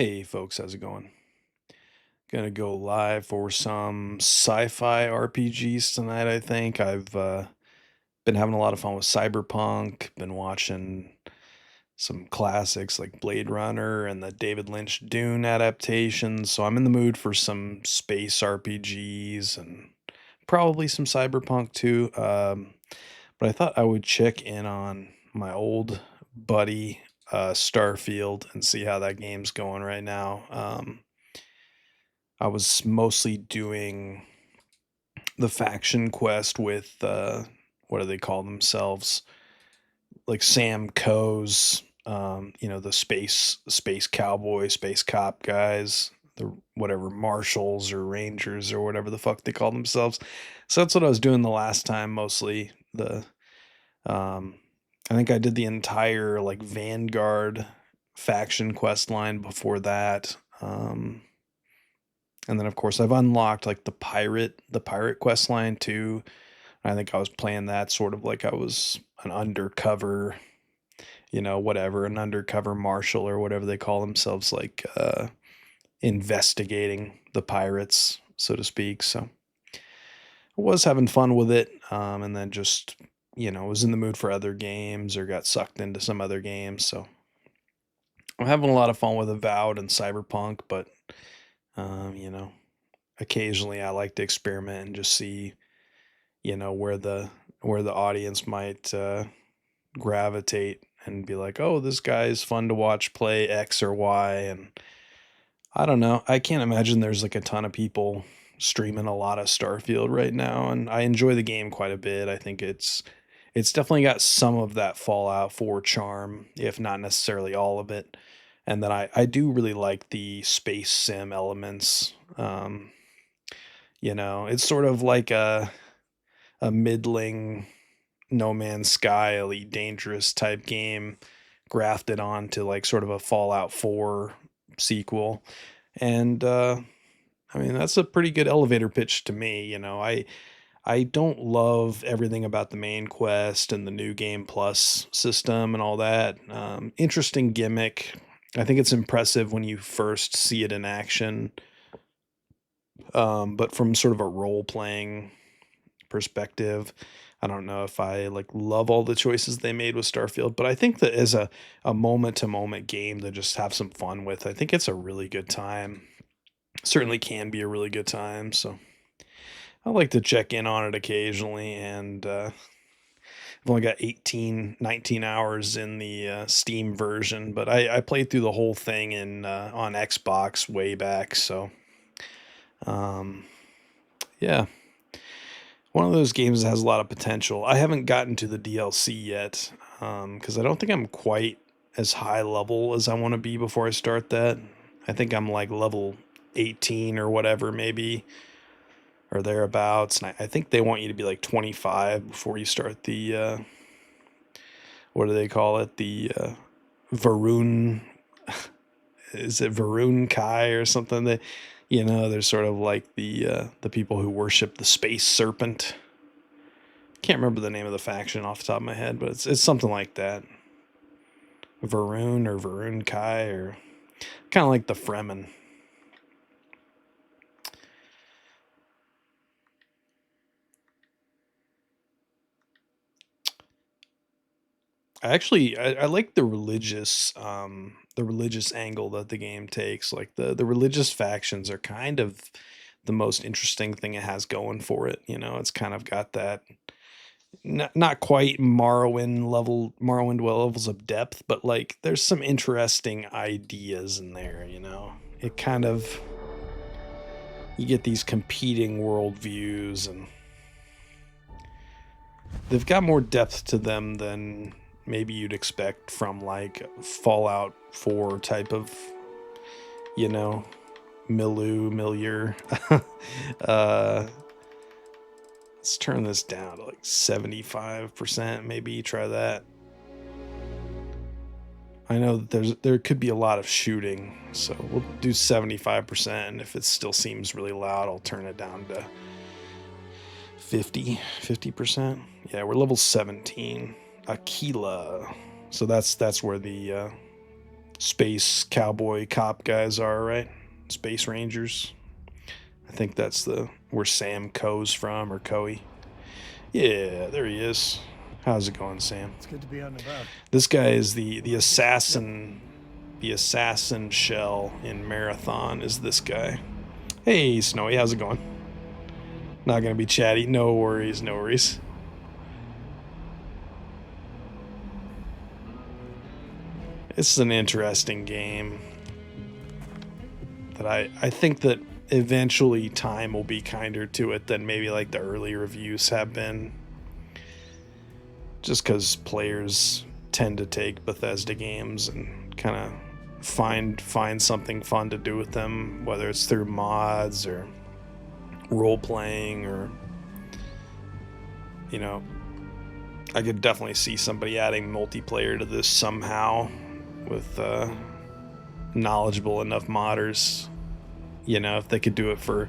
Hey folks, how's it going? Gonna go live for some sci-fi RPGs tonight, I think. I've been having a lot of fun with Cyberpunk, been watching some classics like Blade Runner and the David Lynch Dune adaptations, so I'm in the mood for some space RPGs and probably some Cyberpunk too. But I thought I would check in on my old buddy Starfield and see how that game's going right now. I was mostly doing the faction quest with what do they call themselves? Like Sam Coe's the space cowboy, space cop guys, the whatever marshals or rangers or whatever the fuck they call themselves. So that's what I was doing the last time mostly. The um I think I did the entire like Vanguard faction quest line before that. And then of course I've unlocked like the pirate quest line too. I think I was playing that sort of like I was an undercover, whatever, an undercover marshal or whatever they call themselves, like investigating the pirates, so to speak. So I was having fun with it. And then just, was in the mood for other games or got sucked into some other games. So I'm having a lot of fun with Avowed and Cyberpunk, but um, you know, occasionally I like to experiment and just see, where the audience might gravitate and be like, "Oh, this guy's fun to watch play X or Y." And I don't know. I can't imagine there's like a ton of people streaming a lot of Starfield right now, and I enjoy the game quite a bit. I think it's definitely got some of that Fallout 4 charm, if not necessarily all of it. And then I do really like the space sim elements. It's sort of like a middling No Man's Sky, Elite Dangerous type game grafted onto like sort of a Fallout 4 sequel. And I mean, that's a pretty good elevator pitch to me. I don't love everything about the main quest and the new game plus system and all that. Interesting gimmick. I think it's impressive when you first see it in action. But from sort of a role playing perspective, I don't know if I like love all the choices they made with Starfield, but I think that as a moment to moment game to just have some fun with, I think it's a really good time. Certainly can be a really good time. So I like to check in on it occasionally, and I've only got 18, 19 hours in the Steam version, but I played through the whole thing in on Xbox way back. So um, yeah, one of those games that has a lot of potential. I haven't gotten to the DLC yet because I don't think I'm quite as high level as I want to be before I start that. I think I'm like level 18 or whatever, maybe, or thereabouts. And I think they want you to be like 25 before you start the, what do they call it? The Varun, is it Varun Kai or something? That, they're sort of like the people who worship the space serpent. Can't remember the name of the faction off the top of my head, but it's something like that. Varun or Varun Kai, or kind of like the Fremen. I like the religious angle that the game takes. Like the religious factions are kind of the most interesting thing it has going for it. It's kind of got that not quite Morrowind levels of depth, but like there's some interesting ideas in there. It kind of, you get these competing worldviews, and they've got more depth to them than maybe you'd expect from like Fallout 4 type of, you know, milieu. uh, let's turn this down to like 75%. Maybe try that. I know that there could be a lot of shooting, so we'll do 75%. And if it still seems really loud, I'll turn it down to 50%. Yeah, we're level 17. Akila. So that's where space cowboy cop guys are, right? Space Rangers. I think that's where Sam Coe's from, or Coe. Yeah, there he is. How's it going, Sam? It's good to be out and about. This guy is the assassin. The assassin shell in Marathon is this guy. Hey, Snowy, how's it going? Not gonna be chatty. No worries, no worries. This is an interesting game that I think that eventually time will be kinder to it than maybe like the early reviews have been. Just because players tend to take Bethesda games and kind of find something fun to do with them, whether it's through mods or role playing, or I could definitely see somebody adding multiplayer to this somehow with knowledgeable enough modders. If they could do it for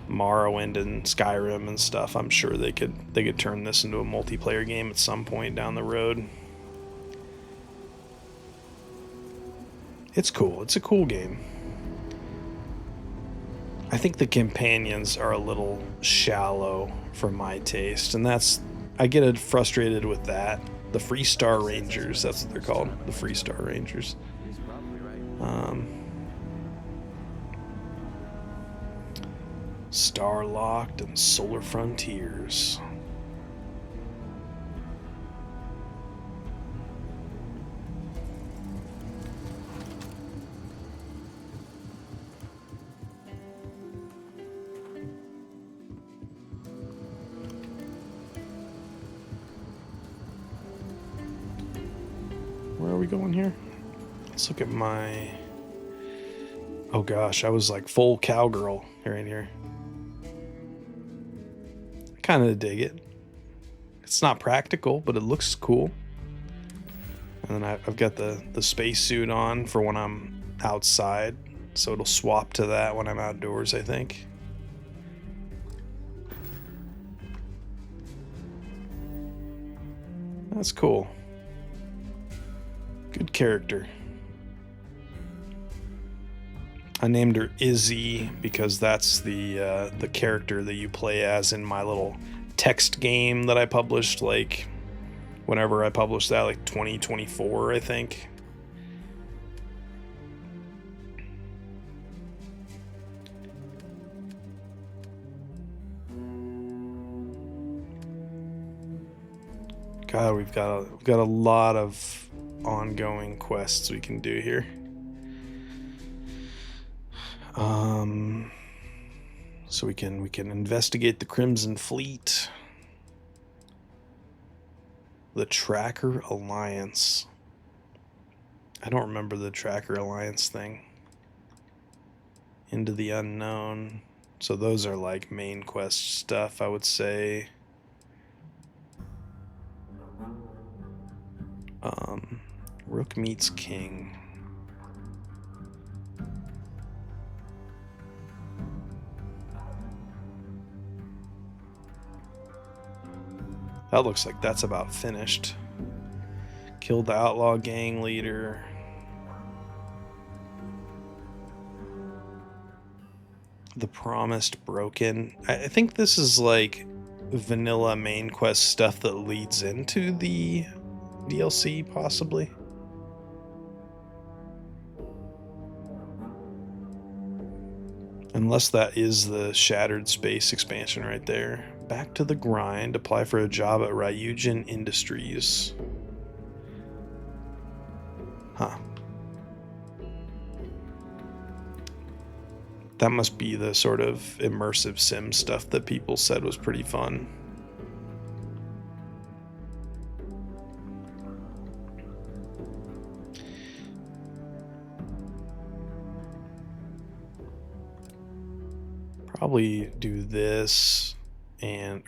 Morrowind and Skyrim and stuff, I'm sure they could turn this into a multiplayer game at some point down the road. It's cool. It's a cool game. I think the companions are a little shallow for my taste, and I get frustrated with that. The Freestar Rangers, that's what they're called. The Freestar Rangers. Starlocked and Solar Frontiers. Where are we going here? Let's look at my... Oh gosh, I was like full cowgirl right here. Kind of dig it. It's not practical, but it looks cool. And then I've got the spacesuit on for when I'm outside, so it'll swap to that when I'm outdoors, I think. That's cool. Good character. I named her Izzy because that's the character that you play as in my little text game that I published, like whenever I published that, like 2024, I think. God, we've got a lot of ongoing quests we can do here. So we can investigate the Crimson Fleet, the Tracker Alliance. I don't remember the Tracker Alliance thing. Into the Unknown. So those are like main quest stuff, I would say. Rook meets King. That looks like that's about finished. Killed the outlaw gang leader. The Promised Broken. I think this is like vanilla main quest stuff that leads into the DLC, possibly. Unless that is the Shattered Space expansion right there. Back to the grind. Apply for a job at Ryujin Industries. Huh. That must be the sort of immersive sim stuff that people said was pretty fun. Probably do this and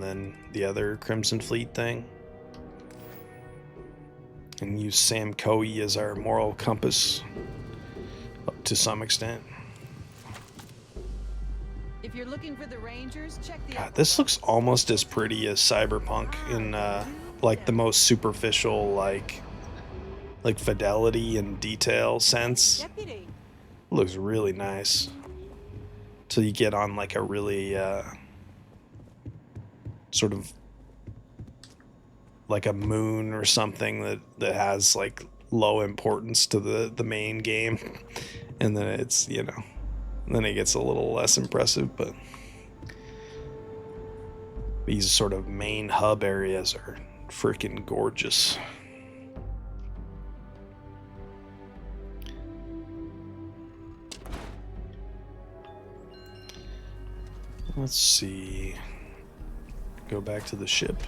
then the other Crimson Fleet thing. And use Sam Coe as our moral compass to some extent. If you're looking for the Rangers, check the God, this looks almost as pretty as Cyberpunk in like the most superficial like like fidelity and detail sense. Deputy. Looks really nice. Till you get on like a really sort of like a moon or something that has like low importance to the main game, and then it's, you know, then it gets a little less impressive. But these sort of main hub areas are freaking gorgeous. Let's see. Go back to the ship.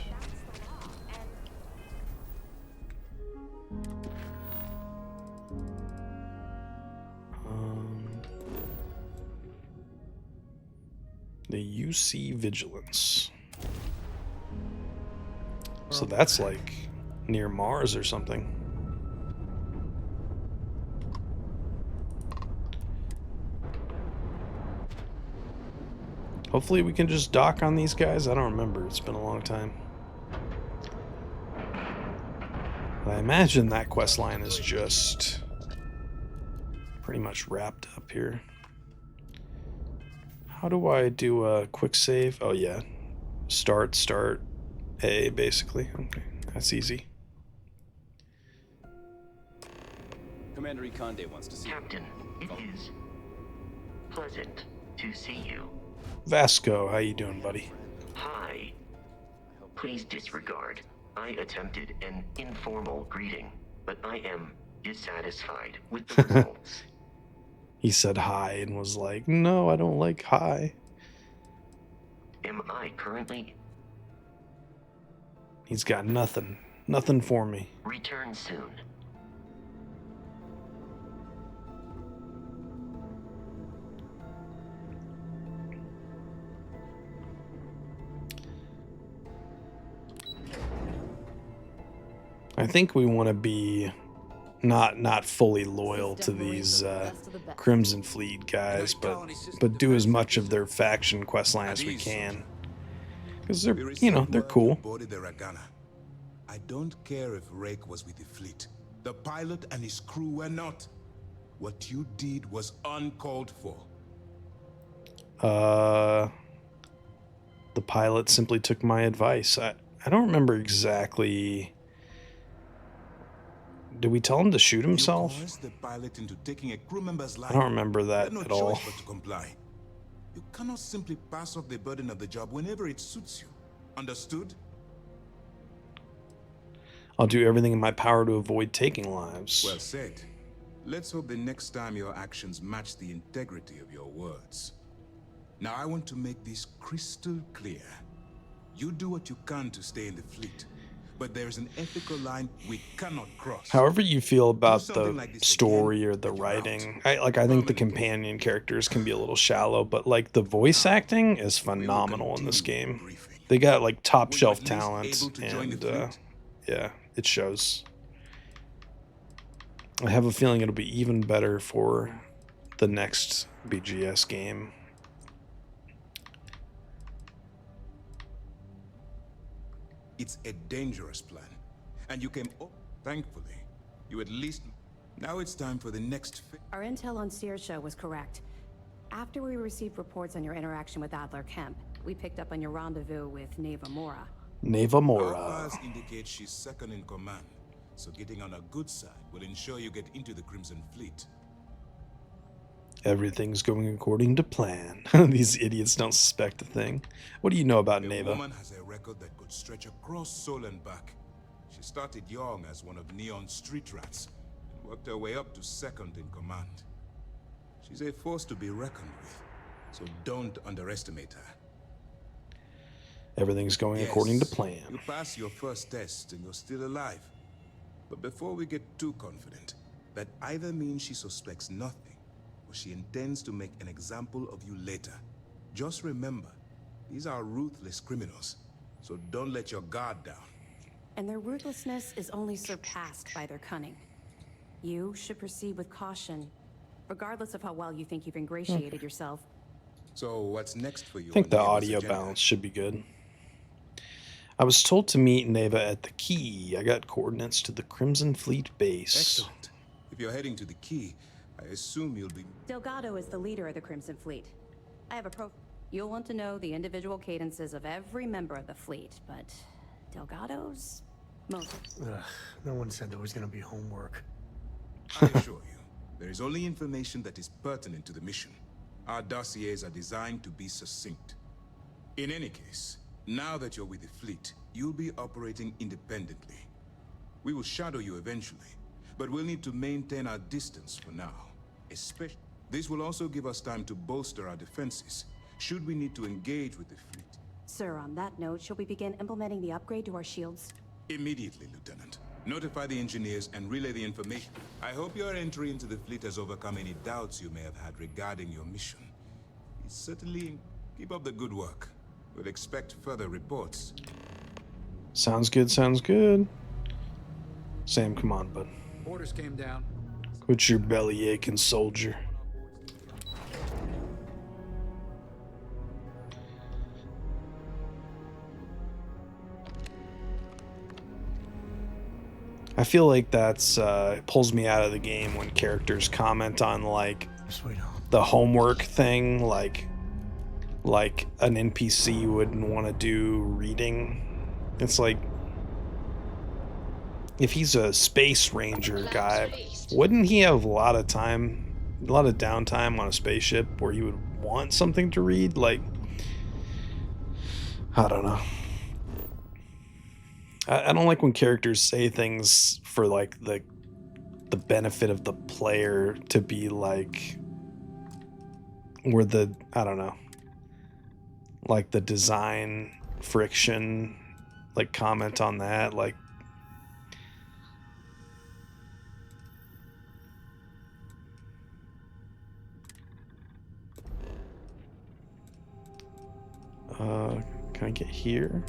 The UC Vigilance. So that's like near Mars or something. Hopefully we can just dock on these guys. I don't remember. It's been a long time. But I imagine that quest line is just pretty much wrapped up here. How do I do a quick save? Oh yeah. Start A, basically. Okay, that's easy. Commander Ikonde wants to see you. Captain, it is pleasant to see you. Vasco, how you doing, buddy? Hi. Please disregard. I attempted an informal greeting, but I am dissatisfied with the results. He said hi and was like, no, I don't like hi. Am I currently? He's got nothing. Nothing for me. Return soon. I think we want to be not fully loyal to these Crimson Fleet guys, but do as much of their faction quest line as we can, because they're, you know, they're cool. I don't care if Rake was with the fleet. The pilot and his crew were not. What you did was uncalled for. The pilot simply took my advice. I don't remember exactly. Did we tell him to shoot himself? You coerced the pilot into taking a crew member's life. I don't remember that You had at no all. choice but to comply. You cannot simply pass off the burden of the job whenever it suits you. Understood? I'll do everything in my power to avoid taking lives. Well said. Let's hope the next time your actions match the integrity of your words. Now I want to make this crystal clear. You do what you can to stay in the fleet, but there's an ethical line we cannot cross. However you feel about the like this story again, or the and you're writing, out. I think the companion characters can be a little shallow, but like the voice acting is phenomenal in this game. Briefing. They got like top Were you shelf at least talent, able to join the and fleet? yeah, it shows. I have a feeling it'll be even better for the next BGS game. It's a dangerous plan, and you came. Thankfully, you at least. Now it's time for the next. Our intel on Searshow was correct. After we received reports on your interaction with Adler Kemp, we picked up on your rendezvous with Neva Mora. Neva Our Mora. files indicate she's second in command, so getting on a good side will ensure you get into the Crimson Fleet. Everything's going according to plan. These idiots don't suspect a thing. What do you know about The Neva? woman has a record that could stretch across Sol and back. She started young as one of Neon's street rats and worked her way up to second in command. She's a force to be reckoned with, so don't underestimate her. Everything's going Yes, according to plan. You pass your first test and you're still alive. But before we get too confident, that either means she suspects nothing or she intends to make an example of you later. Just remember, these are ruthless criminals, so don't let your guard down. And their ruthlessness is only surpassed by their cunning. You should proceed with caution, regardless of how well you think you've ingratiated yourself. So what's next for you? I think on the Neva's audio agenda? balance should be good. I was told to meet Neva at the Key. I got coordinates to the Crimson Fleet base. Excellent. If you're heading to the Key, I assume you'll be... Delgado is the leader of the Crimson Fleet. I have a You'll want to know the individual cadences of every member of the fleet, but Delgado's most. No one said there was gonna be homework. I assure you, there is only information that is pertinent to the mission. Our dossiers are designed to be succinct. In any case, now that you're with the fleet, you'll be operating independently. We will shadow you eventually, but we'll need to maintain our distance for now. This will also give us time to bolster our defenses, should we need to engage with the fleet. Sir, on that note, shall we begin implementing the upgrade to our shields? Immediately, Lieutenant. Notify the engineers and relay the information. I hope your entry into the fleet has overcome any doubts you may have had regarding your mission. It's certainly... Keep up the good work. We'll expect further reports. Sounds good, sounds good. Sam, come on, bud. Orders came down. Quit your belly aching, soldier. I feel like that's pulls me out of the game when characters comment on like the homework thing, like an NPC wouldn't want to do reading. It's like, if he's a space ranger guy, wouldn't he have a lot of time, a lot of downtime on a spaceship where he would want something to read? Like, I don't know. I don't like when characters say things for like the benefit of the player to be like, where the, I don't know, like the design friction, like comment on that, like can I get here?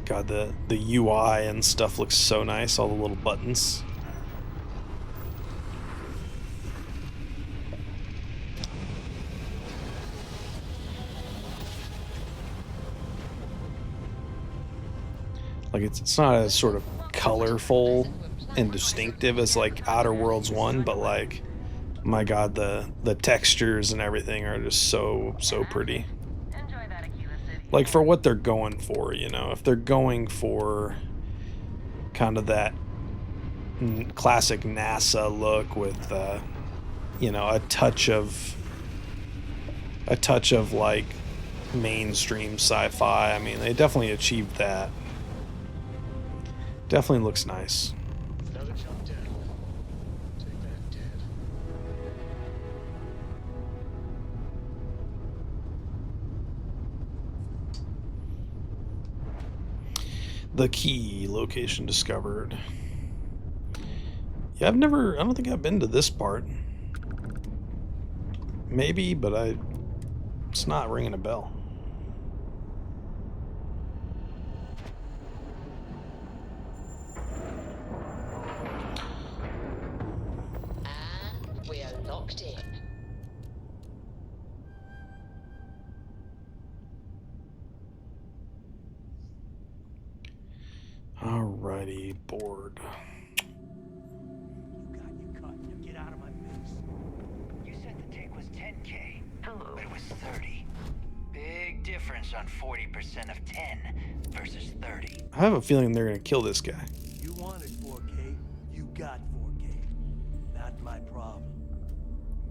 God, the UI and stuff looks so nice, all the little buttons. Like it's not as sort of colorful and distinctive as like Outer Worlds 1, but like, my God, the textures and everything are just so pretty. Like for what they're going for, you know, if they're going for kind of that classic NASA look with, you know, a touch of like mainstream sci-fi. I mean, they definitely achieved that. Definitely looks nice. Another jump dead. Take that, dead. The key location discovered. Yeah, I don't think I've been to this part. Maybe, but it's not ringing a bell. And we are locked in. Alrighty, board. You got your cut. Now get out of my face. You said the take was 10K. Hello. But it was 30. Big difference on 40% of 10 versus 30. I have a feeling they're gonna kill this guy. You wanted 4K, you got 4K. Not my problem.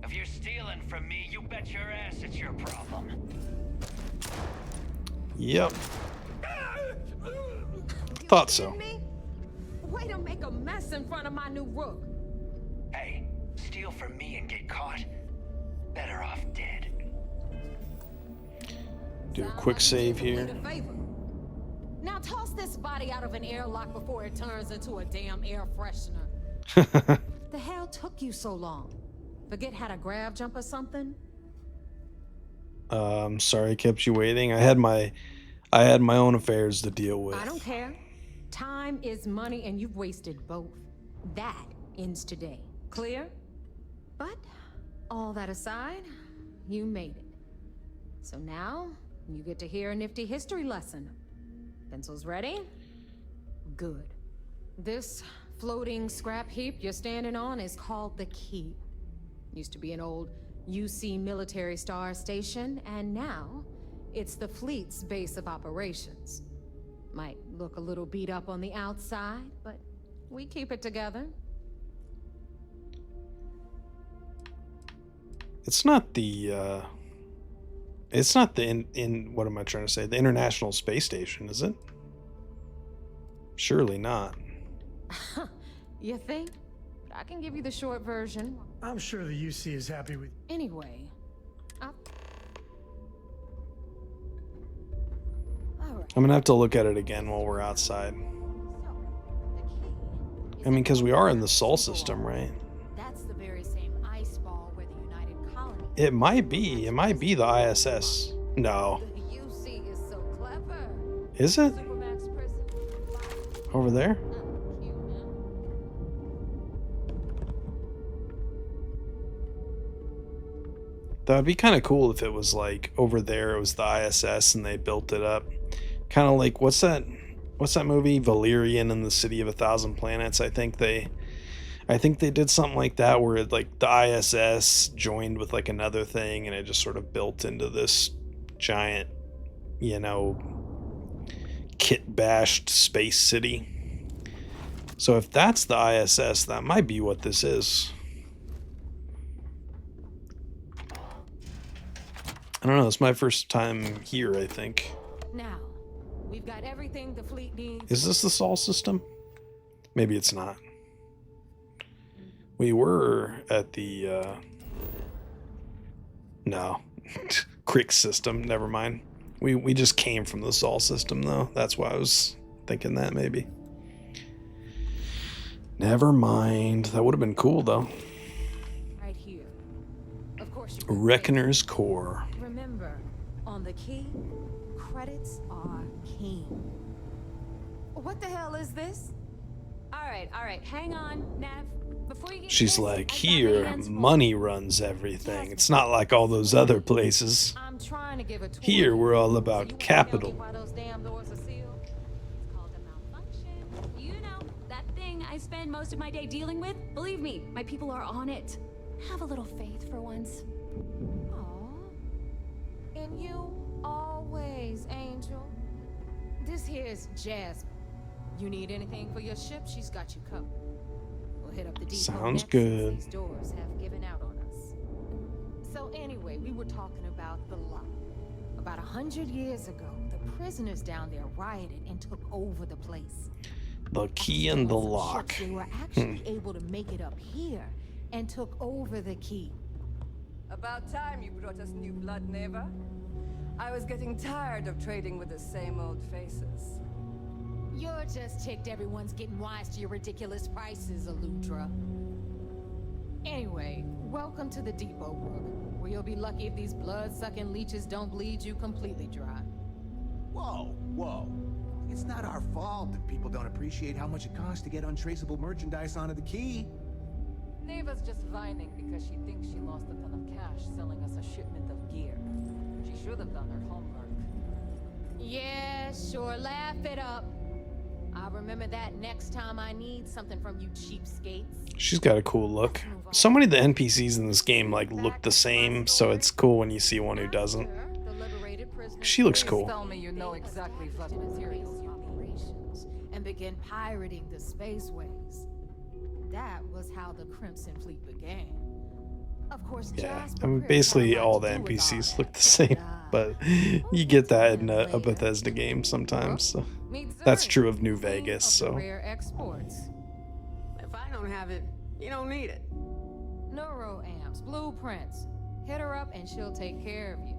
If you're stealing from me, you bet your ass it's your problem. Yep. Thought so. Me? Way to make a mess in front of my new rook. Hey, steal from me and get caught. Better off dead. Do a Sound quick like save you here. need a favor. Now toss this body out of an airlock before it turns into a damn air freshener. The hell took you so long? Forget how to grab jump or something? Sorry I kept you waiting. I had my own affairs to deal with. I don't care. Time is money and you've wasted both. That ends today. Clear? But all that aside, you made it. So now, you get to hear a nifty history lesson. Pencils ready? Good. This floating scrap heap you're standing on is called the Key. Used to be an old UC military star station, and now it's the fleet's base of operations. Might look a little beat up on the outside, but we keep it together. It's not the what am I trying to say? The International Space Station, is it? Surely not. You think? I can give you the short version. I'm sure the UC is happy with. Anyway, All right. I'm gonna have to look at it again while we're outside. I mean, because we are in the Sol system, right? That's the very same ice ball where the United Colony. It might be. It might be the ISS. No. The UC is so clever. Is it? Supermax prison. Over there? Cute, huh? That would be kind of cool if it was like over there it was the ISS and they built it up. Kind of like what's that movie? Valerian and the City of a Thousand Planets. I think they did something like that where it, like the ISS joined with like another thing and it just sort of built into this giant, you know, kit bashed space city. So if that's the ISS, that might be what this is. I don't know, it's my first time here, I think. Now, we've got everything the fleet needs. Is this the Sol system? Maybe it's not. We were at the, no. Crick system, never mind. We just came from the Sol system, though. That's why I was thinking that, maybe. Never mind. That would have been cool, though. Right here. Of course you can Reckoner's Core. remember, on the Key, credits are king. What the hell is this? All right, hang on, Nav. Before you get She's this, like, I got my here, hands full. money runs everything. It's not like all those other places. I'm trying to give a tour. Here, we're all So you about wanna tell me capital. why those damn doors are sealed? It's called a malfunction. You know, that thing I spend most of my day dealing with? Believe me, my people are on it. Have a little faith for once. Aw. And you always, Angel. This here's Jasmine. You need anything for your ship, she's got you covered. We'll hit up the depot Sounds next, good. since these doors have given out on us. So anyway, we were talking about the lock. About 100 years ago, the prisoners down there rioted and took over the place. The key and the After some lock. ships, they were actually able to make it up here and took over the key. About time you brought us new blood, Neva. I was getting tired of trading with the same old faces. You're just ticked everyone's getting wise to your ridiculous prices, Aludra. Anyway, welcome to the Depot, Brook, where you'll be lucky if these blood-sucking leeches don't bleed you completely dry. Whoa, whoa. It's not our fault that people don't appreciate how much it costs to get untraceable merchandise onto the Key. Neva's just whining because she thinks she lost a ton of cash selling us a shipment of gear. She should have done her homework. Yeah, sure, laugh it up. I'll remember that next time I need something from you cheapskates. She's got a cool look. So many of the NPCs in this game like look the same, so it's cool when you see one who doesn't. The liberated prisoners She looks Please cool. tell me you know exactly what materials you need. operations and begin pirating the spaceways. That was how the Crimson Fleet began. Of course, Yeah, Jasper I mean, Chris basically had a lot all to the do with all NPCs that. look the same, but you get that in a Bethesda game sometimes. So that's true of New Vegas. So Rare exports. If I don't have it, you don't need it. Neuroamps, blueprints. Hit her up and she'll take care of you.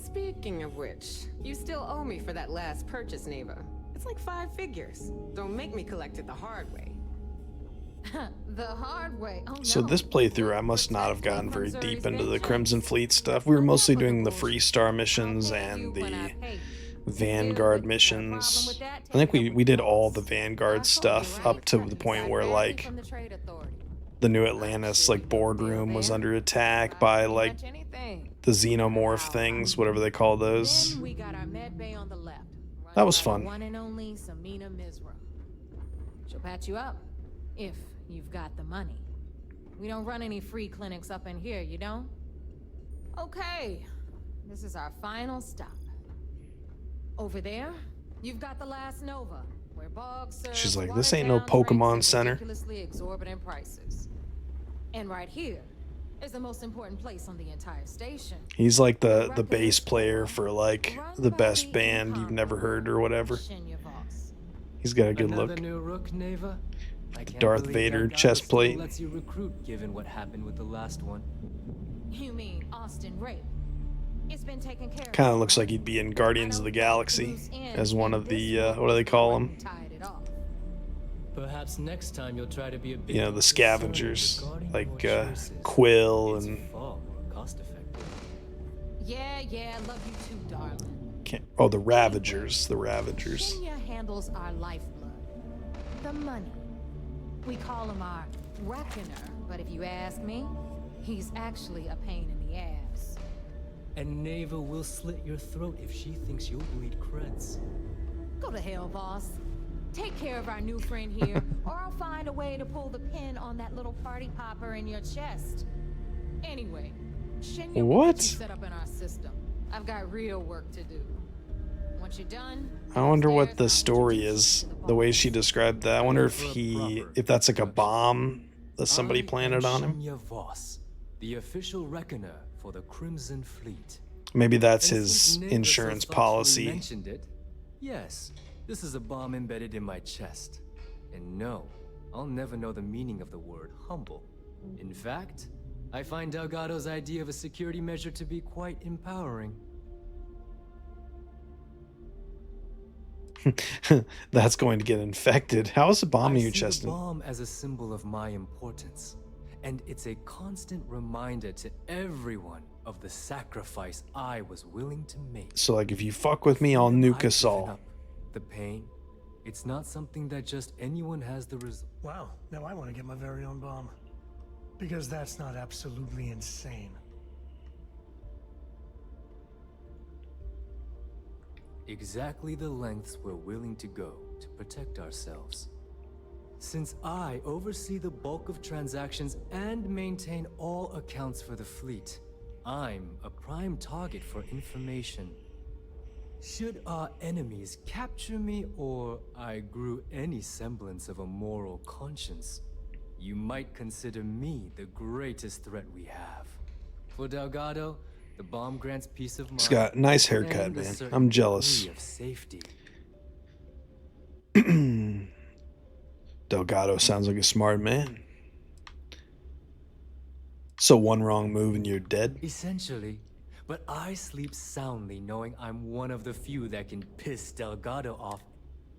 Speaking of which, you still owe me for that last purchase, Neva. It's like 5 figures. Don't make me collect it the hard way. The hard way. Oh, So no. this playthrough, I must not have gotten very deep into the Crimson Fleet stuff. We were mostly doing the Free Star missions and the Vanguard missions. I think we did all the Vanguard stuff up to the point where, like, the new Atlantis like boardroom was under attack by like the xenomorph things, whatever they call those. Then we got our med bay on the left. That was run by the fun. One and only Samina Misra. She'll patch you up if you've got the money. We don't run any free clinics up in here, you don't? Okay, this is our final stop. Over there, you've got the last Nova, where Bog serves She's like, this ain't no watered-down Pokemon drinks at Center. ridiculously exorbitant prices. And right here is the most important place on the entire station. He's like the bass player for like the best band you've never heard or whatever. He's got a good Another look. new rook, Neva? I The can't Darth believe Vader Delgado chest still plate. lets you recruit, given what happened with the last one. You mean Austin Rape? It's been taken care of. Kind of looks like he'd be in Guardians of the Galaxy as one of the what do they call them? Perhaps next time you'll try to be a bit You know, more the concerned scavengers regarding like your choices. Quill It's and far more cost effective. Yeah, love you too, darling. oh, the Ravagers, the Ravagers. Shinya handles our lifeblood, the money. We call him our reckoner, but if you ask me, he's actually a pain in the ass. And Neva will slit your throat if she thinks you'll bleed creds. Go to hell, boss. Take care of our new friend here, or I'll find a way to pull the pin on that little party popper in your chest. Anyway, Shinya will What? get you set up in our system. I've got real work to do. Once you're done, I wonder what the story is. The way she described that. I wonder if that's like a bomb that somebody planted on him. Shinya Voss, the official reckoner for the Crimson Fleet. Maybe that's And his since Neva so insurance thoughtfully policy. mentioned it, yes, this is a bomb embedded in my chest. And no, I'll never know the meaning of the word humble. In fact, I find Delgado's idea of a security measure to be quite empowering. That's going to get infected. How is a bomb in your I see chest? the bomb as a symbol of my importance, and it's a constant reminder to everyone of the sacrifice I was willing to make. So like if you fuck with me, I'll nuke us I've given all. up. The pain, it's not something that just anyone has the result. Wow, now I want to get my very own bomb. Because that's not absolutely insane. Exactly the lengths we're willing to go to protect ourselves. Since I oversee the bulk of transactions and maintain all accounts for the fleet, I'm a prime target for information. Should our enemies capture me or I grew any semblance of a moral conscience, you might consider me the greatest threat we have. For Delgado, the bomb grants peace of mind. He's got a nice haircut, and a man. certain I'm jealous. degree of safety. Delgado sounds like a smart man. So one wrong move and you're dead? Essentially, but I sleep soundly knowing I'm one of the few that can piss Delgado off.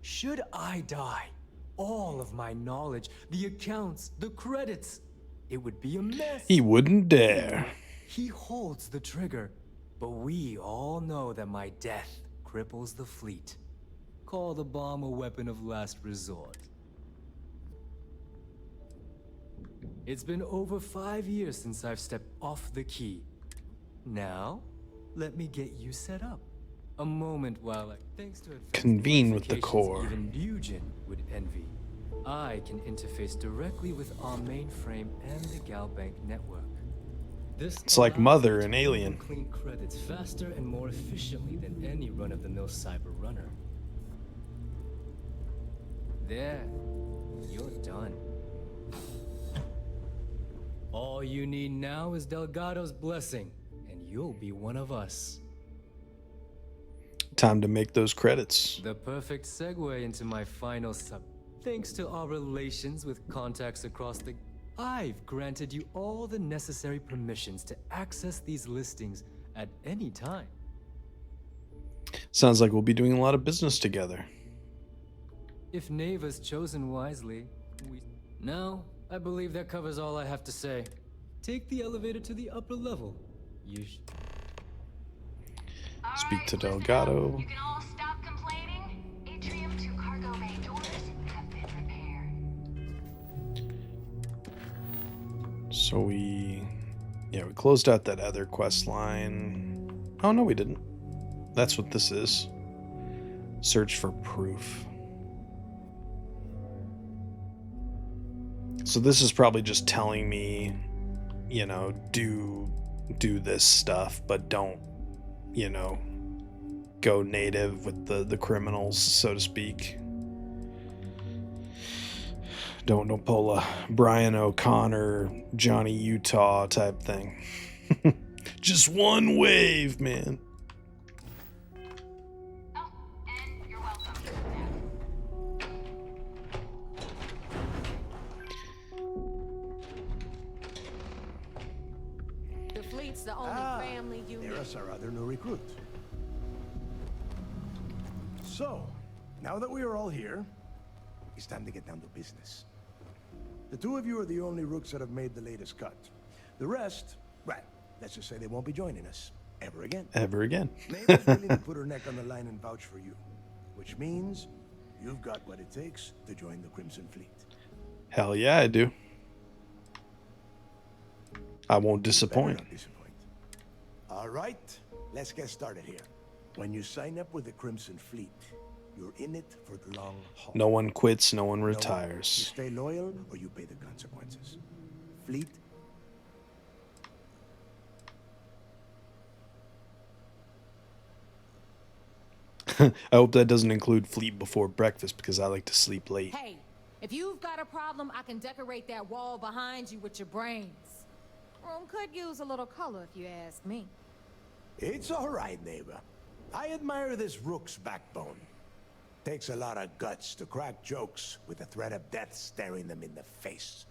Should I die, all of my knowledge, the accounts, the credits, it would be a mess. He wouldn't dare. He holds the trigger, but we all know that my death cripples the fleet. Call the bomb a weapon of last resort. It's been over 5 years since I've stepped off the key. Now, let me get you set up. A moment while thanks to advanced Convene with the modifications core. even Nugent would envy, I can interface directly with our mainframe and the Galbank network. This It's like allows Mother me in to Alien. clean credits faster and more efficiently than any run-of-the-mill cyber runner. There, you're done. All you need now is Delgado's blessing, and you'll be one of us. Time to make those credits. The perfect segue into my final sub. Thanks to our relations with contacts across the... I've granted you all the necessary permissions to access these listings at any time. Sounds like we'll be doing a lot of business together. If Neva's chosen wisely, we... Now, I believe that covers all I have to say. Take the elevator to the upper level. You Speak to Delgado. You can all stop complaining. Atrium to cargo bay doors have been repaired. So we closed out that other quest line. Oh no, we didn't. That's what this is. Search for proof. So this is probably just telling me, you know, do this stuff, but don't, you know, go native with the criminals, so to speak. Don't pull a Brian O'Connor, Johnny Utah type thing. Just one wave, man. The fleet's the only family you need. There's our other new recruit. So, now that we are all here, it's time to get down to business. The two of you are the only rooks that have made the latest cut. The rest, well, let's just say they won't be joining us ever again. Ever again. Maven's willing to put her neck on the line and vouch for you, which means you've got what it takes to join the Crimson Fleet. Hell yeah, I do. I won't disappoint. All right, let's get started here. When you sign up with the Crimson Fleet, you're in it for the long haul. No one quits, no one You retires. stay loyal or you pay the consequences. Fleet. I hope that doesn't include fleet before breakfast because I like to sleep late. Hey, if you've got a problem, I can decorate that wall behind you with your brains. Room could use a little color if you ask me. It's all right, neighbor. I admire this rook's backbone. Takes a lot of guts to crack jokes with the threat of death staring them in the face.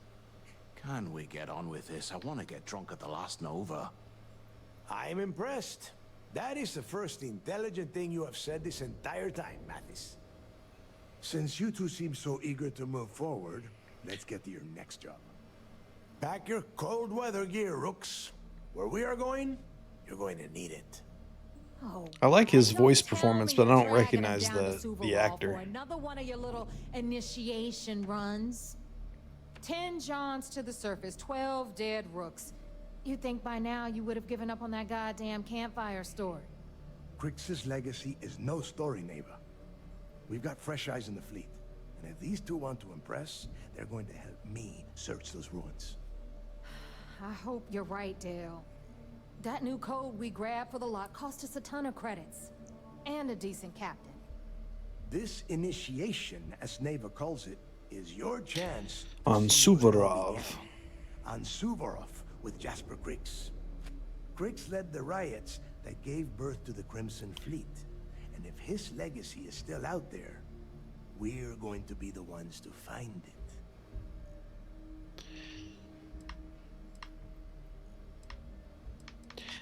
Can we get on with this? I want to get drunk at the last Nova. I'm impressed. That is the first intelligent thing you have said this entire time, Mathis. Since you two seem so eager to move forward, let's get to your next job. Pack your cold weather gear, rooks. Where we are going, you're going to need it. I like his voice performance, but I don't Dragging recognize him down to the Suvarov actor. for another one of your little initiation runs. 10 Johns to the surface, 12 dead rooks. You'd think by now you would have given up on that goddamn campfire story. Crix's legacy is no story, neighbor. We've got fresh eyes in the fleet. And if these two want to impress, they're going to help me search those ruins. I hope you're right, Dale. That new code we grabbed for the lot cost us a ton of credits. And a decent captain. This initiation, as Neva calls it, is your chance On Suvarov. on Suvarov with Jasper Crix. Crix led the riots that gave birth to the Crimson Fleet. And if his legacy is still out there, we're going to be the ones to find it.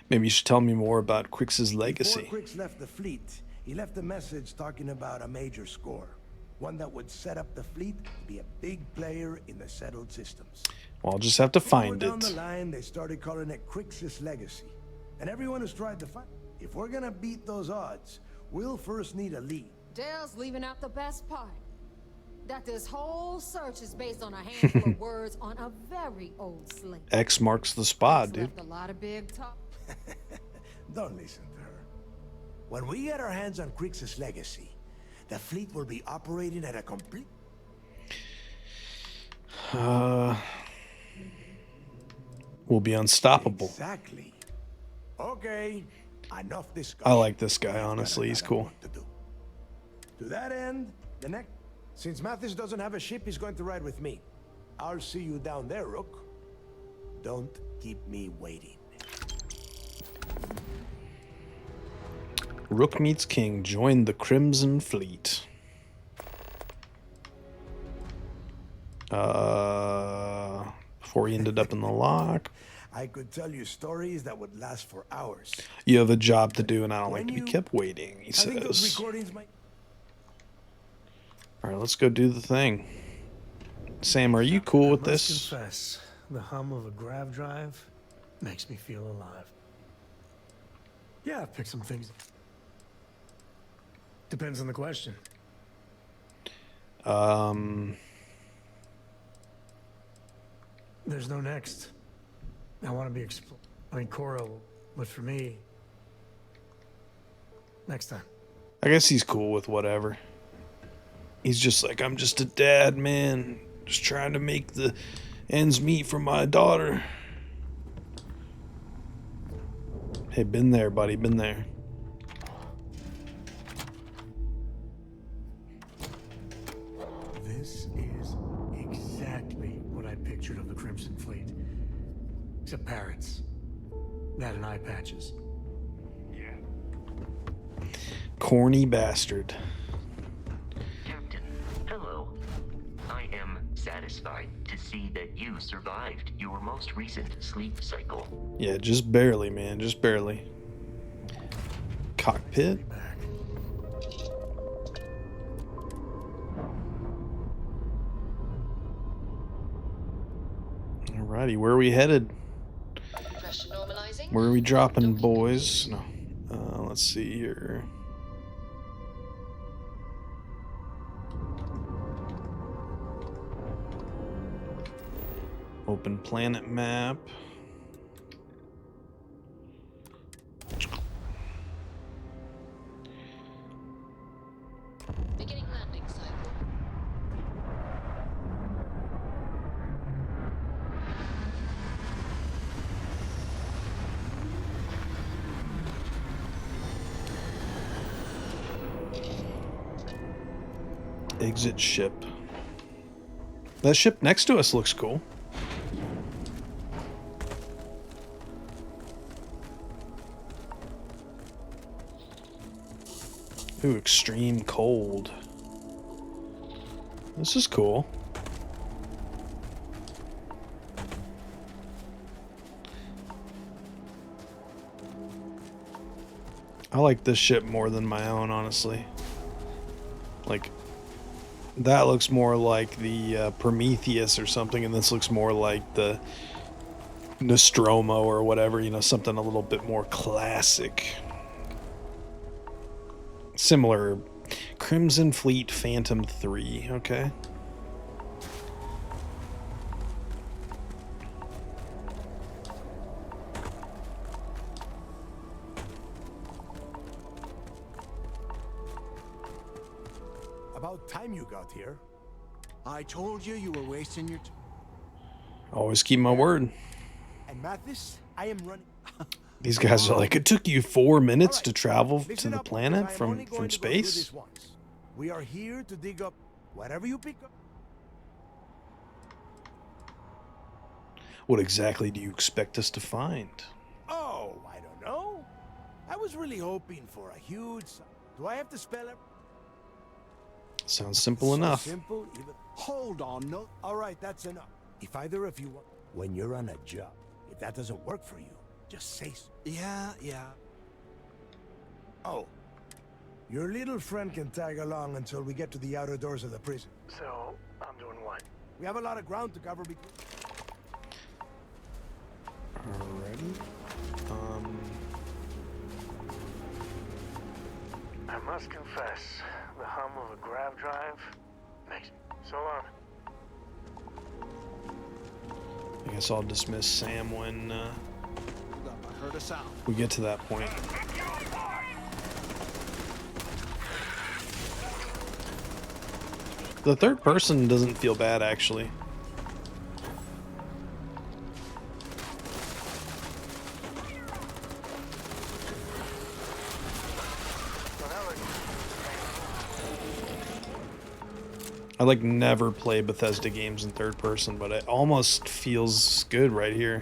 Maybe you should tell me more about Crix's legacy. Before Crix left the fleet, he left a message talking about a major score. One that would set up the fleet to be a big player in the settled systems. Well, I'll just have to find Down the it. line, they started calling it Crix's legacy. And everyone has tried to find. If we're gonna beat those odds, we'll first need a lead. Dale's leaving out the best part. That this whole search is based on a handful of words on a very old slate. X marks the spot, dude. Left a lot of big talk. Don't listen to her. When we get our hands on Crix's legacy, the fleet will be operating at a complete... We'll be unstoppable. Exactly. Okay, enough discussion. I like this guy, honestly. He's cool. To that end, the next... Since Mathis doesn't have a ship, he's going to ride with me. I'll see you down there, Rook. Don't keep me waiting. Rook meets King. Join the Crimson Fleet. Before he ended up in the lock. I could tell you stories that would last for hours. You have a job to do, and I don't like to be kept waiting, he I think those says. recordings might... Alright, let's go do the thing. Sam, are you cool with I must this? confess, the hum of a grav drive makes me feel alive. Yeah, I've picked some things. Depends on the question. There's no next. I want to be I mean, Cora, but for me, next time. I guess he's cool with whatever. He's just like, I'm just a dad, man. Just trying to make the ends meet for my daughter. Hey, been there, buddy, been there. This is exactly what I pictured of the Crimson Fleet. Except parrots. That and eye patches. Corny bastard. Captain, hello. I am satisfied to see that you survived your most recent sleep cycle. Yeah, just barely, man, just barely. Cockpit. Alrighty, where are we headed? Where are we dropping, boys? No. Let's see here. Open planet map. Beginning landing cycle. Exit ship. That ship next to us looks cool. Ooh, extreme cold. This is cool. I like this ship more than my own, honestly. Like, that looks more like the Prometheus or something, and this looks more like the Nostromo or whatever, you know, something a little bit more classic. Similar. Crimson Fleet Phantom 3, okay. About time you got here. I told you you were wasting your time. Always keep my word. And Mathis, I am running. These guys are like, it took you 4 minutes to travel to the planet from space? We are here to dig up whatever you pick up. What exactly do you expect us to find? Oh, I don't know. I was really hoping for a huge... Do I have to spell it? Sounds simple enough. Simple, even... Hold on, no. All right, that's enough. If either of you want... When you're on a job, if that doesn't work for you, just say so. Yeah. Oh. Your little friend can tag along until we get to the outer doors of the prison. So, I'm doing what? We have a lot of ground to cover because... Alrighty. I must confess, the hum of a grav drive makes me so long. I guess I'll dismiss Sam when I heard a sound. we get to that point. The third person doesn't feel bad, actually. I like never play Bethesda games in third person, but it almost feels good right here.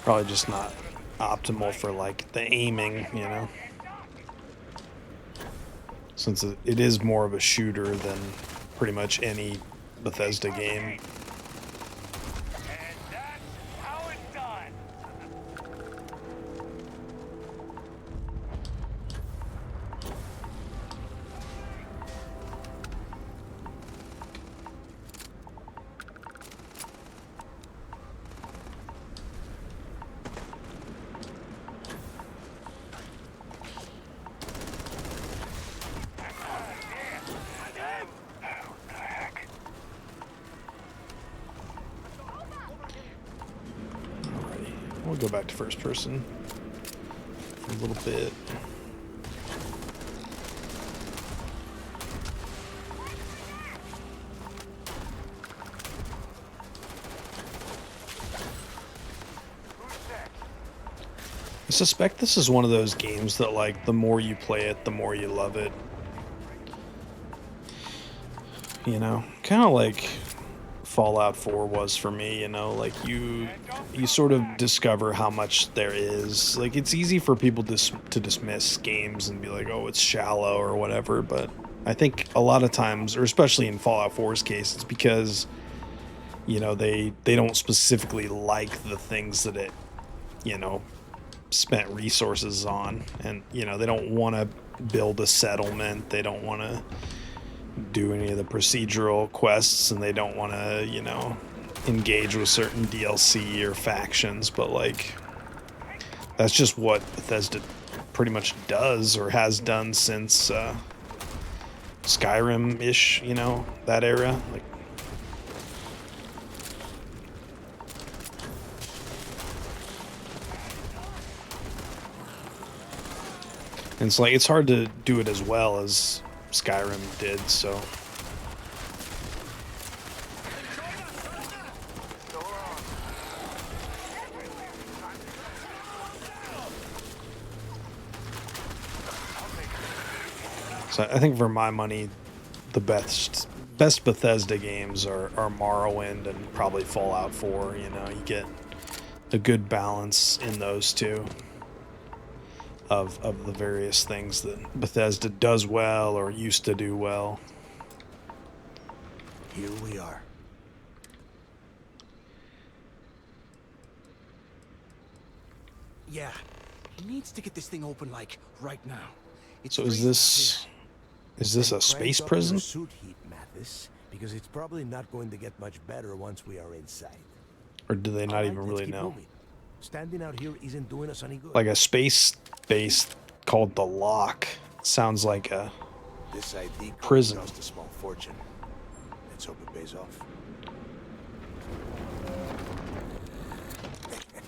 Probably just not optimal for like the aiming, you know, since it is more of a shooter than pretty much any Bethesda game. I'll go back to first person for a little bit. I suspect this is one of those games that, like, the more you play it, the more you love it. You know, kind of like Fallout 4 was for me, you know, like you sort of discover how much there is. Like, it's easy for people to dismiss games and be like, oh, it's shallow or whatever, but I think a lot of times, or especially in Fallout 4's case, it's because, you know, they don't specifically like the things that it, you know, spent resources on, and, you know, they don't want to build a settlement, they don't want to do any of the procedural quests, and they don't want to, you know, engage with certain DLC or factions, but, like, that's just what Bethesda pretty much does, or has done since Skyrim-ish, you know, that era. Like, and it's like, it's hard to do it as well as Skyrim did, so. So I think for my money, the best Bethesda games are Morrowind and probably Fallout 4, you know, you get a good balance in those two of the various things that Bethesda does well or used to do well. Here we are. Yeah, he needs to get this thing open, like, right now. So is this a space prison? Suit heat, Mathis, because it's probably not going to get much better once we are inside. Or do they not even really know? Moving. Standing out here isn't doing us any good. Like a space base called the Lock sounds like a this ID prison. Cost a small fortune. Let's hope it pays off.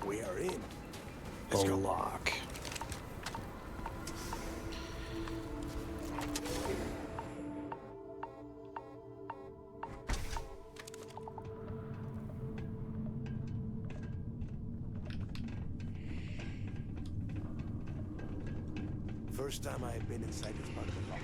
We are in. Let's The go. Lock. First time I have been inside this part of the lock.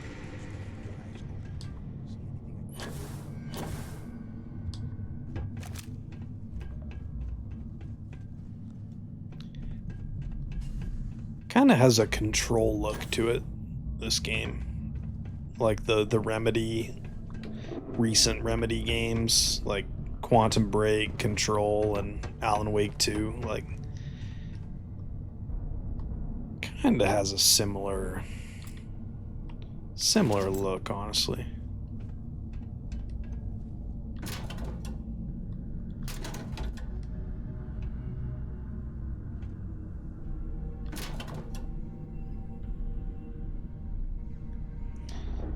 Kind of has a Control look to it, this game. Like the recent Remedy games, like Quantum Break, Control, and Alan Wake 2, like, kind of has a similar look, honestly.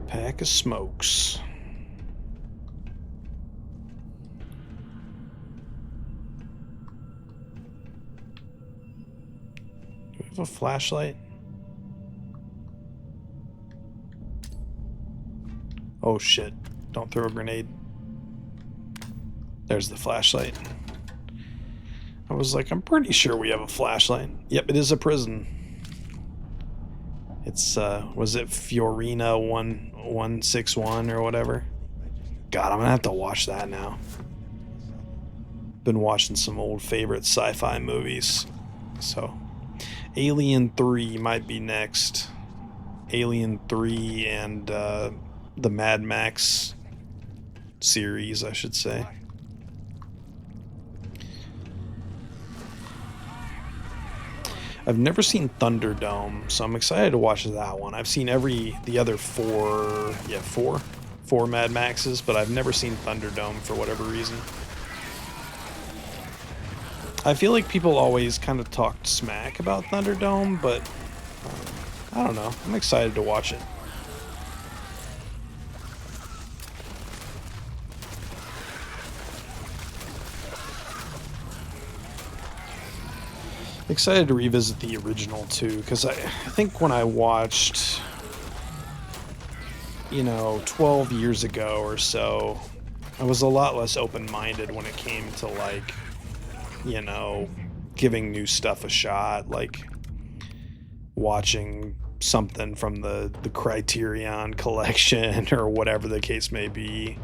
Pack of smokes. Do we have a flashlight? Oh shit, don't throw a grenade. There's the flashlight. I was like, I'm pretty sure we have a flashlight. Yep, it is a prison. It's, was it Fiorina 1161 or whatever? God, I'm gonna have to watch that now. Been watching some old favorite sci-fi movies. So, Alien 3 might be next. Alien 3 and, the Mad Max series, I should say. I've never seen Thunderdome, so I'm excited to watch that one. I've seen the other four Mad Maxes, but I've never seen Thunderdome for whatever reason. I feel like people always kind of talk smack about Thunderdome, but I don't know. I'm excited to watch it. Excited to revisit the original too, because I think when I watched, you know, 12 years ago or so, I was a lot less open-minded when it came to, like, you know, giving new stuff a shot, like watching something from the Criterion collection or whatever the case may be.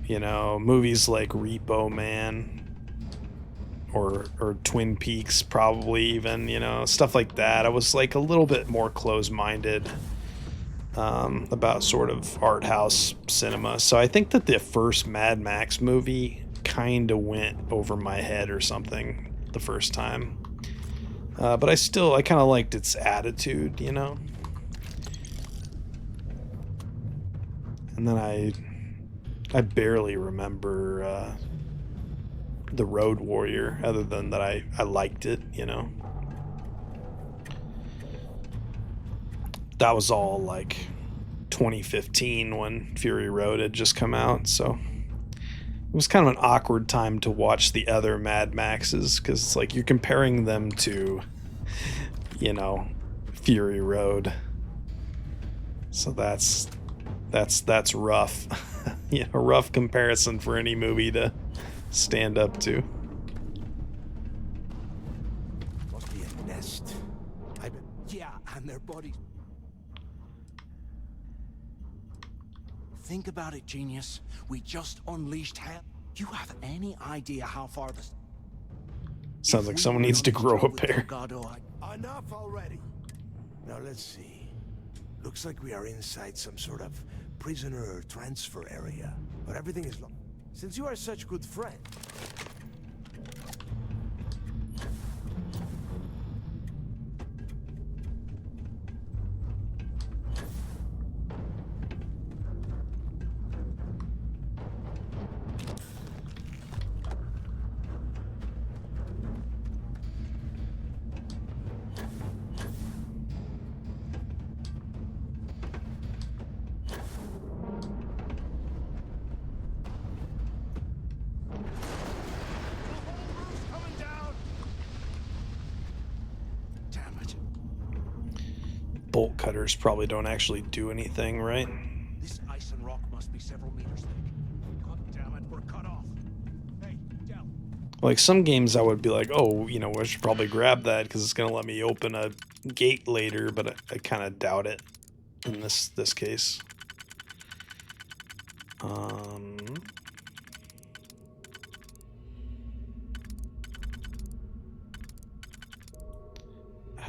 You know, movies like Repo Man or Twin Peaks, probably even, you know, stuff like that. I was like a little bit more closed-minded about sort of art house cinema. So I think that the first Mad Max movie kind of went over my head or something the first time. But I kind of liked its attitude, you know? And then I barely remember The Road Warrior, other than that I liked it, you know? That was all like 2015 when Fury Road had just come out, so it was kind of an awkward time to watch the other Mad Maxes, because it's like you're comparing them to, you know, Fury Road. So that's rough. Yeah, a rough comparison for any movie to stand up to. Must be a nest. Yeah, and their bodies. Think about it, genius. We just unleashed hell. You have any idea how far this... Sounds like someone needs to grow a pair. Enough already. Now let's see. Looks like we are inside some sort of prisoner transfer area, but everything is locked. Since you are such good friends. Bolt cutters probably don't actually do anything, right? This ice and rock must be several meters thick. God damn it, we're cut off. Hey, Del. Like some games I would be like, oh, you know, I should probably grab that because it's going to let me open a gate later, but I kind of doubt it in this case. How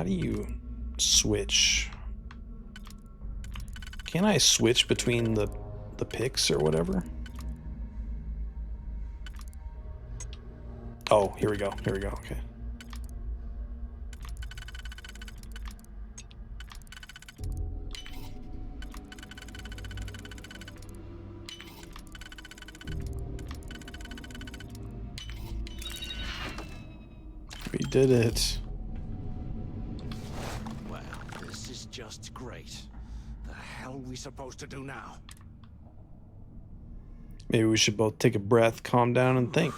do you switch? Can I switch between the picks or whatever? Oh, here we go. Here we go. Okay. We did it. Well, this is just great. The hell are we supposed to do now? Maybe we should both take a breath, calm down, and think.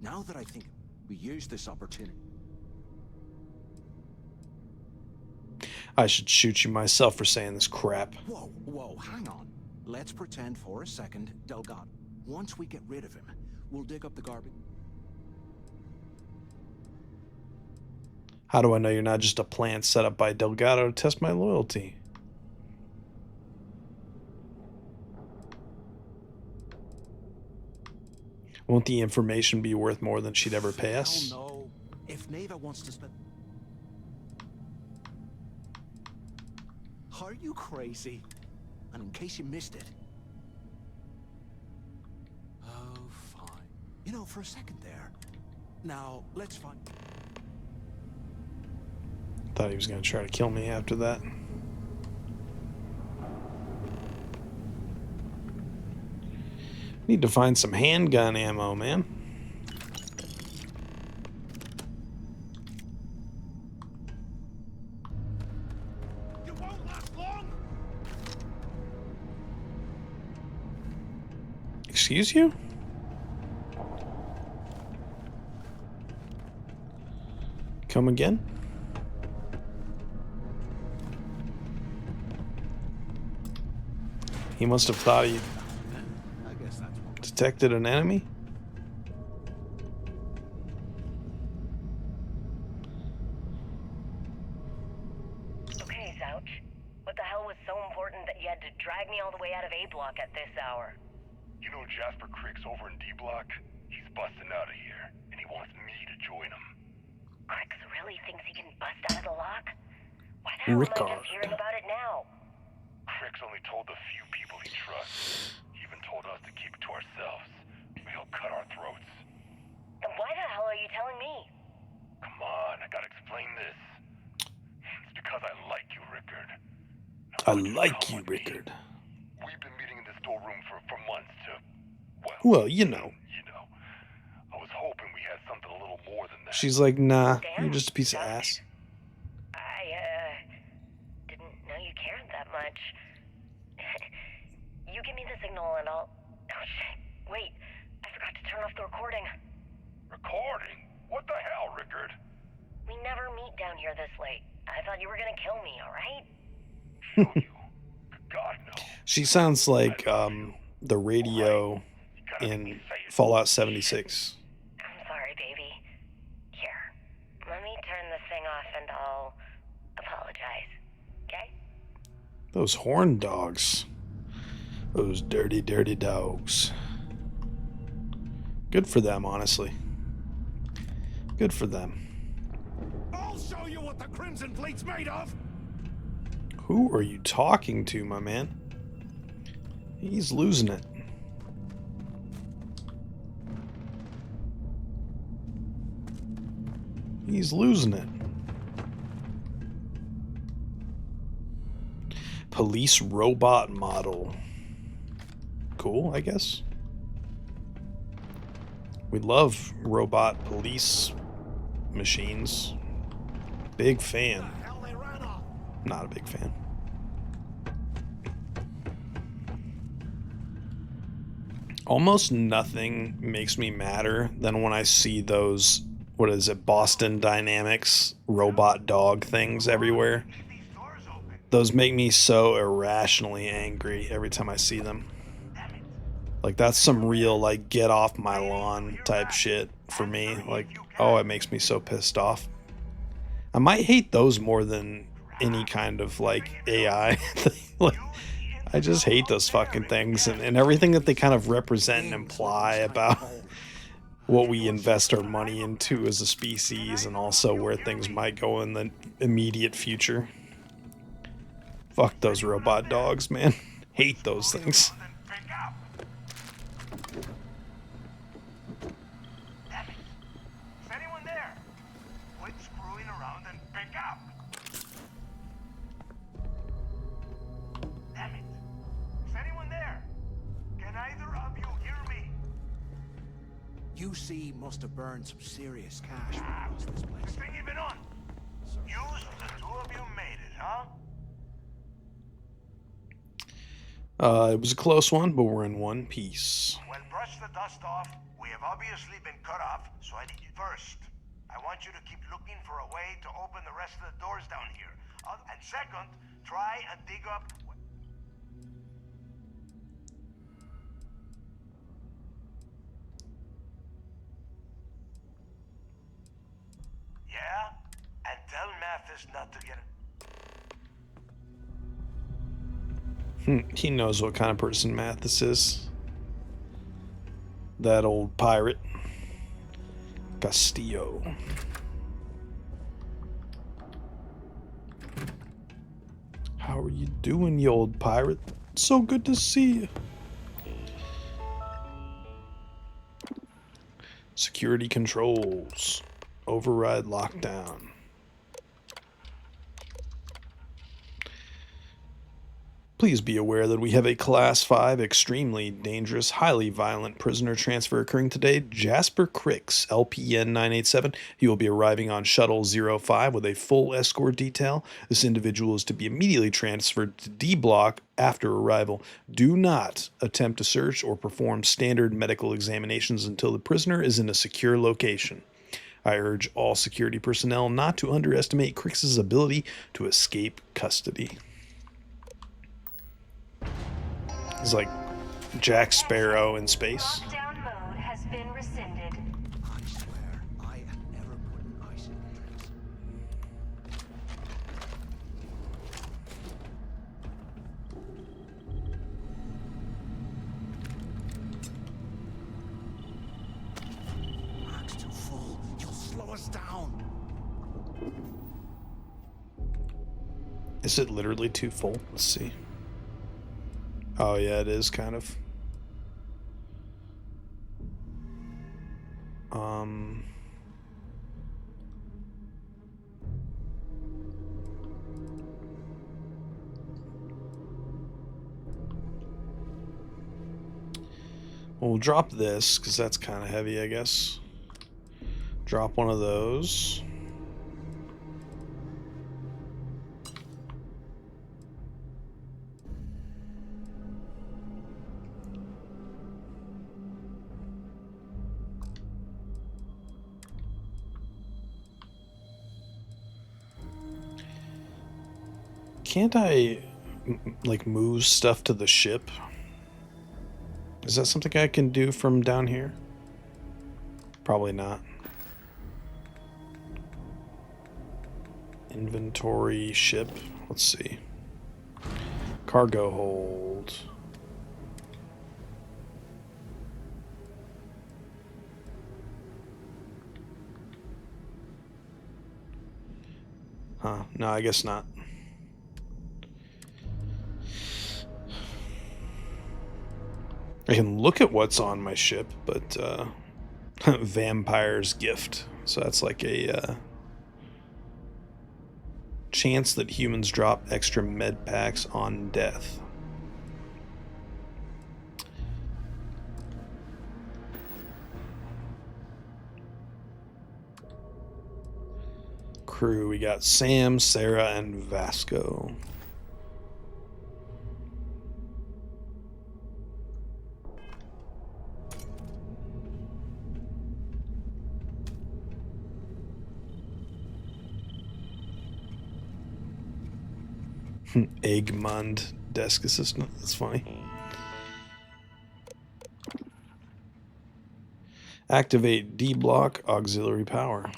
Now that I think, we use this opportunity. I should shoot you myself for saying this crap. Whoa, hang on. Let's pretend for a second Delgado. Once we get rid of him, we'll dig up the garbage. How do I know you're not just a plan set up by Delgado to test my loyalty? Won't the information be worth more than she'd ever pay us? Hell no. If Neva wants to spend... Are you crazy? And in case you missed it... Oh, fine. You know, for a second there. Now, let's find... Thought he was going to try to kill me after that. Need to find some handgun ammo, man. You won't last long. Excuse you? Come again? He must have thought he detected an enemy? Okay, Zouch. What the hell was so important that you had to drag me all the way out of A block at this hour? You know Jasper Crick's over in D block? He's busting out of here, and he wants me to join him. Crix really thinks he can bust out of the lock? Why the hell am I just hearing about it now? Crick's only told the few people he trusts. He even told us to keep it to ourselves. He'll cut our throats. Then why the hell are you telling me? Come on, I gotta explain this. It's because I like you, Rickard. I like you, Rickard. We've been meeting in this storeroom for months to, well, you know. I was hoping we had something a little more than that. She's like, nah, you're just a piece of ass. I didn't know you cared that much. You give me the signal and I'll... Oh, shit. Wait, I forgot to turn off the recording. Recording? What the hell, Rickard? We never meet down here this late. I thought you were gonna kill me, alright? God, no. She sounds like the radio in Fallout 76. I'm sorry, baby. Here, let me turn this thing off and I'll apologize, okay? Those horn dogs. Those dirty, dirty dogs. Good for them, honestly. Good for them. I'll show you what the Crimson Fleet's made of! Who are you talking to, my man? He's losing it. He's losing it. Police robot model. Cool, I guess. We love robot police machines. Big fan. Not a big fan. Almost nothing makes me madder than when I see those, what is it, Boston Dynamics robot dog things everywhere. Those make me so irrationally angry every time I see them. Like, that's some real, like, get off my lawn type shit for me. Like, oh, it makes me so pissed off. I might hate those more than any kind of, like, AI. Like, I just hate those fucking things and everything that they kind of represent and imply about what we invest our money into as a species and also where things might go in the immediate future. Fuck those robot dogs, man. Hate those things. UC must have burned some serious cash across this place. This thing you've been on. You, the two of you made it, huh? It was a close one, but we're in one piece. Well, brush the dust off. We have obviously been cut off, so I need you first. I want you to keep looking for a way to open the rest of the doors down here. And second, try and dig up... Yeah? And tell Mathis not to get it. He knows what kind of person Mathis is. That old pirate. Castillo. How are you doing, you old pirate? So good to see you. Security controls. Override lockdown. Please be aware that we have a Class 5, extremely dangerous, highly violent prisoner transfer occurring today. Jasper Cricks, LPN 987. He will be arriving on Shuttle 05 with a full escort detail. This individual is to be immediately transferred to D Block after arrival. Do not attempt to search or perform standard medical examinations until the prisoner is in a secure location. I urge all security personnel not to underestimate Crix's ability to escape custody. He's like Jack Sparrow in space. Lockdown mode has been rescinded. I swear, I am never putting ice in the drinks. Mark's too full. You'll slow us down. Is it literally too full? Let's see. Oh yeah, it is kind of. We'll drop this because that's kind of heavy, I guess. Drop one of those. Can't I, like, move stuff to the ship? Is that something I can do from down here? Probably not. Inventory, ship. Let's see. Cargo hold. Huh. No, I guess not. I can look at what's on my ship, but vampire's gift. So that's like a chance that humans drop extra med packs on death. Crew, we got Sam, Sarah, and Vasco. Eggmund desk assistant. That's funny. Activate D block auxiliary power.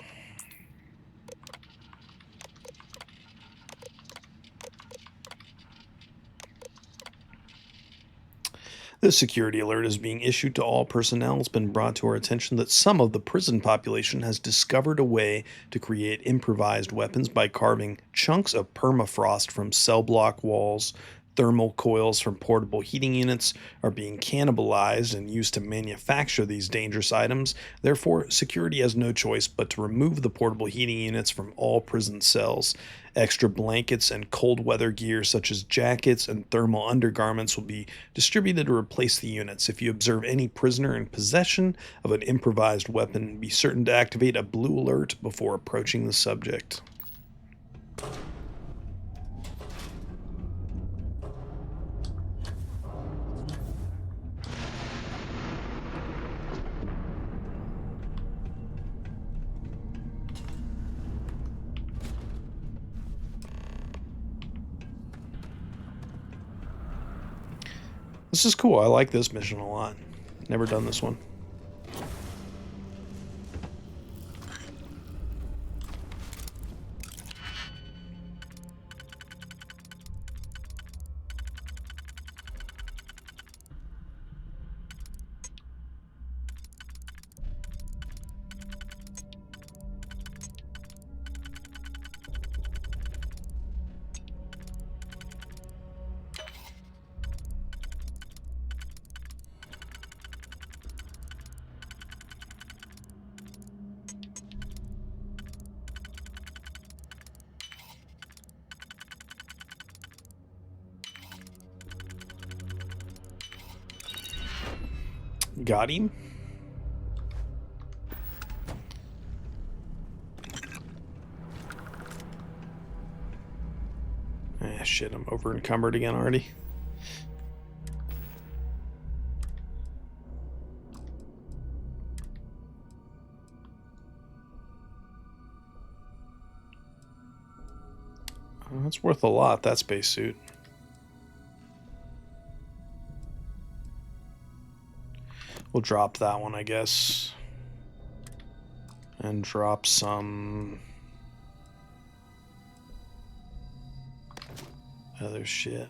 This security alert is being issued to all personnel. It's been brought to our attention that some of the prison population has discovered a way to create improvised weapons by carving chunks of permafrost from cell block walls. Thermal coils from portable heating units are being cannibalized and used to manufacture these dangerous items. Therefore, security has no choice but to remove the portable heating units from all prison cells. Extra blankets and cold weather gear such as jackets and thermal undergarments will be distributed to replace the units. If you observe any prisoner in possession of an improvised weapon, be certain to activate a blue alert before approaching the subject. This is cool. I like this mission a lot. Never done this one. Got him. Ah, shit, I'm over encumbered again already. That's worth a lot, that spacesuit. We'll drop that one, I guess. And drop some other shit.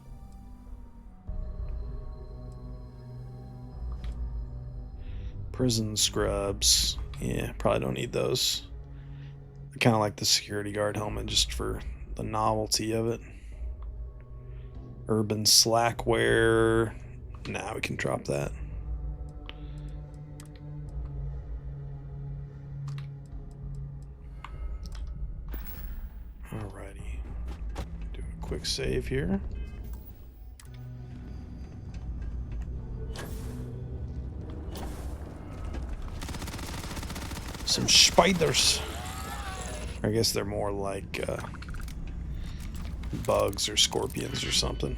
Prison scrubs. Yeah, probably don't need those. I kind of like the security guard helmet just for the novelty of it. Urban slackwear. Nah, we can drop that. Alrighty. Do a quick save here. Some spiders. I guess they're more like bugs or scorpions or something.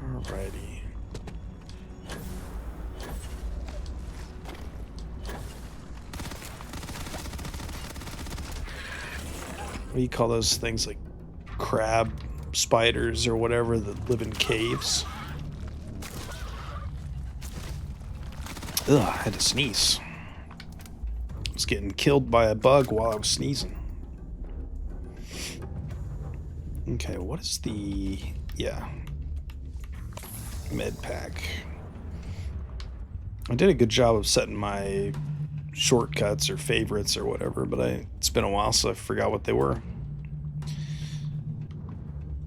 Alrighty. What do you call those things, like crab spiders or whatever that live in caves? Ugh, I had to sneeze. I was getting killed by a bug while I was sneezing. Okay, what is the... yeah. Med pack. I did a good job of setting my shortcuts or favorites or whatever, but it's been a while, so I forgot what they were.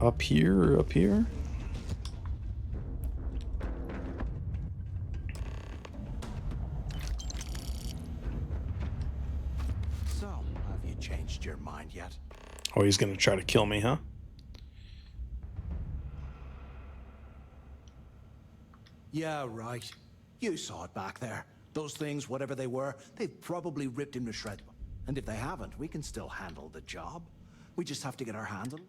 Up here or up here? So, have you changed your mind yet? Oh, he's gonna try to kill me, huh? Yeah, right. You saw it back there. Those things, whatever they were, they've probably ripped him to shreds. And if they haven't, we can still handle the job. We just have to get our hands on them.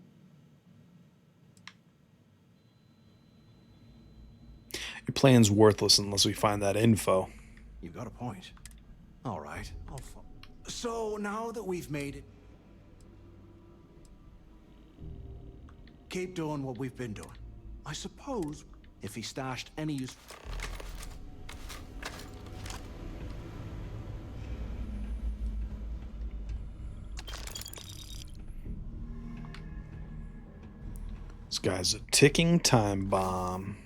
Your plan's worthless unless we find that info. You got a point. All right. So now that we've made it, keep doing what we've been doing. I suppose if he stashed any use. This guy's a ticking time bomb.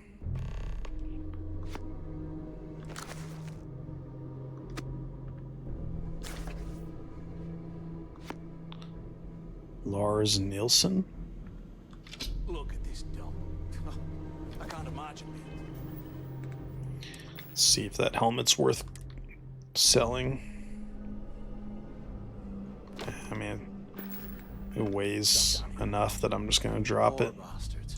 Lars Nielsen? Look at this dump. I can't imagine me. Let's see if that helmet's worth selling. I mean, it weighs enough that I'm just gonna drop it. Bastards.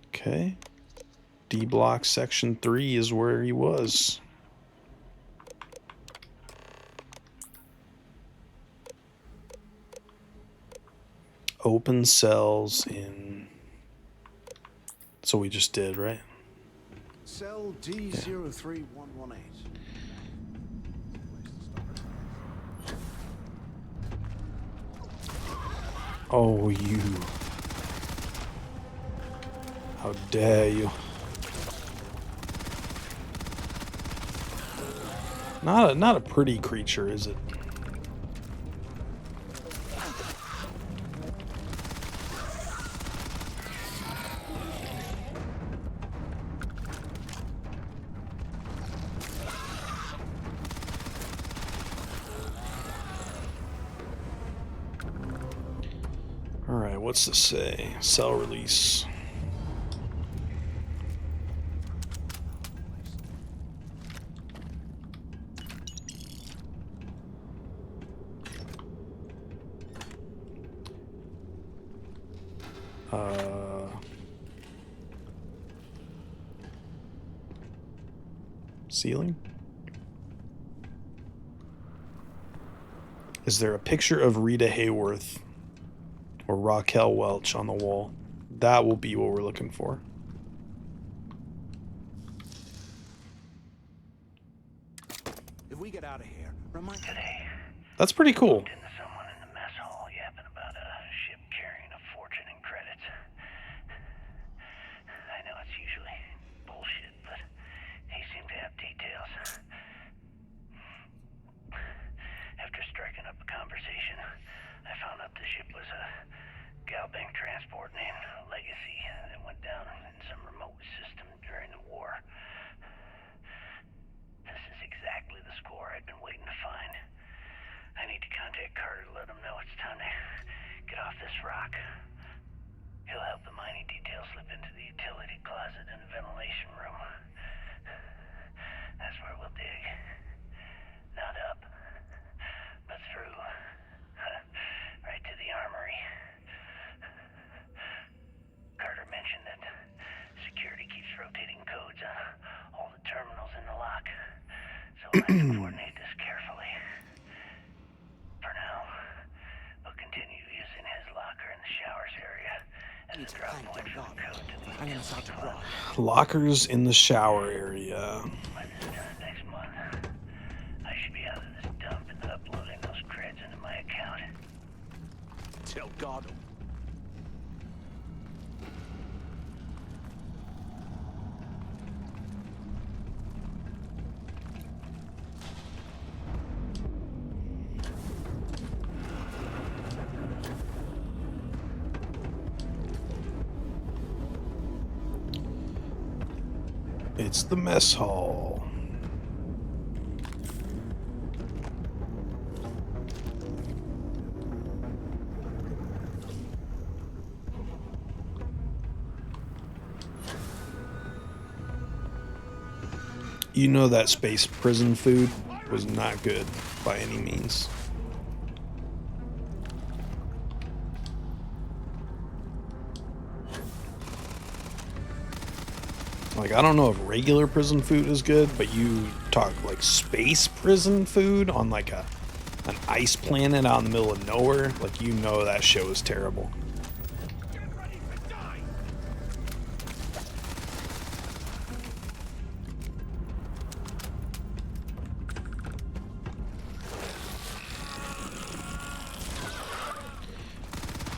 Okay. D block section 3 is where he was. Open cells in... So we just did, right? Cell D03118. Oh, you... How dare you? Not a pretty creature, is it? All right, what's this say? Cell release. Ceiling? Is there a picture of Rita Hayworth or Raquel Welch on the wall? That will be what we're looking for. If we get out of here, remind today. That's pretty cool. Someone in the mess hall yapping about a ship carrying a fortune in credits. I know it's usually bullshit, but he seemed to have details. After striking up a conversation, I found out the ship was a Galbank transport named Legacy that went down in some remote system during the war. This is exactly the score I'd been waiting to find. I need to contact Carter to let him know it's time to get off this rock. He'll help the mining detail slip into the utility closet in the ventilation room. That's where we'll dig. Not up, but through. Right to the armory. Carter mentioned that security keeps rotating codes on all the terminals in the lock, so we'll have to coordinate this carefully. For now, we'll continue using his locker in the showers area as a drop point for the code to the Lockers in the shower area. next month. I should be out of this dump and uploading those creds into my account. Delgado. It's the mess hall. You know that space prison food was not good by any means. Like, I don't know if regular prison food is good, but you talk like space prison food on like an ice planet out in the middle of nowhere, like, you know that show is terrible.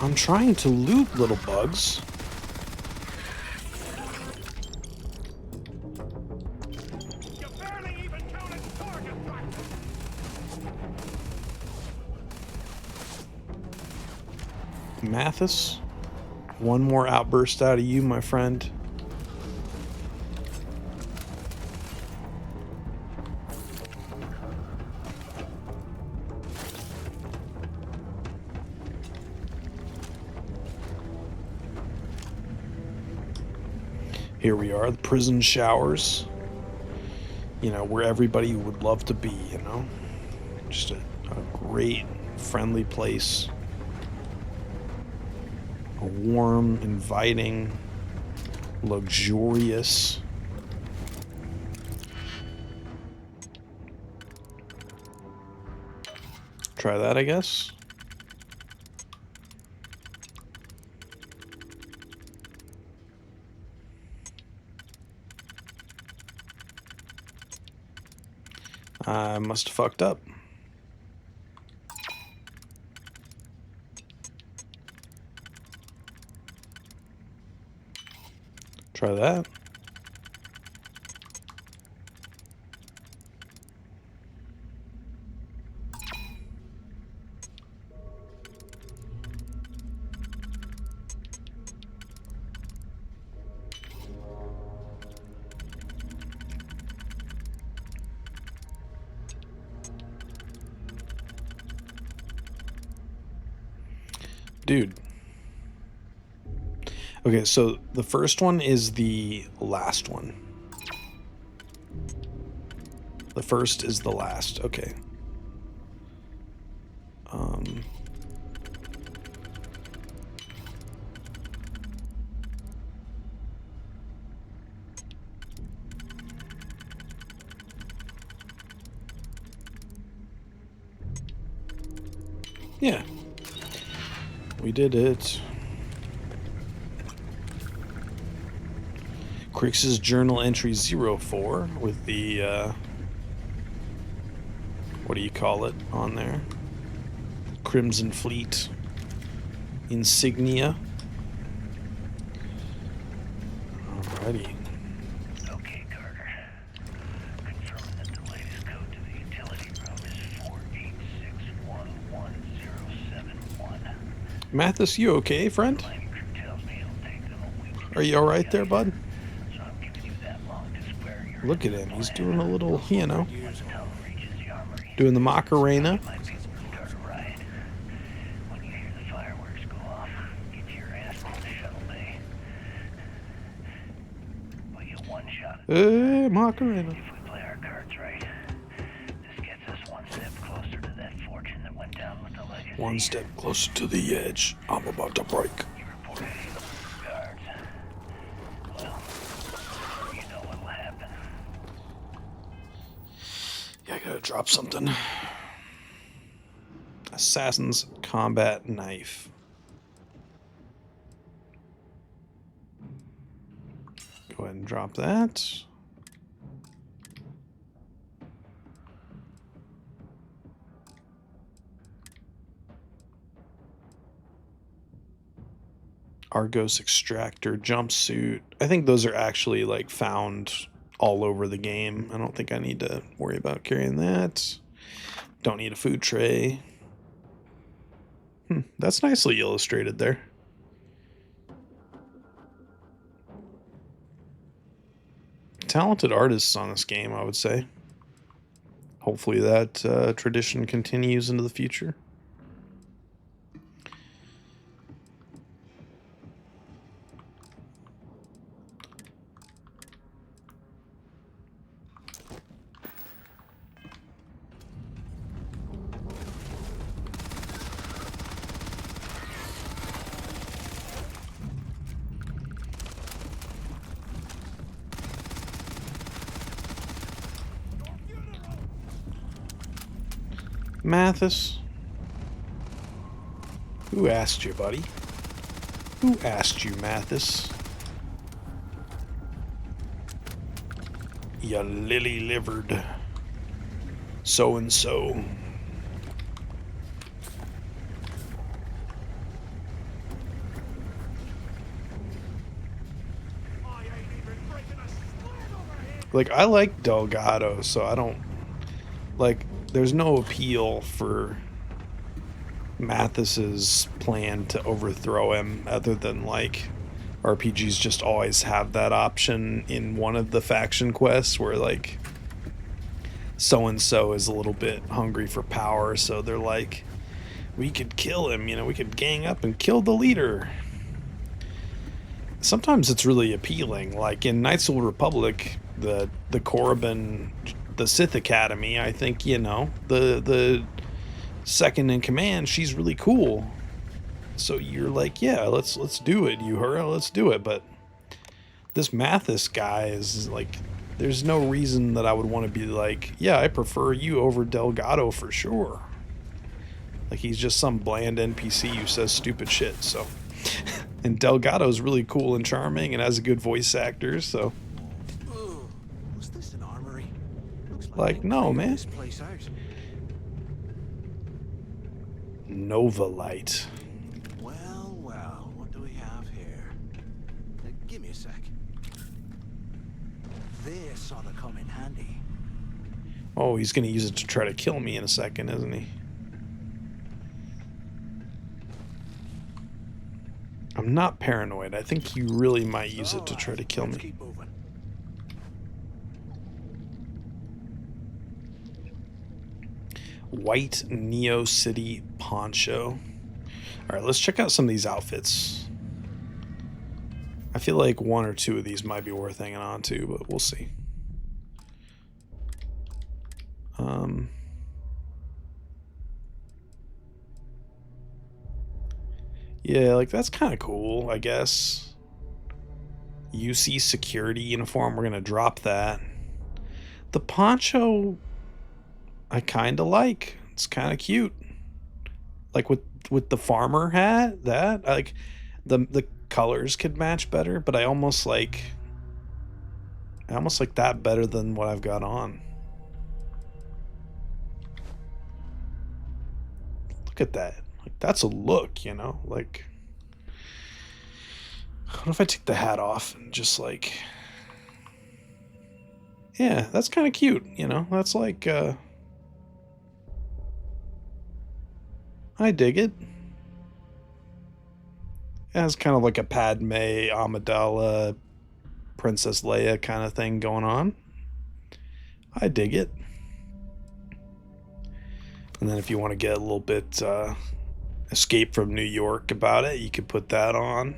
I'm trying to loot, little bugs. Mathis, one more outburst out of you, my friend. Here we are, the prison showers. You know, where everybody would love to be, you know? Just a great, friendly place. A warm, inviting, luxurious. Try that, I guess. I must have fucked up. Try that. Dude. Okay, so the first one is the last one. The first is the last. Okay. Yeah. We did it. Crix's journal entry 04 with the, what do you call it on there? Crimson Fleet insignia. Alrighty. Okay, Carter. Confirming that the latest code to the utility room is 486111071. Mathis, you okay, friend? Are you alright there, bud? Look at him. He's doing a little, you know, doing the Macarena. Macarena. If we play our cards right, this gets us one step closer to that fortune that went down with the legacy. One step closer to the edge. I'm about to break. You reported guards. Well, you know what'll happen. Yeah, I gotta drop something. Assassin's Combat Knife. Go ahead and drop that. Argos Extractor jumpsuit. I think those are actually like found all over the game. I don't think I need to worry about carrying that. Don't need a food tray. That's nicely illustrated there. Talented artists on this game, I would say. Hopefully that tradition continues into the future. Mathis? Who asked you, buddy? Who asked you, Mathis? You lily-livered so-and-so. Like, I like Delgado, so I don't... Like, there's no appeal for Mathis's plan to overthrow him other than, like, RPGs just always have that option in one of the faction quests where, like, so-and-so is a little bit hungry for power, so they're like, we could kill him, you know, we could gang up and kill the leader. Sometimes it's really appealing, like in Knights of the Republic, the Korriban, the Sith Academy, I think, you know, the second in command, she's really cool. So you're like, yeah, let's do it, Uhura, let's do it. But this Mathis guy is like, there's no reason that I would want to be like, yeah, I prefer you over Delgado for sure. Like, he's just some bland NPC who says stupid shit, so. And Delgado's really cool and charming and has a good voice actor, so. Was this an armory? Like, no, man. This place out. Nova Light. Well, well, what do we have here? Give me a sec. This ought to come in handy. Oh, he's gonna use it to try to kill me in a second, isn't he? I'm not paranoid. I think he really might use it to try to kill me. White Neo City poncho. Alright, let's check out some of these outfits. I feel like one or two of these might be worth hanging on to, but we'll see. Yeah, like, that's kind of cool, I guess. UC security uniform, we're gonna drop that. The poncho, I kind of like. It's kind of cute. like with the farmer hat, that like the colors could match better, but I almost like that better than what I've got on. Look at that. Like that's a look, you know? Like what if I take the hat off and just like, yeah, that's kind of cute, you know? That's like I dig it. It has kind of like a Padme Amidala Princess Leia kind of thing going on. I dig it. And then if you want to get a little bit Escape from New York about it, you could put that on.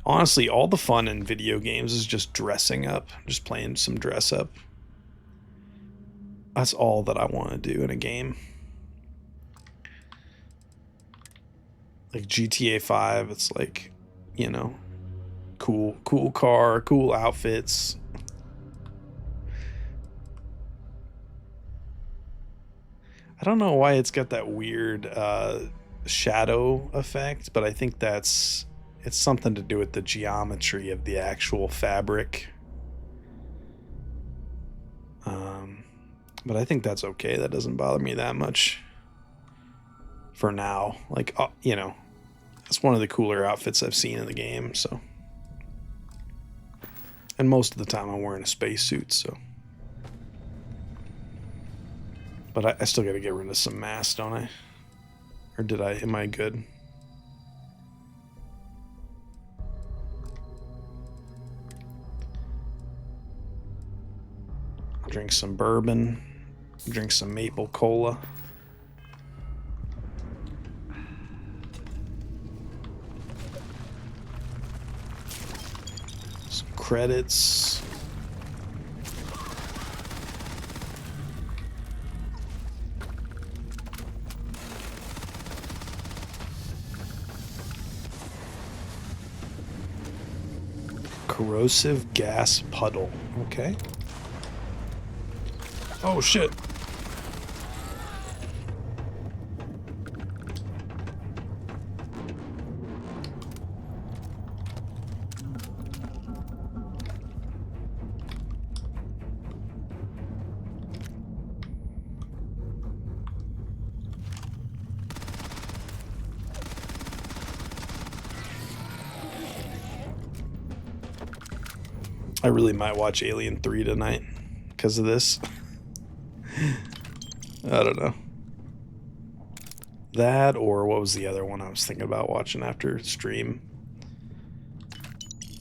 Honestly, all the fun in video games is just dressing up, just playing some dress up. That's all that I want to do in a game. Like GTA 5, it's like, you know, cool car, cool outfits. I don't know why it's got that weird shadow effect, but I think it's something to do with the geometry of the actual fabric. But I think that's okay. That doesn't bother me that much for now. Like, you know, it's one of the cooler outfits I've seen in the game, so. And most of the time I'm wearing a spacesuit, so. But I still got to get rid of some mass, don't I? Or did I? Am I good? Drink some bourbon. Drink some maple cola. Some credits. Corrosive gas puddle. Okay. Oh shit. I really might watch Alien 3 tonight because of this. I don't know. That, or what was the other one I was thinking about watching after stream?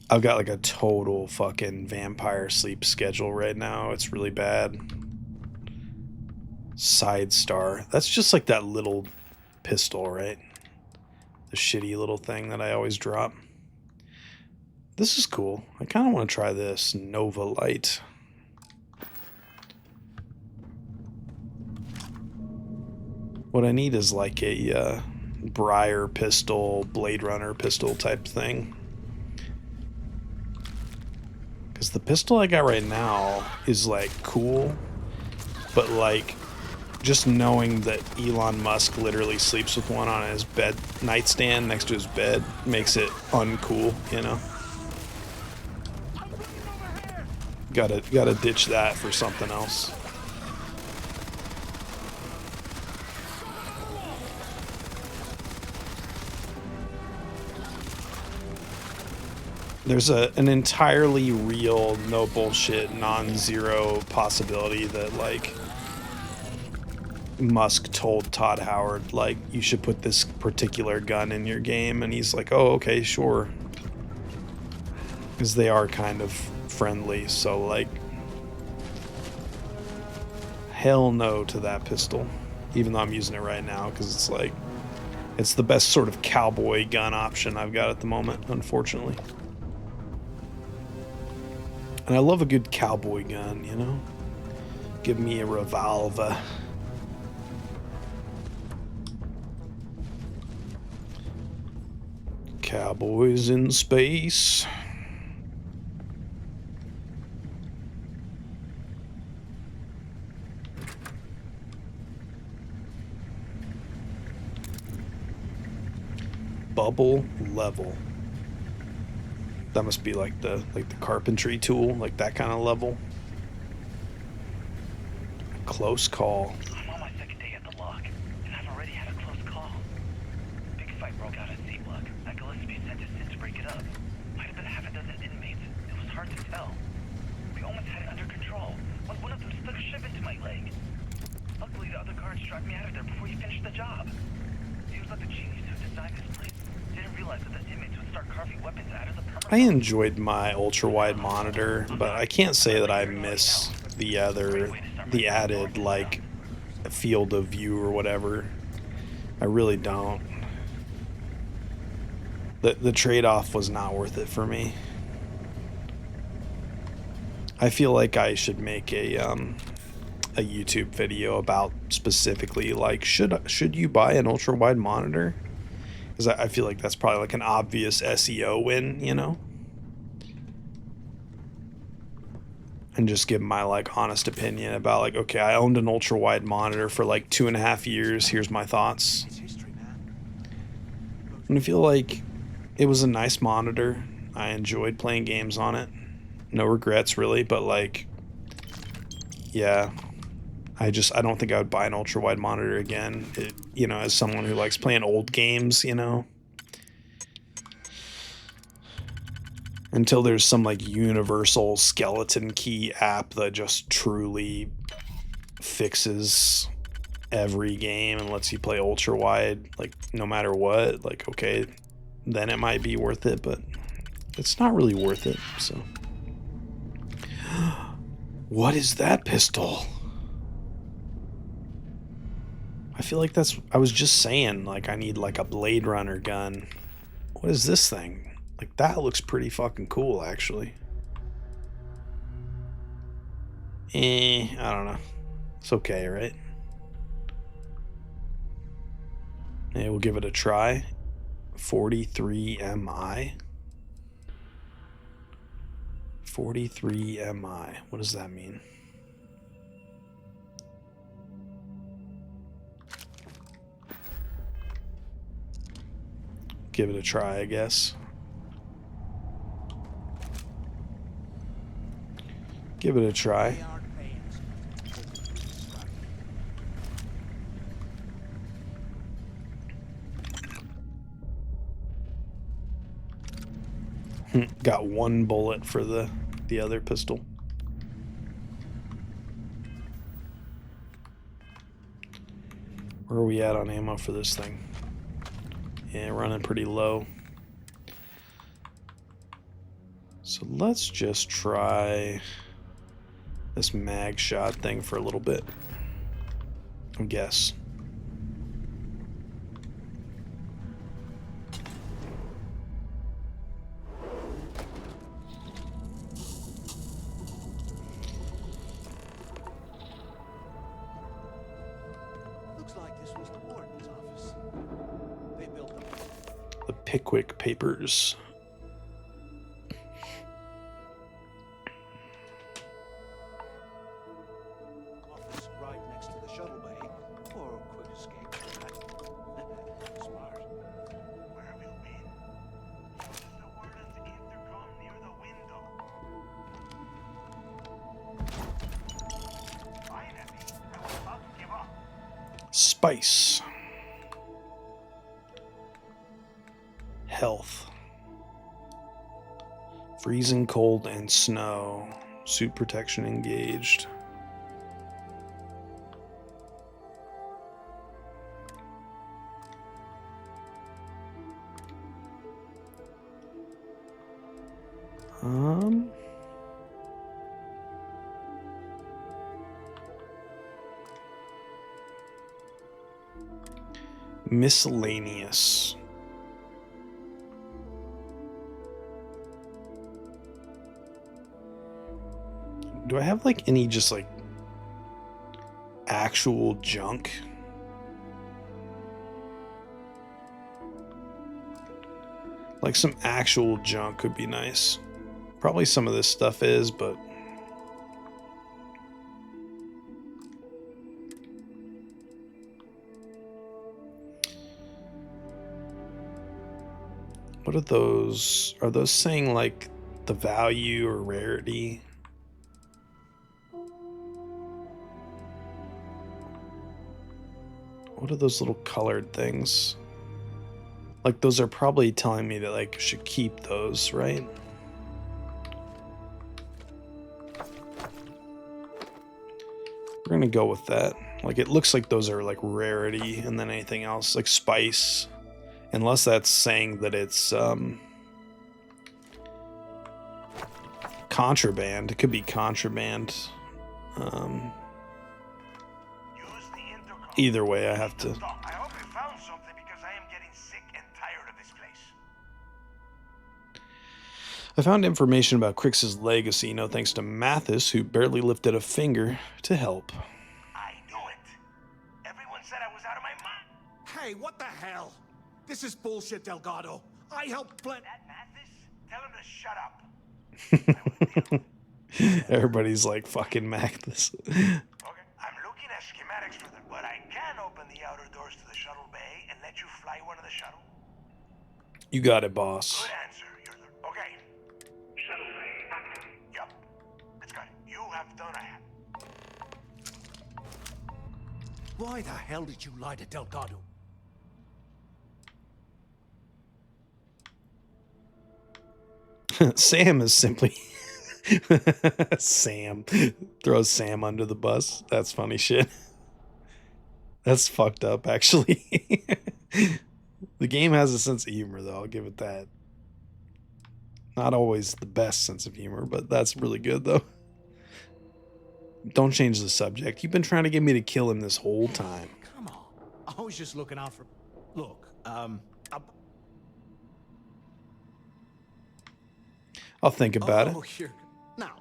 I've got like a total fucking vampire sleep schedule right now. It's really bad. Side Star. That's just like that little pistol, right? The shitty little thing that I always drop. This is cool. I kind of want to try this Nova Light. What I need is like a Briar pistol, Blade Runner pistol type thing. Because the pistol I got right now is like cool, but like just knowing that Elon Musk literally sleeps with one on his bed nightstand next to his bed makes it uncool, you know? Gotta ditch that for something else. There's an entirely real, no bullshit, non-zero possibility that like Musk told Todd Howard like you should put this particular gun in your game, and he's like, oh okay, sure, because they are kind of friendly. So like hell no to that pistol, even though I'm using it right now because it's like it's the best sort of cowboy gun option I've got at the moment, unfortunately. And I love a good cowboy gun, you know? Give me a revolver. Cowboys in space. bubble level. That must be like the carpentry tool, like that kind of level. Close call. I'm on my second day at the lock, and I've already had a close call. Big fight broke out at C-Block. Akila sent his in to break it up. Might have been half a dozen inmates. It was hard to tell. We almost had it under control when one of them stuck a ship into my leg. Luckily, the other guards dragged me out of there before he finished the job. He was like the genius who designed this place. Didn't realize that the inmates would start carving weapons out of the permanent. I enjoyed my ultra-wide monitor, but I can't say that I miss the added, like, field of view or whatever. I really don't. The trade-off was not worth it for me. I feel like I should make a YouTube video about specifically, like, should you buy an ultra-wide monitor? Because I feel like that's probably like an obvious SEO win, you know? And just give my like honest opinion about like, okay, I owned an ultra wide monitor for like 2.5 years. Here's my thoughts. And I feel like it was a nice monitor. I enjoyed playing games on it. No regrets really, but like, yeah, I don't think I would buy an ultra wide monitor again. You know, as someone who likes playing old games, you know, until there's some like universal skeleton key app that just truly fixes every game and lets you play ultra wide, like no matter what, like, okay, then it might be worth it, but it's not really worth it. So what is that pistol? I feel like I was just saying, like, I need like a Blade Runner gun. What is this thing? Like, that looks pretty fucking cool, actually. I don't know. It's okay, right? Yeah, we'll give it a try. 43 MI. 43 MI. What does that mean? Give it a try, I guess. Give it a try. Got one bullet for the other pistol. Where are we at on ammo for this thing? Yeah, running pretty low. So let's just try this mag shot thing for a little bit, I guess. Looks like this was the warden's office. They built them. The Pickwick Papers. Office right next to the shuttle bay for a quick escape. Smart. Where have you been? Use the warden's intercom near the window. Finally, I will not give up. Spice. Health. Freezing cold and snow. Suit protection engaged. Miscellaneous. Do I have like any just like actual junk? Like some actual junk could be nice. Probably some of this stuff is, but What are those? Are those saying like the value or rarity? What are those little colored things? Like those are probably telling me that like I should keep those, right? We're gonna go with that. Like it looks like those are like rarity, and then anything else like spice, unless that's saying that it's contraband. It could be contraband. Either way, I have to. I hope you found something because I am getting sick and tired of this place. I found information about Crix's legacy, no thanks to Mathis, who barely lifted a finger to help. I knew it. Everyone said I was out of my mind. Hey, what the hell? This is bullshit, Delgado. I helped plan. That Mathis? Tell him to shut up. Everybody's like fucking Mathis. Okay, I'm looking at schematics for them, but I can open the outer doors to the shuttle bay and let you fly one of the shuttle. You got it, boss. Good answer. Okay. Shuttle bay. Yup. It's got it. You have done a Why the hell did you lie to Delgado? Sam is simply Sam throws Sam under the bus. That's funny shit. That's fucked up, actually. The game has a sense of humor, though. I'll give it that. Not always the best sense of humor, but that's really good, though. Don't change the subject. You've been trying to get me to kill him this whole time. Come on. I was just looking out for... Look, I'll think about it. Here. Now.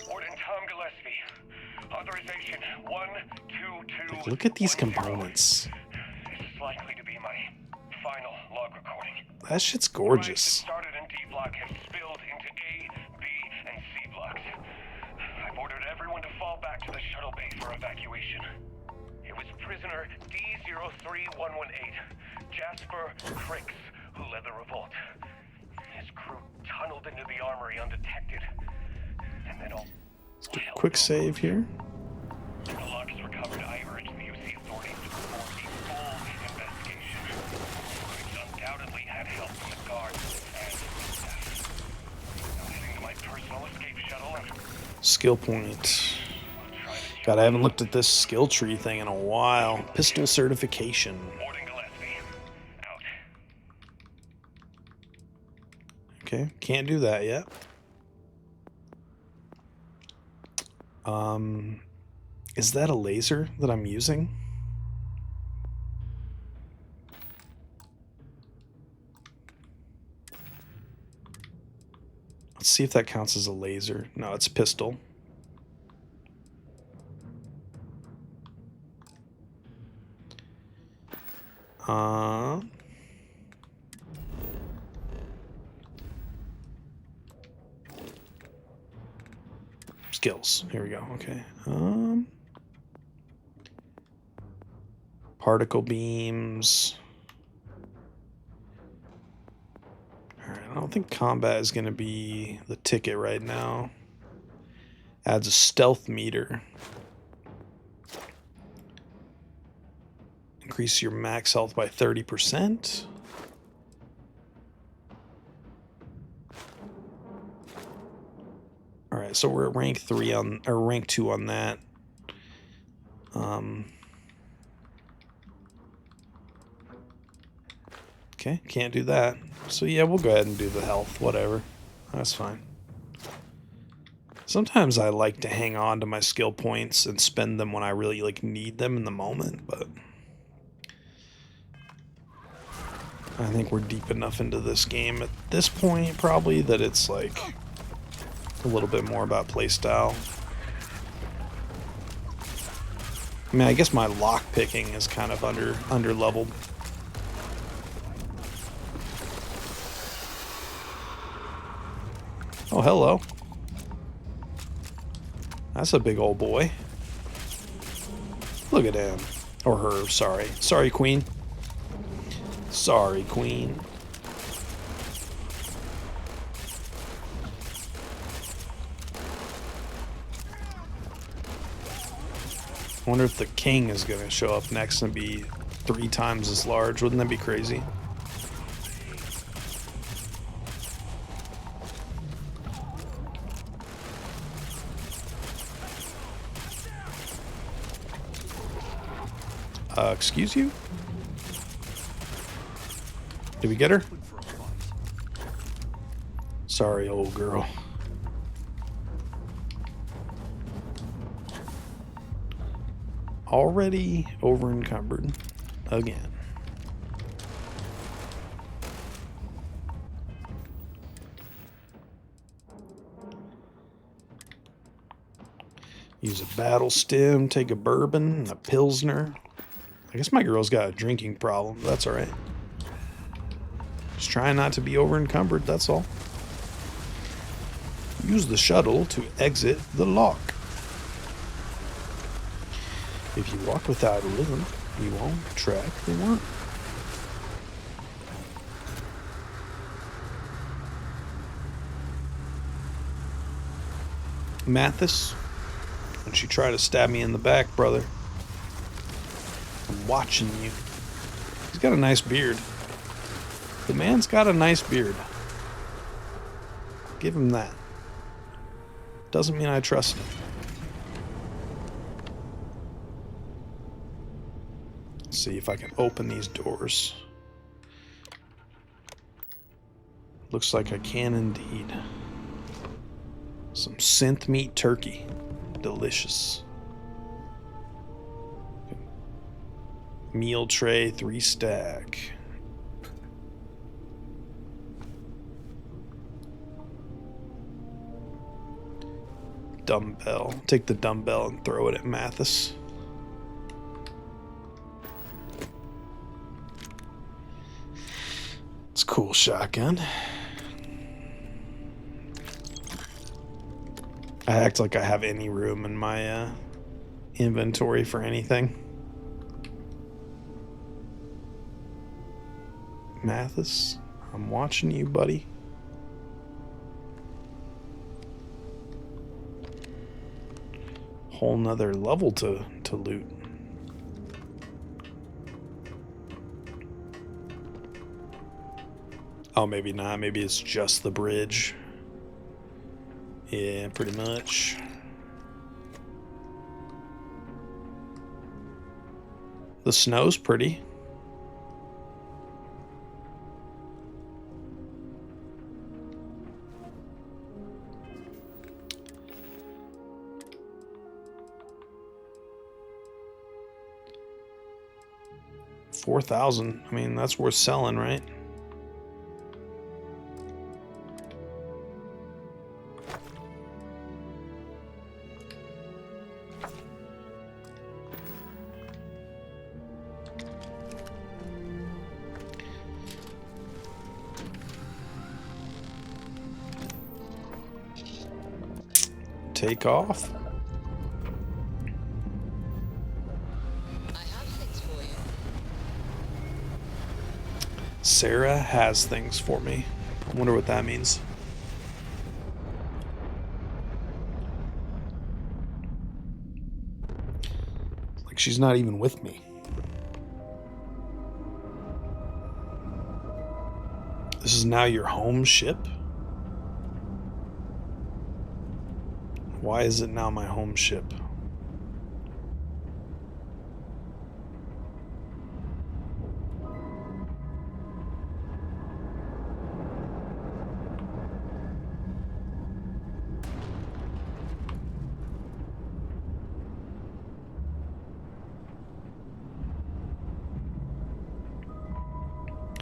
Warden Tom Gillespie. Authorization 122. Look at these components. This is likely to be my final log recording. That shit's gorgeous. Started in D block has spilled into A, B, and C blocks. I've ordered everyone to fall back to the shuttle bay for evacuation. It was prisoner D03118, Jasper Crix, who led the revolt. His crew tunneled into the armory undetected, and then all. Let's do a quick save here. The log is recovered. I urge the UC authorities to perform a full investigation. Crix undoubtedly had help from the guards and staff. Now heading to my personal escape shuttle and Skill point. God, I haven't looked at this skill tree thing in a while. Pistol certification. Okay, can't do that yet. Is that a laser that I'm using? Let's see if that counts as a laser. No, it's a pistol. Skills. Here we go. Okay. Particle beams. Alright, I don't think combat is going to be the ticket right now. Adds a stealth meter. Increase your max health by 30%. Alright, so we're at rank 3 on, or rank 2 on that. Okay, can't do that. So yeah, we'll go ahead and do the health, whatever. That's fine. Sometimes I like to hang on to my skill points and spend them when I really like need them in the moment, but I think we're deep enough into this game at this point probably that it's like a little bit more about playstyle. I mean, I guess my lock picking is kind of under leveled. Oh, hello. That's a big old boy. Look at him. Or her, sorry. Sorry, Queen. Sorry, Queen. I wonder if the king is going to show up next and be 3 times as large. Wouldn't that be crazy? Excuse you? Did we get her? Sorry, old girl. Already over encumbered again. Use a battle stem, take a bourbon, and a pilsner. I guess my girl's got a drinking problem. That's alright. Just trying not to be over encumbered, that's all. Use the shuttle to exit the lock. If you walk without a rhythm, you won't track the one. Mathis, don't you try to stab me in the back, brother. I'm watching you. He's got a nice beard. The man's got a nice beard. Give him that. Doesn't mean I trust him. Let's see if I can open these doors. Looks like I can indeed. Some synth meat turkey. Delicious. Meal tray, 3 stack. Dumbbell. Take the dumbbell and throw it at Mathis. It's a cool shotgun. I act like I have any room in my inventory for anything. Mathis, I'm watching you, buddy. Whole nother level to loot. Oh, maybe not. Maybe it's just the bridge. Yeah, pretty much. The snow's pretty. $4,000. I mean, that's worth selling, right? Take off. Sarah has things for me. I wonder what that means. Like she's not even with me. This is now your home ship? Why is it now my home ship?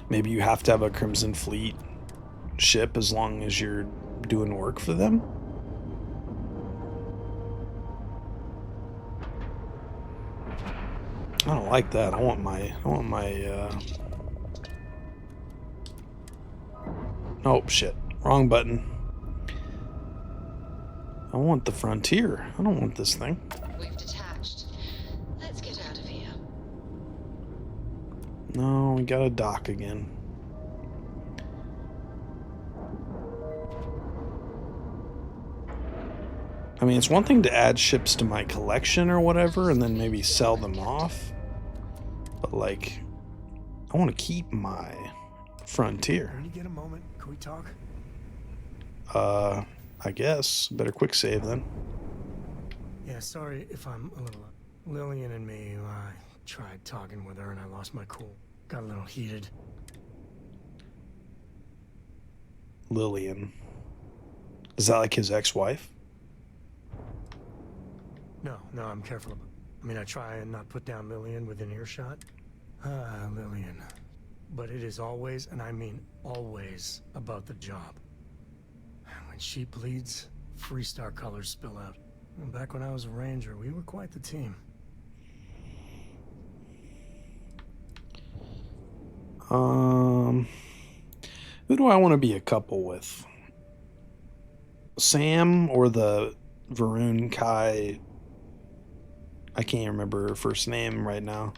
Maybe you have to have a Crimson Fleet ship as long as you're doing work for them? I don't like that. I want my oh shit. Wrong button. I want the Frontier. I don't want this thing. We've detached. Let's get out of here. No, we got a dock again. I mean, it's one thing to add ships to my collection or whatever, and then maybe sell them off. But, like, I want to keep my frontier. When you get a moment, can we talk? I guess. Better quick save then. Yeah, sorry if I'm a little... Lillian and me, I tried talking with her and I lost my cool. Got a little heated. Lillian. Is that like his ex-wife? No, I'm careful about... I mean, I try and not put down Lillian within earshot. Lillian. But it is always, and I mean always, about the job. When she bleeds, Freestar colors spill out. And back when I was a ranger, we were quite the team. Who do I want to be a couple with? Sam or the Varun Kai? I can't remember her first name right now.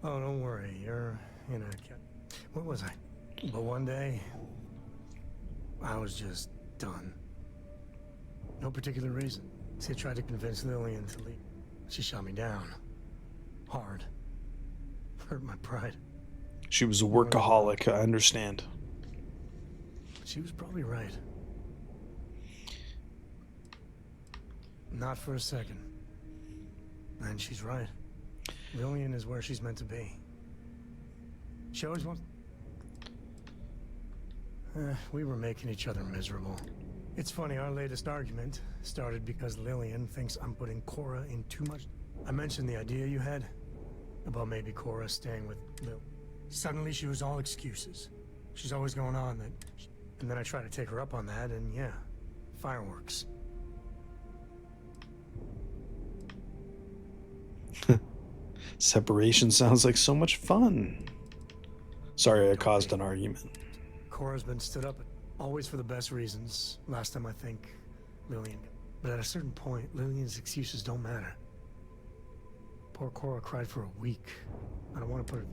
Oh, don't worry. You're in a... What was I? But one day, I was just done. No particular reason. See, I tried to convince Lillian to leave. She shot me down. Hard. Hurt my pride. She was a workaholic, I understand. She was probably right. Not for a second. And she's right. Lillian is where she's meant to be. She always wants... we were making each other miserable. It's funny, our latest argument started because Lillian thinks I'm putting Cora in too much... I mentioned the idea you had about maybe Cora staying with Lil. Suddenly she was all excuses. She's always going on that... And then I try to take her up on that, and yeah, fireworks. Separation sounds like so much fun. Sorry I caused an argument. Cora's been stood up, always for the best reasons. Last time I think, Lillian. But at a certain point, Lillian's excuses don't matter. Poor Cora cried for a week. I don't want to put her...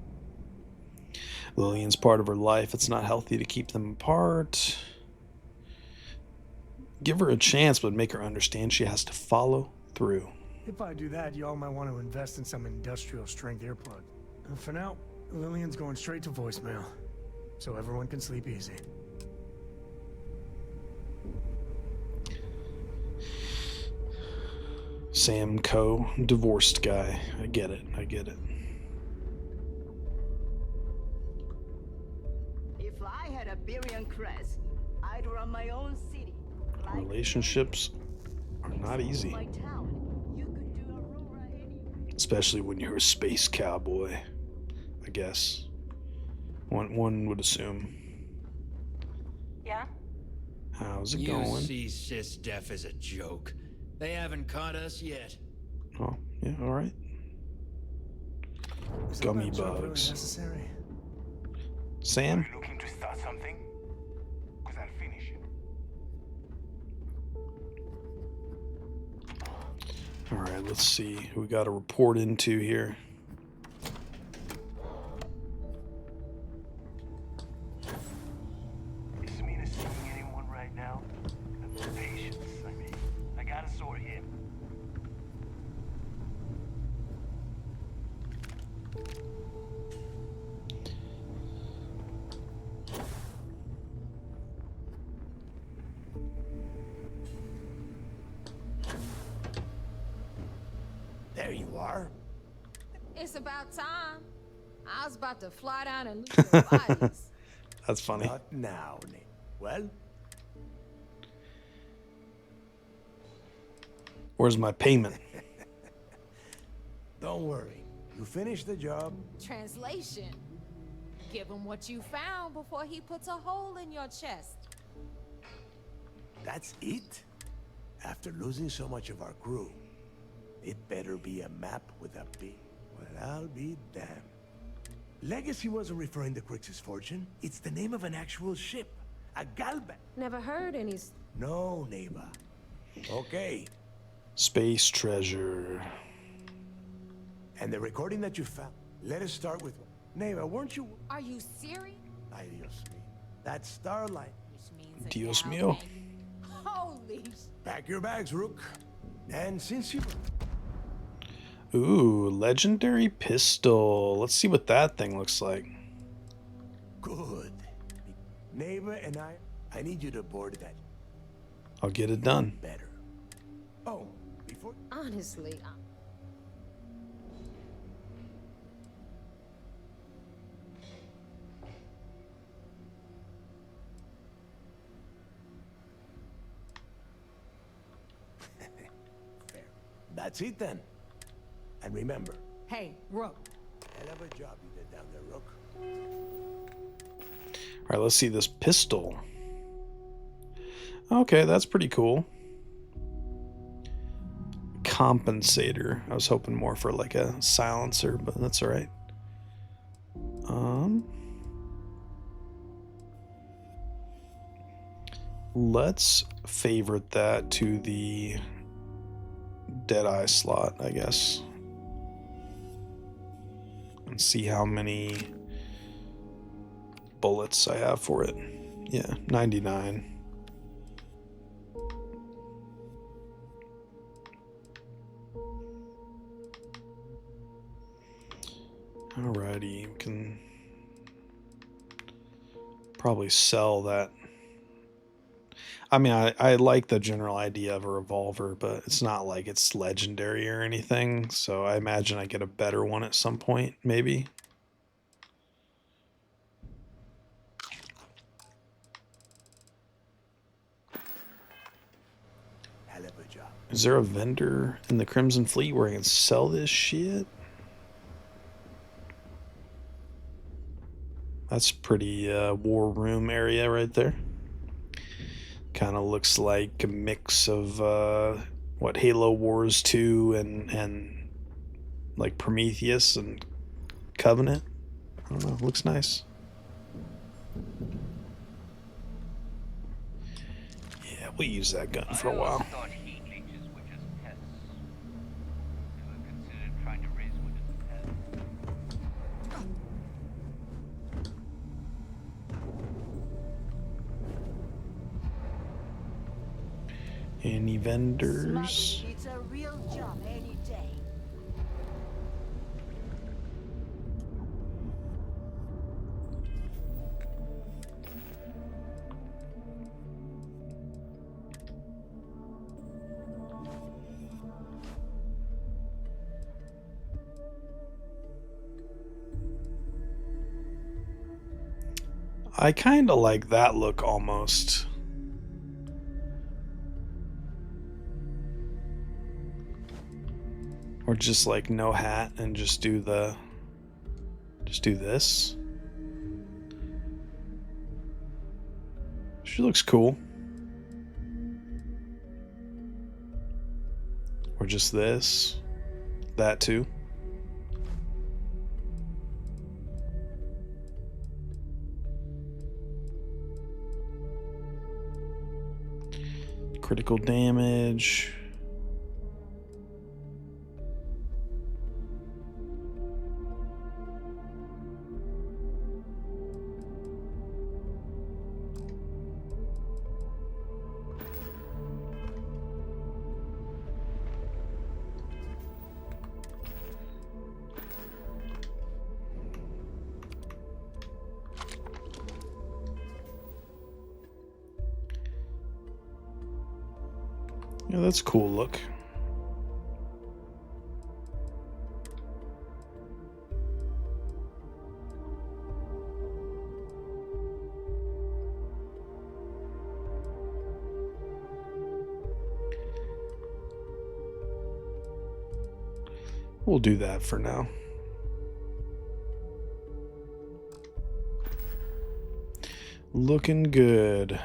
Lillian's part of her life. It's not healthy to keep them apart. Give her a chance, but make her understand she has to follow through. If I do that, y'all might want to invest in some industrial strength earplug. For now, Lillian's going straight to voicemail, so everyone can sleep easy. Sam Coe, divorced guy. I get it. If I had a billion crest, I'd run my own city. Relationships are not easy. My town. You could do Aurora anywhere. Especially when you're a space cowboy, I guess. One would assume. Yeah? How's it going? You see sys-def as a joke. They haven't caught us yet. Oh, yeah, alright. Gummy bugs. Necessary? Sam? Are you looking to start something? Because I'll finish it. Alright, let's see who we got to report into here. Does mean is seeing anyone right now? Patience, I mean. I gotta sort him. There you are. It's about time. I was about to fly down and loot the bodies. That's funny. Not now, Nick. Well, Where's my payment? don't worry. You finish the job. Translation. Give him what you found before he puts a hole in your chest. That's it? After losing so much of our crew, it better be a map with a big... Well, I'll be damned. Legacy wasn't referring to Crix's fortune. It's the name of an actual ship. A galban. Never heard any... No, neighbor. Okay. Space treasure. And the recording that you found, Let us start with Neva, weren't you? Are you serious? Ay, Dios mío. That's Starlight. Dios mío. Holy Pack your bags, Rook. And since you... Ooh, legendary pistol. Let's see what that thing looks like. Good. Neva and I need you to board that. I'll get it done. Better. Oh, before... Honestly, That's it then. And remember... Hey, Rook. Hell of a job you did down there, Rook. All right, let's see this pistol. Okay, that's pretty cool. Compensator. I was hoping more for like a silencer, but that's all right. Let's favorite that to the Deadeye slot, I guess. And see how many bullets I have for it. Yeah, 99. Alrighty, we can probably sell that. I mean, I like the general idea of a revolver, but it's not like it's legendary or anything, so I imagine I get a better one at some point, maybe. Hell of a job. Is there a vendor in the Crimson Fleet where I can sell this shit? That's pretty war room area right there. Kind of looks like a mix of what Halo Wars 2 and like Prometheus and Covenant. I don't know, it looks nice. Yeah, we'll use that gun for a while. Any vendors? It's a real job any day. I kind of like that look almost. Or just like no hat and just do this. She looks cool. Or just this. That too. Critical damage. Yeah, that's a cool look. We'll do that for now. Looking good.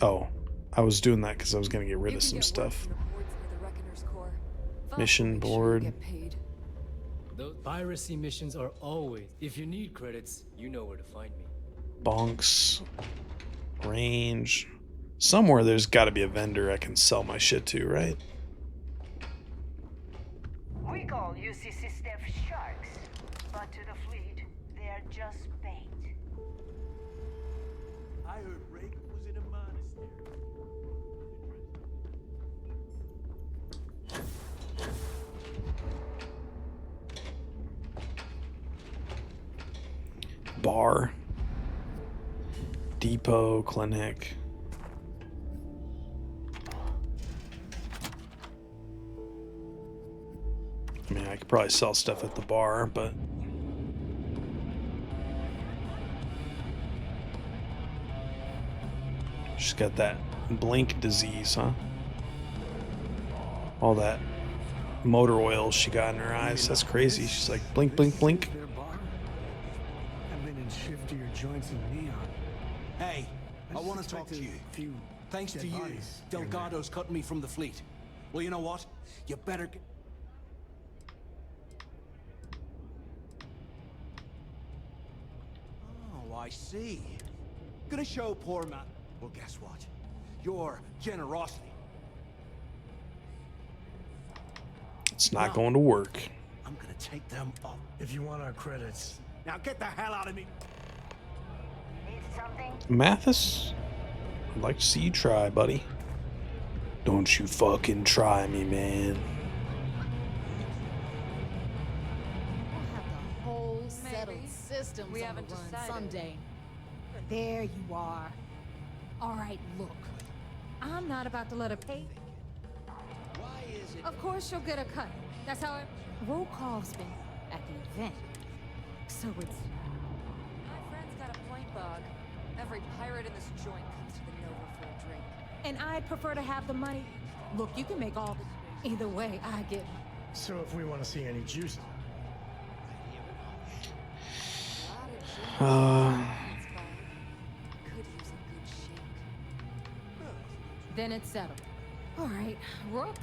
Oh, I was doing that because I was going to get rid of some stuff. Mission board. Those piracy missions are always. If you need credits, you know where to find me. Bonks. Range. Somewhere there's got to be a vendor I can sell my shit to, right? We call UCC staff sharks, but to the fleet, they're just bait. I heard Reagan was in a monastery. Bar, depot, clinic. I mean, I could probably sell stuff at the bar, but she's got that blink disease, huh? All that motor oil she got in her eyes. That's crazy. She's like, blink, blink, blink. I've been in shiftier joints in Neon. Hey, I want to talk to you. Thanks to you, Delgado's cutting me from the fleet. Well, you know what? You better get... Oh, I see. Gonna show poor man. Well, guess what? Your generosity. It's not going to work. I'm gonna take them off. If you want our credits. Now get the hell out of me. Need something? Mathis, I'd like to see you try, buddy. Don't you fucking try me, man. We'll have the whole settled systems We on haven't the run decided. someday. There you are. All right, look. I'm not about to let her pay. Why is it? Of course she'll get a cut. That's how it... Roll call's been at the event. So it's... My friend's got a point bug. Every pirate in this joint comes to the Nova for a drink. And I'd prefer to have the money. Look, you can make all the... Either way, I get... So if we want to see any juice. Then it's settled. All right, Rook.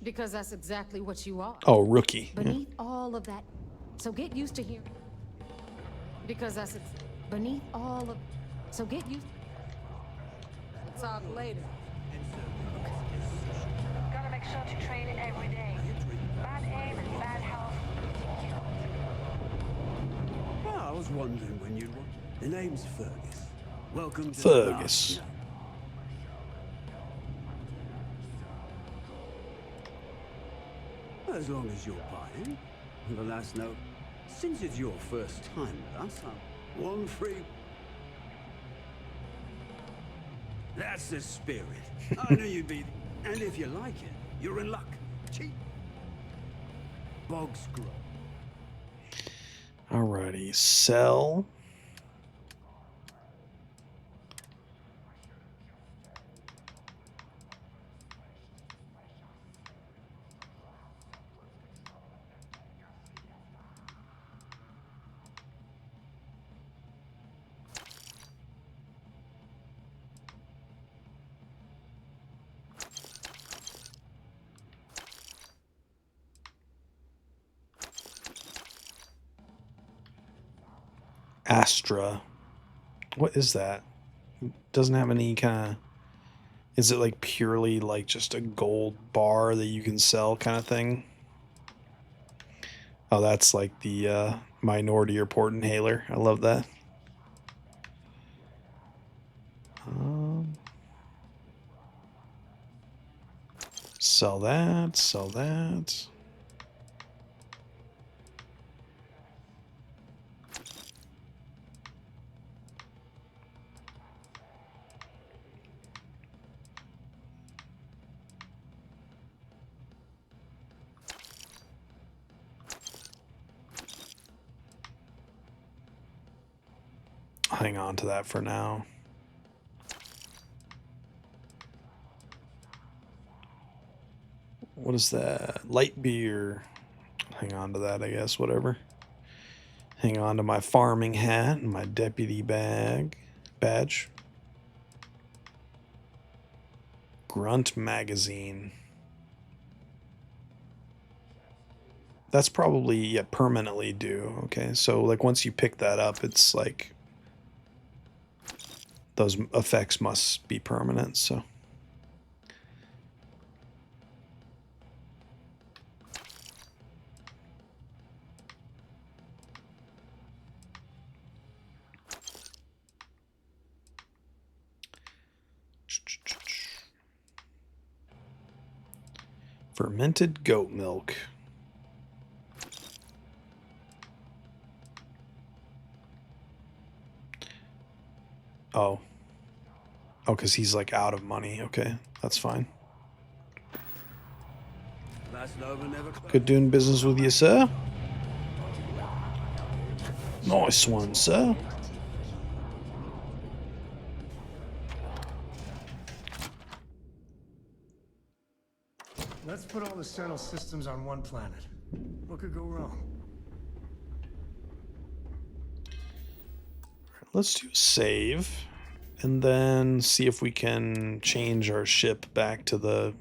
Because that's exactly what you are. Oh, rookie. Yeah. Beneath all of that. So get used to hearing. Because that's beneath all of... So get used... We'll talk later. Gotta make sure to train every day. Bad aim and bad health. Well, I was wondering when you'd want. The name's Fergus. Welcome to Fergus. the last note. As long as you're buying. The last note. Since it's your first time with us, one free. That's the spirit. I knew you'd be. And if you like it, you're in luck. Cheap. Bog scroll. Alrighty, sell. Astra. What is that? Doesn't have any kind of... Is it like purely like just a gold bar that you can sell kind of thing? Oh, that's like the Minority Report inhaler. I love that. Sell that, sell that. Hang on to that for now. What is that? Light beer. Hang on to that, I guess, whatever. Hang on to my farming hat and my deputy badge. Grunt magazine. That's probably permanently due. Okay, so like once you pick that up, it's like those effects must be permanent. So Fermented goat milk. Oh. Oh, because he's like out of money. Okay, that's fine. Good doing business with you, sir. Nice one, sir. Let's put all the Sentinel systems on one planet. What could go wrong? Let's do a save and then see if we can change our ship back to the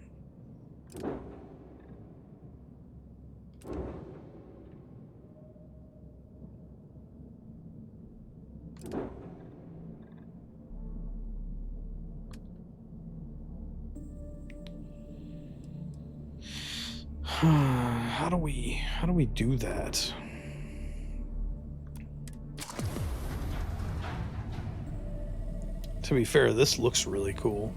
how do we do that? To be fair, this looks really cool.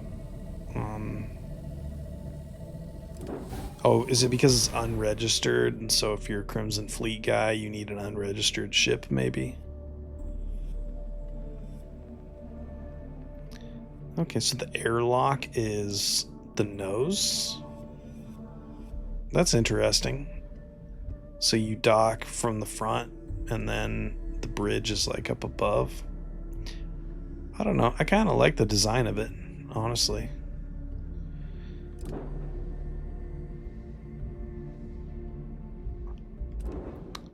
Oh, is it because it's unregistered? And so if you're a Crimson Fleet guy, you need an unregistered ship, maybe? Okay, so the airlock is the nose. That's interesting. So you dock from the front, and then the bridge is like up above. I don't know. I kind of like the design of it, honestly.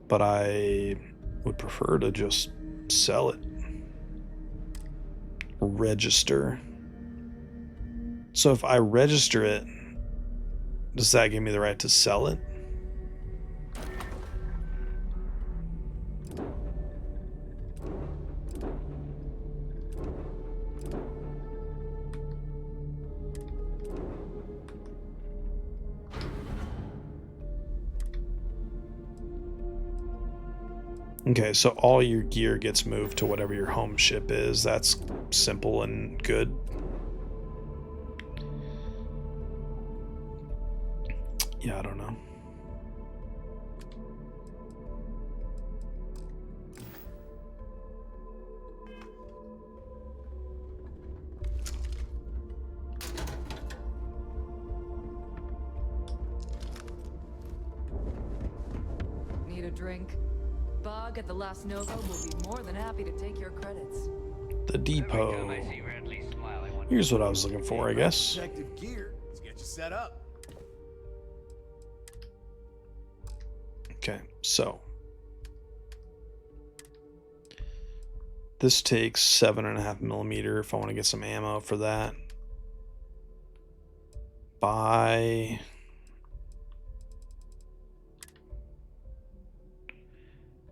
But I would prefer to just sell it. Register. So if I register it, does that give me the right to sell it? Okay, so all your gear gets moved to whatever your home ship is. That's simple and good. Yeah, I don't know. Need a drink? Bog at the Last Nova will be more than happy to take your credits. The depot. Here's what I was looking for, I guess. Protective gear. Let's get you set up. Okay, so this takes 7.5mm if I want to get some ammo for that. Buy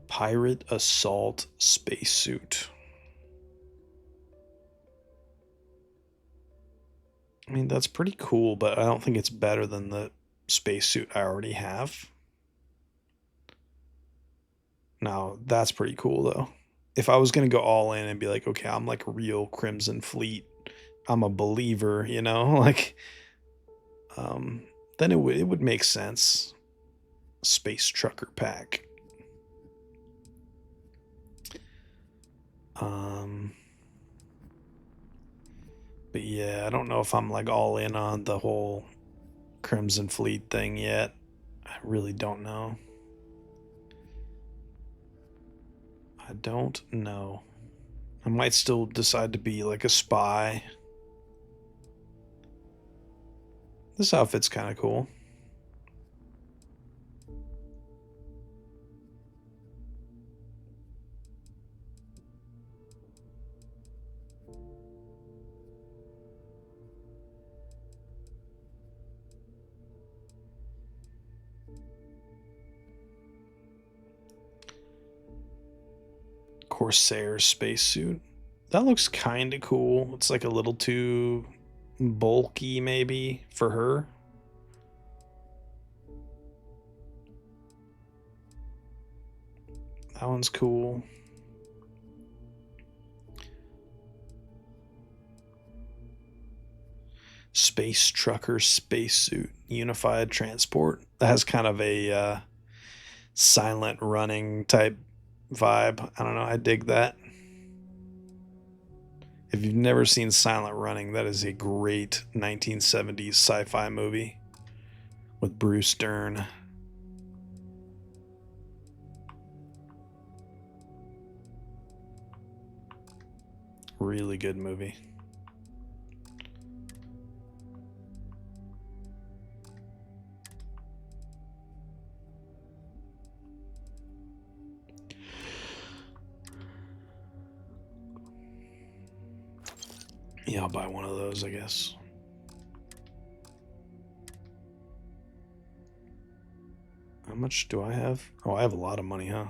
Pirate Assault Spacesuit. I mean, that's pretty cool, but I don't think it's better than the spacesuit I already have. Now, that's pretty cool, though. If I was going to go all in and be like, okay, I'm like a real Crimson Fleet, I'm a believer, you know, like, then it would make sense. Space Trucker Pack. But yeah, I don't know if I'm like all in on the whole Crimson Fleet thing yet. I really don't know. I don't know. I might still decide to be like a spy. This outfit's kind of cool. Corsair spacesuit. That looks kind of cool. It's like a little too bulky maybe for her. That one's cool. space trucker spacesuit, unified transport. That has kind of a silent running type vibe. I don't know. I dig that. If you've never seen Silent Running, that is a great 1970s sci-fi movie with Bruce Dern. Really good movie. Yeah, I'll buy one of those, I guess. How much do I have? Oh, I have a lot of money, huh?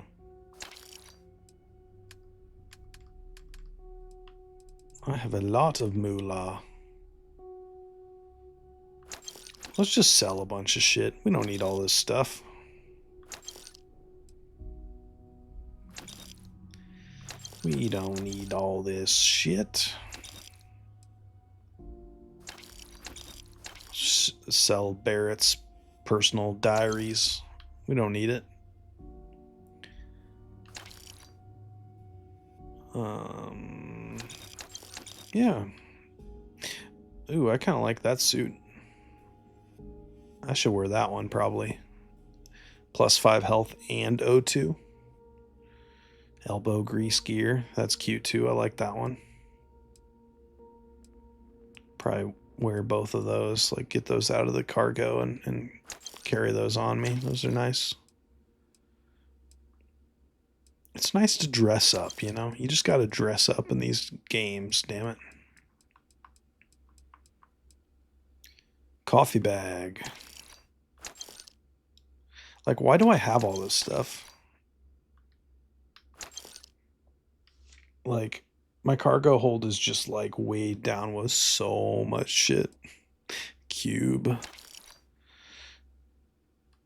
I have a lot of moolah. Let's just sell a bunch of shit. We don't need all this stuff. We don't need all this shit. Sell Barrett's personal diaries. We don't need it. Yeah. Ooh, I kind of like that suit. I should wear that one probably. +5 health and O2. Elbow grease gear. That's cute too. I like that one. Probably wear both of those. Like get those out of the cargo and carry those on me. Those are nice. It's nice to dress up, you know? You just got to dress up in these games, damn it. Coffee bag. Like, why do I have all this stuff? Like, my cargo hold is just like weighed down with so much shit. Cube.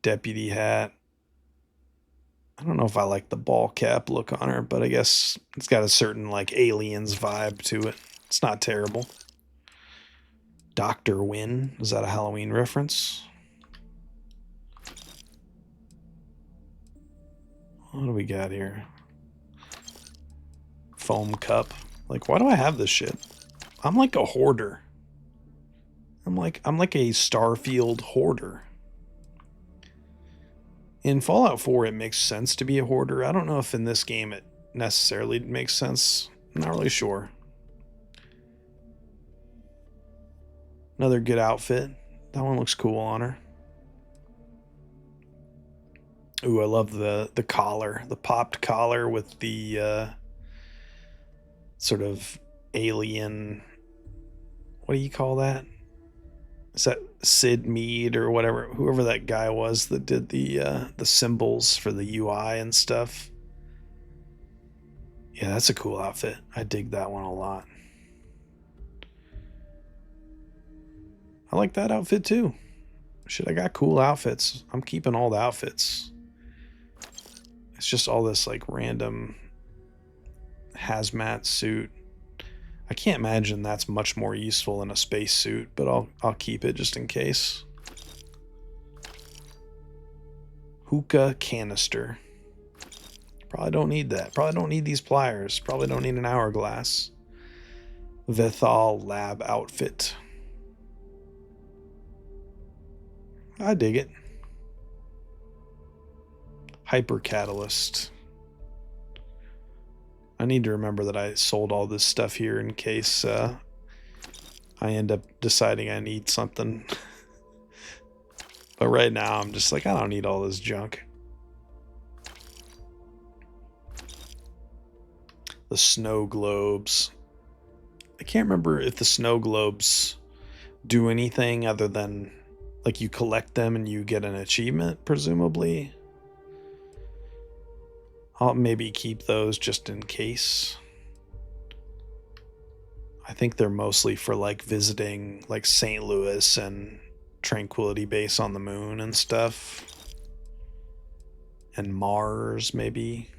Deputy hat. I don't know if I like the ball cap look on her, but I guess it's got a certain like aliens vibe to it. It's not terrible. Dr. Wynn. Is that a Halloween reference? What do we got here? Foam cup. Like, why do I have this shit? I'm like a hoarder. I'm like a Starfield hoarder. In Fallout 4, it makes sense to be a hoarder. I don't know if in this game it necessarily makes sense. I'm not really sure. Another good outfit. That one looks cool on her. Ooh, I love the collar. The popped collar with the sort of alien... What do you call that? Is that Sid Mead or whatever, whoever that guy was that did the symbols for the UI and stuff? Yeah, that's a cool outfit. I dig that one a lot. I like that outfit too. Shit, I got cool outfits. I'm keeping all the outfits. It's just all this like random hazmat suit. I can't imagine that's much more useful than a space suit, but I'll keep it just in case. Hookah canister. Probably don't need that. Probably don't need these pliers. Probably don't need an hourglass. Vethal lab outfit. I dig it. Hyper catalyst. I need to remember that I sold all this stuff here in case I end up deciding I need something. But right now I'm just like, I don't need all this junk. The snow globes. I can't remember if the snow globes do anything other than like you collect them and you get an achievement, presumably. I'll maybe keep those just in case. I think they're mostly for like visiting like St. Louis and Tranquility Base on the moon and stuff. And Mars, maybe.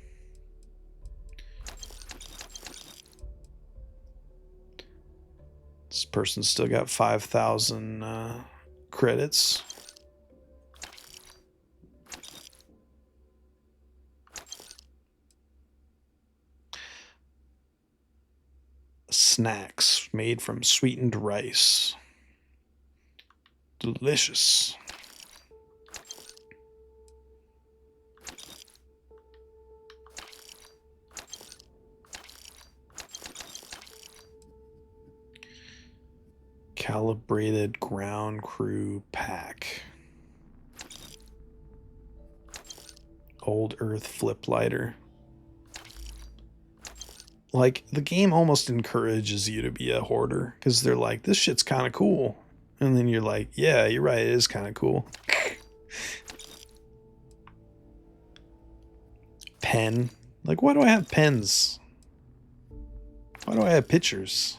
It's person's still got 5,000 credits. Snacks made from sweetened rice. Delicious. Calibrated ground crew pack. Old Earth flip lighter. Like, the game almost encourages you to be a hoarder because they're like, this shit's kind of cool. And then you're like, yeah, you're right, it is kind of cool. Pen. Like, why do I have pens? Why do I have pictures?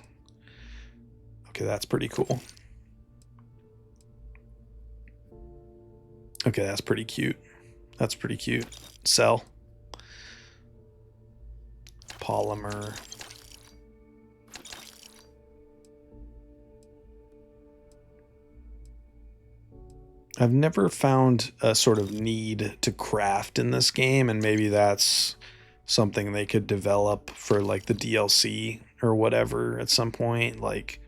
Okay, that's pretty cool. Okay, that's pretty cute. That's pretty cute. Cell. Polymer. I've never found a sort of need to craft in this game, and maybe that's something they could develop for like the DLC or whatever at some point. Like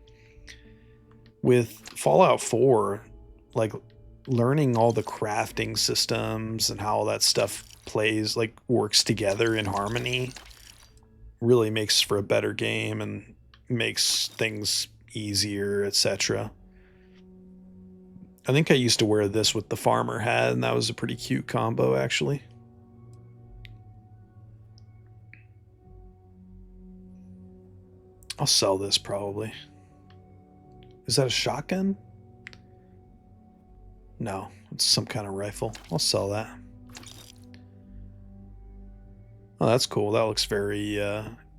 with Fallout 4, like learning all the crafting systems and how all that stuff plays, like works together in harmony, really makes for a better game and makes things easier, etc. I think I used to wear this with the farmer hat, and that was a pretty cute combo, actually. I'll sell this probably. Is that a shotgun? No, it's some kind of rifle. I'll sell that. Oh, that's cool. That looks very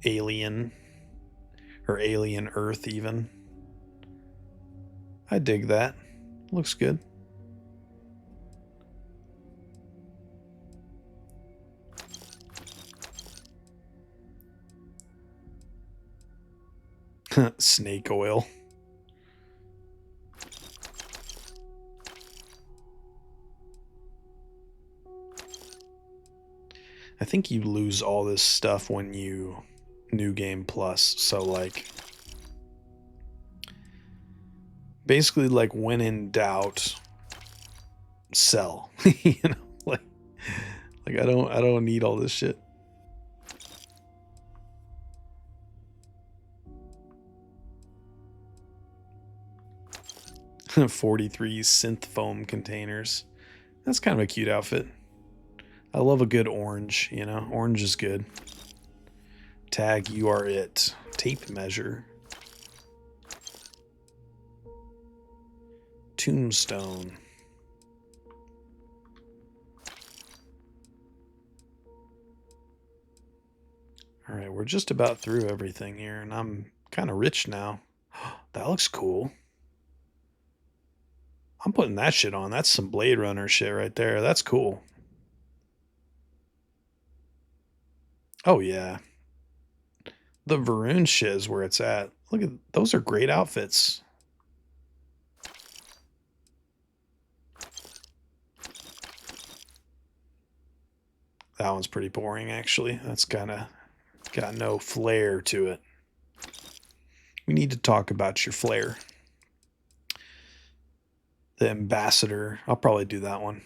alien, or alien Earth even. I dig that. Looks good. Snake oil. I think you lose all this stuff when you New Game Plus. So like basically like when in doubt, sell. You know, like I don't need all this shit. $43 synth foam containers. That's kind of a cute outfit. I love a good orange, you know? Orange is good. Tag, you are it. Tape measure. Tombstone. Alright, we're just about through everything here, and I'm kind of rich now. That looks cool. I'm putting that shit on. That's some Blade Runner shit right there. That's cool. Oh, yeah. The Varun shit is where it's at. Look at those are great outfits. That one's pretty boring, actually. That's kind of got no flair to it. We need to talk about your flair. The Ambassador. I'll probably do that one.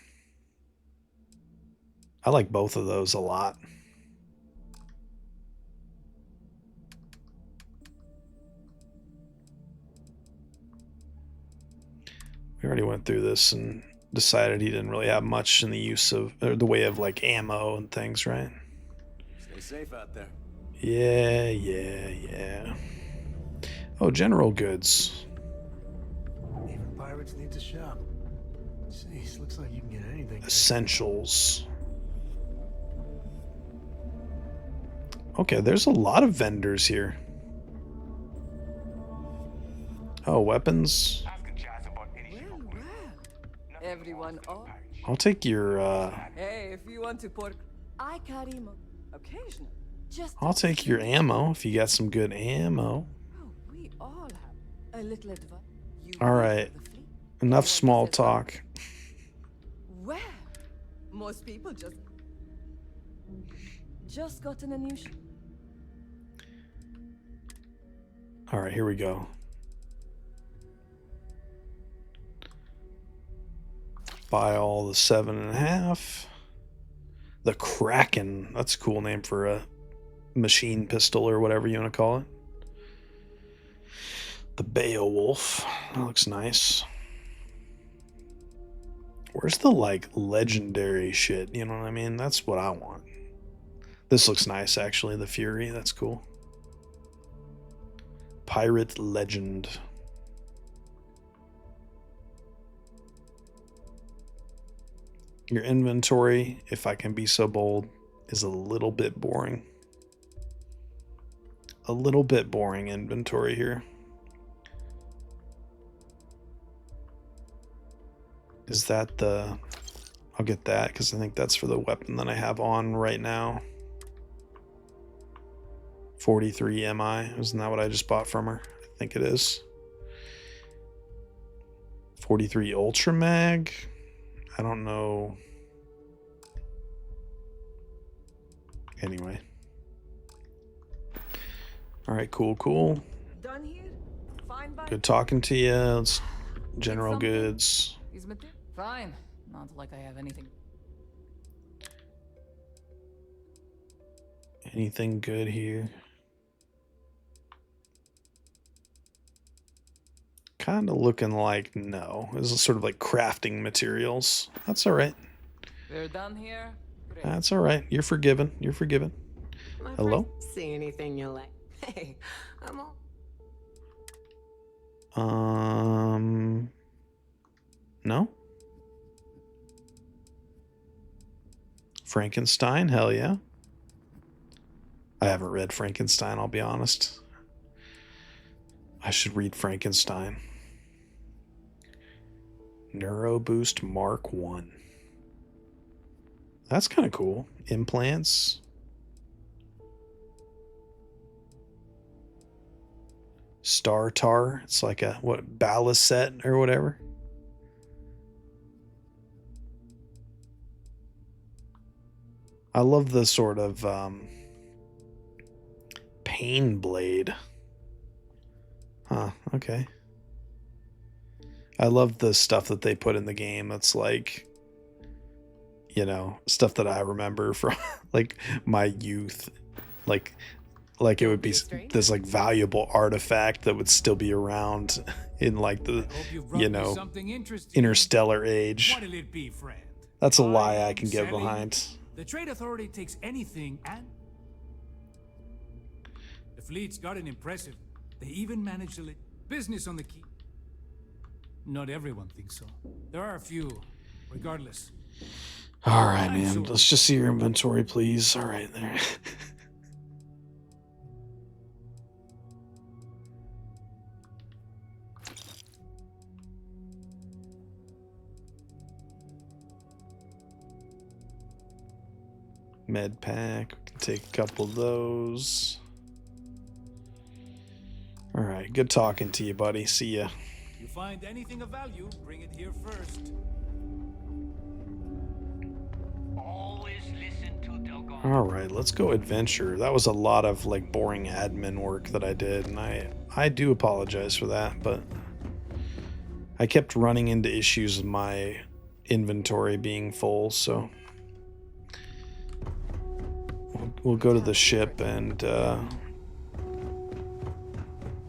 I like both of those a lot. We already went through this and decided he didn't really have much in the use of, or the way of like ammo and things, right? Stay safe out there. Yeah. Oh, general goods. Even pirates need to shop. Jeez, looks like you can get anything. Essentials. Okay, there's a lot of vendors here. Oh, weapons. Everyone on? I'll take your, Hey, if you want to pork, I carry more. Occasionally. Just I'll take your ammo if you got some good ammo. oh, we all have. A little advice. All right. Enough small talk. Well, most people just gotten a new. All right, here we go. Buy all the 7.5. The Kraken. That's a cool name for a machine pistol or whatever you want to call it. The Beowulf. That looks nice. Where's the like legendary shit? You know what I mean? That's what I want. This looks nice actually. The Fury. That's cool. Pirate Legend. Your inventory, if I can be so bold, is a little bit boring. A little bit boring inventory here. Is that the... I'll get that because I think that's for the weapon that I have on right now. 43 MI. Isn't that what I just bought from her? I think it is. 43 Ultra Mag. I don't know. Anyway. All right, cool. Done here? Fine by Good talking to you. It's general goods. Fine. Not like I have anything. Anything good here? Kind of looking like no. This is sort of like crafting materials. That's all right. They're done here. Great. That's all right. You're forgiven. You're forgiven. Hello? See anything you like? Hey, I'm all. No? Frankenstein? Hell yeah. I haven't read Frankenstein, I'll be honest. I should read Frankenstein. Neuro Boost Mark 1. That's kind of cool. Implants. Star Tar. It's like a, what, ballast set or whatever. I love the sort of pain blade. Huh, okay. I love the stuff that they put in the game that's like, you know, stuff that I remember from like my youth. Like it would be this like valuable artifact that would still be around in like the, you know, interstellar age. What'll it be, friend? That's a lie I can get behind. The Trade Authority takes anything and... The fleet's gotten impressive. They even managed to business on the key. Not everyone thinks so. There are a few. Regardless. All right, man. Let's just see your inventory, please. All right, there. Med pack. We can take a couple of those. All right. Good talking to you, buddy. See ya. You find anything of value, bring it here first. Always listen to Delgado. All right, let's go adventure. That was a lot of like boring admin work that I did, and I do apologize for that, but I kept running into issues with my inventory being full, so we'll go to the ship and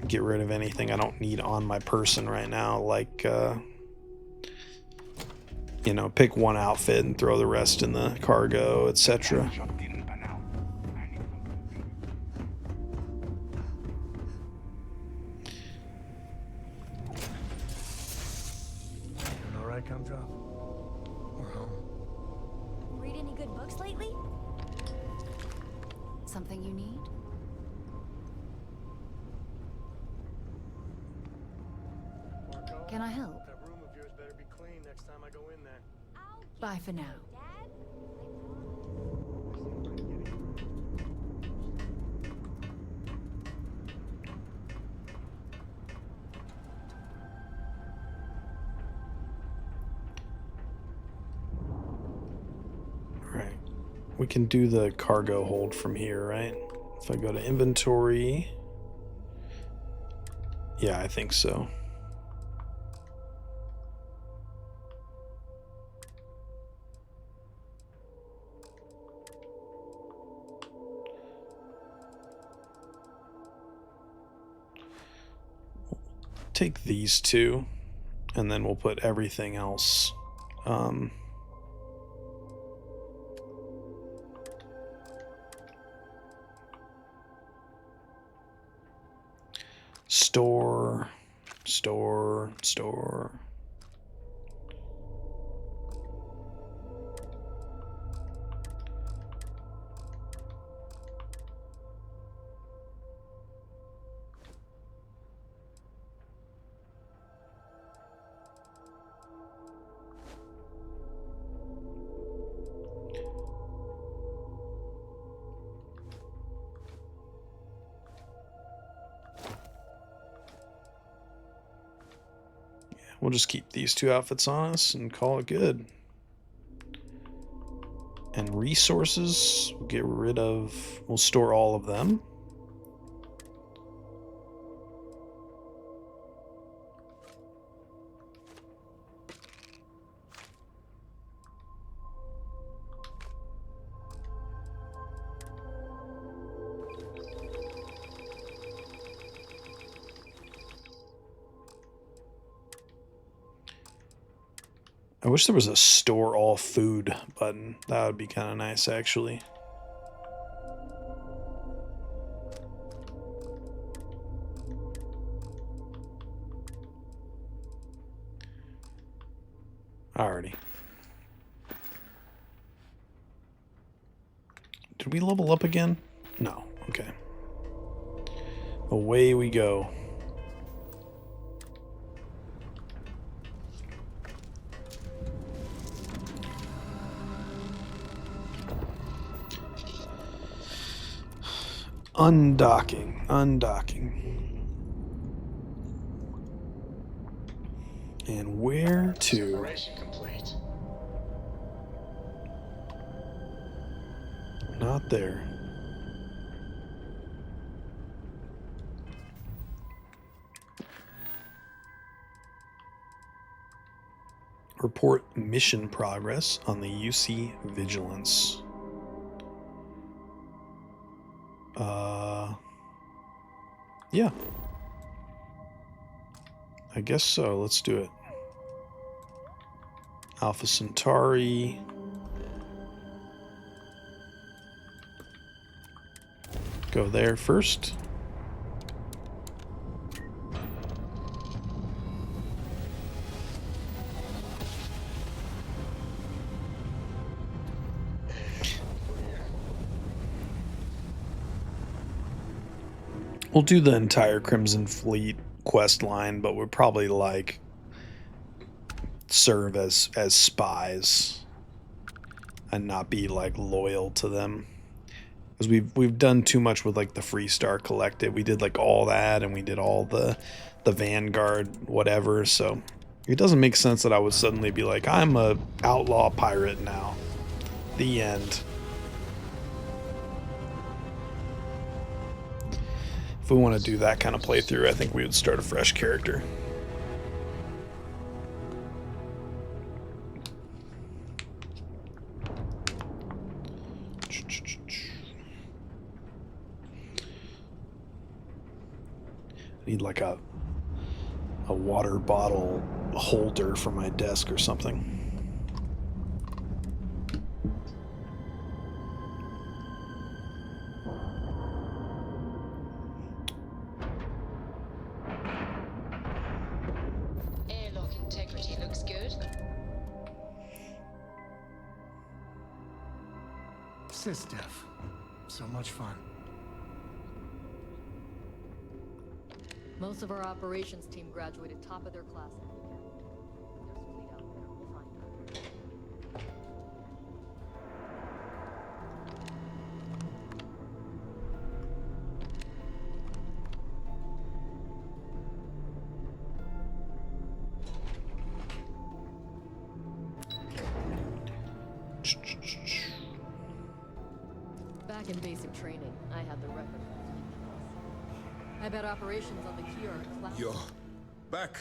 get rid of anything I don't need on my person right now, like you know, pick one outfit and throw the rest in the cargo, etc. All right, come drop. We're home. Read any good books lately? Something you need? Can I help? That room of yours better be clean next time I go in there. Bye for now. We can do the cargo hold from here, right? If I go to inventory. Yeah, I think so. Take these two, and then we'll put everything else. Store. We'll just keep these two outfits on us and call it good. And resources, we'll get rid of, we'll store all of them. I wish there was a store all food button. That would be kind of nice, actually. Alrighty. Did we level up again? No. Okay. Away we go. Undocking. And where to? Not there. Report mission progress on the UC Vigilance. Yeah. I guess so. Let's do it. Alpha Centauri. Go there first. We'll do the entire Crimson Fleet quest line, but we'll probably like serve as spies and not be like loyal to them, because we've done too much with like the Freestar Collective. We did like all that, and we did all the Vanguard whatever. So it doesn't make sense that I would suddenly be like, I'm a outlaw pirate now. The end. If we want to do that kind of playthrough, I think we would start a fresh character. I need like a water bottle holder for my desk or something. Stuff. So much fun. Most of our operations team graduated top of their class. There's a fleet out there. We'll find them. Back in basic training, I had the record. I bet operations on the key are a class. You're back.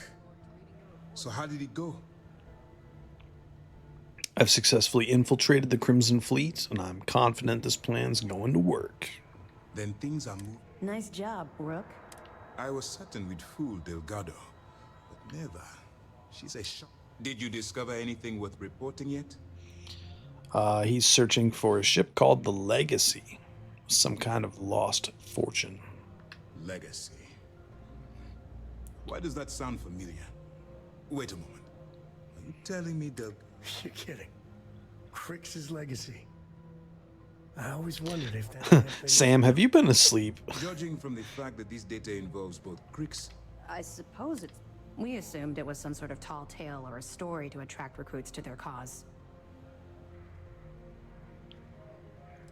So how did it go? I've successfully infiltrated the Crimson Fleet, and I'm confident this plan's going to work. Then things are moving. Nice job, Rook. I was certain we'd fool Delgado, but never. She's a shot. Did you discover anything worth reporting yet? He's searching for a ship called the Legacy. Some kind of lost fortune. Legacy. Why does that sound familiar? Wait a moment. Are you telling me Delgado? You're kidding. Crix's legacy. I always wondered if that... Sam, have you been asleep? Judging from the fact that this data involves both Crix... I suppose it's... We assumed it was some sort of tall tale or a story to attract recruits to their cause.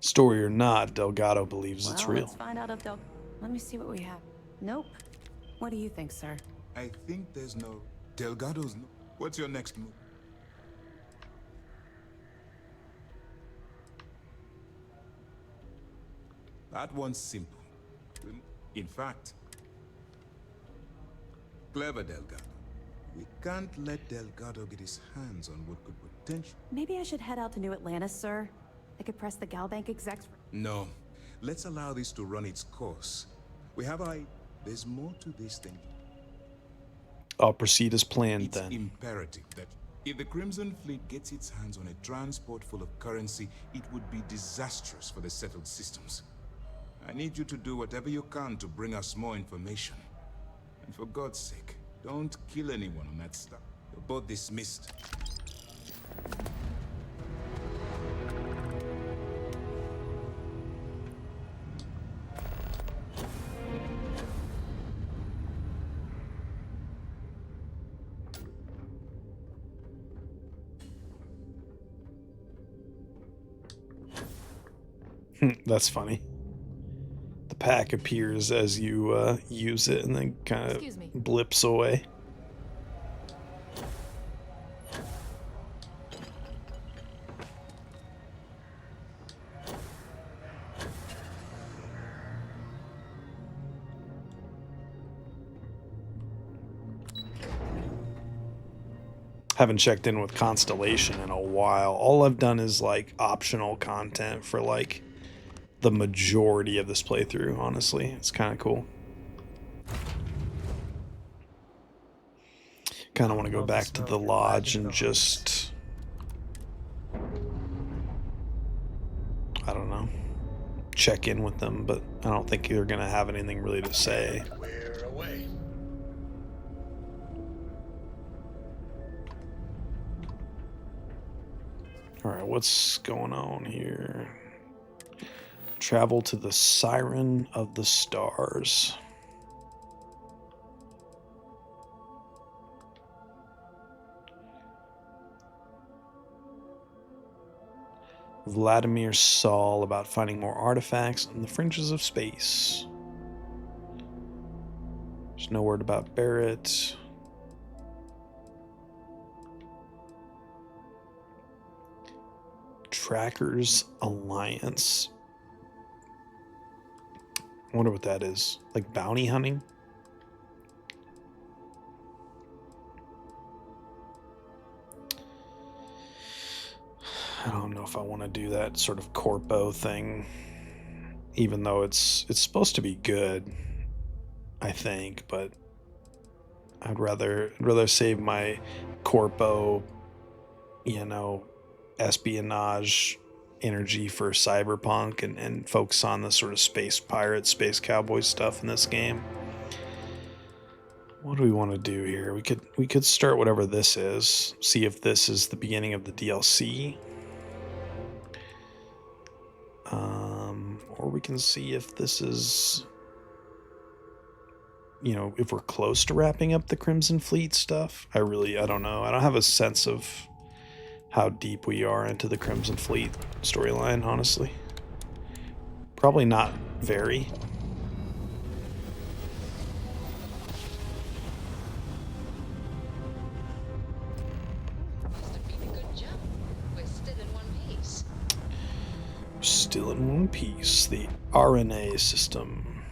Story or not, Delgado believes it's real. Let's find out if Let me see what we have. Nope. What do you think, sir? I think there's no... Delgado's no... What's your next move? That one's simple. In fact, clever Delgado. We can't let Delgado get his hands on what could potentially... Maybe I should head out to New Atlantis, sir. I could press the Galbank execs for... No. Let's allow this to run its course. We have There's more to this thing. I'll proceed as planned It's then. imperative that if the Crimson Fleet gets its hands on a transport full of currency, it would be disastrous for the settled systems. I need you to do whatever you can to bring us more information. And for God's sake, don't kill anyone on that stuff. You're both dismissed. That's funny. The pack appears as you use it and then kind of blips away. Haven't checked in with Constellation in a while. All I've done is like optional content for like the majority of this playthrough, honestly. It's kind of cool. Kind of want to go back to the lodge and just... I don't know. Check in with them, but I don't think they're going to have anything really to say. We're away. Alright, what's going on here? Travel to the Siren of the Stars. Vladimir Saul about finding more artifacts on the fringes of space. There's no word about Barrett. Trackers Alliance. I wonder what that is. Like bounty hunting? I don't know if I want to do that sort of corpo thing. Even though it's supposed to be good, I think, but I'd rather save my corpo, you know, espionage energy for cyberpunk and focus on the sort of space pirate, space cowboy stuff in this game. What do we want to do here? We could start whatever this is. See if this is the beginning of the DLC. Or we can see if this is, you know, if we're close to wrapping up the Crimson Fleet stuff. I don't know. I don't have a sense of how deep we are into the Crimson Fleet storyline, honestly. Probably not very. Still in one piece. The RNA system.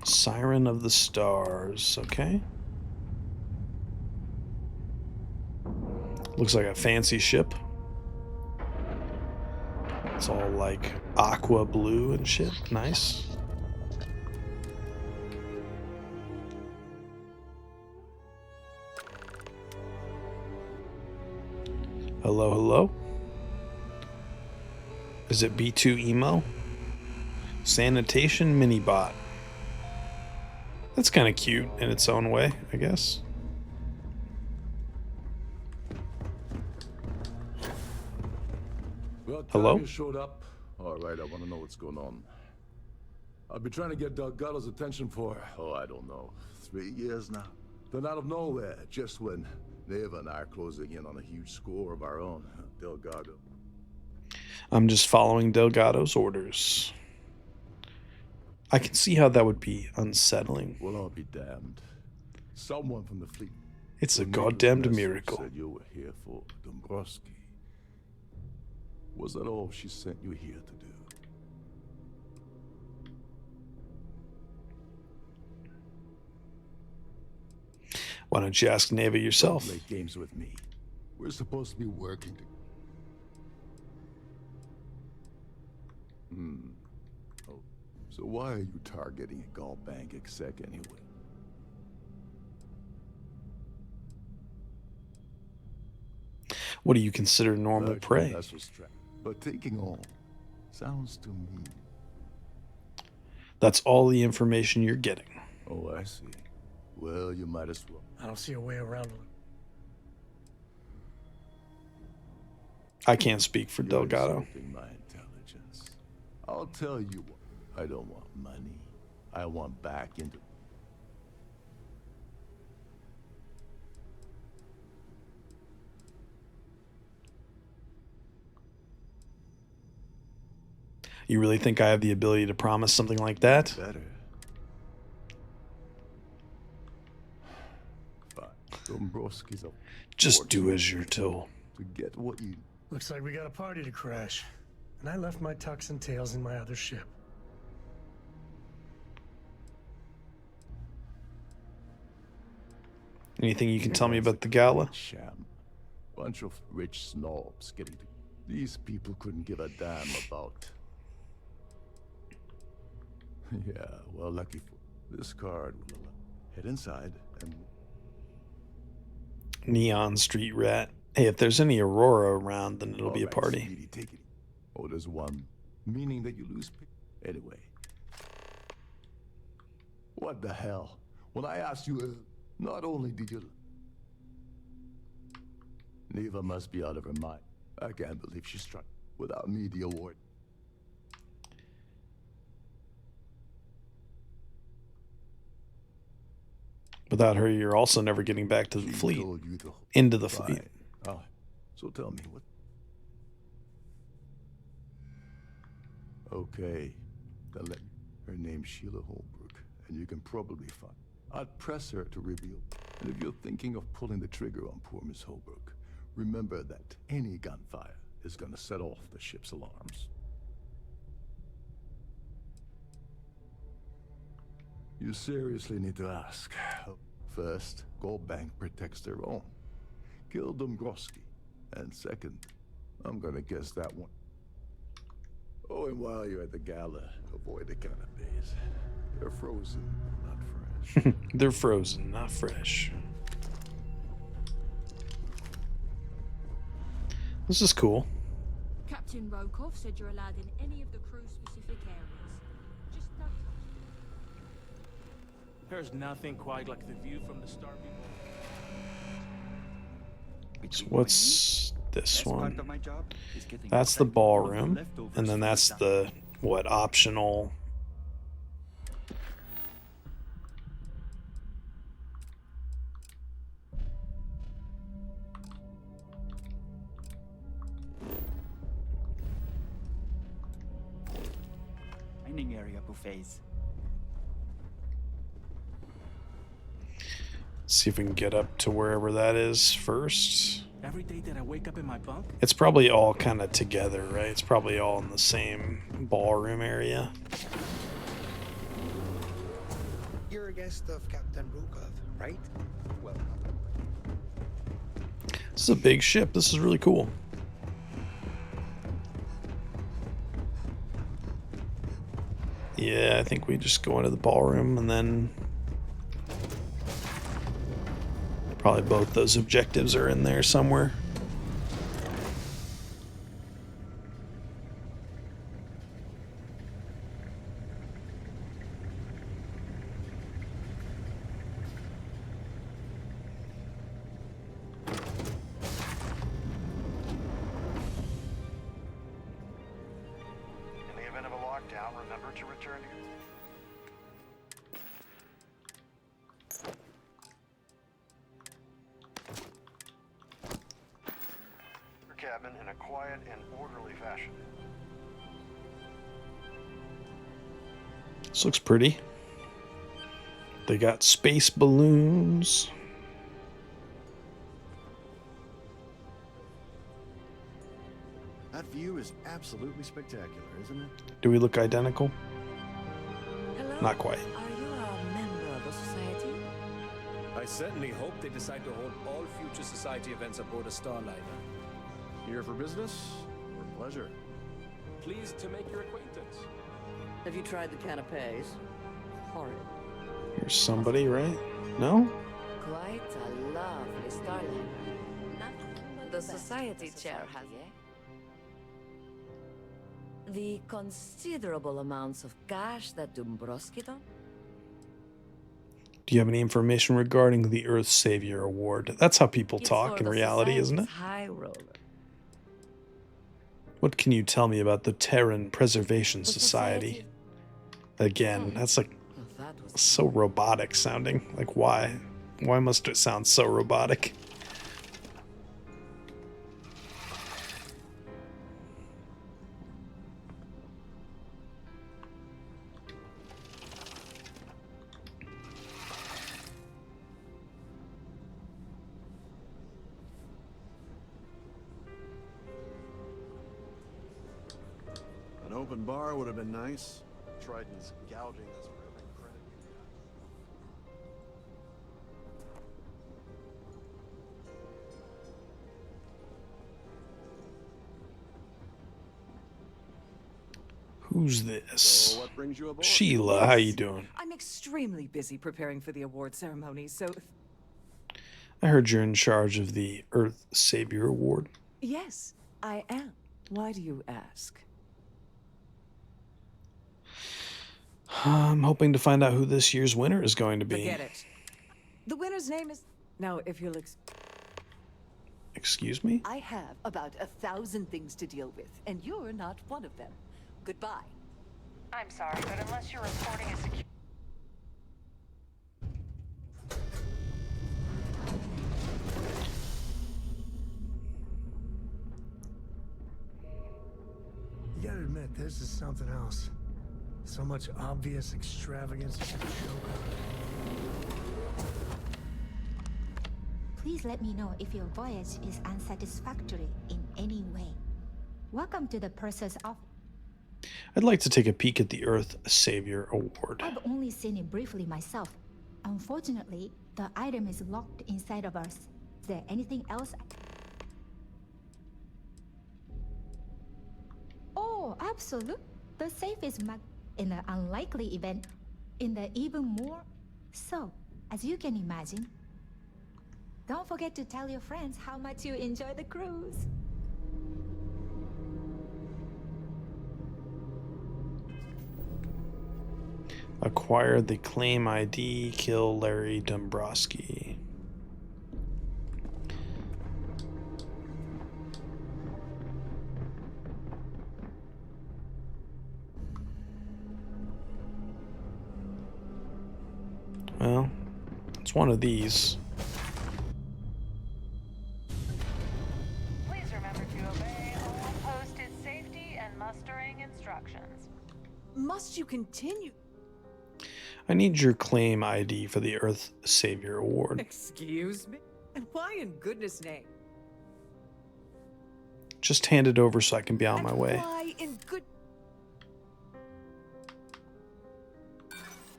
Siren of the Stars. Okay. Looks like a fancy ship. It's all like aqua blue and shit. Nice. Hello, hello. Is it B2 Emo? Sanitation Minibot. That's kind of cute in its own way, I guess. Well, Hello? You showed up. All right, I want to know what's going on. I've been trying to get Delgado's attention for, I don't know, 3 years now. Then out of nowhere, just when Neva and I are closing in on a huge score of our own, Delgado. I'm just following Delgado's orders. I can see how that would be unsettling. Well, I'll be damned. Someone from the fleet. It's a goddamned miracle. Said you were here for Dombrowski. Was that all she sent you here to do? Why don't you ask Neva yourself? Don't play games with me. We're supposed to be working together. Oh, so why are you targeting a Gall Bank exec anyway? What do you consider normal prey? But taking all sounds to me. That's all the information you're getting. Oh, I see. Well, you might as well. I don't see a way around it. I can't speak for Delgado. My intelligence. I'll tell you what. I don't want money. I want back into. You really think I have the ability to promise something like that? Better. But Dombrowski's a Just do as you're told. to get what you. Looks like we got a party to crash. And I left my tux and tails in my other ship. Anything you can tell me about the gala? Sham. Bunch of rich snobs getting to. These people couldn't give a damn about. Yeah, well, lucky for this card will allow. Head inside and. Neon Street Rat. Hey, if there's any Aurora around, then it'll be a Alright, party. sweetie, take it. Oh, there's one. Meaning that you lose. Anyway. What the hell? When I asked you, not only did you. Neva must be out of her mind. I can't believe she struck without me the award. Without her, you're also never getting back to the fleet. Into the fleet. Oh, so tell me what. Okay, then let her name's Sheila Holbrook, and you can probably find. I'd press her to reveal. And if you're thinking of pulling the trigger on poor Miss Holbrook, remember that any gunfire is gonna set off the ship's alarms. You seriously need to ask. First, Gold Bank protects their own. Kill Dombrowski. And second, I'm gonna guess that one. Oh, and while you're at the gala, avoid the canapes. They're frozen, not fresh. They're frozen, not fresh. This is cool. Captain Rokov said you're allowed in any of the crew-specific areas. Just no There's nothing quite like the view from the Starfield. So what's this one? That's the ballroom, and then that's the what optional. Dining area buffets. See if we can get up to wherever that is first. There every day that I wake up in my bunk? It's probably all kind of together, right? It's probably all in the same ballroom area. You're a guest of Captain Rukov, right? Well, This is a big ship. This is really cool. Yeah, I think we just go into the ballroom and then probably both those objectives are in there somewhere. In the event of a lockdown, remember to return to your cabin in a quiet and orderly fashion. This looks pretty. They got space balloons. That view is absolutely spectacular, isn't it? Do we look identical? Not quite. Are you a member of the society? I certainly hope they decide to hold all future society events aboard a Starliner. Here for business or pleasure? Pleased to make your acquaintance. Have you tried the canapes? Horrid. Here's somebody, right? No? Quite a lovely starliner. Nothing but the society chair has it. The considerable amounts of cash that Dombrowski don't. Do you have any information regarding the Earth Savior Award? That's how people talk in reality, isn't it? High roller. What can you tell me about the Terran Preservation Society? Again, that's like so robotic sounding. Like, why? Why must it sound so robotic? An open bar would have been nice. Triton's gouging us for every credit you got. Who's this? So what brings you aboard? Sheila, how you doing? I'm extremely busy preparing for the award ceremony, so I heard you're in charge of the Earth Savior Award. yes, I am. Why do you ask? I'm hoping to find out who this year's winner is going to be. Forget it. The winner's name is... Now, if you'll Excuse me? I have about 1,000 things to deal with, and you're not one of them. Goodbye. I'm sorry, but unless you're reporting a security... You gotta admit, this is something else. So much obvious extravagance. Please let me know if your voyage is unsatisfactory in any way. Welcome to the purser's office. I'd like to take a peek at the Earth Savior Award. I've only seen it briefly myself. Unfortunately, the item is locked inside of us. Is there anything else? Oh, absolutely. The safe is marked in the unlikely event, in the even more so, as you can imagine. Don't forget to tell your friends how much you enjoy the cruise. Acquire the claim ID, kill Larry Dombrowski. Well, it's one of these. Please remember to obey all posted safety and mustering instructions. Must you continue? I need your claim ID for the Earth Savior Award. Excuse me? And why in goodness name? Just hand it over so I can be on my way. Why in good...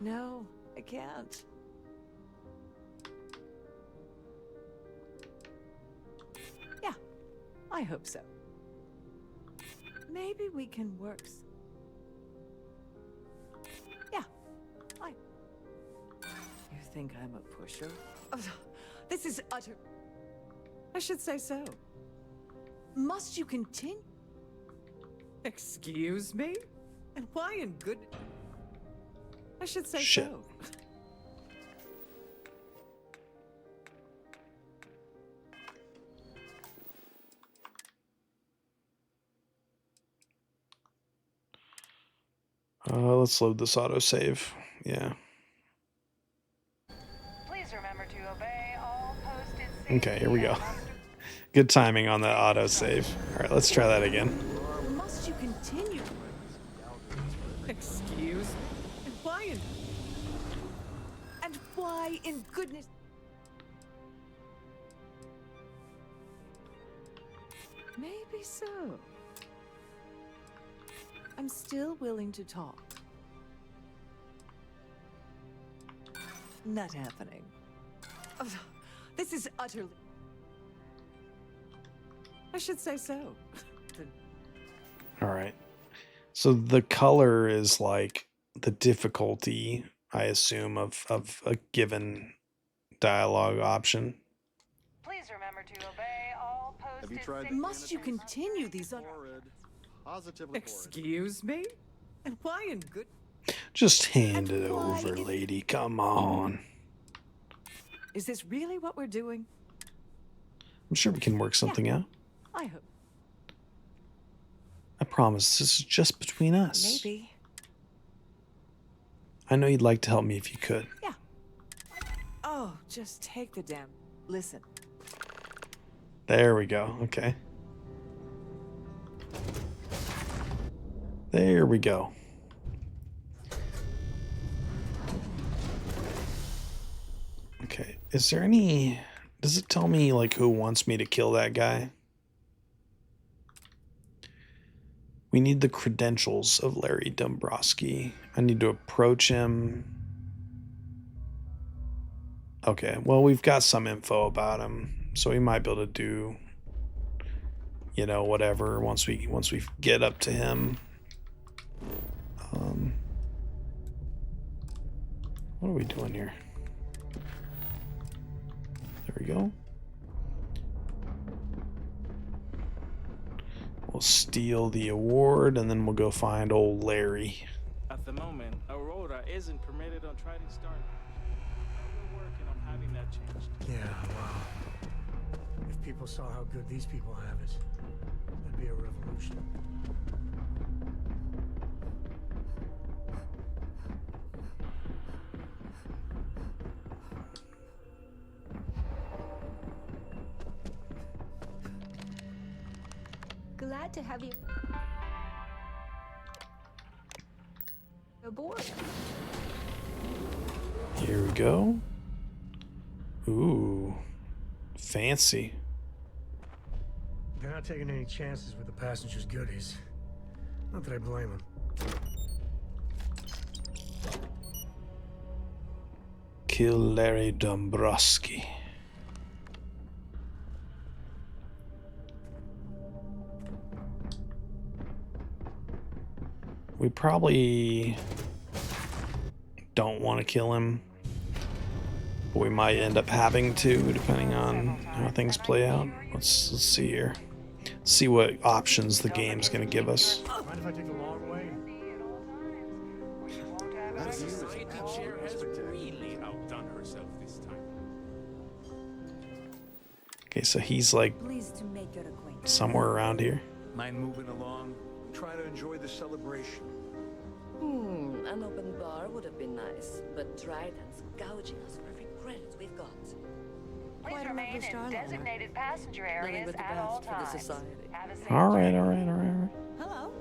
No, I can't. Yeah, I hope so. Maybe we can work. Yeah, You think I'm a pusher? Oh, this is utter... I should say so. Must you continue? Excuse me? And why in good... I should say Shit. so. Let's load this autosave. Yeah. Please remember to obey all posted Okay, here we go. Good timing on that autosave. All right, let's try that again. Must you continue? Excuse? And why in... And why in goodness... Maybe so. I'm still willing to talk. Not happening. Oh, this is utterly... I should say so. All right. So the color is like the difficulty, I assume, of a given dialogue option. Please remember to obey all posted. Have you tried? Must you continue these other... Positively Excuse me? And why in good... Just hand it over, lady. Come on. Is this really what we're doing? I'm sure we can work something out. I hope. I promise this is just between us. Maybe. I know you'd like to help me if you could. Yeah. Oh, just take the damn... Listen. There we go. Okay. There we go. Okay. Is there any... Does it tell me, like, who wants me to kill that guy? We need the credentials of Larry Dombrowski. I need to approach him. Okay, well, we've got some info about him, so we might be able to do, you know, whatever once we get up to him. What are we doing here? There we go. We'll steal the award, and then we'll go find old Larry. At the moment, Aurora isn't permitted on Trident Star. We're working on having that changed. Yeah, wow. If people saw how good these people have it, that'd be a revolution. Glad to have you aboard. Here we go. Ooh, fancy. They're not taking any chances with the passengers' goodies. Not that I blame them. Kill Larry Dombrowski. We probably don't want to kill him, but we might end up having to, depending on how things play out. Let's see here. See what options the game's going to give us. Mind if I take the long way? That society chair has really outdone herself this time. Okay, so he's like Pleased to make your acquaintance. somewhere around here. Mind moving along? Try to enjoy the celebration. An open bar would have been nice, but Trident's gouging us for every credit we've got. Please remain in designated passenger Nothing areas but the at all best for the times. society. Have a safe All right, journey. all right, all right. Hello.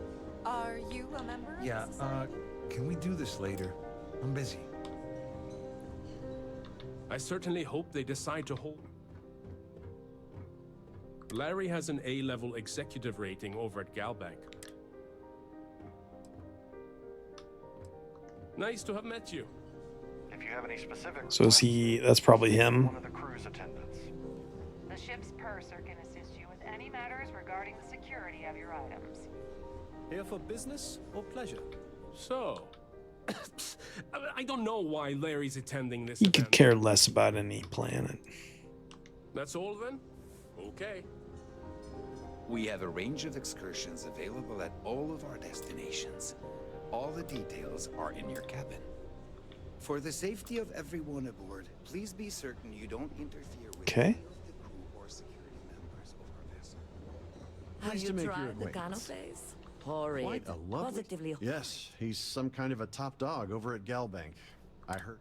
Are you a member of Yeah, the society? can we do this later? I'm busy. I certainly hope they decide to hold. Larry has an A-level executive rating over at Galbank. Nice to have met you. If you have any specific So is he? That's probably him. one of the crew's attendants. The ship's purser can assist you with any matters regarding the security of your items. Here for business or pleasure? So, I don't know why Larry's attending this He event. could care less about any planet. That's all then? Okay. We have a range of excursions available at all of our destinations. All the details are in your cabin. For the safety of everyone aboard, please be certain you don't interfere with Okay. any of the crew or security members of our vessel. Have Nice you to make your tried the acquaintance. canapes? Horrid. Quite a lovely... Positively. Yes, he's some kind of a top dog over at Galbank. I heard.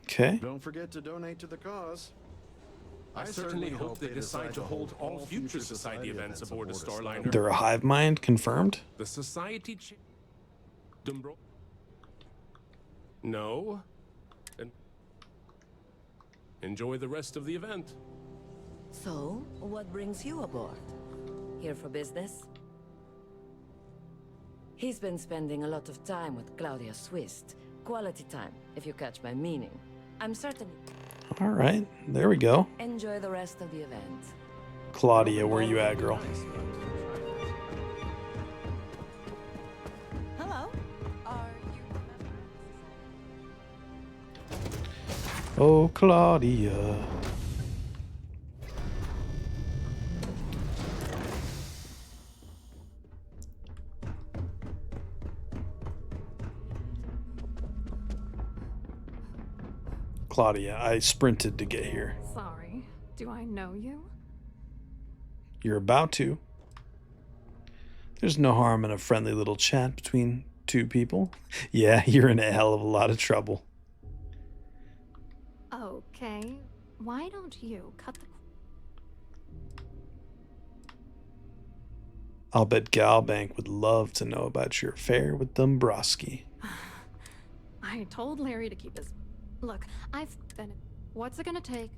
Okay. Don't forget to donate to the cause. I certainly hope they decide to hold all future society events aboard a Starliner. They're a hive mind, confirmed. The society Dumbro? No. Then enjoy the rest of the event. So, what brings you aboard? Here for business? He's been spending a lot of time with Claudia Swist. Quality time, if you catch my meaning. I'm certain. All right, there we go. Enjoy the rest of the event. Claudia, where you at, girl? Hello. Are you? Oh, Claudia. Claudia, I sprinted to get here. Sorry. Do I know you? You're about to. There's no harm in a friendly little chat between two people. Yeah, you're in a hell of a lot of trouble. Okay. Why don't you cut the... I'll bet Galbank would love to know about your affair with Dombrowski. I told Larry to keep his... Look, I've been... What's it gonna take?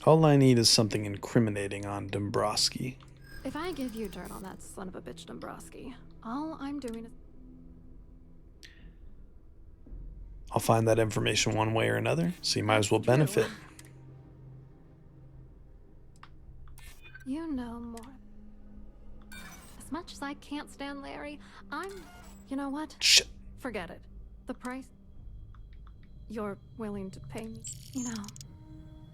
All I need is something incriminating on Dombrowski. If I give you dirt on that son of a bitch Dombrowski, all I'm doing is... I'll find that information one way or another, so you might as well benefit. You know more. As much as I can't stand Larry, I'm... You know what? Shit. Forget it. The price you're willing to pay me. You know,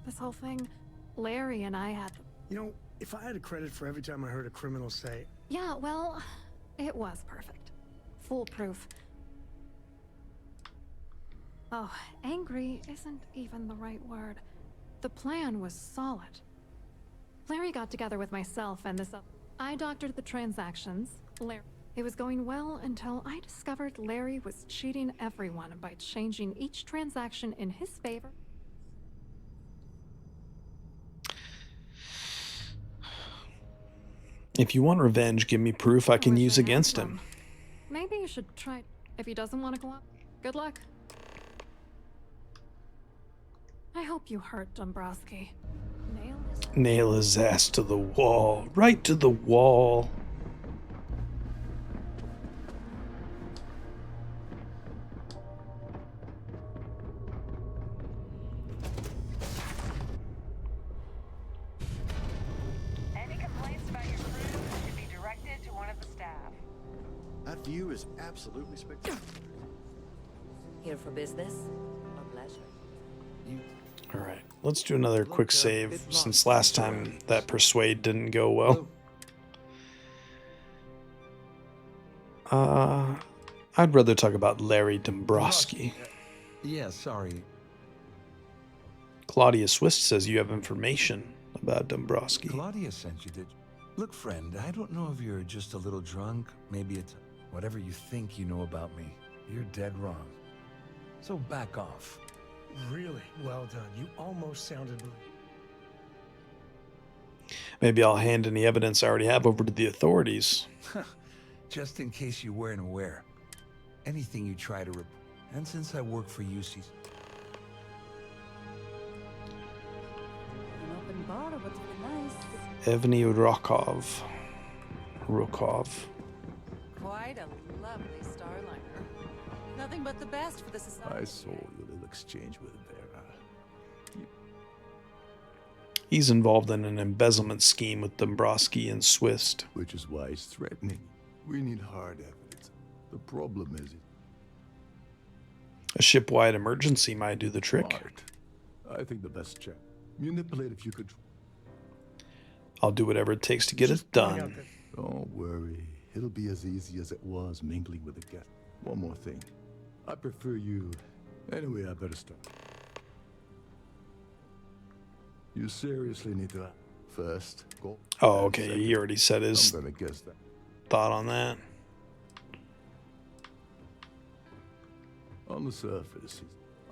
this whole thing, Larry and I had... You know, if I had a credit for every time I heard a criminal say, Yeah, well, it was perfect. Foolproof. Oh, angry isn't even the right word. The plan was solid. Larry got together with myself and this up. I doctored the transactions. It was going well until I discovered Larry was cheating everyone by changing each transaction in his favor. If you want revenge, give me proof I can use against him. Maybe you should try. If he doesn't want to go up, good luck. I hope you hurt Dombrowski. Nail his ass to the wall. Right to the wall. Any complaints about your crew should be directed to one of the staff. That view is absolutely spectacular. Here for business? A pleasure. All right, let's do another quick save since last time that persuade didn't go well. I'd rather talk about Larry Dombrowski. Yeah, sorry. Claudia Swist says you have information about Dombrowski. Claudia sent you, did you? Look, friend, I don't know if you're just a little drunk. Maybe it's whatever you think you know about me. You're dead wrong. So back off. really well done. You almost sounded... Maybe I'll hand any evidence I already have over to the authorities. Just in case you weren't aware. anything you try to and since I work for UC, An open bar would be nice. Evgeny Rokov. Quite a lovely starliner. Nothing but the best for the society. I saw your little exchange with Vera. He's involved in an embezzlement scheme with Dombrowski and Swist. Which is why he's threatening. We need hard evidence. The problem is A ship-wide emergency might do the trick. smart. I think the best check. Manipulate if you could. I'll do whatever it takes to get it done. Don't worry. It'll be as easy as it was mingling with the guest. One more thing. I prefer you. Anyway, I better start. You seriously need to first go. Oh, okay. He already said his I'm gonna guess that. thought on that. On the surface,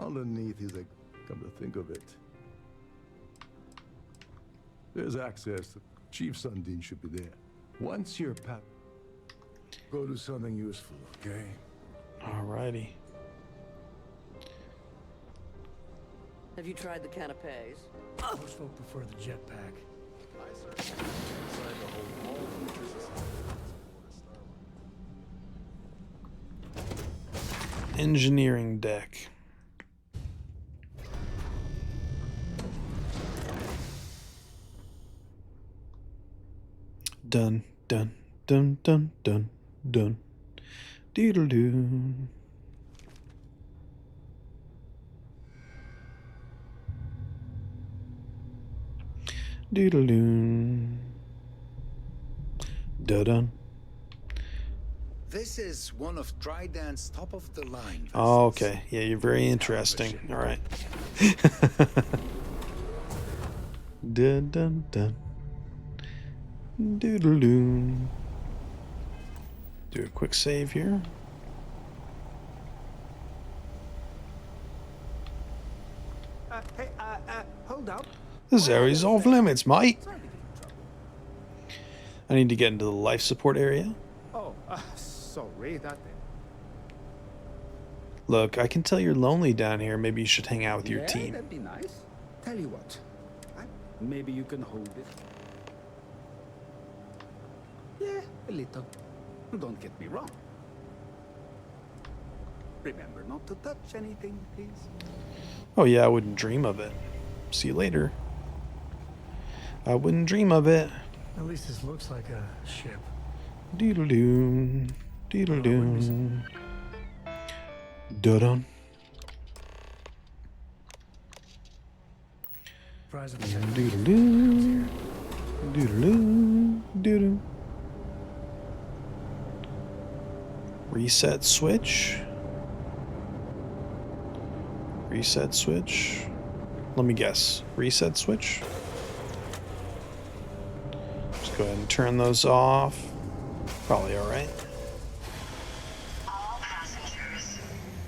underneath, he's like, come to think of it. There's access to Chief Sundin should be there. Once you're pat, go do something useful, okay? Alrighty. Have you tried the canapes? Most folk prefer the jetpack. I certainly decided to hold all features aside aboard a Engineering deck. Dun, dun, dun, dun, dun, dun. Doodle-doo. Doodle-doo. Da-dun. This is one of Trident's top-of-the-line. Oh, okay. Yeah, you're very interesting. All right. Dun, dun, dun. Doodle-doo. Do a quick save here. Hey, hold up. This is area's off limits, mate. I need to get into the life support area. Oh, sorry, that thing. Look, I can tell you're lonely down here. Maybe you should hang out with your team. That'd be nice. Tell you what, maybe you can hold it. Yeah, a little. Don't get me wrong. Remember not to touch anything, please. Oh yeah, I wouldn't dream of it. See you later. I wouldn't dream of it. At least this looks like a ship. Doodle-doo. Doodle-doo. Dun-dun. Fries of Doodle-doo. Doodle-doo. Doodle. Reset switch. Reset switch. Let me guess. Reset switch. Just go ahead and turn those off. Probably alright. All passengers,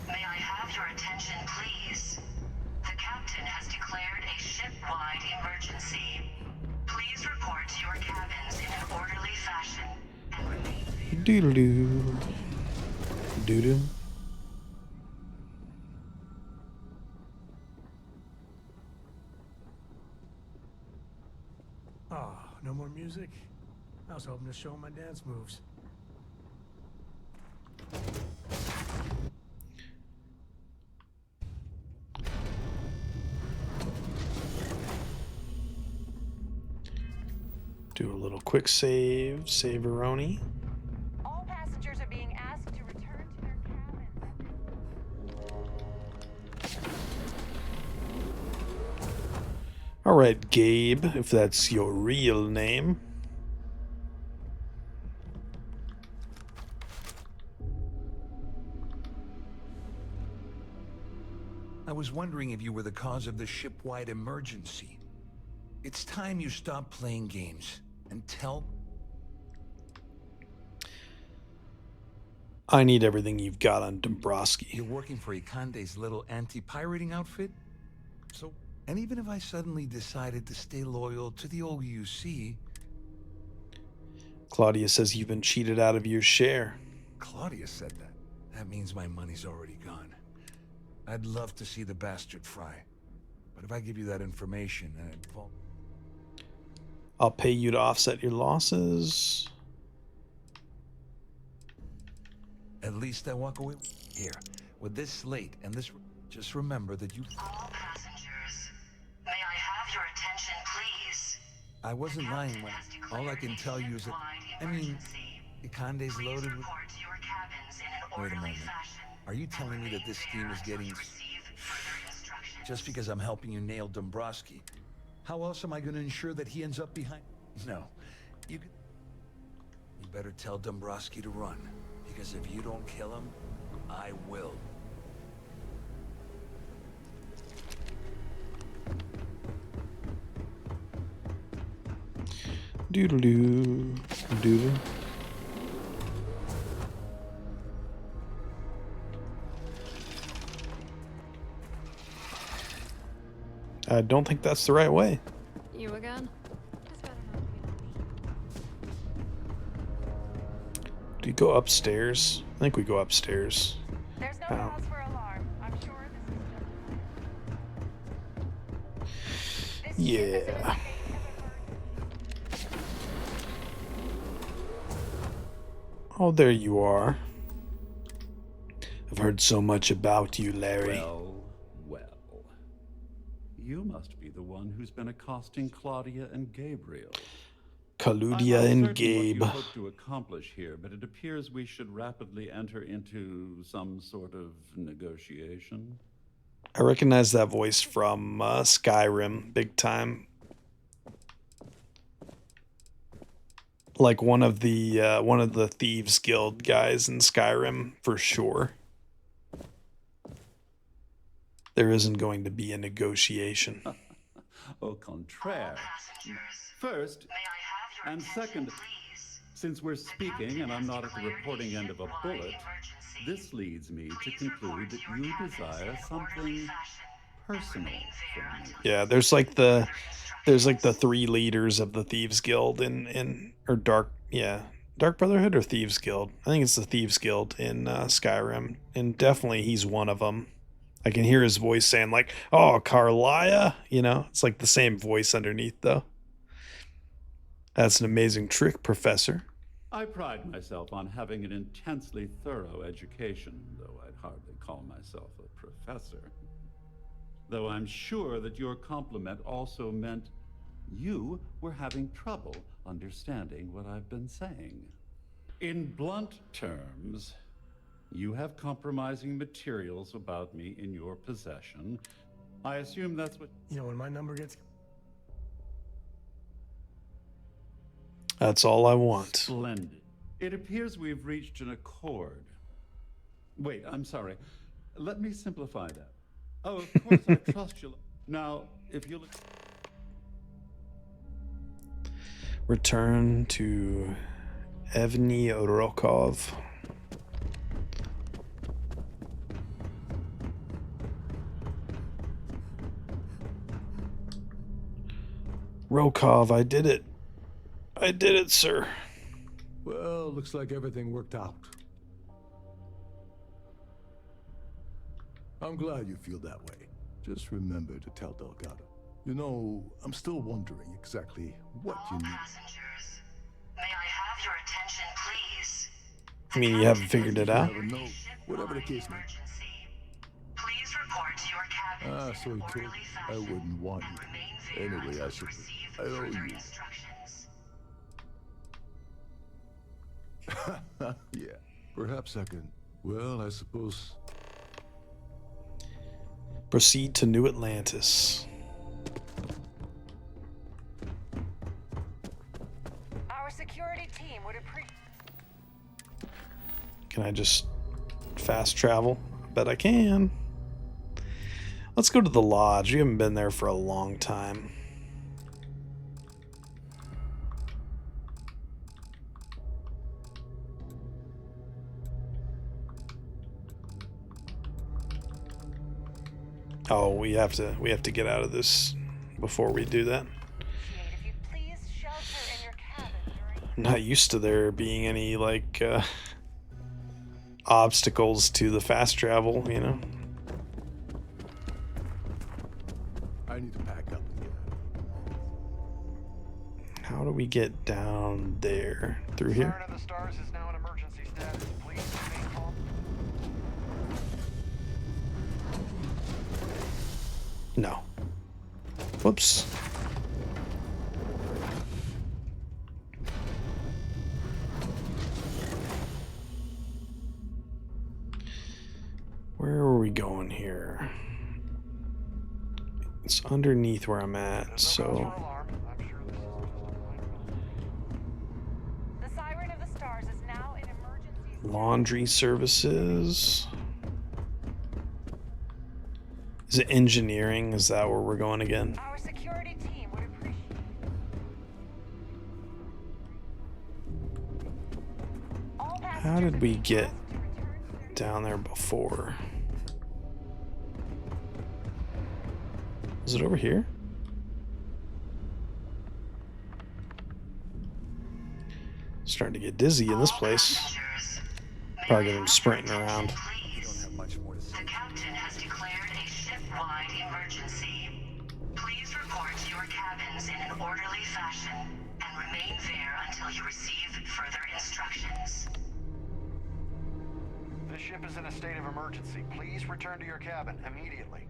may I have your attention, please? The captain has declared a ship-wide emergency. Please report to your cabins in an orderly fashion and remain. Doodle-doo. Doo-doo. Oh, no more music? I was hoping to show my dance moves. Do a little quick save. Save-a-roni. All passengers are being asked to return to their cabins. Alright, Gabe, if that's your real name. I was wondering if you were the cause of the ship-wide emergency. It's time you stop playing games and tell... I need everything you've got on Dombrowski. You're working for Ikande's little anti-pirating outfit? So, and even if I suddenly decided to stay loyal to the old UC... Claudia says you've been cheated out of your share. Claudia said that. That means my money's already gone. I'd love to see the bastard fry. But if I give you that information and it falls... I'll pay you to offset your losses. At least I walk away here with this slate and this. Just remember that you. All passengers, may I have your attention, please? I wasn't lying when. All I can tell you is that. I mean, Ikande's loaded with. Wait a moment. Are you telling me that this scheme is getting. Just because I'm helping you nail Dombrowski? How else am I going to ensure that he ends up behind? No. You better tell Dombrowski to run. Because if you don't kill him, I will. Doodle-doo. Doodle. I don't think that's the right way. You again? Do you go upstairs? I think we go upstairs. There's no cause for alarm. I'm sure this is Yeah. Oh, there you are. I've heard so much about you, Larry. Well, well. You must be the one who's been accosting Claudia and Gabriel. Claudia and Gabe. What you hope to accomplish here, but it appears we should rapidly enter into some sort of negotiation. I recognize that voice from Skyrim, big time. Like one of the Thieves Guild guys in Skyrim, for sure. There isn't going to be a negotiation. Au contraire. First, and second, since we're speaking and I'm not at the reporting end of a bullet, this leads me to conclude that you desire something personal from me. Yeah, there's like the three leaders of the Thieves Guild or Dark Brotherhood or Thieves Guild. I think it's the Thieves Guild in Skyrim, and definitely he's one of them. I can hear his voice saying like, "Oh, Carlia," you know. It's like the same voice underneath though. That's an amazing trick, Professor. I pride myself on having an intensely thorough education, though I'd hardly call myself a professor. Though I'm sure that your compliment also meant you were having trouble understanding what I've been saying. In blunt terms, you have compromising materials about me in your possession. I assume that's what... You know, when my number gets... That's all I want. Splendid. It appears we've reached an accord. Wait, I'm sorry. Let me simplify that. Oh, of course, I trust you. Now, if you look... Return to Evgeny Rokov. Rokov, I did it. I did it, sir. Well, looks like everything worked out. I'm glad you feel that way. Just remember to tell Delgado. You know, I'm still wondering exactly what you need. Passengers, may I have your attention, please? I mean, you haven't figured it out? No, whatever the case may be. Please report to your cabin. Ah, so he told me I wouldn't want you. Anyway, I owe you. Yeah, perhaps I can. Well, I suppose. Proceed to New Atlantis. Our security team would appreciate. Can I just fast travel? I bet I can. Let's go to the lodge. We haven't been there for a long time. Oh, we have to get out of this before we do that. I'm not used to there being any like obstacles to the fast travel, you know. I need to pack up and get out. How do we get down there? Through here? Siren of the Stars is now in emergency status. Please remain calm. No. Whoops. Where are we going here? It's underneath where I'm at, so... The Siren of the Stars is now in emergency. Laundry services. Is it engineering? Is that where we're going again? Our security team would appreciate. How did we get down there before? Is it over here? Starting to get dizzy in this place. Probably get him sprinting around. You don't have much more to say. The captain has declared a ship-wide emergency. Please report to your cabins in an orderly fashion and remain there until you receive further instructions. This ship is in a state of emergency. Please return to your cabin immediately.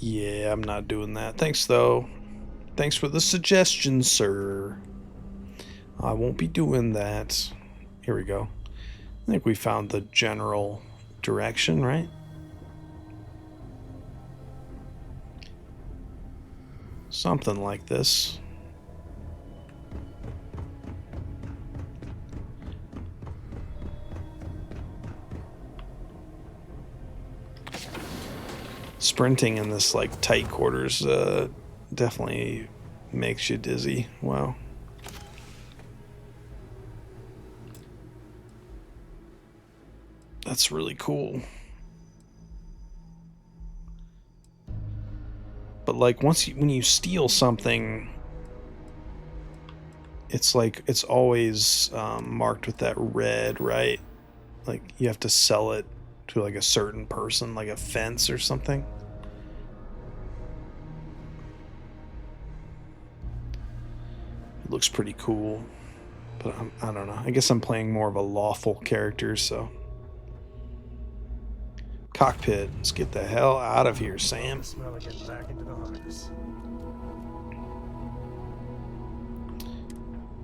Yeah, I'm not doing that. Thanks, though. Thanks for the suggestion, sir. I won't be doing that. Here we go. I think we found the general direction, right? Something like this. Sprinting in this like tight quarters definitely makes you dizzy. Wow. That's really cool. But like when you steal something, it's like it's always marked with that red, right? Like you have to sell it to like a certain person, like a fence or something. It looks pretty cool, but I don't know. I guess I'm playing more of a lawful character, so. Cockpit, let's get the hell out of here, Sam. Smell of getting back into the harness.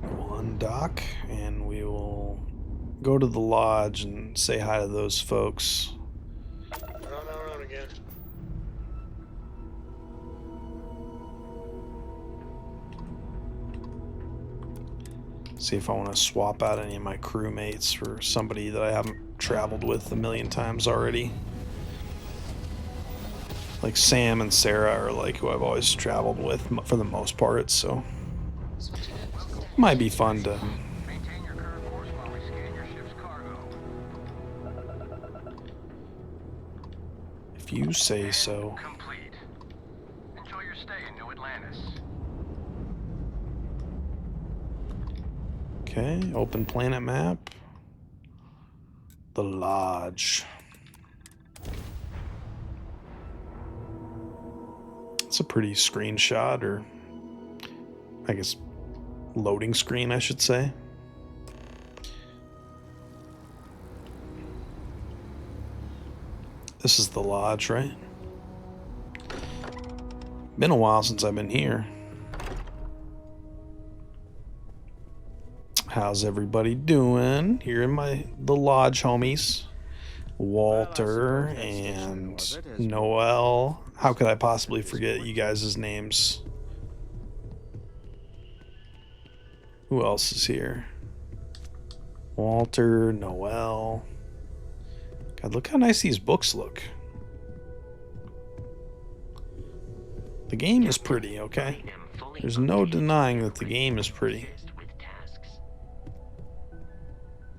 We'll undock and we will go to the lodge and say hi to those folks. On again. See if I want to swap out any of my crewmates for somebody that I haven't traveled with a million times already. Like Sam and Sarah are like who I've always traveled with for the most part, so might be fun to. If you say so. Complete. Enjoy your stay in New Atlantis. Okay, open planet map. The lodge. It's a pretty screenshot, or I guess loading screen, I should say. This is the lodge, right? Been a while since I've been here. How's everybody doing? Here in the lodge, homies. Walter and Noel. How could I possibly forget you guys' names? Who else is here? Walter, Noel. God, look how nice these books look. The game is pretty, okay? There's no denying that the game is pretty.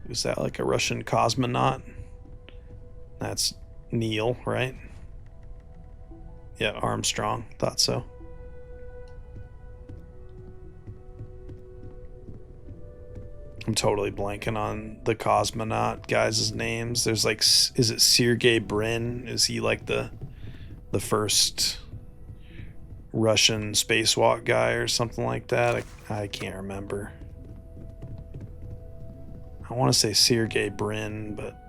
Is that like a Russian cosmonaut? That's Neil, right? Yeah, Armstrong. Thought so. I'm totally blanking on the cosmonaut guys' names. There's like, is it Sergey Brin? Is he like the first Russian spacewalk guy or something like that? I can't remember. I want to say Sergey Brin, but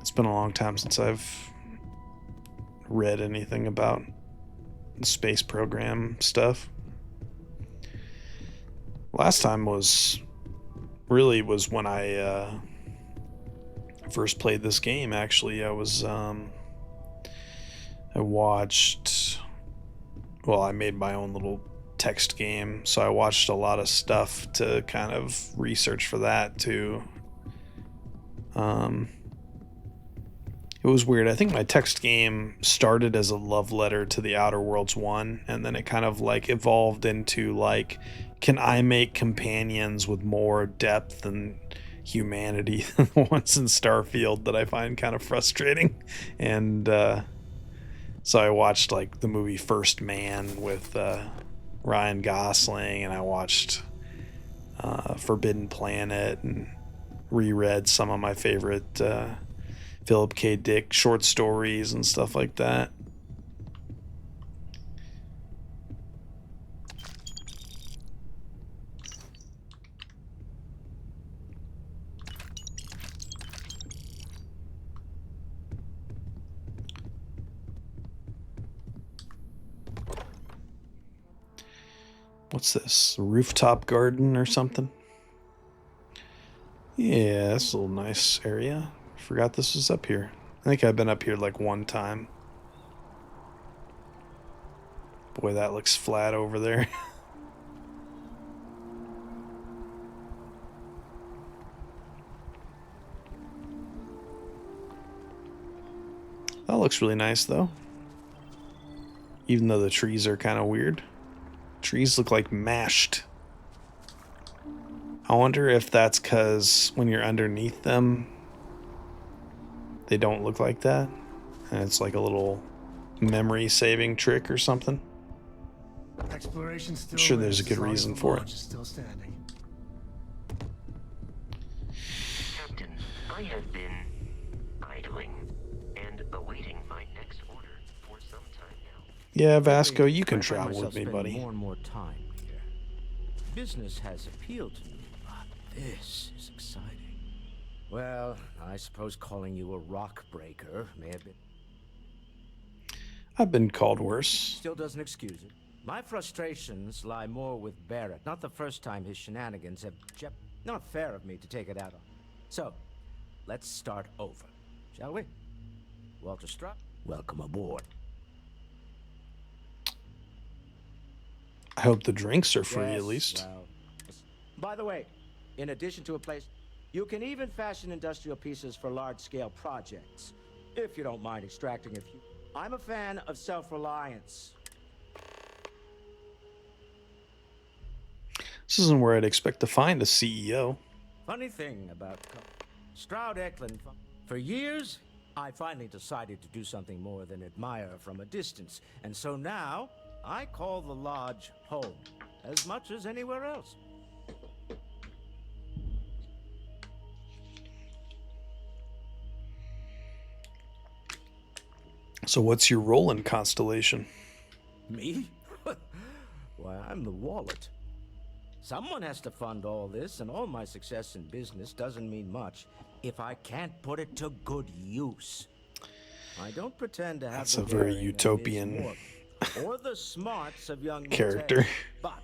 it's been a long time since I've read anything about the space program stuff. Last time was when I first played this game. Actually, I watched, well, I made my own little text game, so I watched a lot of stuff to kind of research for that too. It was weird. I think my text game started as a love letter to the Outer Worlds 1, and then it kind of like evolved into like, can I make companions with more depth and humanity than the ones in Starfield that I find kind of frustrating? And so I watched like the movie First Man with Ryan Gosling, and I watched Forbidden Planet and reread some of my favorite Philip K. Dick short stories and stuff like that. What's this? A rooftop garden or something? Yeah, that's a little nice area. Forgot this was up here. I think I've been up here like one time. Boy, that looks flat over there. That looks really nice though. Even though the trees are kind of weird. Trees look like mashed. I wonder if that's because when you're underneath them, they don't look like that. And it's like a little memory saving trick or something. Exploration still I'm sure there's a lives good as long as reason the for launch it. is still standing. Captain, I have been idling and awaiting my next order for some time now. Yeah, Vasco, you can I find travel with myself me, spending buddy. more and more time here. Business has appealed to me, but this is exciting. Well, I suppose calling you a rock breaker may have been... I've been called worse. Still doesn't excuse it. My frustrations lie more with Barrett. Not the first time his shenanigans have not fair of me to take it out on. So, let's start over, shall we? Walter Struck, welcome aboard. I hope the drinks are free at Yes, least. well, by the way, in addition to a place, you can even fashion industrial pieces for large-scale projects, if you don't mind extracting a few. I'm a fan of self-reliance. This isn't where I'd expect to find a CEO. Funny thing about Stroud Eklund, for years, I finally decided to do something more than admire from a distance. And so now, I call the lodge home, as much as anywhere else. So what's your role in Constellation? Me? Why, I'm the wallet. Someone has to fund all this, and all my success in business doesn't mean much if I can't put it to good use. I don't pretend to have That's the a very daring of utopian Morgan or the smarts of young character. Mateo, but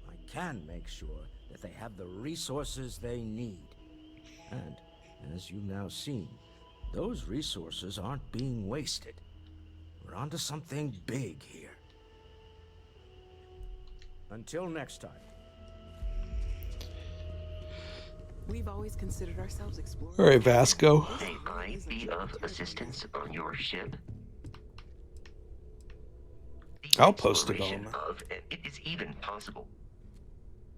I can make sure that they have the resources they need. And as you've now seen, those resources aren't being wasted. We're onto something big here. Until next time. We've always considered ourselves explorers. All right, Vasco. May I be of assistance on your ship? I'll post Exploration development. of it is even possible.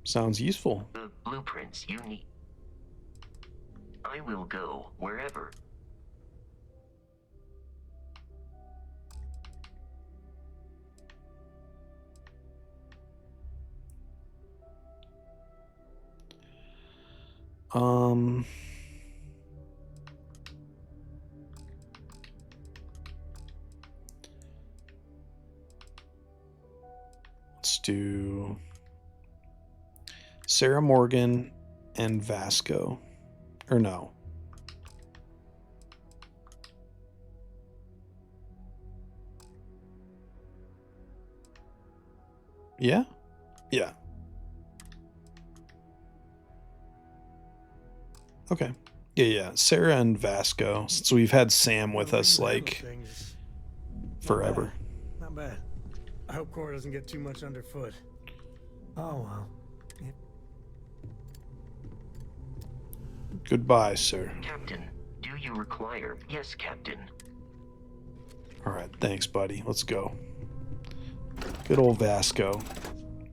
Sounds useful. The blueprints you need. I will go wherever. Um, let's do Sarah Morgan and Vasco. Or no. Yeah? Yeah. Okay. Yeah. Sarah and Vasco. Since we've had Sam with us like forever. Not bad. I hope Cora doesn't get too much underfoot. Oh well. Goodbye, sir. Captain, do you require? Yes, Captain. Alright, thanks, buddy. Let's go. Good old Vasco.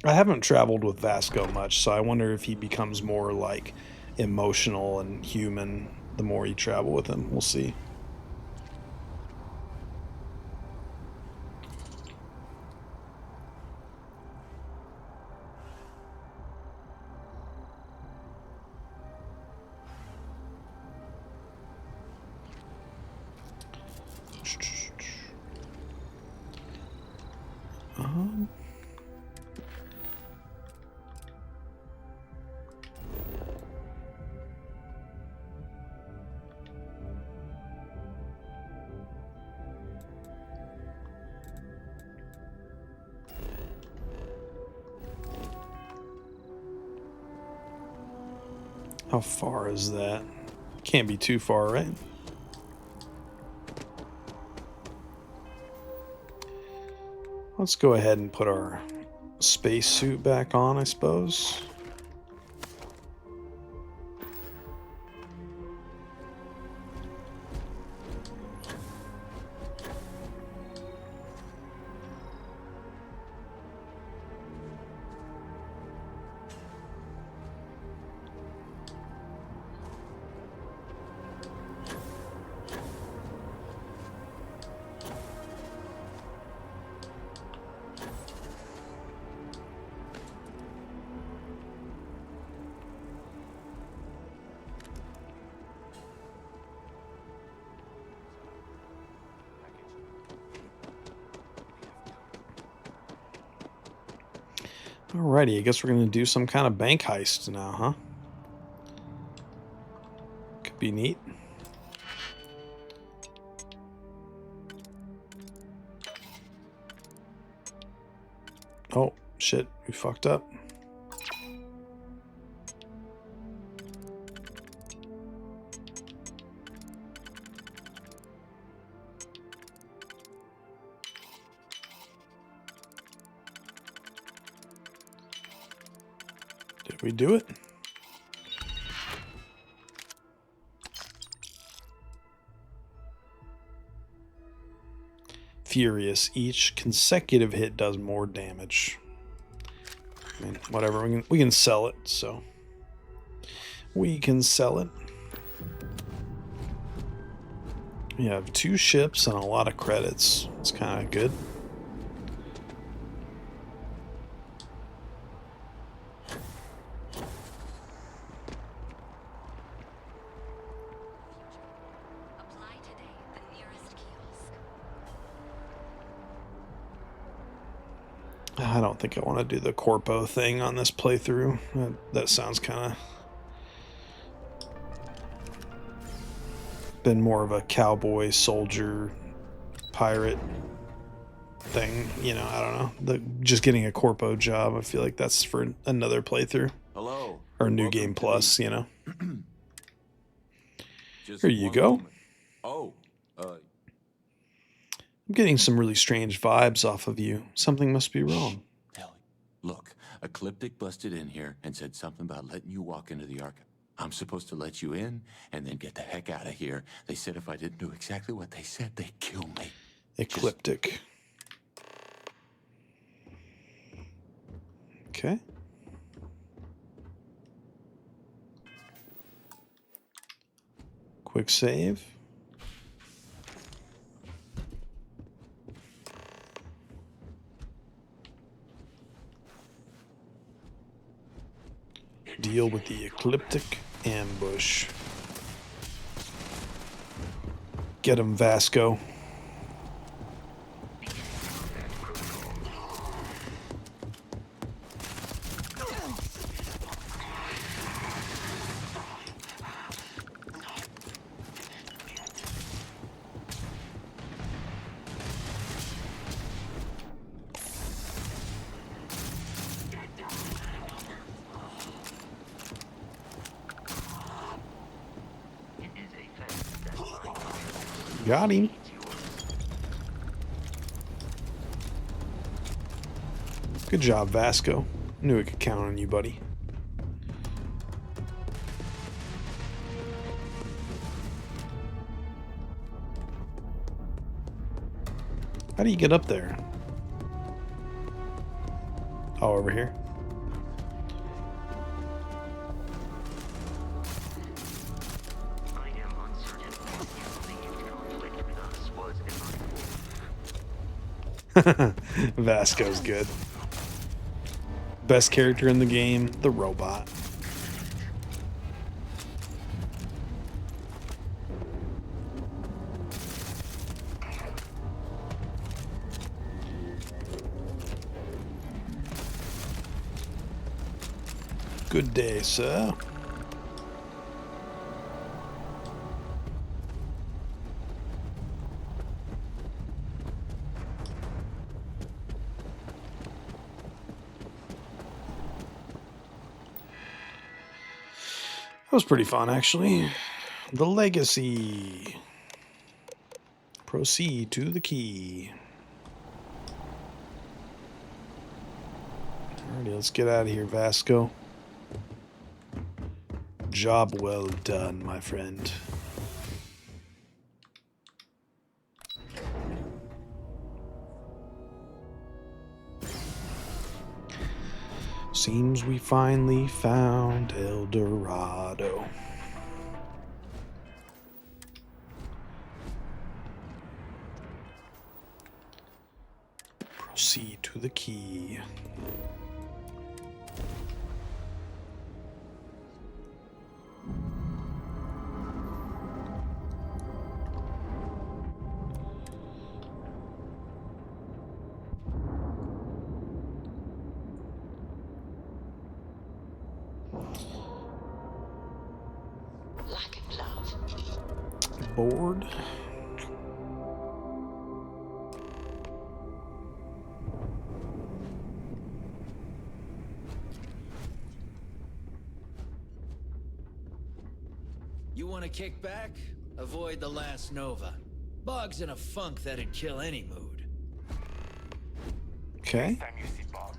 I haven't traveled with Vasco much, so I wonder if he becomes more like emotional and human the more you travel with him. We'll see. How far is that? Can't be too far, right? Let's go ahead and put our spacesuit back on, I suppose. Alrighty, I guess we're gonna do some kind of bank heist now, huh? Could be neat. Oh, shit, we fucked up. Did we do it? Furious. Each consecutive hit does more damage. I mean, whatever. We can sell it, so we can sell it. We have 2 ships and a lot of credits. It's kind of good. I don't think I want to do the corpo thing on this playthrough. That sounds kind of been more of a cowboy, soldier, pirate thing. You know, I don't know. Just getting a corpo job, I feel like that's for another playthrough. Hello. Or New Game Plus, you know. Just Here you one go. moment. Oh, I'm getting some really strange vibes off of you. Something must be wrong. look, Ecliptic busted in here and said something about letting you walk into the archive. I'm supposed to let you in and then get the heck out of here. They said if I didn't do exactly what they said, they'd kill me. Ecliptic. Okay. Quick save. Deal with the Ecliptic. Ambush. Get him, Vasco. Got him. Good job, Vasco. Knew we could count on you, buddy. How do you get up there? Oh, over here. Vasco's good. Best character in the game, the robot. Good day, sir. That was pretty fun, actually. The Legacy. Proceed to the key. Alrighty, let's get out of here, Vasco. Job well done, my friend. Seems we finally found El Dorado. Proceed to the key. Board. You want to kick back? Avoid the last Nova. Bog's in a funk that'd kill any mood. Okay. Next time you see Bog,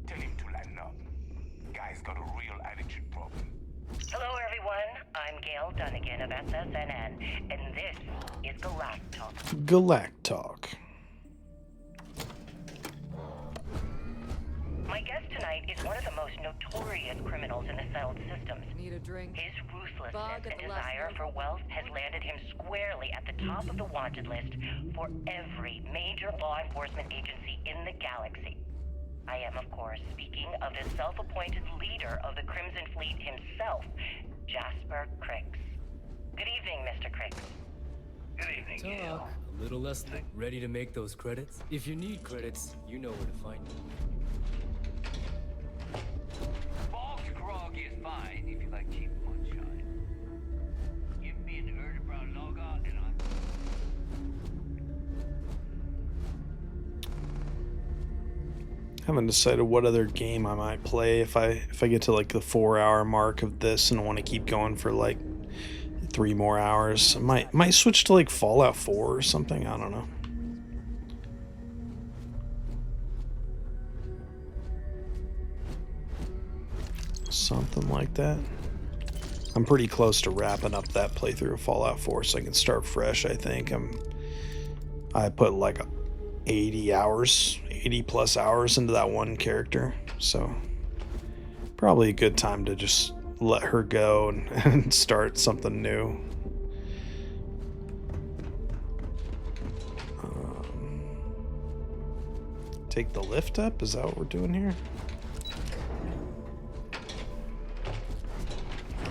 tell him to lighten up. Guy's got a real attitude problem. Hello, everyone. I'm Gail Dunnigan of SSNN, and this is Galactalk. Galactalk. My guest tonight is one of the most notorious criminals in the settled systems. Need a drink? His ruthlessness and desire for wealth has landed him squarely at the top of the wanted list for every major law enforcement agency in the galaxy. I am, of course, speaking of the self-appointed leader of the Crimson Fleet himself, Jasper Cricks. Good evening, Mr. Cricks. Good evening, Gail. A little less ready to make those credits? If you need credits, you know where to find me. Bog's grog is fine if you like cheap moonshine. Give me an Erdebrown logo and I'm... Haven't decided what other game I might play if I get to like the 4-hour mark of this and want to keep going for like 3 more hours. I might switch to like Fallout 4 or something. I don't know. Something like that. I'm pretty close to wrapping up that playthrough of Fallout 4 so I can start fresh. I think I put like 80 plus hours into that one character, so probably a good time to just let her go and start something new. Take the lift up? Is that what we're doing here?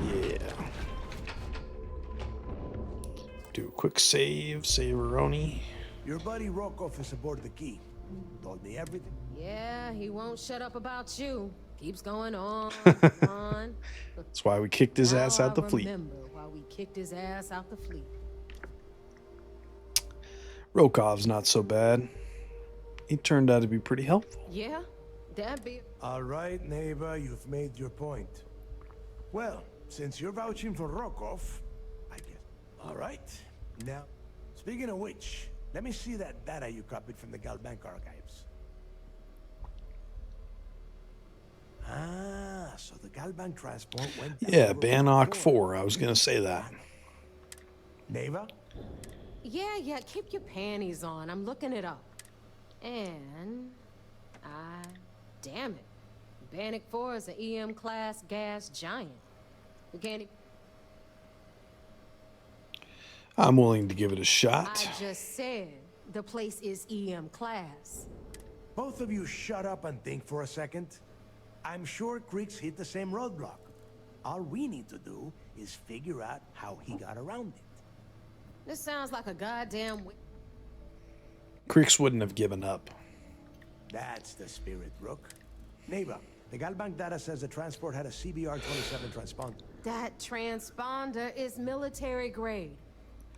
Yeah. quick save-a-roni. Your buddy Rokov is aboard the Key. Told me everything. Yeah, he won't shut up about you. Keeps going on, on. That's why we kicked his ass out the fleet. Remember why we kicked his ass out the fleet. Rokov's not so bad. He turned out to be pretty helpful. Yeah, that'd be. All right, neighbor, you've made your point. Well, since you're vouching for Rokov, I guess. All right. Now, speaking of which, let me see that data you copied from the Galbank archives. Ah, so the Galbank transport went. Yeah, Bannock 4. I was going to say that. Neva? Yeah, keep your panties on. I'm looking it up. And... damn it. Bannock 4 is an EM-class gas giant. We can't... I'm willing to give it a shot. I just said the place is EM-class. Both of you shut up and think for a second. I'm sure Creeks hit the same roadblock. All we need to do is figure out how he got around it. This sounds like a goddamn... Creeks wouldn't have given up. That's the spirit, Rook. Neighbor, the Galbank data says the transport had a CBR-27 transponder. That transponder is military grade.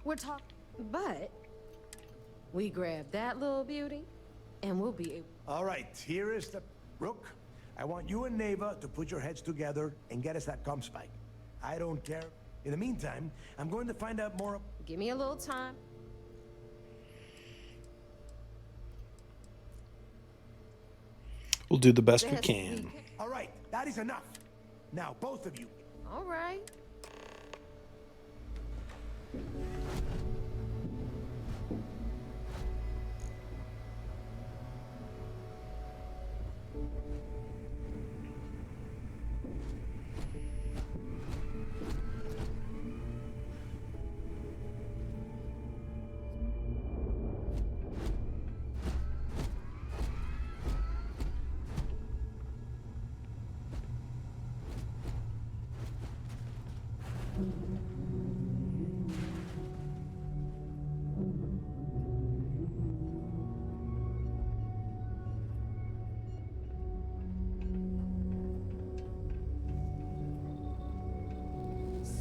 We're talking... But... we grab that little beauty, and we'll be able... All right, here is the... Rook, I want you and Neva to put your heads together and get us that comm spike. I don't care. In the meantime, I'm going to find out more... Give me a little time. We'll do the best we can. All right, that is enough. Now, both of you. All right.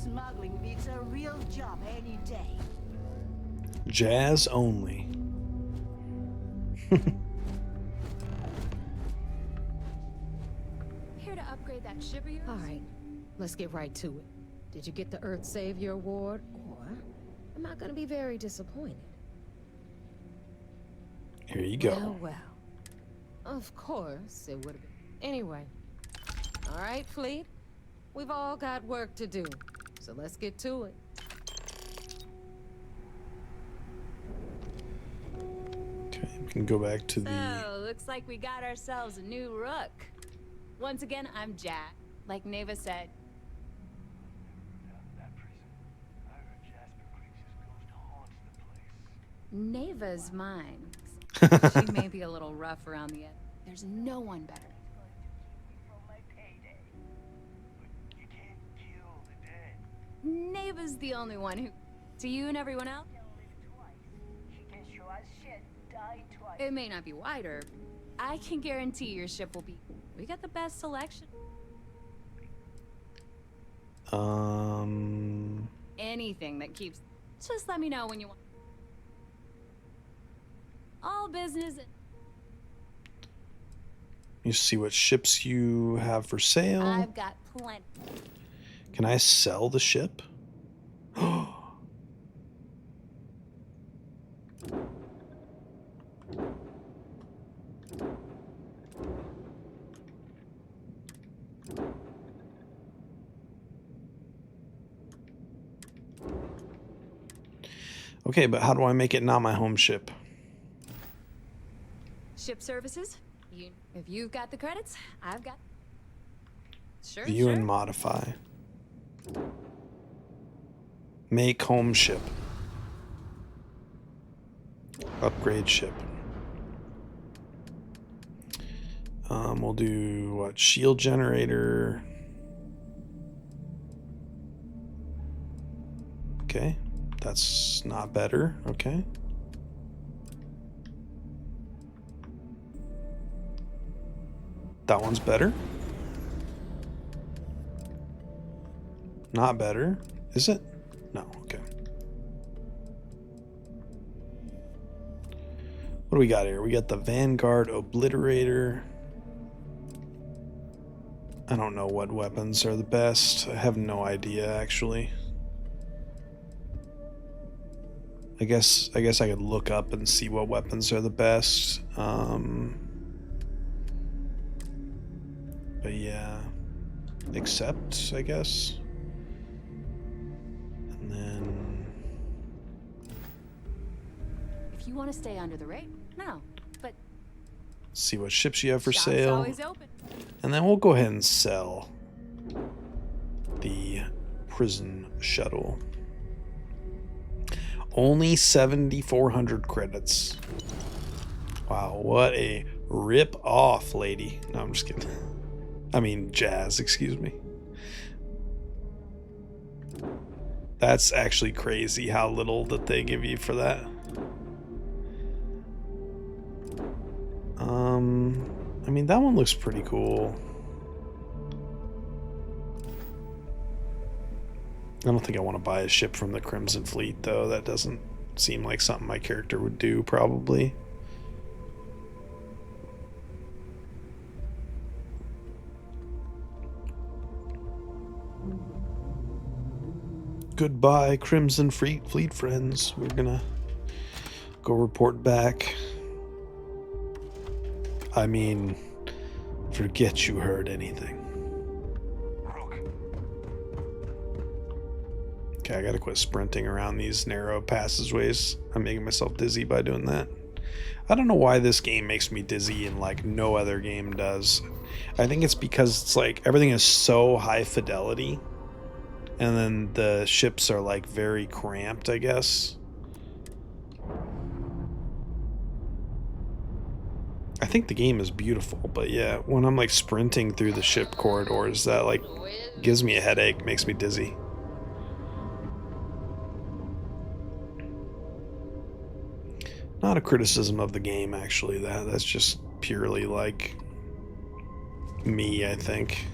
Smuggling beats a real job any day. Jazz only. Here to upgrade that ship of yours? All right, let's get right to it. Did you get the Earth Savior Award, or am I gonna be very disappointed? Here you go. Well. Of course, it would have been. Anyway. All right, Fleet. We've all got work to do, so let's get to it. Okay, we can go back to the... So, looks like we got ourselves a new rook. Once again, I'm Jack. Like Neva said. Neva's mine. She may be a little rough around the edge. There's no one better. Neva's the only one who... To you and everyone else? It may not be wider. I can guarantee your ship will be... We got the best selection. Anything that keeps... Just let me know when you want. All business... You see what ships you have for sale. I've got plenty. Can I sell the ship? Okay, but how do I make it not my home ship? Ship services? If you've got the credits, I've got... Sure, View and modify. Make home ship. Upgrade ship. We'll do what? Shield generator. Okay, That's not better. Okay. That one's better. Not better. Is it? No. Okay. What do we got here? We got the Vanguard Obliterator. I don't know what weapons are the best. I have no idea, actually. I guess I could look up and see what weapons are the best. But yeah, accept, I guess. And then If you want to stay under the rate, no. But see what ships you have for shop's sale. always open. And then we'll go ahead and sell the prison shuttle. Only 7,400 credits. Wow, what a rip off, lady. No, I'm just kidding. I mean, Jazz, excuse me. That's actually crazy how little that they give you for that. I mean, that one looks pretty cool. I don't think I want to buy a ship from the Crimson Fleet, though. That doesn't seem like something my character would do, probably. Goodbye, Crimson Fleet friends. We're gonna go report back. I mean, forget you heard anything. Okay, I gotta quit sprinting around these narrow passageways. I'm making myself dizzy by doing that. I don't know why this game makes me dizzy and like no other game does. I think it's because it's like everything is so high fidelity. And then the ships are like very cramped, I guess. I think the game is beautiful, but yeah, when I'm like sprinting through the ship corridors, that like gives me a headache, makes me dizzy. Not a criticism of the game, actually. That's just purely like me, I think.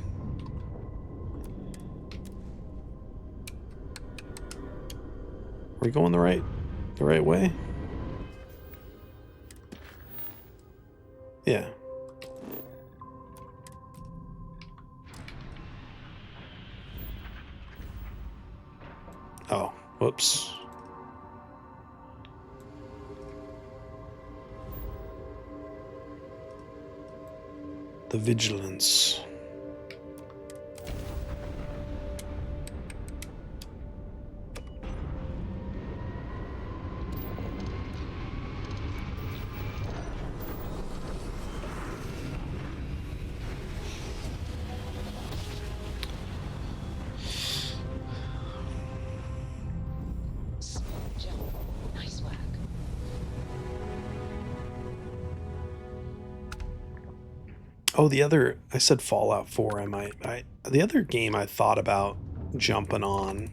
Are we going the right way? Yeah. Oh, whoops. The vigilance. Nice work. Oh, I said Fallout 4. The other game I thought about jumping on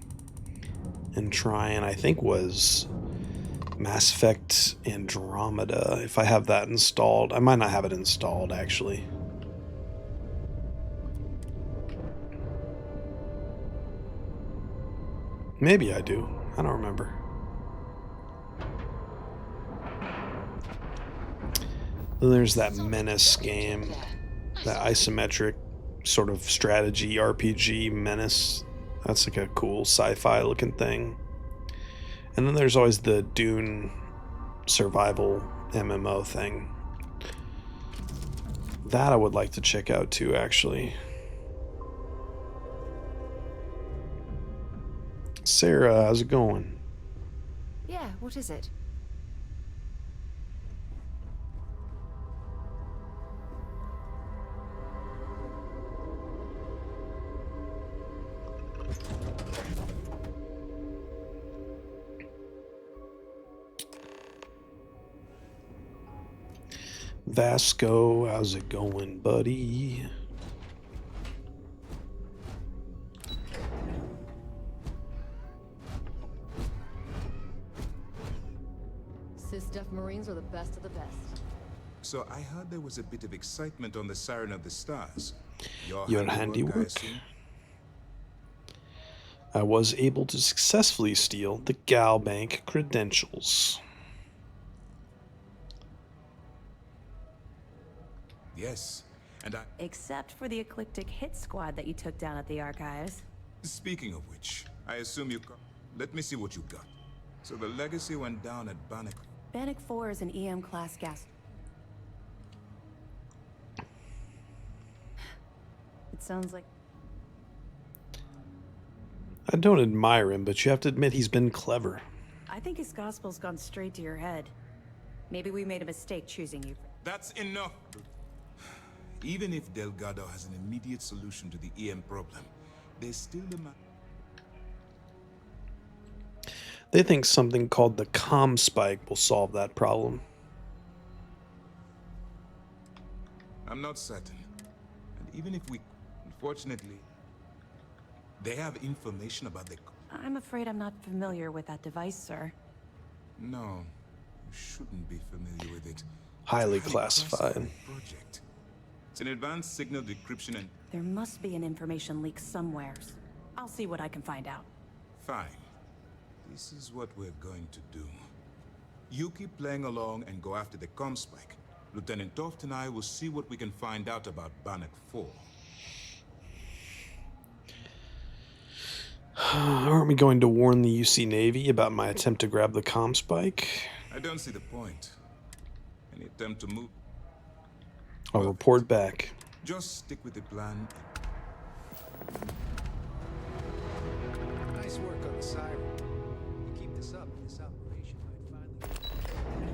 and trying, I think, was Mass Effect Andromeda. If I have that installed, I might not have it installed actually. Maybe I do. I don't remember. Then there's that Menace game. That isometric sort of strategy RPG Menace. That's like a cool sci-fi looking thing. And then there's always the Dune survival MMO thing. That I would like to check out too, actually. Sarah, how's it going? Yeah, what is it? Vasco, how's it going, buddy? stuffed Marines are the best of the best. So I heard there was a bit of excitement on the Siren of the Stars. Your handiwork? I assume? I was able to successfully steal the Gal Bank credentials. Yes, and I... Except for the eclectic hit squad that you took down at the archives. Speaking of which, I assume you... Let me see what you got. So the legacy went down at Bannock. Bannock 4 is an EM-class gas... It sounds like... I don't admire him, but you have to admit he's been clever. I think his gospel's gone straight to your head. Maybe we made a mistake choosing you. That's enough! Even if Delgado has an immediate solution to the EM problem, there's still the They think something called the comm spike will solve that problem. I'm not certain. And even if we... Unfortunately, they have information about the... I'm afraid I'm not familiar with that device, sir. No, you shouldn't be familiar with it. Highly classified. Project. It's an advanced signal decryption and... There must be an information leak somewhere. I'll see what I can find out. Fine. This is what we're going to do. You keep playing along and go after the comm spike. Lieutenant Toft and I will see what we can find out about Bannock 4. Aren't we going to warn the UC Navy about my attempt to grab the comm spike? I don't see the point. Any attempt to move... I'll report back. Just stick with the plan. Nice work on the Siren. You keep this up, this operation might finally...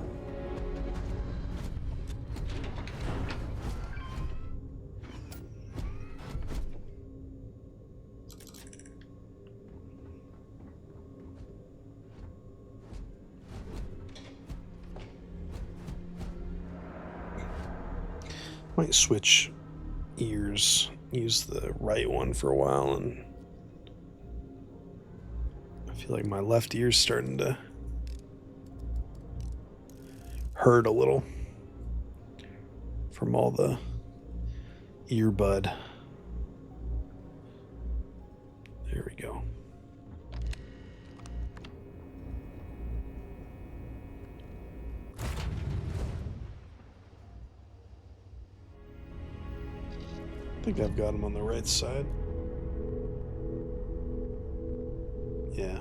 Might switch ears, use the right one for a while, and I feel like my left ear's starting to hurt a little from all the earbud. There we go. I think I've got him on the right side. Yeah.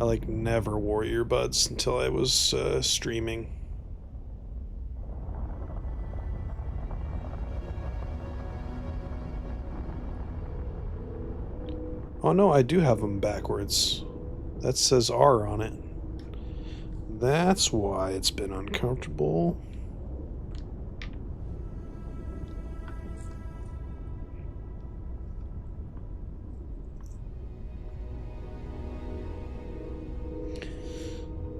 I like never wore earbuds until I was streaming. Oh no, I do have them backwards. That says R on it. That's why it's been uncomfortable.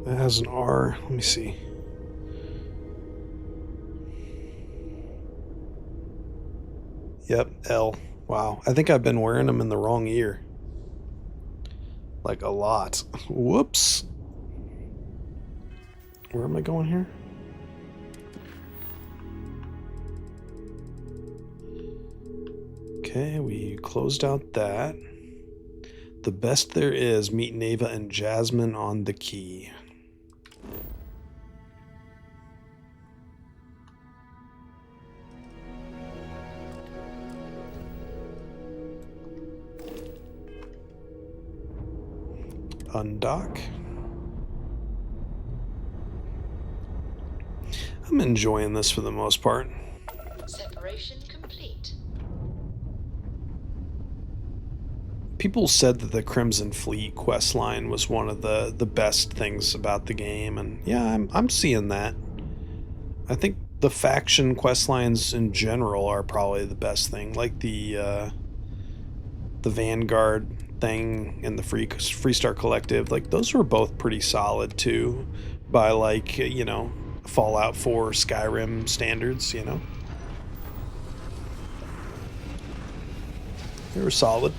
That has an R. Let me see. Yep, L. Wow. I think I've been wearing them in the wrong ear. Like a lot. Whoops. Where am I going here? Okay, we closed out that. The best there is, meet Neva and Jasmine on the key. Undock. I'm enjoying this for the most part. Separation complete. People said that the Crimson Fleet quest line was one of the best things about the game, and yeah, I'm seeing that. I think the faction quest lines in general are probably the best thing, like the Vanguard thing and the Freestar Collective. Like those were both pretty solid too, by like you know Fallout 4 Skyrim standards. You know, they were solid.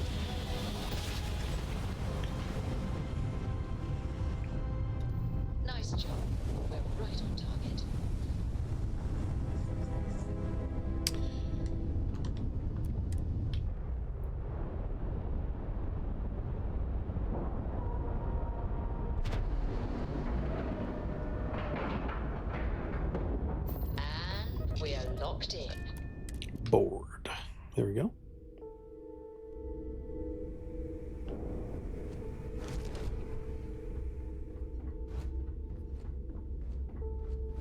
We're locked in. Board. There we go.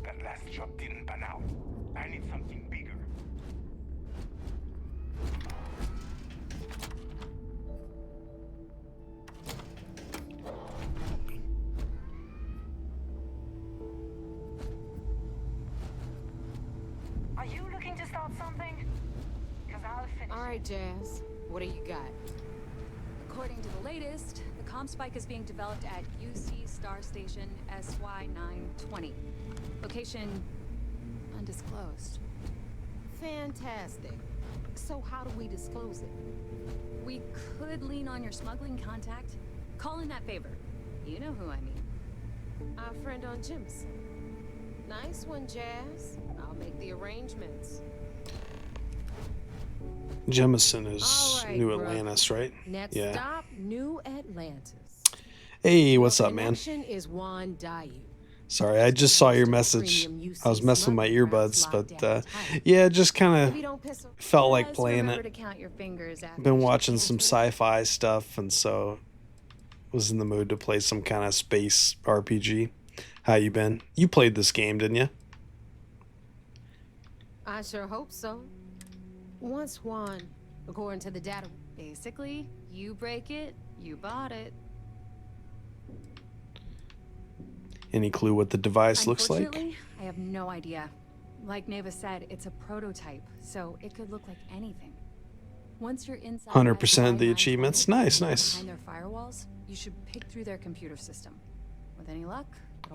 That last shot didn't pan out. I need something bigger. Are you looking to start something? Because I'll finish. All right, Jazz. What do you got? According to the latest, the comm spike is being developed at UC Star Station SY-920. Location undisclosed. Fantastic. So how do we disclose it? We could lean on your smuggling contact. Call in that favor. You know who I mean. Our friend on Jimson. Nice one, Jazz. I'll make the arrangements. Jemison is All right, New brother. Atlantis, right? Next Yeah. stop, New Atlantis. Hey, what's up, man? Connection is Juan Dayu. Sorry, I just saw your message. I was messing with my earbuds, but yeah, just kind of felt like playing Remember it. to count your fingers after Been watching some sci-fi stuff, and so was in the mood to play some kind of space RPG. How you been? You played this game, didn't you? I sure hope so. Once Juan, according to the data. Basically, you break it, you bought it. Any clue what the device looks like? Unfortunately, I have no idea. Like Neva said, it's a prototype, so it could look like anything. Once you're inside 100% of the achievements. Nice, nice. behind their firewalls, you should pick through their computer system. With any luck,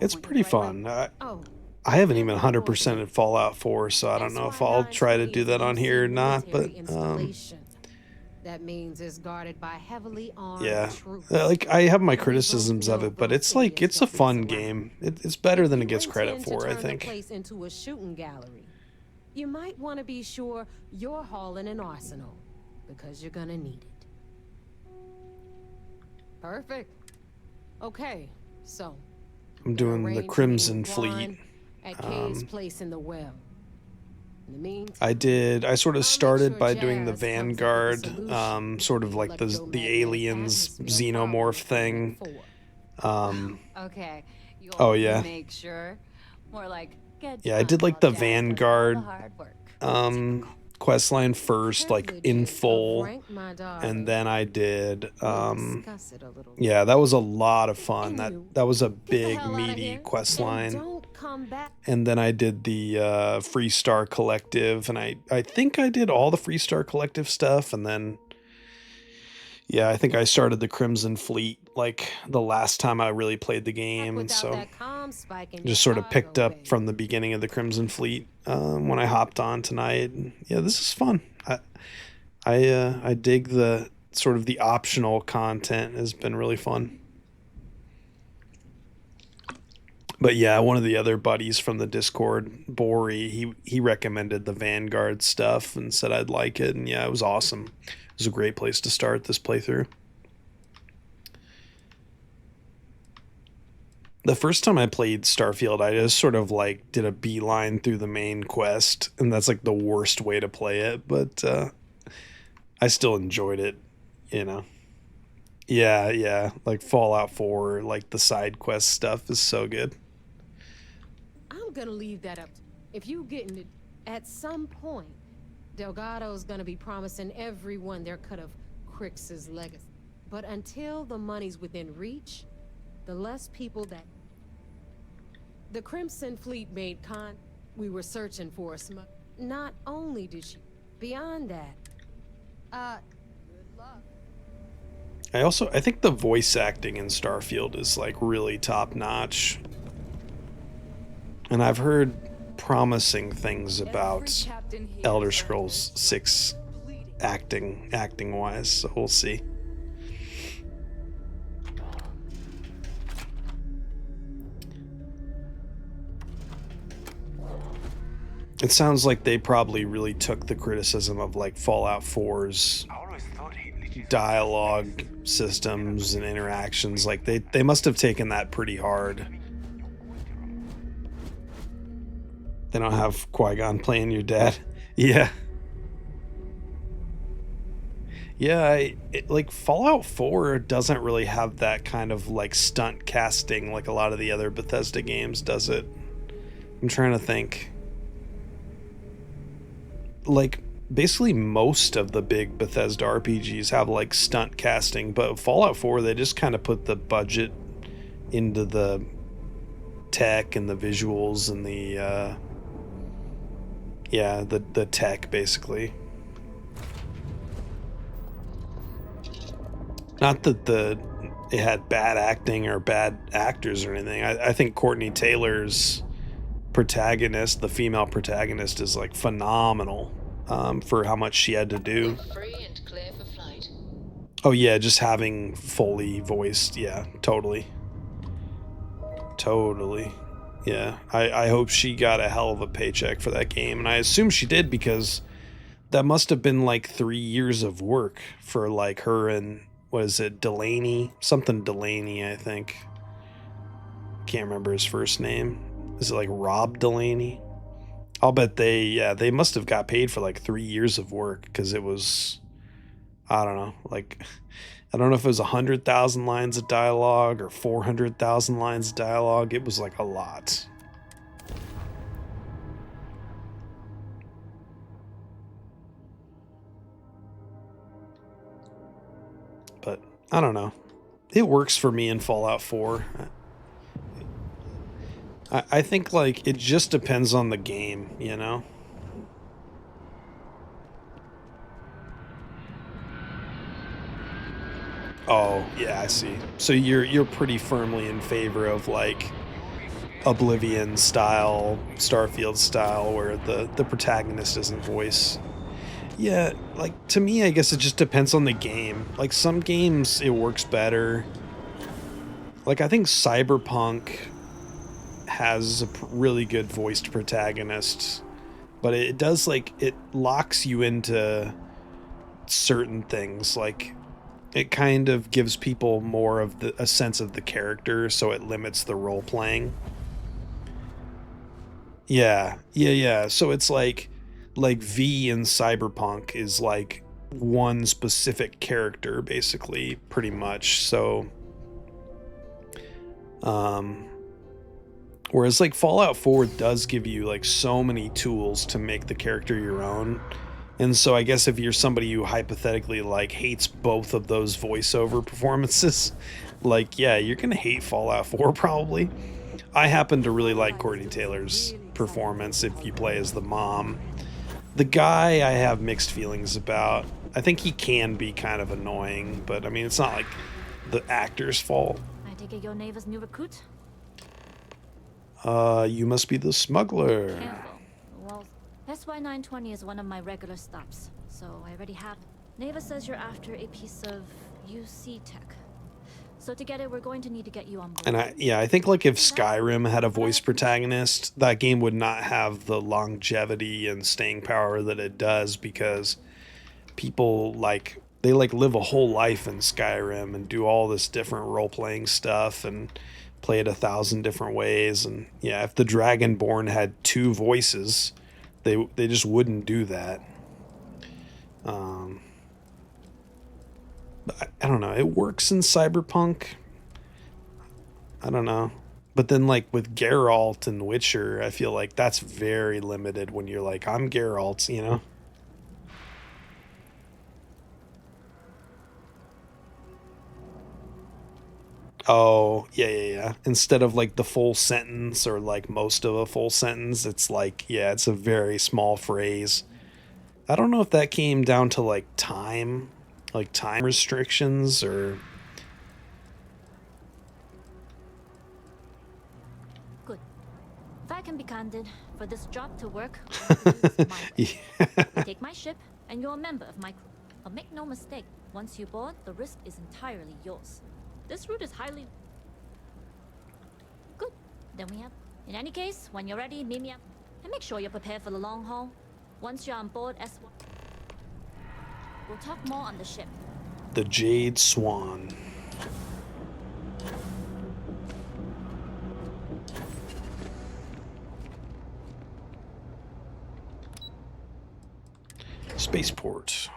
It's pretty fun. Oh, I haven't even 100% in Fallout 4, so I don't know if I'll try to do that on here or not, but that means it's guarded by heavily armed yeah. troops. Like, I have my criticisms of it, but it's like, it's a fun game. It's better than it gets credit Intend to for, I turn the think. place into a shooting gallery. You might want to be sure you're hauling an arsenal, because you're gonna need it. Perfect. Okay, so I'm doing the arrange Crimson meeting Fleet. Juan at Kay's place in the well. In the meantime, I sort of started by doing the Vanguard, sort of like the aliens xenomorph thing. Okay. You Oh, want to yeah. Make sure. More like get Yeah, I did like the Vanguard quest line first, like in full, and then I did yeah, that was a lot of fun. That was a big meaty quest line. And then I did the Freestar Collective, and I think I did all the Freestar Collective stuff, and then yeah, I think I started the Crimson Fleet like the last time I really played the game, and so just sort of picked up from the beginning of the Crimson Fleet when I hopped on tonight. And yeah, this is fun. I dig the sort of the optional content. Has been really fun. But yeah, one of the other buddies from the Discord, Bori, he recommended the Vanguard stuff and said I'd like it, and yeah, it was awesome. It was a great place to start this playthrough. The first time I played Starfield, I just sort of like did a beeline through the main quest, and that's like the worst way to play it, but I still enjoyed it, you know. Yeah, like Fallout 4, like the side quest stuff is so good. I'm gonna leave that up. If you get in it, at some point, Delgado's gonna be promising everyone their cut of Crix's legacy. But until the money's within reach, the less people that... The Crimson Fleet made we were searching for a Not only did she... Beyond that... good luck. I think the voice acting in Starfield is like really top notch. And I've heard promising things about Elder Scrolls 6 acting wise, so we'll see. It sounds like they probably really took the criticism of like Fallout 4's dialogue systems and interactions. Like they must have taken that pretty hard. They don't have Qui-Gon playing your dad. Yeah. Yeah, like Fallout 4 doesn't really have that kind of like stunt casting like a lot of the other Bethesda games, does it? I'm trying to think. Like basically most of the big Bethesda RPGs have like stunt casting, but Fallout 4 they just kind of put the budget into the tech and the visuals and the the tech basically. Not that it had bad acting or bad actors or anything. I think Courtney Taylor's protagonist, the female protagonist, is like phenomenal for how much she had to do. Free and clear for flight. Oh yeah, just having fully voiced, yeah, totally. Yeah, I hope she got a hell of a paycheck for that game, and I assume she did because that must have been like 3 years of work for like her and what is it, Delaney? Something Delaney, I think. Can't remember his first name. Is it like Rob Delaney? I'll bet they must have got paid for like 3 years of work because it was, I don't know, like, I don't know if it was 100,000 lines of dialogue or 400,000 lines of dialogue. It was like a lot. But I don't know. It works for me in Fallout 4. I think like it just depends on the game, you know? Oh, yeah, I see. So you're pretty firmly in favor of like Oblivion style, Starfield style, where the protagonist isn't voice. Yeah, like to me, I guess it just depends on the game. Like some games, it works better. Like I think Cyberpunk has a really good voiced protagonist, but it does like it locks you into certain things. Like it kind of gives people more of a sense of the character, so it limits the role playing. Yeah. So it's like V in Cyberpunk is like one specific character basically, pretty much. So whereas like Fallout 4 does give you like so many tools to make the character your own. And so I guess if you're somebody who hypothetically like hates both of those voiceover performances, like yeah, you're gonna hate Fallout 4 probably. I happen to really like Courtney Taylor's performance if you play as the mom. The guy I have mixed feelings about. I think he can be kind of annoying, but I mean it's not like the actor's fault. I take it your neighbor's new recruit? You must be the smuggler. Careful. Well, SY-920 is one of my regular stops, so I already have it. Neva says you're after a piece of UC tech. So together we're going to need to get you on board. And I think like if Skyrim had a voice protagonist, that game would not have the longevity and staying power that it does because people like they like live a whole life in Skyrim and do all this different role-playing stuff and play it 1,000 different ways. And yeah, if the Dragonborn had 2 voices, they just wouldn't do that. But I don't know. It works in Cyberpunk. I don't know. But then like with Geralt and Witcher, I feel like that's very limited when you're like, I'm Geralt, you know? Oh, yeah. Instead of like the full sentence or like most of a full sentence, it's like, yeah, it's a very small phrase. I don't know if that came down to like time restrictions or... Good. If I can be candid, for this job to work, yeah. you take my ship and you're a member of my crew. But make no mistake, once you board, the risk is entirely yours. This route is highly... Good. Then we have... In any case, when you're ready, meet me up. And make sure you're prepared for the long haul. Once you're on board S1... We'll talk more on the ship. The Jade Swan. Spaceport.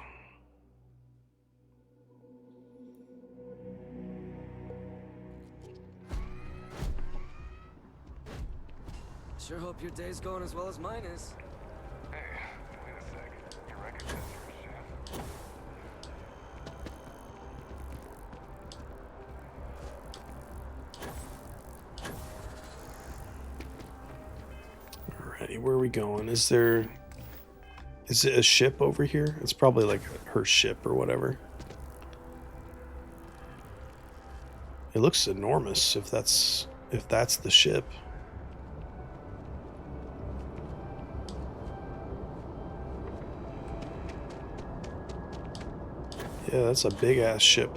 Sure hope your day's going as well as mine is. Hey, wait a sec. You recognize your ship? Alrighty, where are we going? Is it a ship over here? It's probably like her ship or whatever. It looks enormous if that's the ship. Yeah, that's a big ass ship.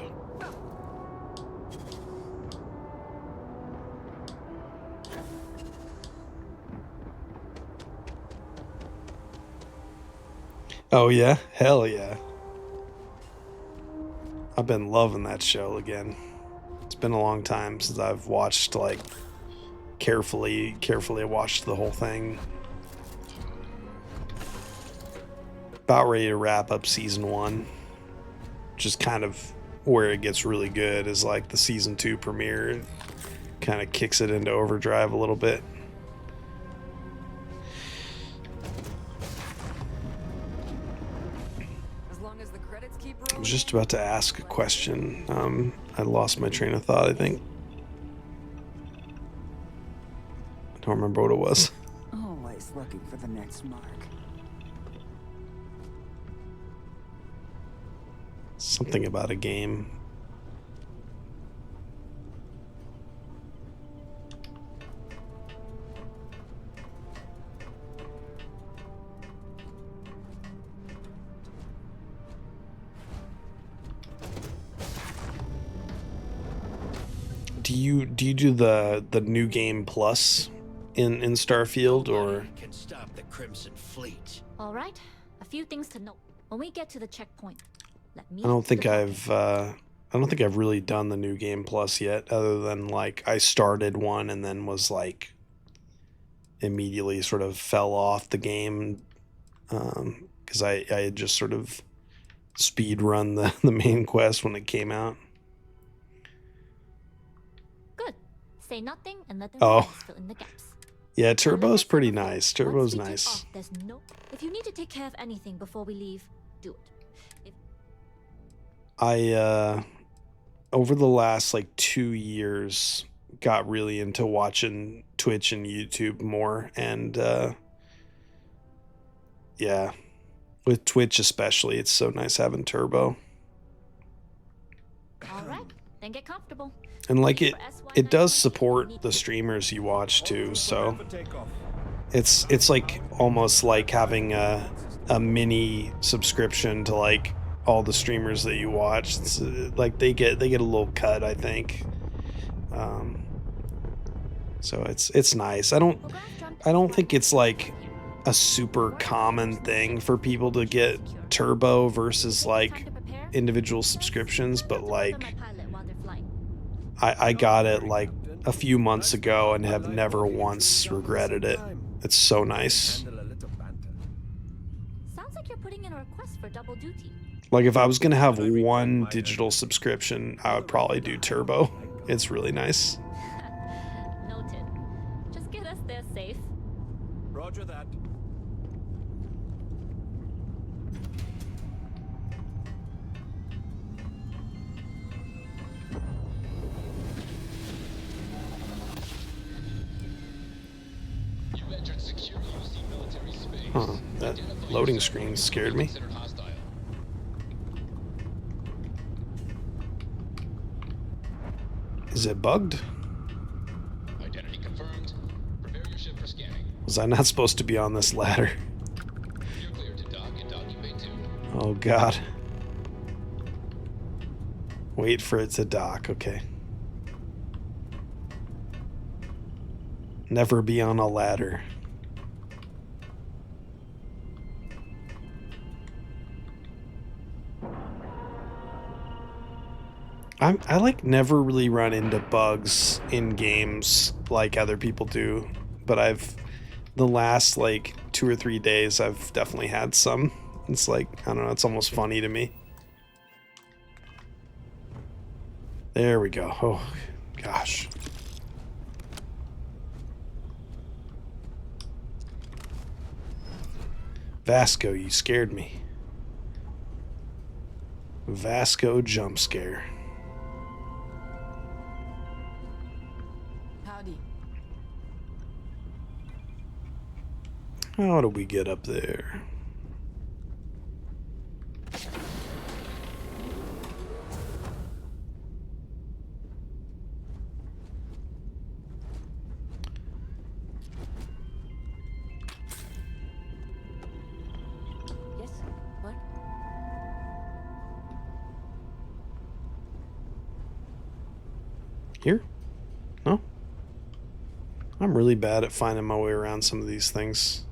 Oh yeah? Hell yeah. I've been loving that show again. It's been a long time since I've watched, like, carefully watched the whole thing. About ready to wrap up season 1. Which is kind of where it gets really good, is like the season 2 premiere. It kind of kicks it into overdrive a little bit. I was just about to ask a question. I lost my train of thought, I think. I don't remember what it was. Always looking for the next mark. Something about a game. Do you do the new game plus in Starfield, or? Can stop the Crimson Fleet. All right, a few things to note. When we get to the checkpoint, let me. I don't think I've really done the new game plus yet, other than like I started one and then was like immediately sort of fell off the game because I had just sort of speed run the main quest when it came out. Good. Say nothing and let them fill in the gaps. Yeah, Turbo's pretty nice. Turbo's Once we take nice. off, there's no. If you need to take care of anything before we leave, do it. I over the last like 2 years got really into watching Twitch and YouTube more, and yeah, with Twitch especially, it's so nice having Turbo. All right, then get comfortable. And like it does support the streamers you watch too, so it's like almost like having a mini subscription to like all the streamers that you watch. It's like they get a little cut, I think. So it's nice. I don't think it's like a super common thing for people to get Turbo versus like individual subscriptions, but like I got it like a few months ago and have never once regretted it. It's so nice. Sounds like you're putting in a request for double duty. Like if I was gonna have one digital subscription, I would probably do Turbo. It's really nice. Noted. Just get us there safe. Roger that. Huh, that loading screen scared me. Is it bugged? Identity confirmed. Prepare your ship for scanning. Was I not supposed to be on this ladder? You're cleared to dock in docking bay 2. Oh god. Wait for it to dock, okay. Never be on a ladder. I like never really run into bugs in games like other people do, but the last like 2 or 3 days I've definitely had some It's like, I don't know, it's almost funny to me. There we go. Oh, gosh. Vasco, you scared me. Vasco jump scare. Howdy. How do we get up there? Yes? What? Here? No? I'm really bad at finding my way around some of these things.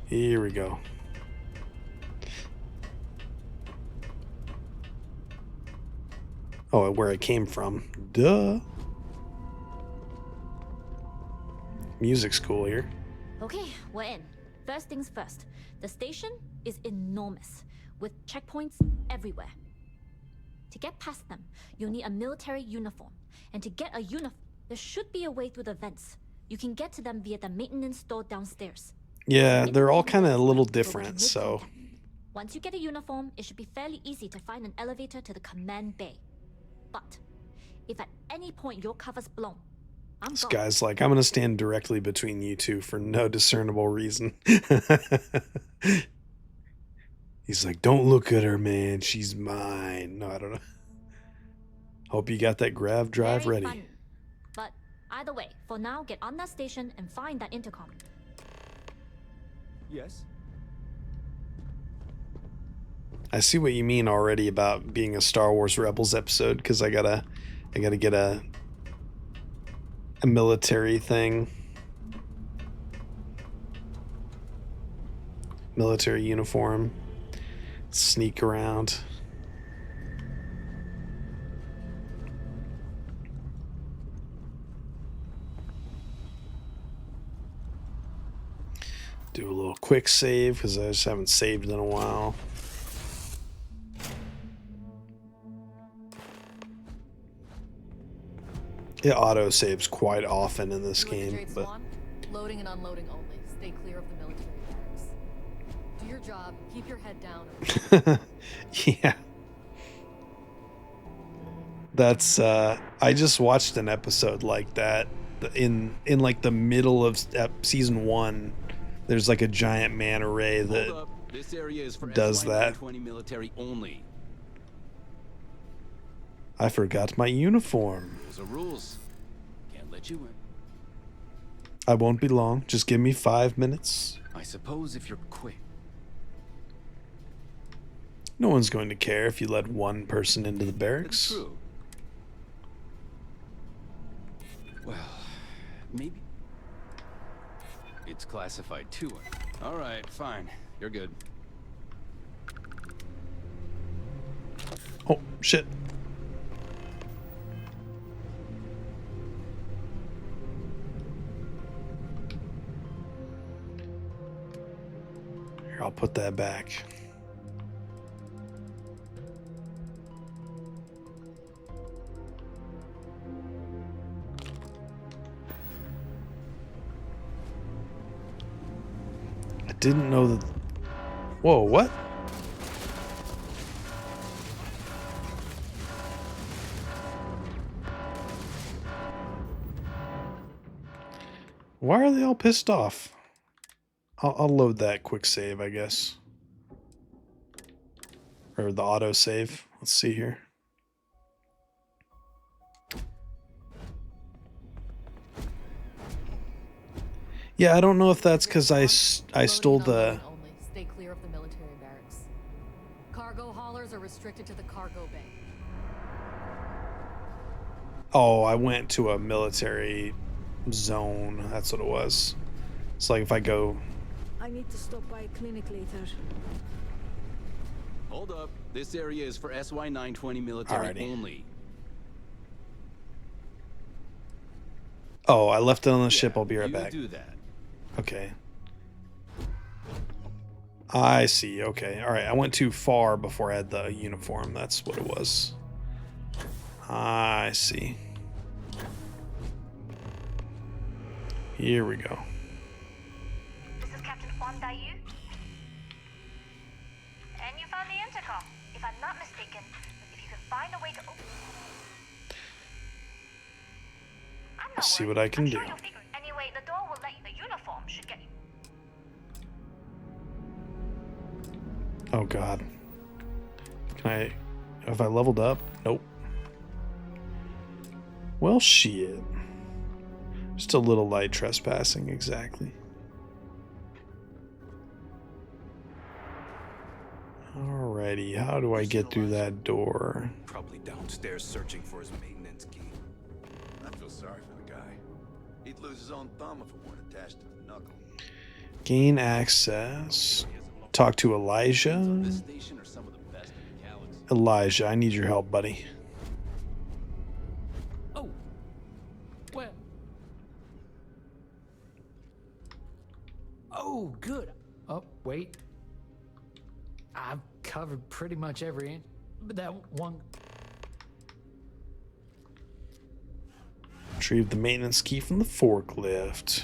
Here we go. Oh, where I came from. Duh. Music's cool here. Okay, we're in. First things first. The station is enormous, with checkpoints everywhere. To get past them, you'll need a military uniform. And to get a uniform, there should be a way through the vents. You can get to them via the maintenance store downstairs. Yeah, they're all kind of a little different, so... Once you get a uniform, it should be fairly easy to find an elevator to the command bay. But if at any point your cover's blown, This guy's like, I'm gonna stand directly between you two for no discernible reason. He's like, don't look at her, man. She's mine. No, I don't know. Hope you got that grav drive Very ready. fun. But either way, for now, get on that station and find that intercom. Yes? I see what you mean already about being a Star Wars Rebels episode, because I gotta get a military thing. Military uniform. Sneak around. Do a little quick save, because I just haven't saved in a while. It auto saves quite often in this game, but Loading and unloading only. Stay clear of the military barracks. Do your job. Keep your head down. yeah. That's I just watched an episode like that in like the middle of season 1. There's like a giant manta ray that This area is for does that. 20 military only. I forgot my uniform. Those are rules. Can't let you in. I won't be long. Just give me 5 minutes. I suppose if you're quick. No one's going to care if you let one person into the barracks. True. Well, maybe. It's classified too. All right, fine. You're good. Oh, shit. Here, I'll put that back. I didn't know that. Whoa, what? Why are they all pissed off? I'll load that quick save, I guess. Or the auto save. Let's see here. Yeah, I don't know if that's because I stole the... Only. Stay clear of the military barracks. Cargo haulers are restricted to the cargo bay. Oh, I went to a military zone. That's what it was. It's like if I go... I need to stop by a clinic later. Hold up. This area is for SY-920 military Alrighty. only. Oh, I left it on the ship. I'll be right back. Do that. Okay. I see. Okay. All right. I went too far before I had the uniform. That's what it was. I see. Here we go. This is Captain Juan Dayu. And you found the intercom. If I'm not mistaken, if you can find a way to open... Let's see what I can do. Anyway, the door will let you... The uniform should get you... Oh god. Can I... Have I leveled up? Nope. Well, shit. Just a little light trespassing, exactly. Alrighty, how do I get through that door? Probably downstairs searching for his maintenance key. I feel sorry for the guy. He'd lose his own thumb if it weren't attached to the knuckle. Gain access. Talk to Elijah. Elijah, I need your help, buddy. Oh. Well. Oh, good. Oh, wait. I've covered pretty much every inch. But that one. Retrieve the maintenance key from the forklift.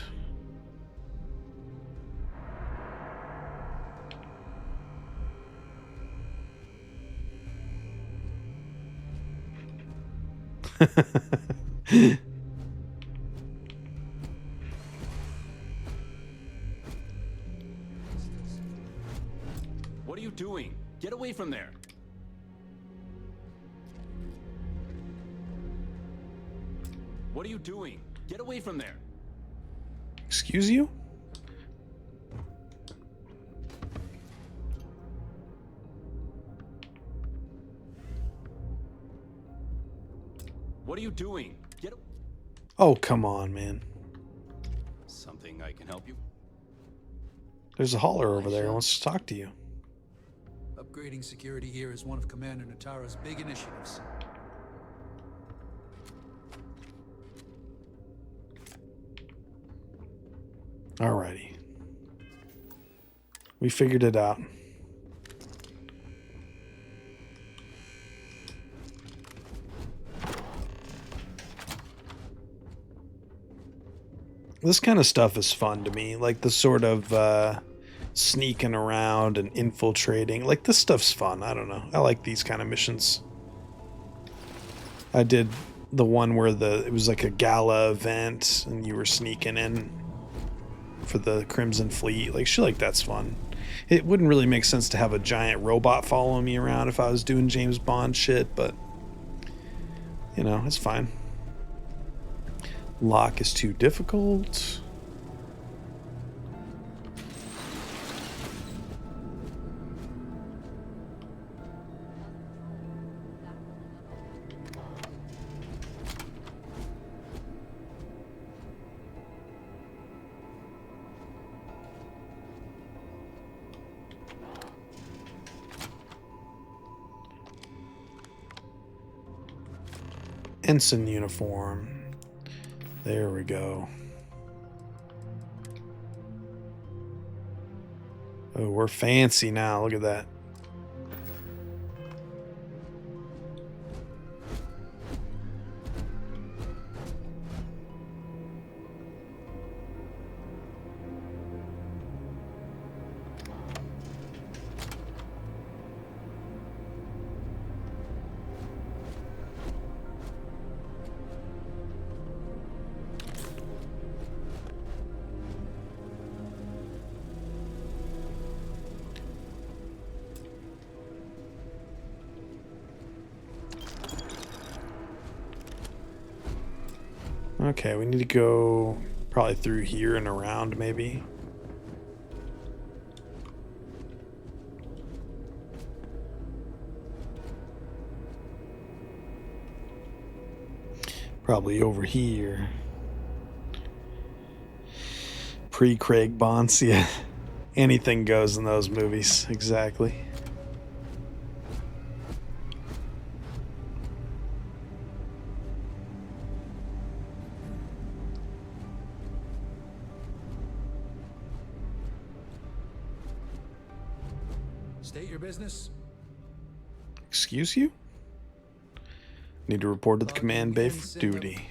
What are you doing? Get away from there. What are you doing? Get away from there. Excuse you? What are you doing? Get. Oh, come on, man. Something I can help you? There's a hauler over there who wants to talk to you. Upgrading security here is one of Commander Natara's big initiatives. Alrighty. We figured it out. This kind of stuff is fun to me, like the sort of sneaking around and infiltrating. Like, this stuff's fun. I don't know. I like these kind of missions. I did the one where it was like a gala event and you were sneaking in for the Crimson Fleet. Like, shit like that's fun. It wouldn't really make sense to have a giant robot following me around if I was doing James Bond shit, but you know, it's fine. Lock is too difficult. Ensign uniform. There we go. Oh, we're fancy now. Look at that. Okay, we need to go probably through here and around, maybe. Probably over here. Pre-Craig Bonds, yeah. Anything goes in those movies, exactly. State your business. Excuse you? Need to report to the command bay for duty.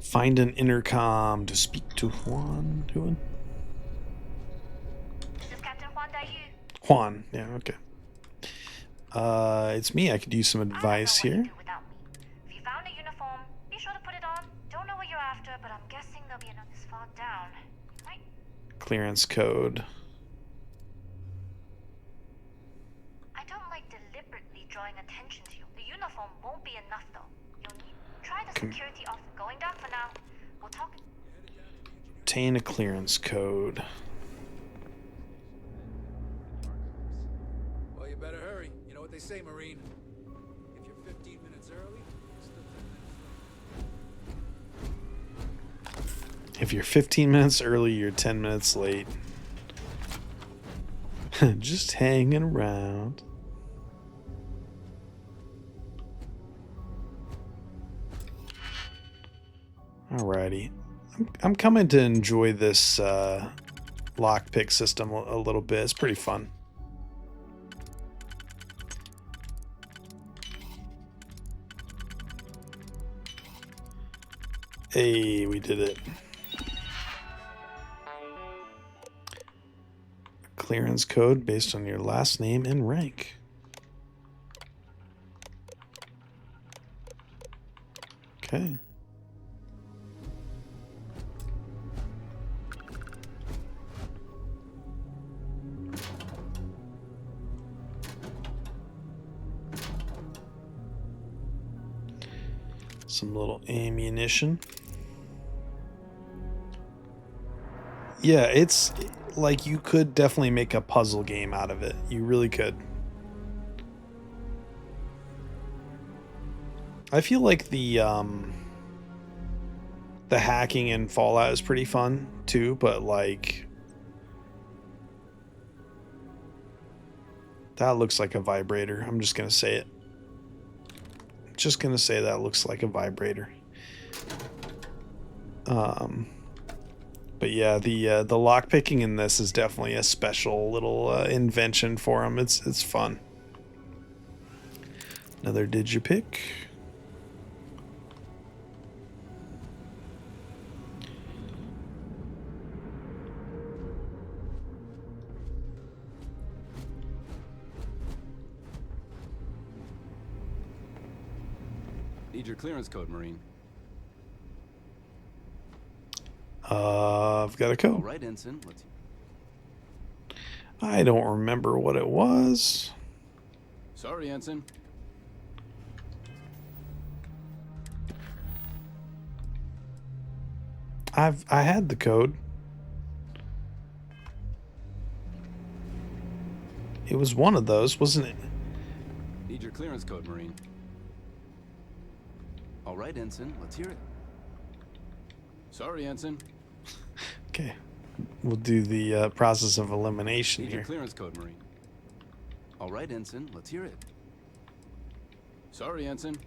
Find an intercom to speak to Juan. Juan, yeah, okay. It's me. I could use some advice here. If you found a uniform, be sure to put it on. Don't know what you're after, but I'm guessing there'll be another far down. Right? Clearance code. I don't like deliberately drawing attention to you. The uniform won't be enough, though. You'll need try the security office. Going down for now. We'll talk. Obtain a clearance code. Well, you better hurry. You know what they say, Marine. If you're 15 minutes early, still 10 minutes late. If you're 15 minutes early, you're 10 minutes late. Just hanging around. Alrighty. I'm coming to enjoy this lockpick system a little bit. It's pretty fun. Hey, we did it. Clearance code based on your last name and rank. Okay. Some little ammunition. Yeah, it's like you could definitely make a puzzle game out of it. You really could. I feel like the hacking in Fallout is pretty fun too, but like that looks like a vibrator. I'm just gonna say it. Just gonna say that looks like a vibrator. But yeah, the lock picking in this is definitely a special little invention for them. It's fun. Another digipick. Need your clearance code, Marine. I've got a code. All right, Ensign. Let's... I don't remember what it was. Sorry, Ensign. I had the code. It was one of those, wasn't it? Need your clearance code, Marine. All right, Ensign. Let's hear it. Sorry, Ensign. Okay. We'll do the process of elimination Need here. your clearance code, Marine. All right, Ensign. Let's hear it. Sorry, Ensign.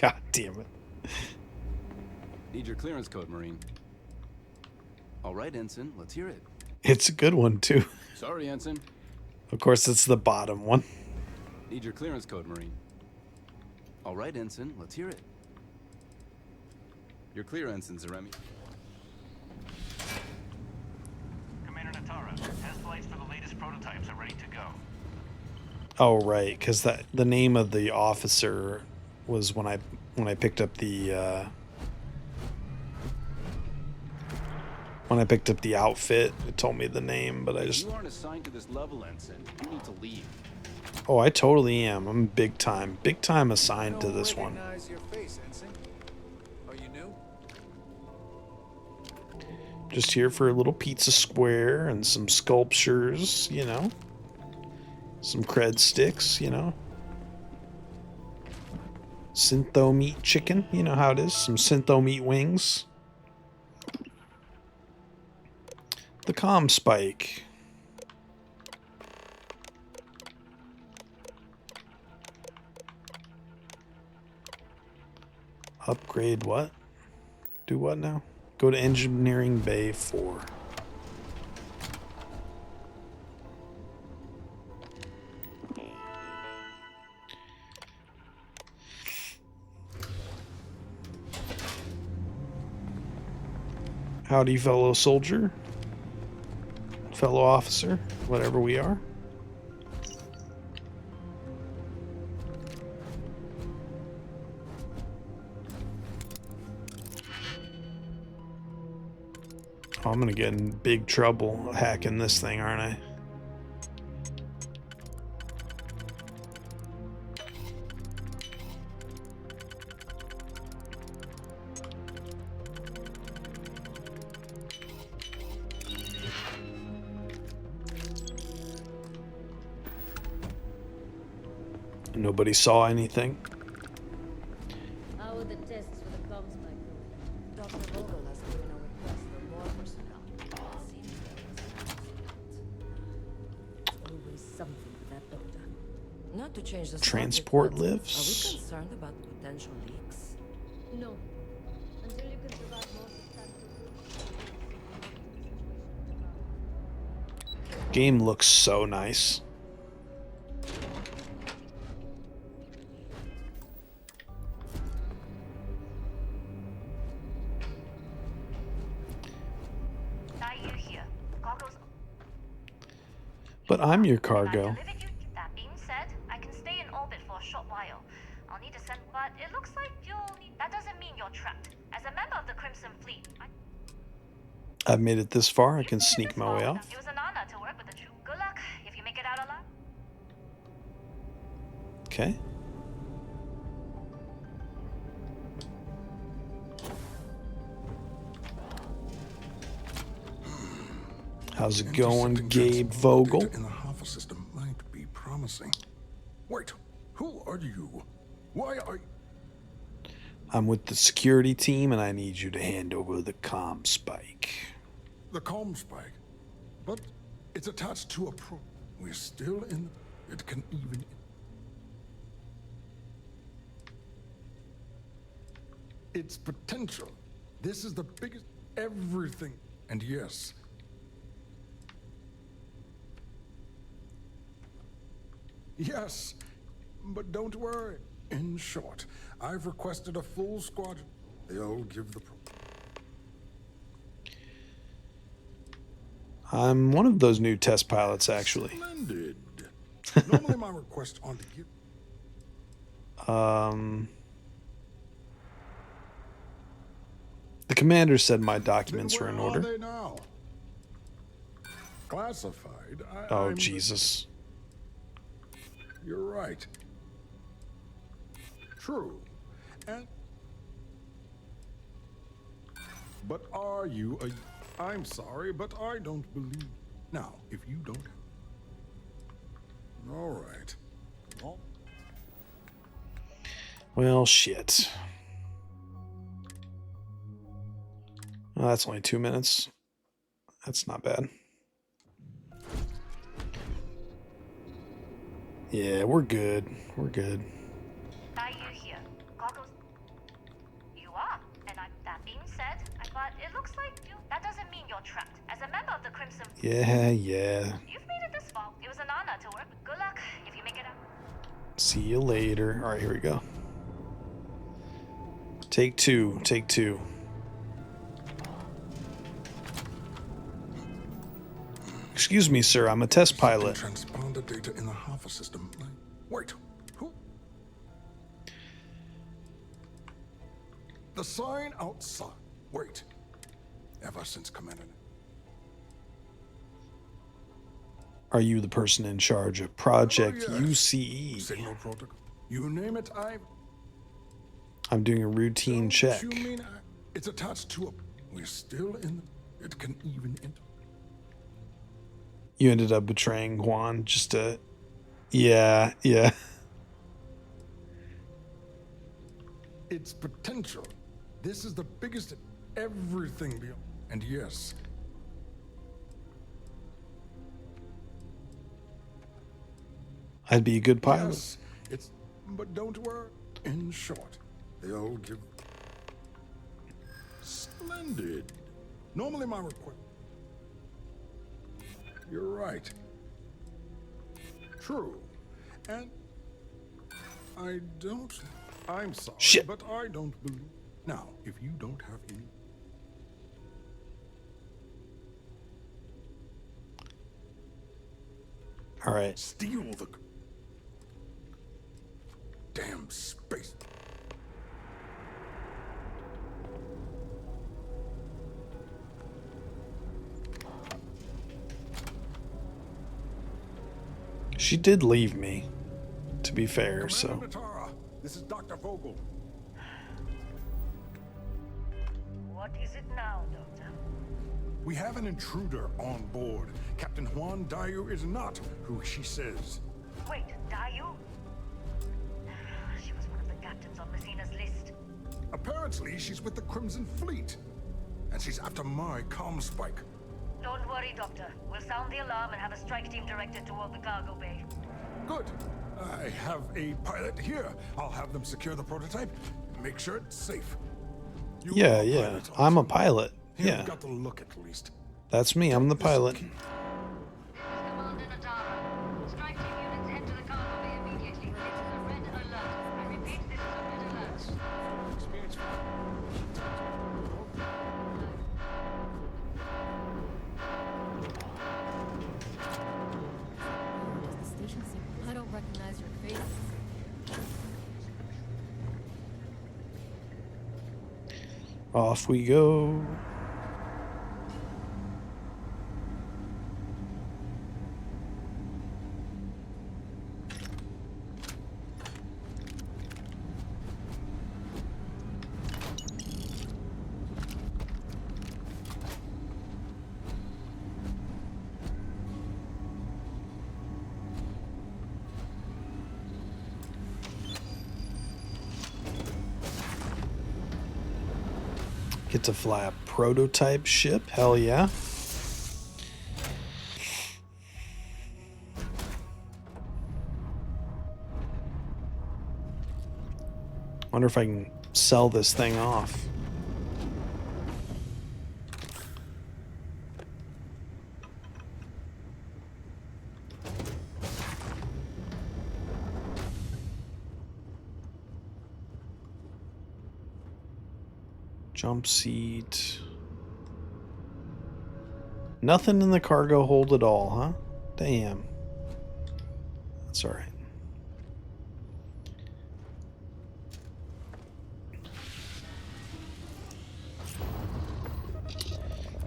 God damn it. Need your clearance code, Marine. All right, Ensign. Let's hear it. It's a good one, too. Sorry, Ensign. Of course, it's the bottom one. Need your clearance code, Marine. All right, Ensign. Let's hear it. You're clear, Ensign Zaremi. Commander Natara, test flights for the latest prototypes are ready to go. Oh, right, because the name of the officer was when I picked up the outfit. It told me the name, but I just... You aren't assigned to this level, Ensign. You need to leave. Oh, I totally am. I'm big time assigned to this one. Recognize your face, Ensign. Are you new? Just here for a little pizza square and some sculptures, you know. Some cred sticks, you know. Syntho meat chicken. You know how it is. Some syntho meat wings. The comm spike. Upgrade what? Do what now? Go to Engineering Bay 4. Howdy, fellow soldier. Fellow officer, whatever we are. Oh, I'm gonna get in big trouble hacking this thing, aren't I? Nobody saw anything. How were the tests for the comms spike? Dr. Vogel has given a request for more personnel. Seems always something with that doctor. Not to change the Transport subject, but lives? Are we concerned about potential leaks? No. Until you can survive most of the time. Game looks so nice. But I'm your cargo. That being said, I can stay in orbit for a short while. I'll need to send, but it looks like you'll need. That doesn't mean you're trapped. As a member of the Crimson Fleet, I've made it this far. I can sneak my way off. it was an honor to work with the troop. Good luck if you make it out alive. Okay. How's it going, Gabe Vogel? In the Hoffa system might be promising. Wait, who are you? Why are you? I'm with the security team, and I need you to hand over the comm spike. The comm spike. But it's attached to a pro. We're still in. It can even. Its potential. This is the biggest. Everything. And yes. Yes, but don't worry. In short, I've requested a full squadron. They'll give the... I'm one of those new test pilots, actually. Splendid. Normally my request on to give... The commander said my documents were in Where order. are they now? Classified. Oh, Jesus. You're right. True. And but are you a... I'm sorry, but I don't believe... Now, if you don't... All right. Well... Well, shit. Well, that's only 2 minutes. That's not bad. Yeah, we're good. We're good. Are you here? Goggles. You are, and that being said, but it looks like you. That doesn't mean you're trapped. As a member of the Crimson. Yeah. You've made it this far. It was an honor to work. Good luck if you make it out. See you later. All right, here we go. Take two. Take two. Excuse me, sir. I'm a test pilot. Transponder data in the Hoffa system. Wait, who? The sign outside. Wait. Ever since Commander. Are you the person in charge of Project yes. UCE? Signal protocol. You name it, I'm doing a routine check. You mean it's attached to a... We're still in... It can even enter... You ended up betraying Juan just to... Yeah. its potential. This is the biggest everything beyond. And yes, I'd be a good pilot. yes, it's, but don't worry. In short, they'll give. Splendid. Normally my request. You're right. True. And I don't. I'm sorry, Shit. but I don't believe. Now, if you don't have any. All right. Steal the damn space. She did leave me, to be fair, Commander so. Natara, this is Dr. Vogel. What is it now, Doctor? We have an intruder on board. Captain Juan Dayu is not who she says. Wait, Dayu? She was one of the captains on Messina's list. Apparently, she's with the Crimson Fleet. And she's after my comm spike. Don't worry, Doctor. We'll sound the alarm and have a strike team directed toward the cargo bay. Good. I have a pilot here. I'll have them secure the prototype. Make sure it's safe. You Yeah, are a yeah. pilot, I'm a also. pilot. You've Yeah. got the look at least. That's me. I'm the pilot. Commander Natara. Strike team units head to the cargo bay immediately. This is a red alert. I repeat, this is a red alert. Experience. I don't recognize your face. Off we go. Get to fly a prototype ship? Hell yeah. Wonder if I can sell this thing off. Jump seat. Nothing in the cargo hold at all, huh? Damn. That's all right.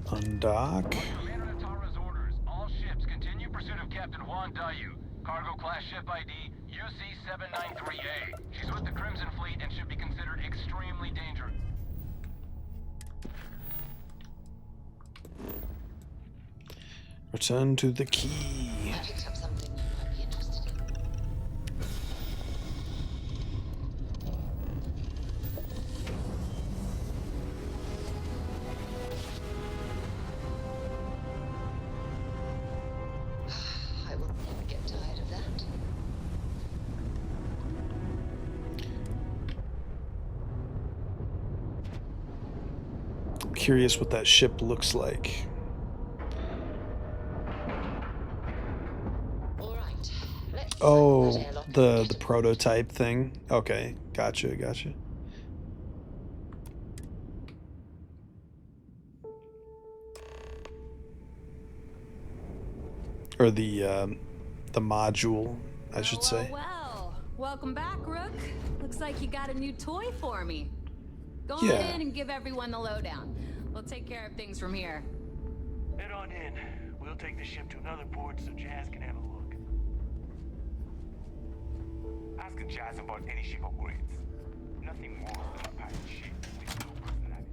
Undock. Commander Natara's orders. All ships continue pursuit of Captain Juan Dayu. Cargo class ship ID UC-793A. She's with the Crimson Fleet and should be considered extremely dangerous. Return to the key. I picked up something you might be interested in. I will never get tired of that. I'm curious what that ship looks like. Oh, the prototype thing. Okay, gotcha, gotcha. Or the module, I should say. Well, welcome back, Rook. Looks like you got a new toy for me. Go on Yeah. in and give everyone the lowdown. We'll take care of things from here. Head on in. We'll take the ship to another port so Jazz can have a look. Ask Jazz about any ship upgrades. Nothing more than a pirate ship with no personality.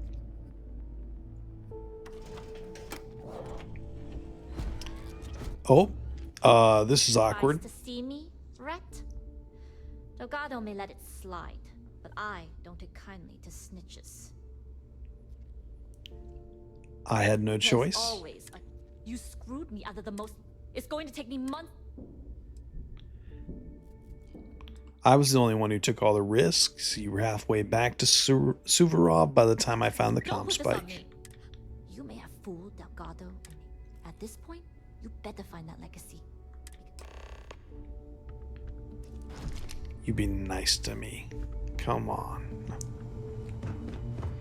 Oh, this is awkward. To see me, Ret? Delgado may let it slide, but I don't take kindly to snitches. I had no There's choice. always you screwed me out of the most. It's going to take me months. I was the only one who took all the risks. You were halfway back to Suvorov by the time I found the Don't comm put this on spike. me. You may have fooled Delgado and me. At this point, you better find that legacy. You be nice to me. Come on.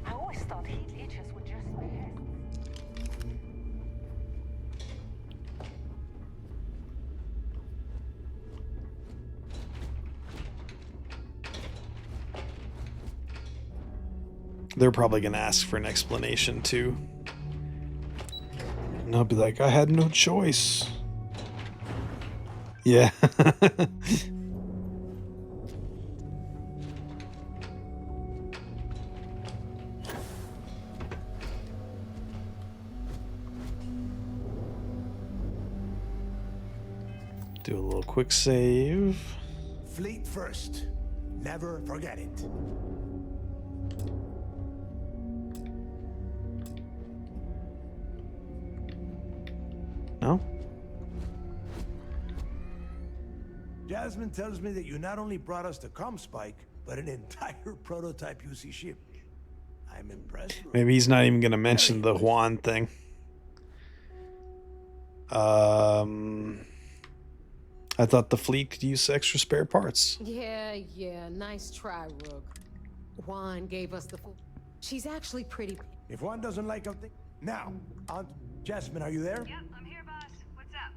I always thought heat leeches were just my head. They're probably going to ask for an explanation too. And I'll be like, I had no choice. Yeah. Do a little quick save. Fleet first. Never forget it. No? Jasmine tells me that you not only brought us the comm spike, but an entire prototype UC ship. I'm impressed. Maybe he's not even going to mention the Juan thing. I thought the fleet could use extra spare parts. Yeah, nice try, Rook. Juan gave us the She's actually pretty. If one doesn't like a thing. Now, Aunt Jasmine, are you there? Yep, I'm here, boss. What's up?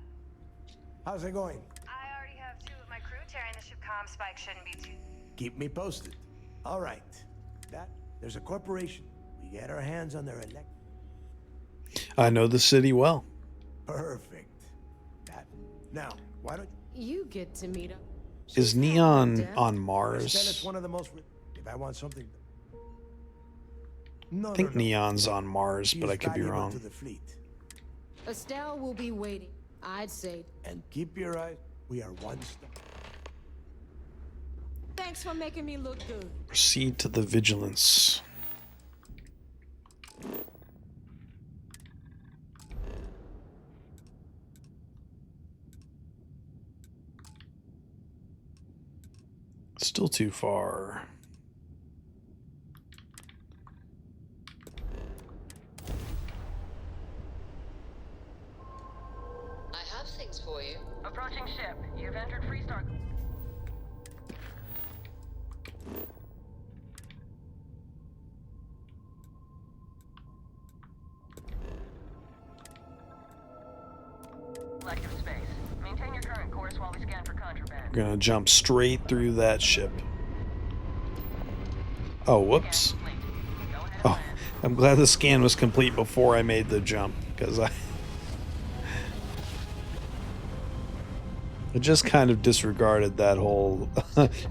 How's it going? I already have 2 of my crew tearing the ship comm spike. Shouldn't be too. Keep me posted. All right. There's a corporation. We get our hands on their elect. I know the city well. Perfect. Now, why don't you get to meet up? Is Neon on Tell Mars? it's one of the most. If I want something. I think Neon's on Mars, but I could be wrong. To the fleet. Estelle will be waiting. I'd say. And keep your eyes. We are one step. Thanks for making me look good. Proceed to the Vigilance. Still too far. I have things for you. Approaching ship. You've entered Freestar. Selective space. Maintain your current course while we scan for contraband. We're gonna jump straight through that ship. Oh, whoops. Oh, I'm glad the scan was complete before I made the jump, because I just kind of disregarded that whole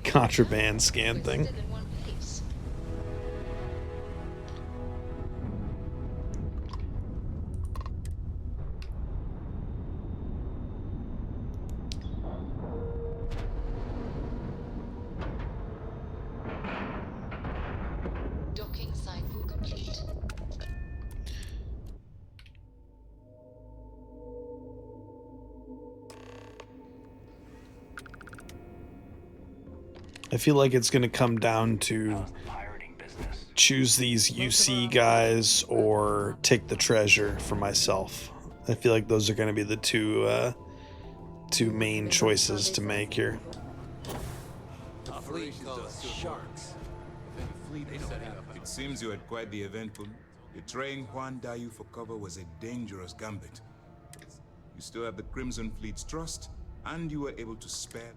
contraband scan thing. Docking cycle complete. I feel like it's going to come down to choose these UC guys or take the treasure for myself. I feel like those are going to be the two main choices to make here. Sharks. It seems you had quite the eventful. Betraying Juan Dayu for cover was a dangerous gambit. You still have the Crimson Fleet's trust, and you were able to spare.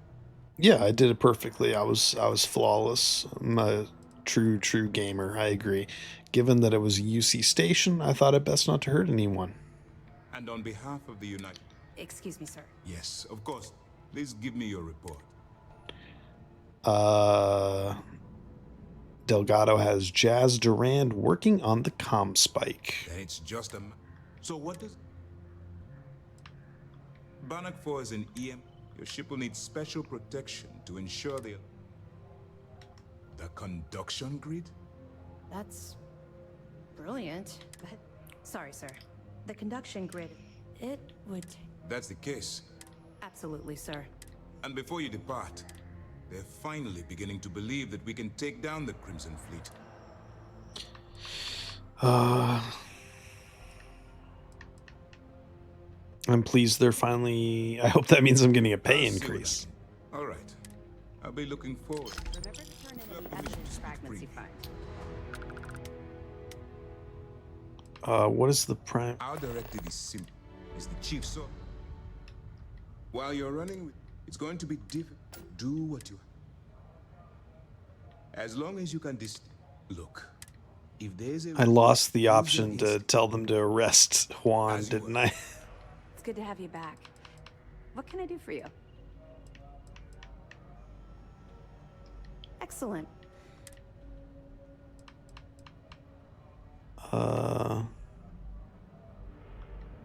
Yeah, I did it perfectly. I was flawless. I'm a true gamer. I agree. Given that it was a UC station, I thought it best not to hurt anyone. And on behalf of the United... Excuse me, sir. Yes, of course. Please give me your report. Delgado has Jazz Durand working on the comm spike. Then it's just a... So what does... Bannock 4 is an EM. Your ship will need special protection to ensure the The conduction grid? That's brilliant. But, sorry, sir. The conduction grid, it would... That's the case. Absolutely, sir. And before you depart, they're finally beginning to believe that we can take down the Crimson Fleet. I'm pleased they're finally... I hope that means I'm getting a pay increase. All right. I'll be looking forward. Remember to turn in any evidence fragments you find. What is the prime? Our directive is simple. It's the chief, so while you're running, it's going to be difficult. Do what you... As long as you can look. If there's a... I lost the option to tell them to arrest Juan, didn't I? It's good to have you back. What can I do for you? Excellent. Are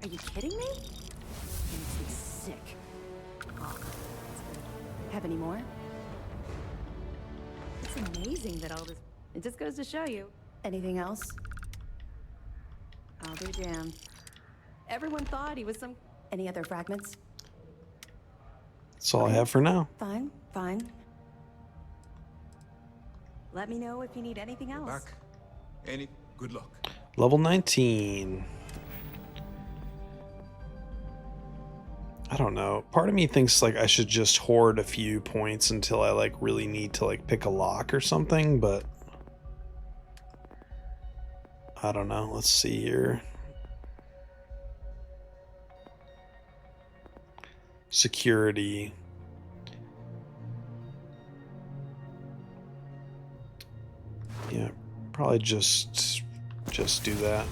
you kidding me? Makes me sick. Oh, that's good. Have any more? It's amazing that all this... It just goes to show you. Anything else? I'll be damned. Everyone thought he was some... Any other fragments? That's all I have for now. Fine, fine. Let me know if you need anything else. Back. Any... Good luck. Level 19. I don't know. Part of me thinks like I should just hoard a few points until I like really need to like pick a lock or something, but I don't know. Let's see here. Security. Yeah, probably just do that.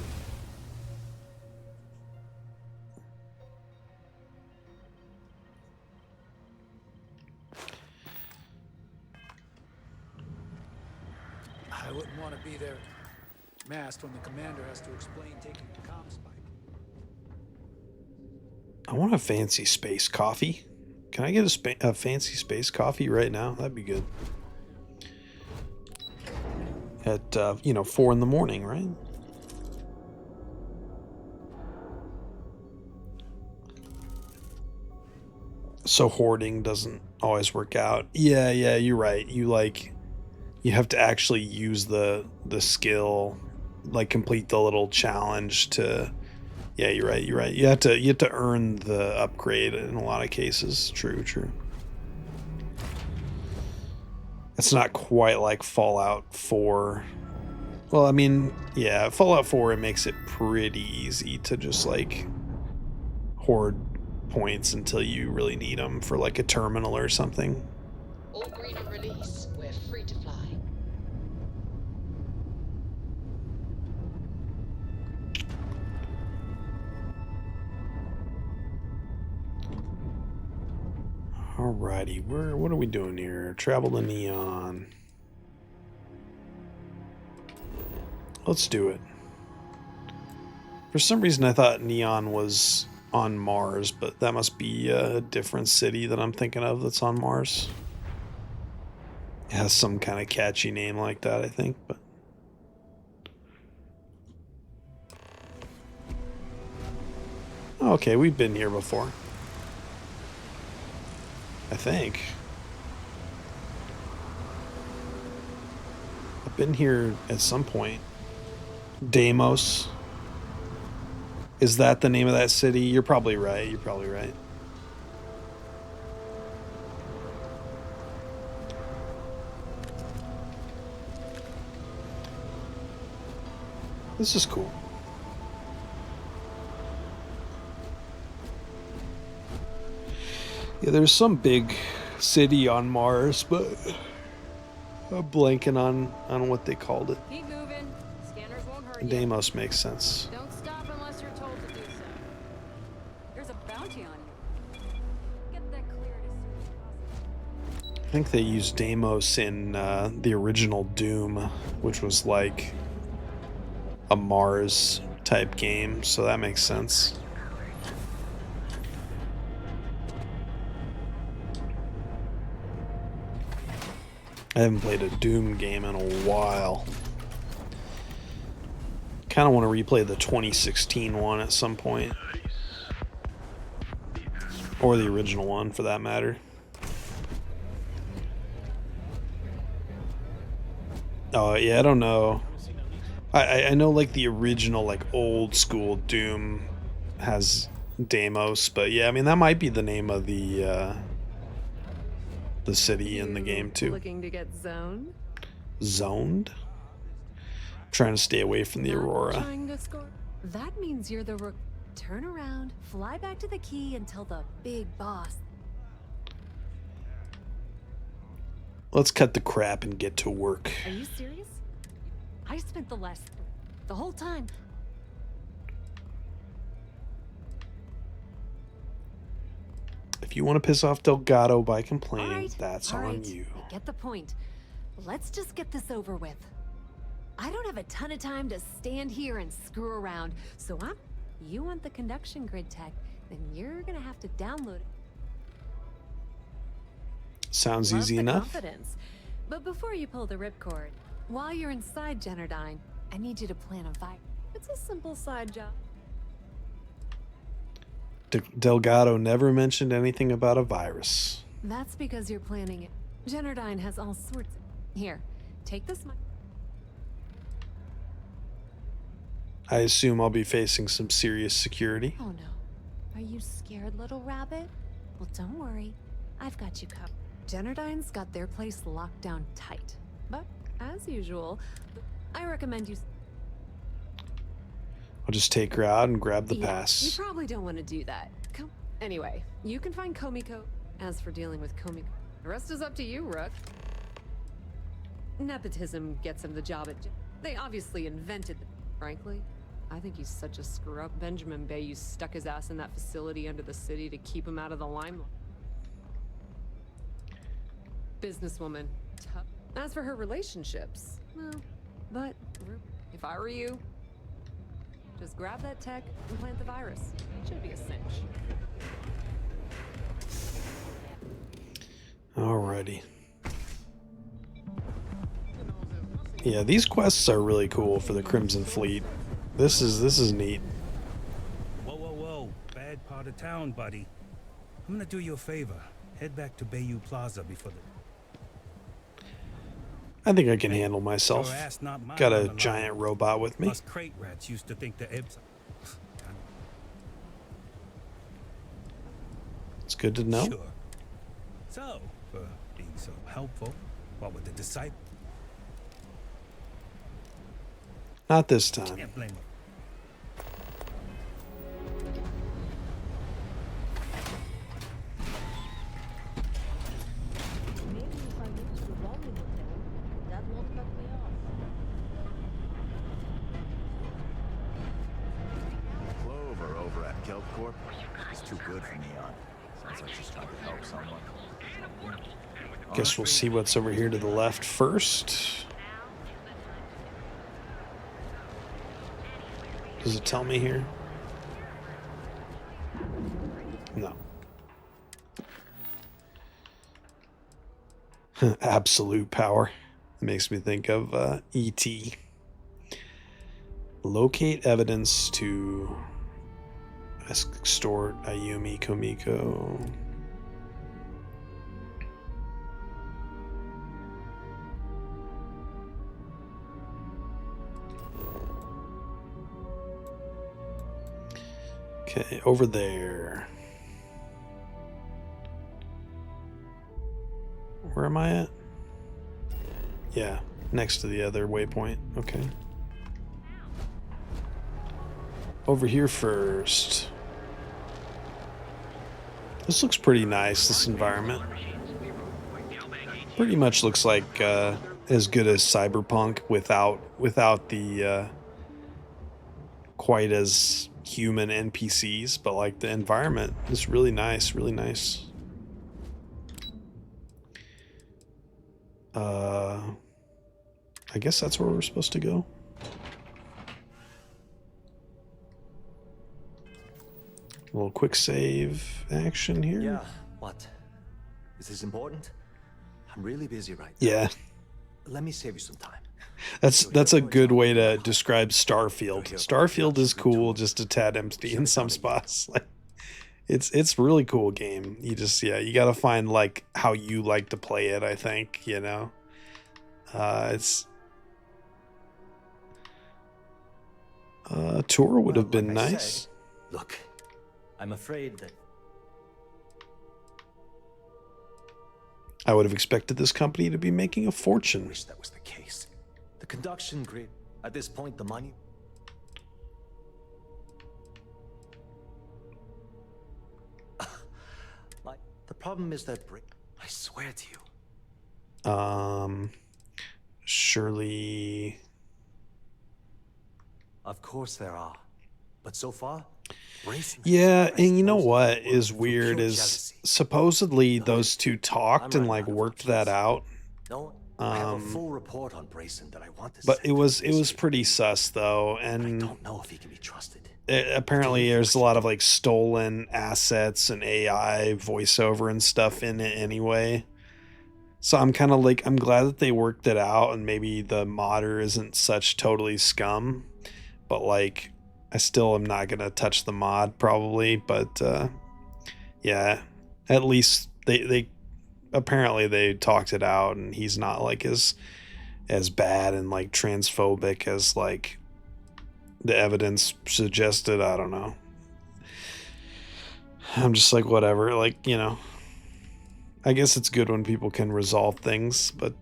I wouldn't want to be there masked when the commander has to explain taking the comm spike. I want a fancy space coffee. Can I get a fancy space coffee right now? That'd be good. At, 4 in the morning, right? So hoarding doesn't always work out. Yeah, you're right. You have to actually use the skill, like complete the little challenge to... Yeah, you're right. You have to earn the upgrade in a lot of cases. True. It's not quite like Fallout 4. Well, I mean, yeah, Fallout 4, it makes it pretty easy to just like hoard points until you really need them for like a terminal or something. All green on release. We're free to fly. Alrighty, what are we doing here? Travel to Neon. Let's do it. For some reason I thought Neon was on Mars, but that must be a different city that I'm thinking of that's on Mars. It has some kind of catchy name like that, I think, but... Okay, we've been here before. I think. I've been here at some point. Deimos. Is that the name of that city? You're probably right. This is cool. Yeah, there's some big city on Mars, but I'm blanking on what they called it. Keep moving. Scanners won't hurt you. Deimos makes sense. Don't stop unless you're told to do so. There's a bounty on you. Get that cleared as soon as possible. I think they used Deimos in the original Doom, which was like a Mars type game, so that makes sense. I haven't played a Doom game in a while. Kind of want to replay the 2016 one at some point. Or the original one, for that matter. Oh, yeah, I don't know. I know, like, the original, like, old school Doom has Deimos, but yeah, I mean, that might be the name of the city in the game, too. Looking to get zoned? Zoned? I'm trying to stay away from the Aurora. Trying to score? That means you're the turn around, fly back to the key and tell the big boss. Let's cut the crap and get to work. Are you serious? I spent the whole time. If you want to piss off Delgado by complaining, that's on you. I get the point. Let's just get this over with. I don't have a ton of time to stand here and screw around, so you want the conduction grid tech, then you're gonna have to download it. Sounds Love easy the enough. Confidence. But before you pull the ripcord, while you're inside Generdyne, I need you to plan a fight. It's a simple side job. Delgado never mentioned anything about a virus. That's because you're planning it. Generdyne has all sorts of... Here, take this money. I assume I'll be facing some serious security. Oh no. Are you scared, little rabbit? Well, don't worry. I've got you covered. Generdyne's got their place locked down tight. But, as usual, I recommend you... I'll just take her out and grab the You pass. probably don't want to do that. Anyway, you can find Komiko. As for dealing with Komiko, the rest is up to you, Rook. Nepotism gets him the job at... They obviously invented the... Frankly, I think he's such a screw-up. Benjamin Bayou stuck his ass in that facility under the city to keep him out of the limelight. Businesswoman. Tough. As for her relationships, well, but if I were you, just grab that tech and plant the virus. Should be a cinch. Alrighty. Yeah, these quests are really cool for the Crimson Fleet. This is neat. Whoa, whoa, whoa. Bad part of town, buddy. I'm gonna do you a favor. Head back to Bayou Plaza before the... I think I can handle myself. Your ass not mine Got on a the line. giant robot with me. Us crate rats used to think the Ibs... It's good to know. Sure. So, for being so helpful, what with the disciple? Not this time. Can't blame him. Clover over at Kelp Corp is too good for Neon. Sounds like she's trying to help someone. Guess we'll see what's over here to the left first. Does it tell me here? No. Absolute power. It makes me think of E.T. Locate evidence to extort Ayumi Komiko. Okay, over there. Where am I at? Yeah, next to the other waypoint. Okay. Over here first. This looks pretty nice, this environment. Pretty much looks like as good as Cyberpunk without the quite as human NPCs, but like the environment is really nice, really nice. I guess that's where we're supposed to go. A little quick save action here. Yeah, what? Is this important? I'm really busy right now. Yeah. Let me save you some time. That's a good way to describe Starfield. Starfield is cool, just a tad empty in some spots. Like it's really cool game. You just you gotta find like how you like to play it, I think, you know. It's a tour would have been like I nice. said, look, I'm afraid that I would have expected this company to be making a fortune. wish that was the case. The conduction grid, at this point, the money. The problem is that I swear to you. Surely. Of course there are, but so far, Yeah, and you know what is weird is supposedly those two talked and like worked that out. No, I have a full report on Brayson that I want to But send it was pretty sus though, and I don't know if he can be trusted. Apparently there's a lot of like stolen assets and AI voiceover and stuff in it anyway. So I'm kind of like, I'm glad that they worked it out, and maybe the modder isn't such totally scum, but like I still am not gonna touch the mod probably. But yeah, at least they apparently they talked it out, and he's not like as bad and like transphobic as like the evidence suggested. I don't know. I'm just like, whatever, like, you know, I guess it's good when people can resolve things, but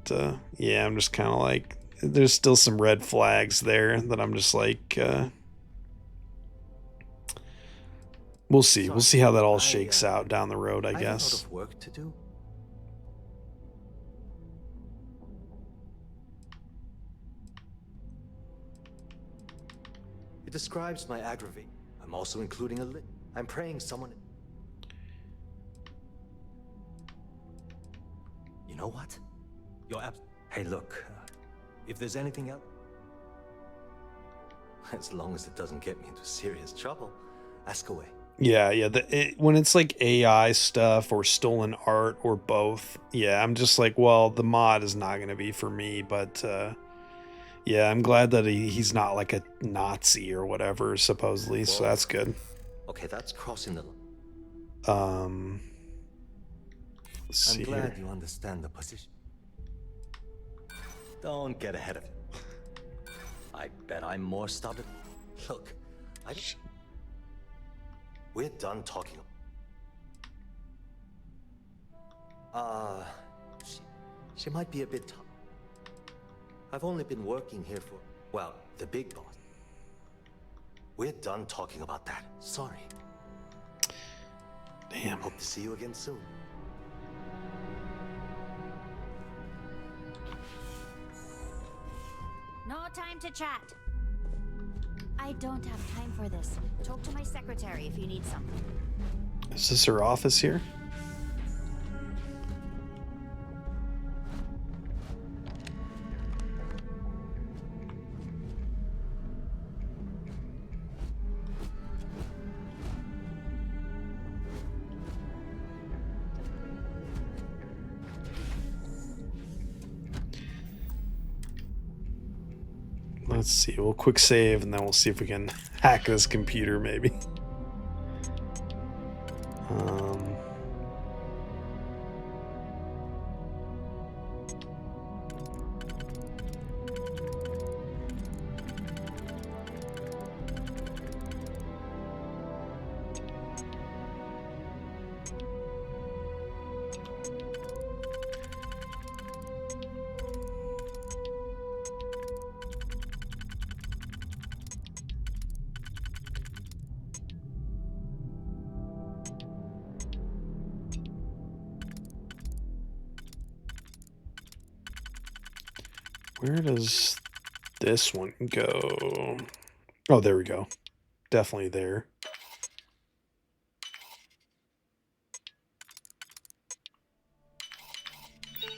yeah, I'm just kind of like, there's still some red flags there that I'm just like, we'll see. We'll see how that all shakes out down the road, I guess. have a lot of work to do. It describes my aggravate. I'm also including a lit. I'm praying someone. You know what? Hey, look. If there's anything else, as long as it doesn't get me into serious trouble, ask away. Yeah, when it's like AI stuff or stolen art or both, yeah, I'm just like, well, the mod is not going to be for me, but yeah, I'm glad that he's not like a Nazi or whatever, supposedly, so that's good. Okay, that's crossing the line. Let's I'm see glad here. you understand the position. Don't get ahead of it. I bet I'm more stubborn. Look, we're done talking. She might be a bit tough. I've only been working here for, well, the big boss. We're done talking about that. Sorry. Damn. Hope to see you again soon. No time to chat. I don't have time for this. Talk to my secretary if you need something. Is this her office here? Let's see, we'll quick save and then we'll see if we can hack this computer maybe. Where does this one go? Oh, there we go. Definitely there.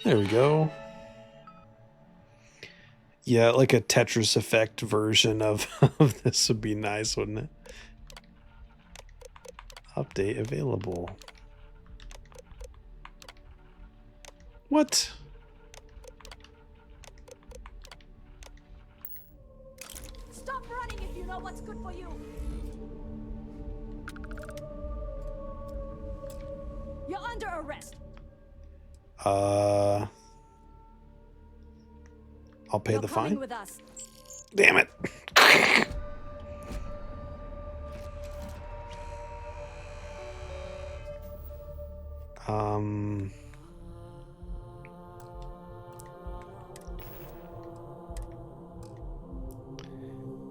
There we go. Yeah, like a Tetris Effect version of this would be nice, wouldn't it? Update available. What? You know what's good for you. You're under arrest. I'll pay You're the coming fine. with us. Damn it.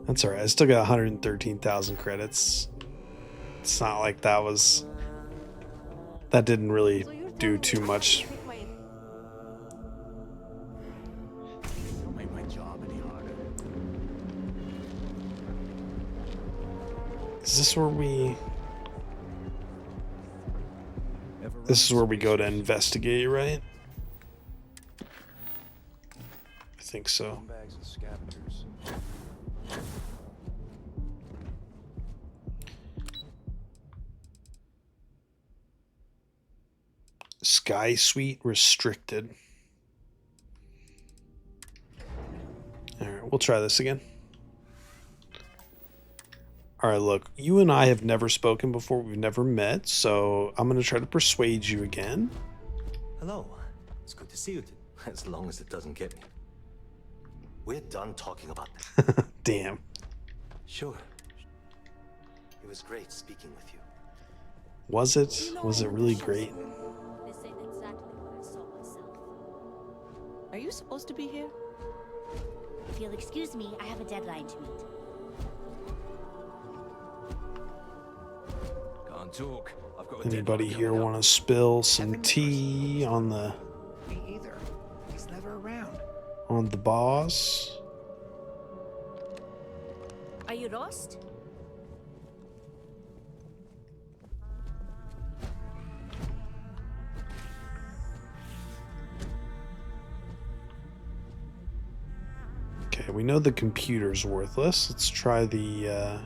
That's all right. I still got 113,000 credits. It's not like that didn't really do too much. Don't make my job any harder. Is this where we... This is where we go to investigate, right? I think so. Bags and scavengers. Sky Suite restricted. Alright, we'll try this again. Alright, look, you and I have never spoken before. We've never met, so I'm going to try to persuade you again. Hello. It's good to see you, as long as it doesn't get me. We're done talking about that. Damn. Sure. It was great speaking with you. Was it? Was it really great? Are you supposed to be here? If you'll excuse me, I have a deadline to meet. Can't talk. I've got a Anybody here want to spill some tea on the Me either. He's never around. on the boss? Are you lost? Okay, we know the computer's worthless. Let's try the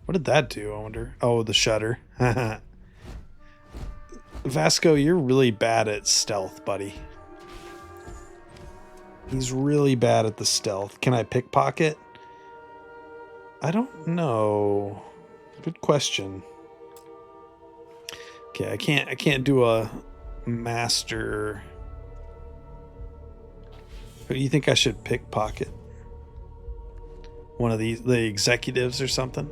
what did that do, I wonder? Oh, the shutter. Vasco, you're really bad at stealth, buddy. He's really bad at the stealth. Can I pickpocket? I don't know. Good question. Okay, I can't do a master. Who do you think I should pickpocket? One of these, the executives or something?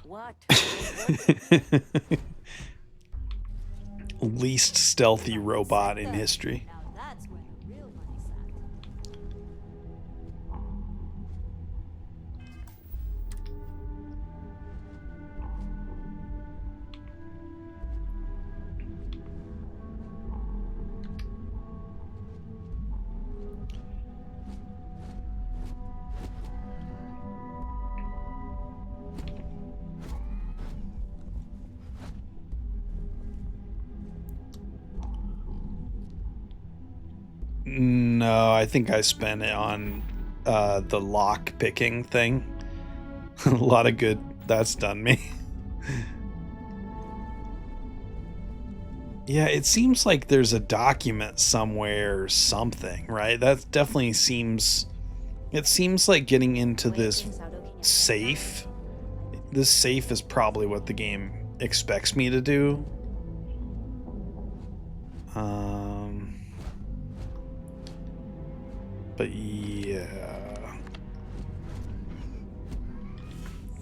What? Least stealthy robot in history. That's where the real money's at. No, I think I spent it on the lock picking thing. A lot of good that's done me. Yeah, it seems like there's a document somewhere or something, right? That definitely seems... It seems like getting into this safe. This safe is probably what the game expects me to do. But yeah.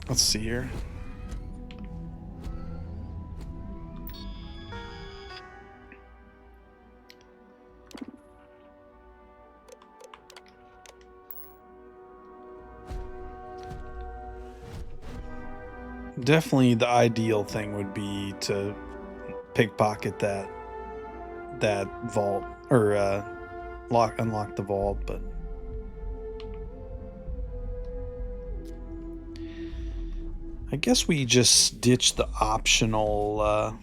Let's see here. Definitely the ideal thing would be to pickpocket that vault, or unlock the vault, but I guess we just ditch the optional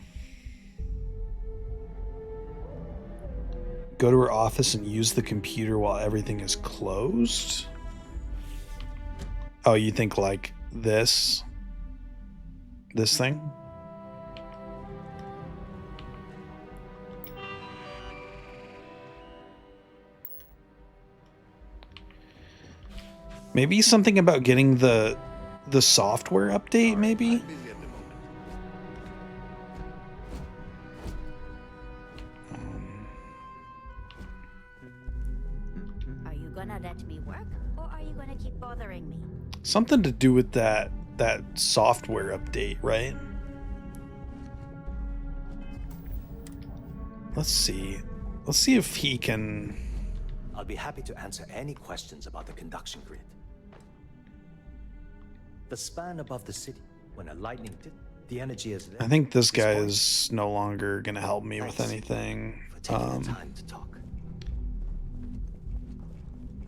Go to her office and use the computer while everything is closed. Oh, you think like this thing? Maybe something about getting the software update, maybe? Are you gonna let me work, or are you gonna keep bothering me? Something to do with that software update, right? Let's see. Let's see if he can... I'll be happy to answer any questions about the conduction grid. The span above the city, when a lightning hit, the energy is... I think this guy is no longer going to help me with anything. Time to talk.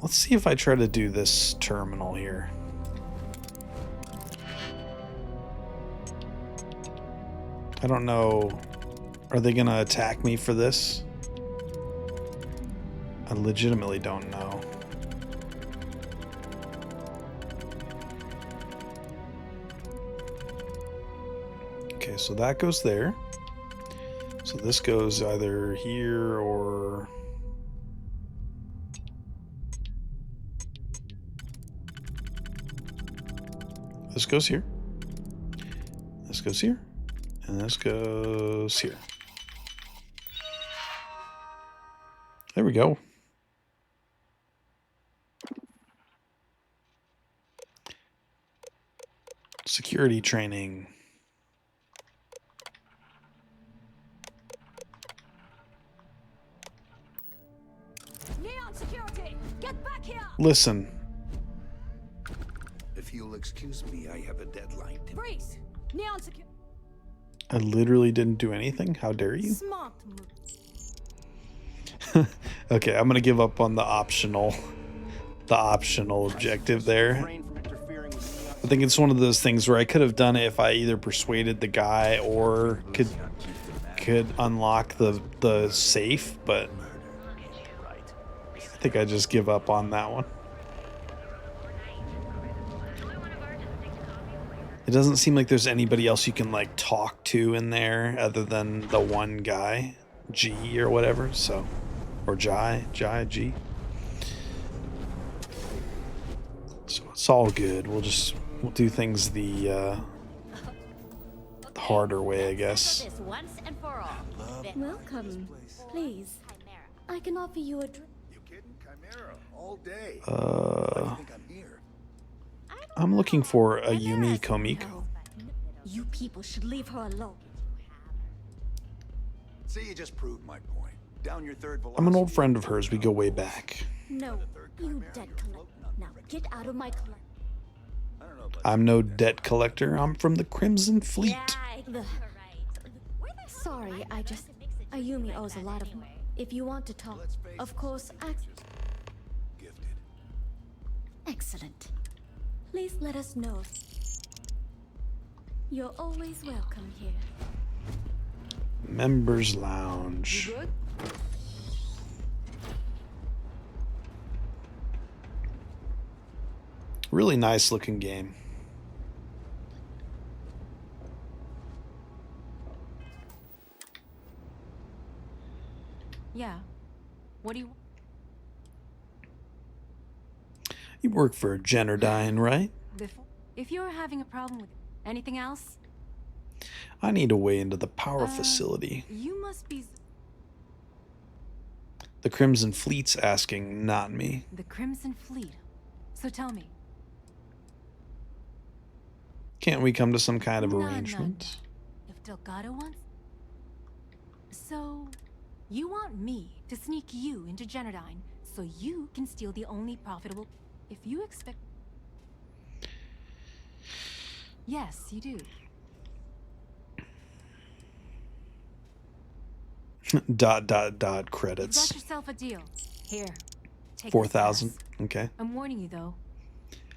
Let's see if I try to do this terminal here. I don't know. Are they going to attack me for this? I legitimately don't know. Okay, so that goes there. So this goes either here or... This goes here. This goes here. And this goes here. There we go. Security training. Neon security, get back here! Listen. If you'll excuse me, I have a deadline. Freeze! Neon security. I literally didn't do anything. How dare you? Smart move. Okay, I'm gonna give up on the optional objective there. I think it's one of those things where I could have done it if I either persuaded the guy or could unlock the safe, but I think I just give up on that one. It doesn't seem like there's anybody else you can like talk to in there other than the one guy, G or whatever, so, or G. So it's all good. We'll do things the harder way, I guess. Welcome. Please, I can offer you a drink. You kidding? Chimera all day. I'm looking for a Yumi Komiko. You people should leave her alone. See, you just proved my point. Down your third velocity. I'm an old friend of hers. We go way back. No, you debt collector. Now get out of my collection. I'm no debt collector. I'm from the Crimson Fleet. Sorry, Ayumi owes a lot of money. If you want to talk, of course, Excellent. Please let us know. You're always welcome here. Members Lounge. You good? Really nice looking game. Yeah. What do you... You work for Generdyne, right? If you're having a problem with anything else... I need a way into the power facility. You must be... The Crimson Fleet's asking, not me. The Crimson Fleet. So tell me. Can't we come to some kind of arrangement? If Delgado wants... So... You want me to sneak you into Generdyne so you can steal the only profitable... If you expect... Yes, you do. ... credits. You got yourself a deal. Here. Take 4,000. Okay. I'm warning you though.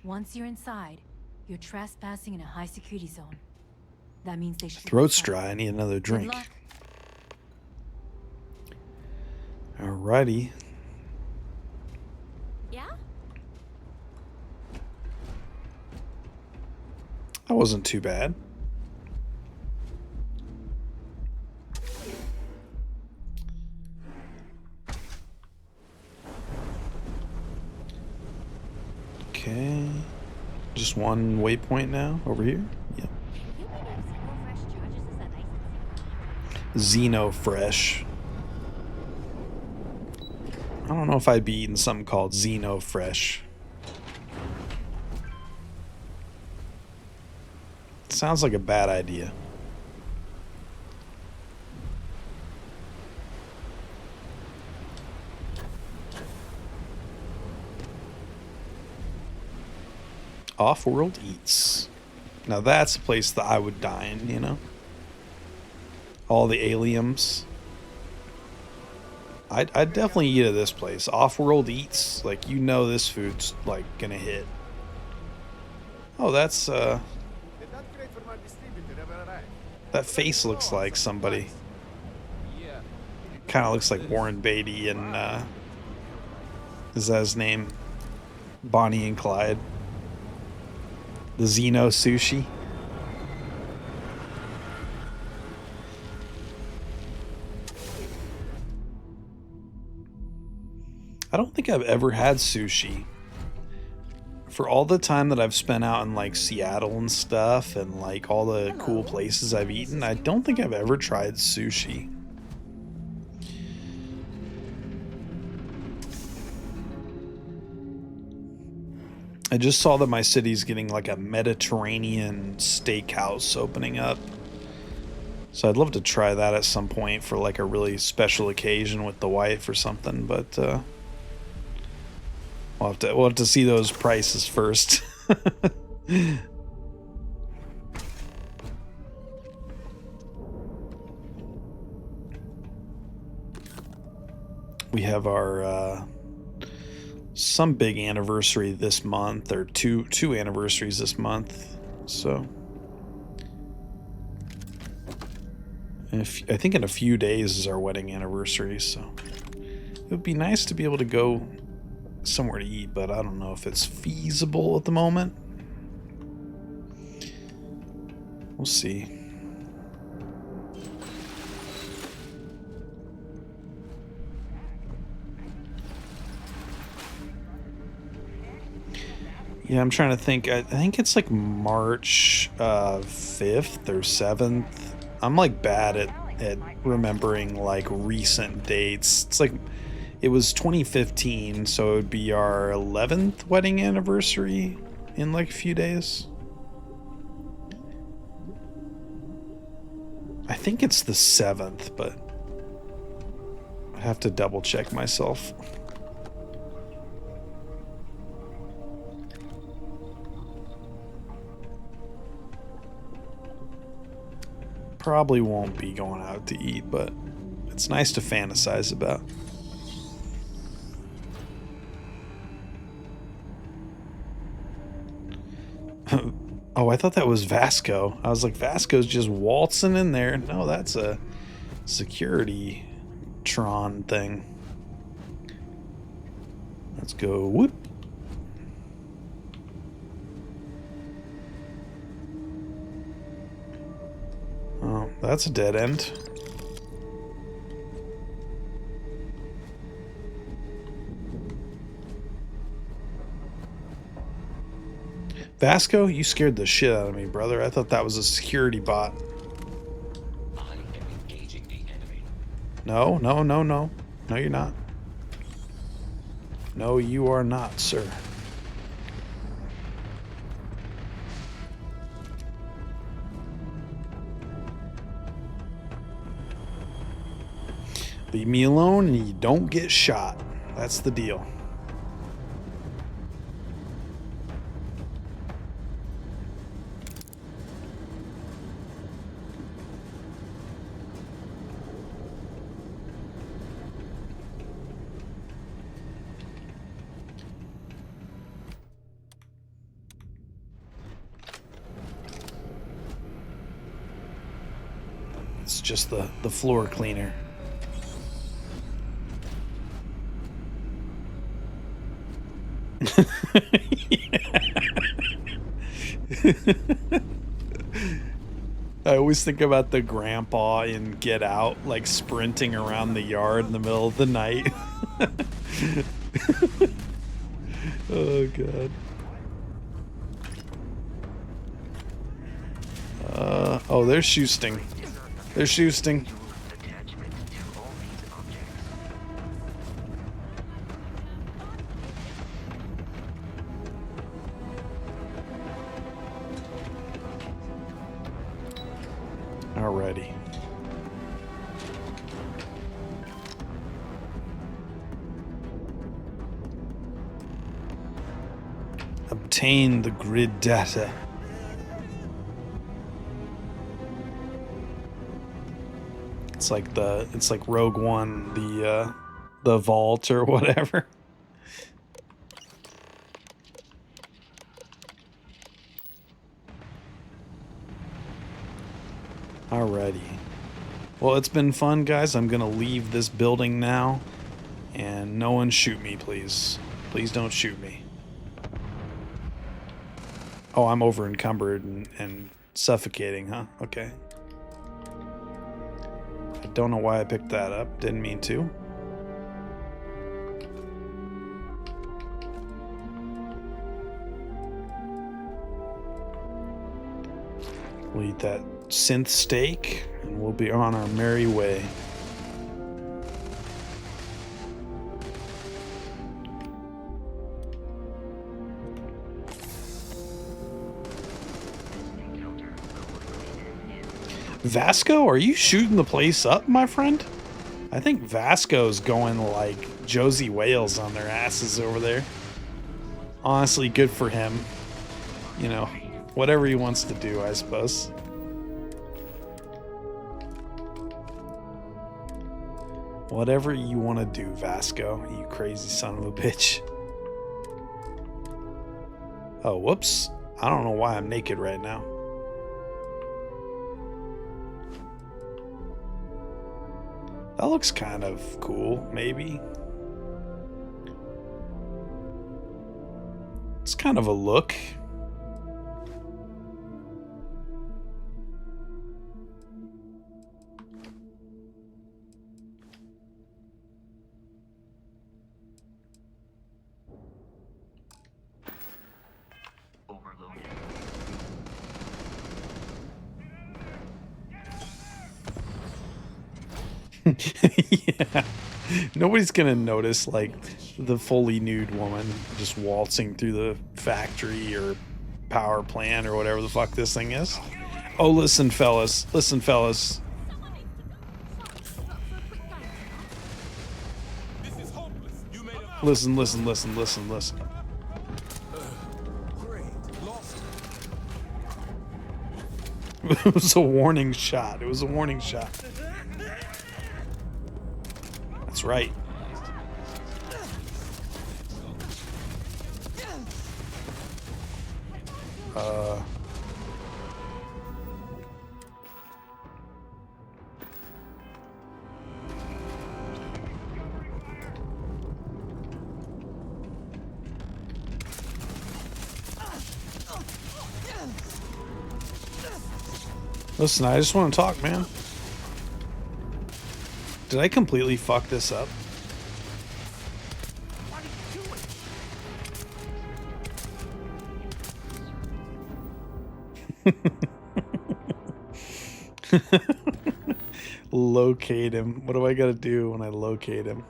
Once you're inside, you're trespassing in a high security zone. That means they should... Throat's dry. I need another drink. Good luck. All Alrighty. Yeah? That wasn't too bad. Okay. Just one waypoint now over here. Yep. Xeno Fresh. I don't know if I'd be eating something called Xeno Fresh. Sounds like a bad idea. Off-World Eats. Now that's a place that I would dine, you know? All the aliens. I'd definitely eat at this place. Off-World Eats. Like, you know this food's, like, gonna hit. Oh, that's, that face looks like somebody. Kind of looks like Warren Beatty and, is that his name? Bonnie and Clyde. The Xeno Sushi. I don't think I've ever had sushi. For all the time that I've spent out in like Seattle and stuff and like all the cool places I've eaten, I don't think I've ever tried sushi. I just saw that my city's getting like a Mediterranean steakhouse opening up. So I'd love to try that at some point for like a really special occasion with the wife or something, but we'll have to see those prices first. We have our some big anniversary this month, or two anniversaries this month. So I think in a few days is our wedding anniversary, so it would be nice to be able to go somewhere to eat, but I don't know if it's feasible at the moment. We'll see. Yeah, I'm trying to think. I think it's like March 5th or 7th. I'm like bad at remembering like recent dates. It's like it was 2015, so it would be our 11th wedding anniversary in like a few days. I think it's the 7th, but I have to double check myself. Probably won't be going out to eat, but it's nice to fantasize about. Oh, I thought that was Vasco. I was like, Vasco's just waltzing in there. No, that's a security Tron thing. Let's go. Whoop. Oh, that's a dead end. Vasco, you scared the shit out of me, brother. I thought that was a security bot. I am engaging the enemy. No, no, no, no. No, you're not. No, you are not, sir. Leave me alone and you don't get shot. That's the deal. It's just the floor cleaner. I always think about the grandpa in Get Out, like sprinting around the yard in the middle of the night. Oh god. Oh, they're shooting. They're shooting. Alrighty. Obtain the grid data. It's like Rogue One, the vault or whatever. Alrighty. Well, it's been fun, guys. I'm gonna leave this building now, and no one shoot me, please. Please don't shoot me. Oh, I'm over encumbered and suffocating, huh? Okay. I don't know why I picked that up. Didn't mean to. We'll eat that synth steak, and we'll be on our merry way. Vasco, are you shooting the place up, my friend? I think Vasco's going like Josie Wales on their asses over there. Honestly, good for him. You know, whatever he wants to do, I suppose. Whatever you want to do, Vasco, you crazy son of a bitch. Oh, whoops. I don't know why I'm naked right now. That looks kind of cool, maybe. It's kind of a look. Yeah. Nobody's gonna notice like the fully nude woman just waltzing through the factory or power plant or whatever the fuck this thing is. Oh, listen, fellas. Listen, fellas. Listen, listen, listen, listen, listen. It was a warning shot. It was a warning shot. That's right. Listen, I just want to talk, man. Did I completely fuck this up? Locate him. What do I gotta do when I locate him?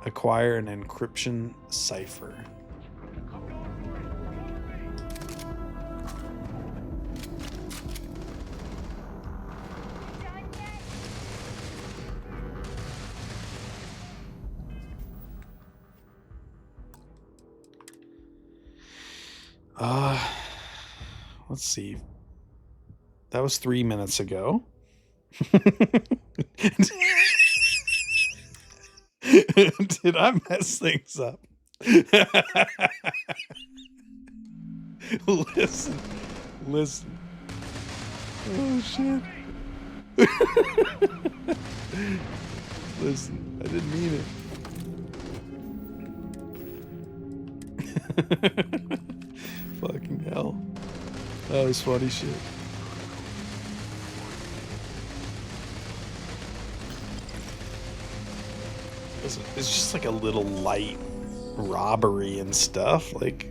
Acquire an encryption cipher. Let's see. That was 3 minutes ago. Did I mess things up? Listen. Listen. Oh, shit. Listen, I didn't mean it. Fucking hell. That was funny shit. It's just like a little light robbery and stuff. Like,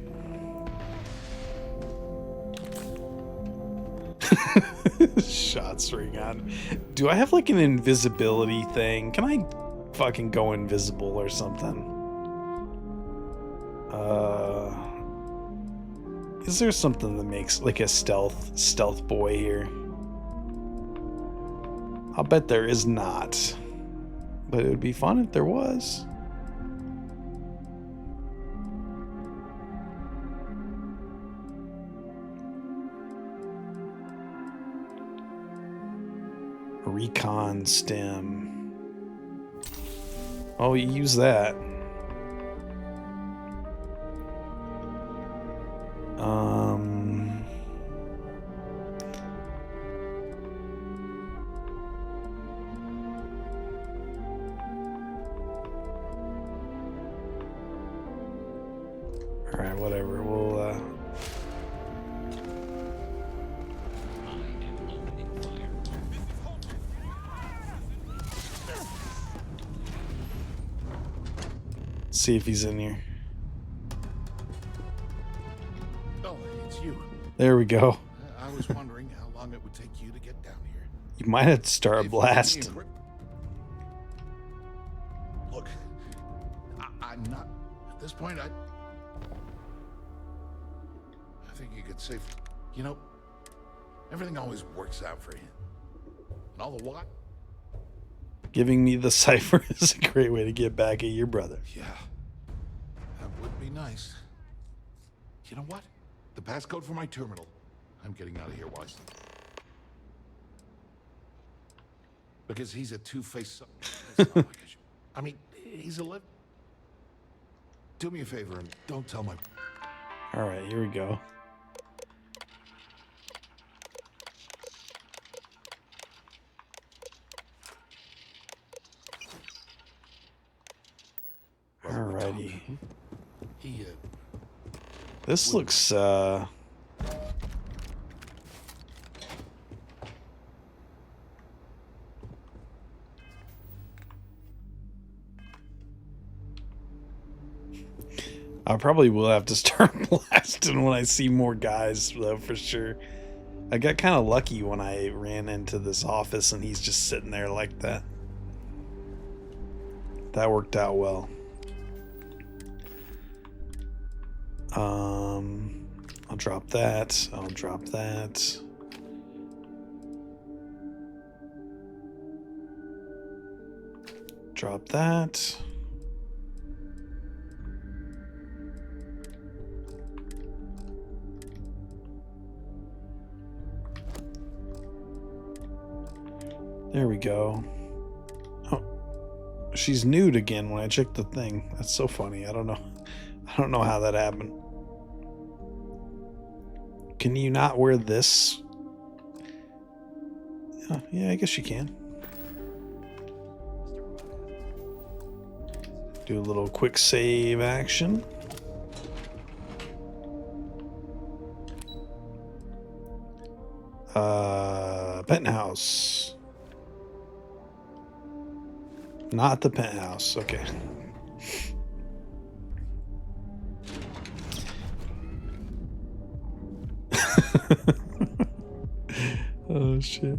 shots ring on. Do I have like an invisibility thing? Can I fucking go invisible or something? Is there something that makes like a stealth boy here? I'll bet there is not. But it would be fun if there was. Recon stem. Oh, you use that. All right, whatever. We'll see if he's in here. Oh, it's you. There we go. I was wondering how long it would take you to get down here. You might have to start a blast. Look, I'm not. At this point, I think you could safely. You know, everything always works out for you. And all the what? Giving me the cipher is a great way to get back at your brother. Yeah, that would be nice. You know what? The passcode for my terminal. I'm getting out of here, Wise. Because he's a two-faced. I mean, he's a live. Do me a favor and don't tell my. All right, here we go. Alrighty. This looks I probably will have to start blasting when I see more guys, though, for sure. I got kind of lucky when I ran into this office and he's just sitting there like that. That worked out well. I'll drop that. I'll drop that. Drop that. There we go. Oh, she's nude again when I check the thing. That's so funny. I don't know how that happened. Can you not wear this? Oh, yeah, I guess you can. Do a little quick save action. Penthouse. Not the penthouse. Okay. Oh shit.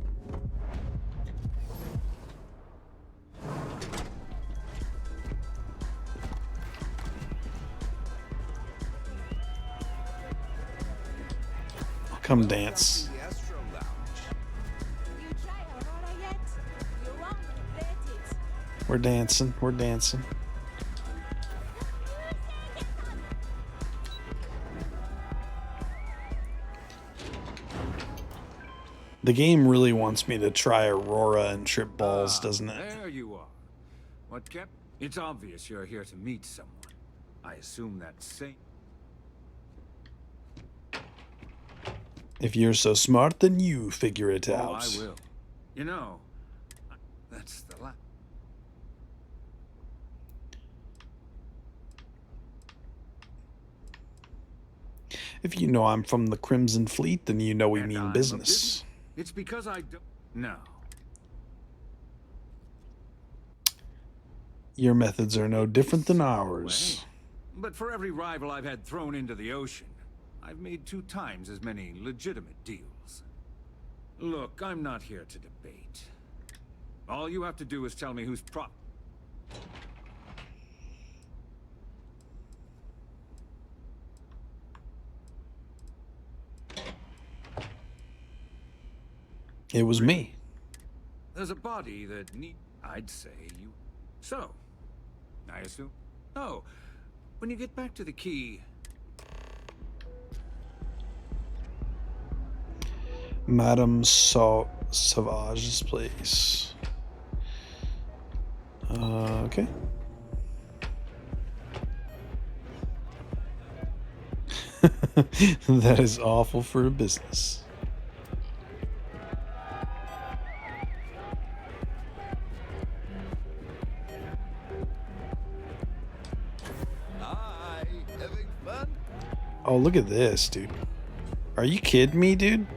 Come dance. We're dancing. We're dancing. The game really wants me to try Aurora and trip balls, doesn't it? There you are. What kept? It's obvious you're here to meet someone. I assume that's same. If you're so smart, then you figure it out. I will. You know, that's the last. If you know I'm from the Crimson Fleet, then you know we And mean I'm a business. It's because I don't. No. Your methods are no different than ours. But for every rival I've had thrown into the ocean, I've made 2 times as many legitimate deals. Look, I'm not here to debate. All you have to do is tell me who's It was me. There's a body that I'd say you... So, I assume? No. When you get back to the key... Madame Savage's place. Okay. That is awful for a business. Oh, look at this, dude. Are you kidding me, dude?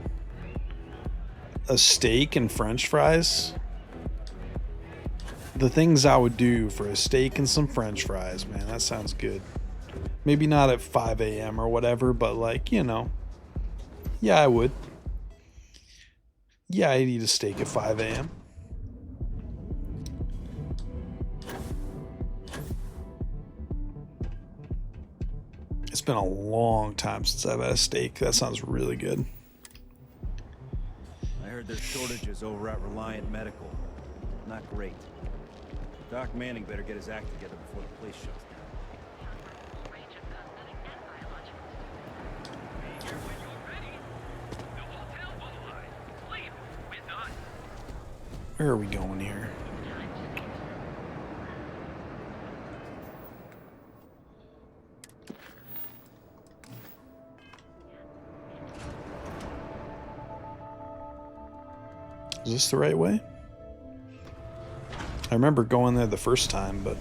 A steak and french fries? The things I would do for a steak and some french fries, man. That sounds good. Maybe not at 5 a.m. or whatever, but like, you know. Yeah, I would. Yeah, I'd eat a steak at 5 a.m. It's been a long time since I've had a steak. That sounds really good. I heard there's shortages over at Reliant Medical. Not great. Doc Manning better get his act together before the place shuts down. Where are we going here? Is this the right way? I remember going there the first time, but...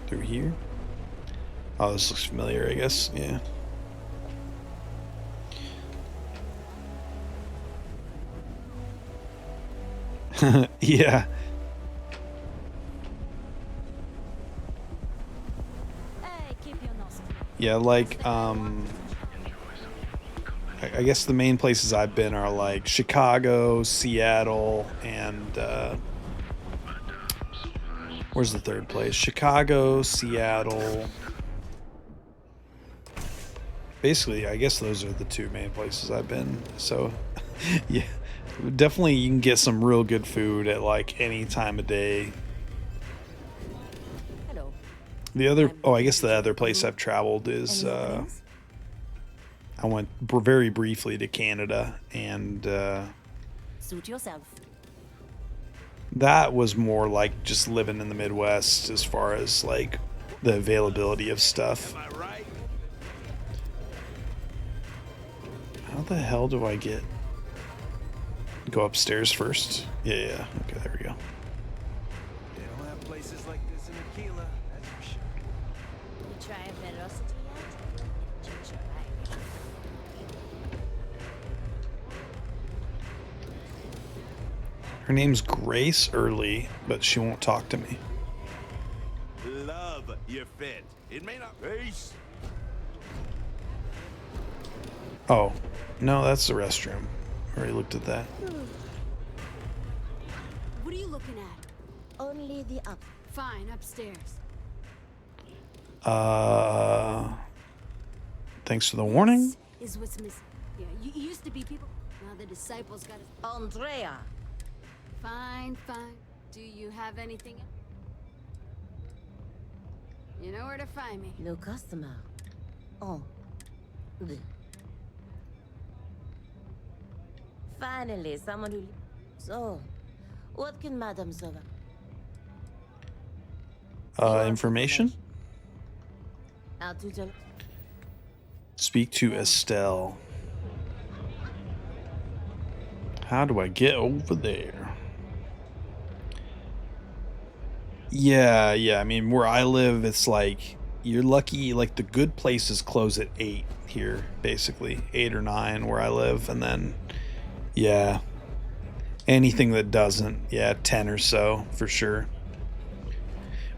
Through here? Oh, this looks familiar, I guess. Yeah. Yeah. Yeah, like, I guess the main places I've been are like Chicago, Seattle, and where's the third place? Chicago, Seattle. Basically, I guess those are the 2 main places I've been. So, yeah, definitely you can get some real good food at like any time of day. The other, I guess the other place I've traveled is, I went very briefly to Canada, and Suit yourself. that was more like just living in the Midwest as far as like the availability of stuff. How the hell do I get? Go upstairs first? Yeah. Okay, there we go. They don't have places like this in Akila, that's for sure. You try velocity yet? Change your mind. Her name's Grace Early, but she won't talk to me. Love your fit. It may not. Peace. Oh, no, that's the restroom. I already looked at that. What are you looking at? Only the up. Fine, upstairs. Thanks for the warning. Is what's missing. Yeah, you used to be people. Now the disciples got us. Andrea. Fine. Do you have anything else? You know where to find me. No customer. Oh. Finally, someone who... So, what can Madame Sova? Information? I'll do the... Speak to Estelle. How do I get over there? Yeah, I mean, where I live, it's like you're lucky, like the good places close at 8 here, basically 8 or 9 where I live, and then yeah, anything that doesn't, yeah, 10 or so for sure.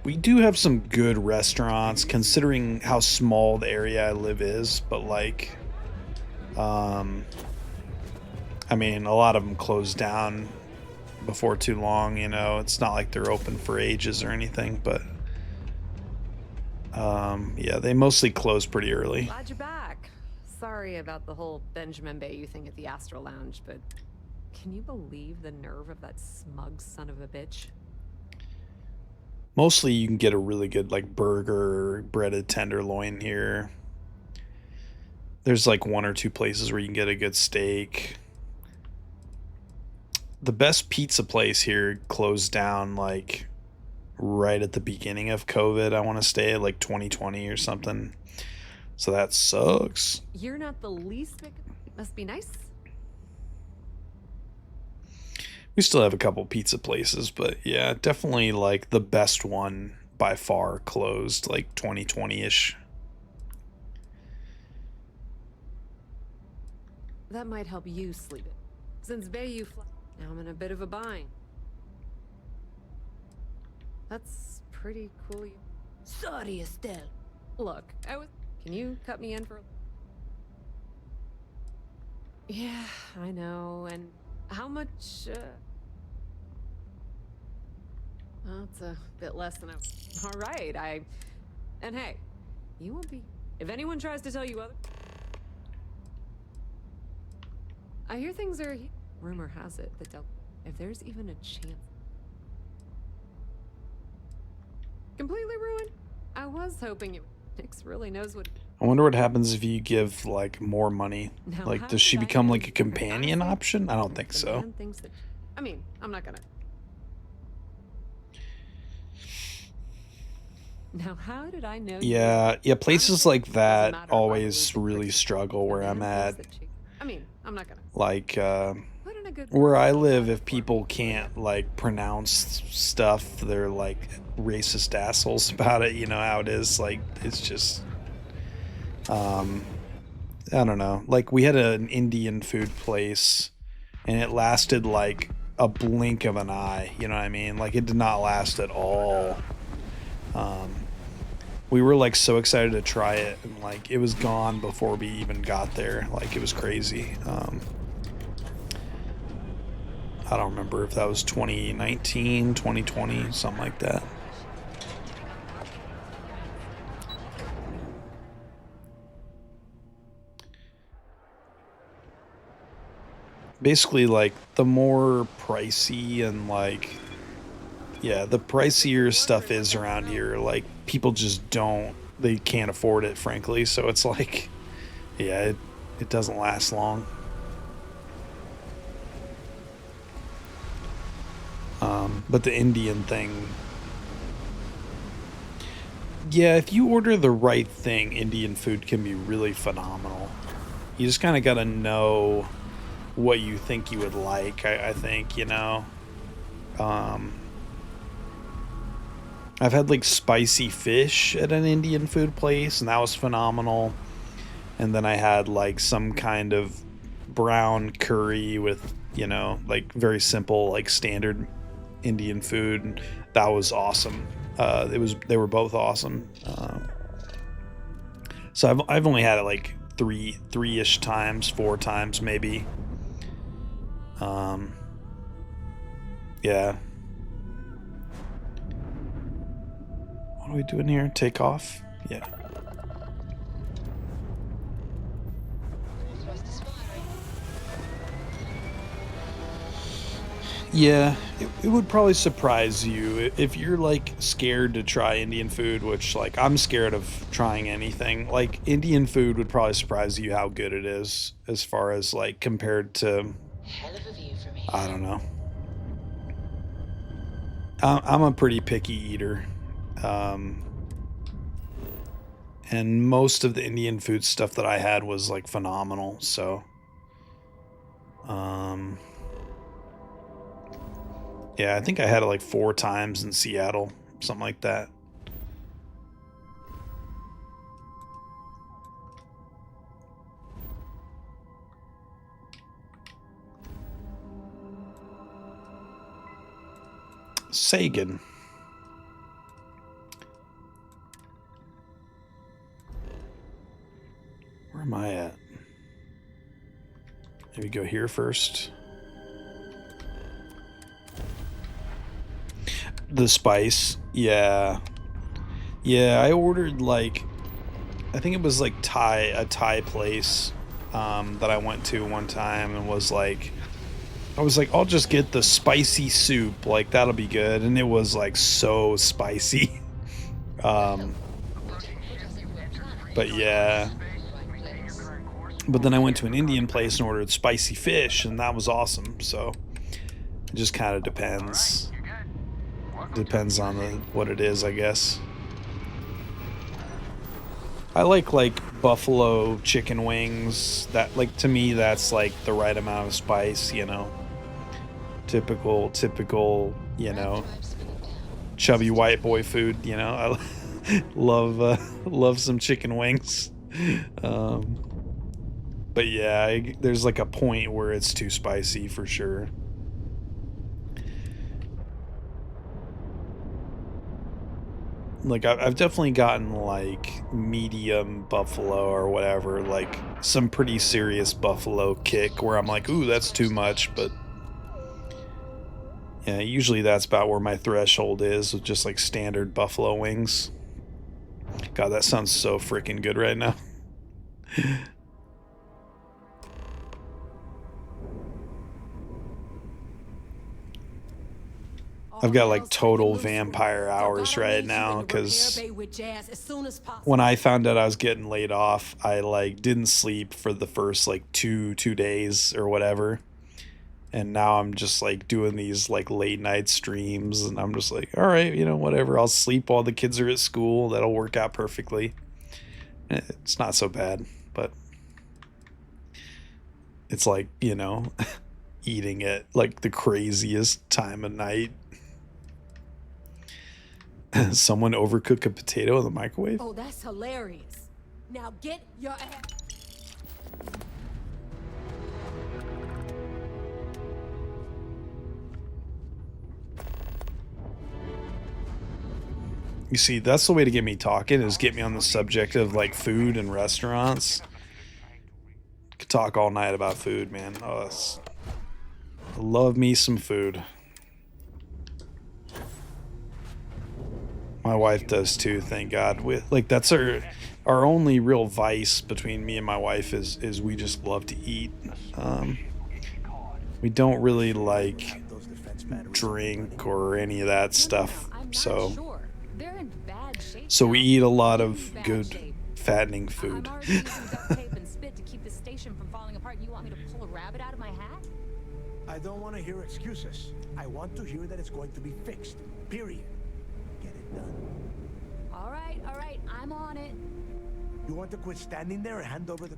We do have some good restaurants considering how small the area I live is, but like I mean, a lot of them close down before too long, you know. It's not like they're open for ages or anything, but yeah, they mostly close pretty early. Glad you're back. Sorry about the whole Benjamin Bayou thing at the Astro Lounge, but can you believe the nerve of that smug son of a bitch? Mostly you can get a really good like burger, breaded tenderloin here. There's like 1 or 2 places where you can get a good steak. The best pizza place here closed down like right at the beginning of COVID. I want to stay like 2020 or something. So that sucks. You're not the least bit. Must be nice. We still have a couple pizza places, but yeah, definitely like the best one by far closed like 2020-ish. That might help you sleep it. Since Bayou now I'm in a bit of a bind. That's pretty cool. Sorry, Estelle. Look, can you cut me in for... Yeah, I know, and how much, well, it's a bit less than I... Alright, and hey, you won't be... If anyone tries to tell you other... I hear things are... Rumor has it that if there's even a chance... Completely ruined? I was hoping you... Nix really knows what... I wonder what happens if you give like more money. Now, like, does she become like a companion option? I don't think so. That, I mean, I'm not gonna... Now, how did I know... Yeah, places like that always really struggle where I'm at. I mean, I'm not gonna... Like, where I live, if people can't like pronounce stuff, they're like racist assholes about it. You know how it is. Like, it's just, I don't know. Like, we had an Indian food place, and it lasted like a blink of an eye. You know what I mean? Like, it did not last at all. We were like so excited to try it, and like it was gone before we even got there. Like, it was crazy. I don't remember if that was 2019, 2020, something like that. Basically, like, the more pricey and like, yeah, the pricier stuff is around here, like, people just they can't afford it, frankly. So it's like, yeah, it doesn't last long. But the Indian thing, yeah, if you order the right thing, Indian food can be really phenomenal. You just kind of got to know what you think you would like, I think, you know. I've had like spicy fish at an Indian food place, and that was phenomenal. And then I had like some kind of brown curry with, you know, like very simple, like standard Indian food, and that was awesome. They were both awesome. So I've only had it like three-ish times, 4 times maybe. Yeah. What are we doing here? Take off? Yeah. Yeah, it would probably surprise you if you're like scared to try Indian food, which like I'm scared of trying anything. Like, Indian food would probably surprise you how good it is as far as like compared to, I don't know. I'm a pretty picky eater. And most of the Indian food stuff that I had was like phenomenal. So, yeah, I think I had it like 4 times in Seattle, something like that. Sagan. Where am I at? Maybe go here first. The spice. Yeah. Yeah, I ordered like, I think it was like a Thai place that I went to one time, and was like, I was like, I'll just get the spicy soup, like that'll be good, and it was like so spicy. But yeah. But then I went to an Indian place and ordered spicy fish, and that was awesome. So it just kind of depends. Depends on what it is, I guess. I like buffalo chicken wings. That, like, to me, that's like the right amount of spice, you know. Typical, you know, chubby white boy food, you know. I love some chicken wings. But yeah, there's like a point where it's too spicy for sure. Like I've definitely gotten like medium buffalo or whatever, like some pretty serious buffalo kick where I'm like, ooh, that's too much. But yeah, usually that's about where my threshold is with just like standard buffalo wings. God, that sounds so freaking good right now. I've got like total vampire hours right now, because when I found out I was getting laid off, I like didn't sleep for the first like two days or whatever. And now I'm just like doing these like late night streams, and I'm just like, all right, you know, whatever. I'll sleep while the kids are at school. That'll work out perfectly. It's not so bad, but it's like, you know, eating at like the craziest time of night. Someone overcook a potato in the microwave? Oh, that's hilarious. Now get your ass. You see, that's the way to get me talking, is get me on the subject of like food and restaurants. Could talk all night about food, man. Oh, I love me some food. My wife does too, thank God. Like that's our only real vice between me and my wife is we just love to eat. We don't really like drink or any of that stuff. So we eat a lot of good fattening food. I don't want to hear excuses. I want to hear that it's going to be fixed. Period. Get it done. All right, I'm on it. You want to quit standing there and hand over the...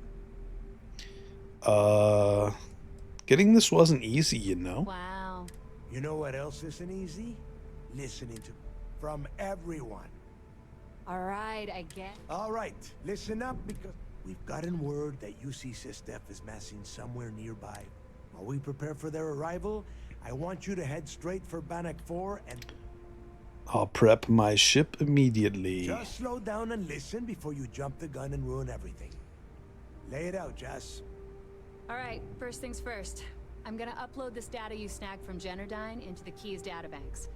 Getting this wasn't easy, you know? Wow. You know what else isn't easy? Listening to... from everyone. All right, I get... All right, listen up, because we've gotten word that UC Systef is massing somewhere nearby. While we prepare for their arrival, I want you to head straight for Bannock 4 and... I'll prep my ship immediately. Just slow down and listen before you jump the gun and ruin everything. Lay it out, Jess. All right, first things first. I'm gonna upload this data you snagged from Generdyne into the Keys databanks.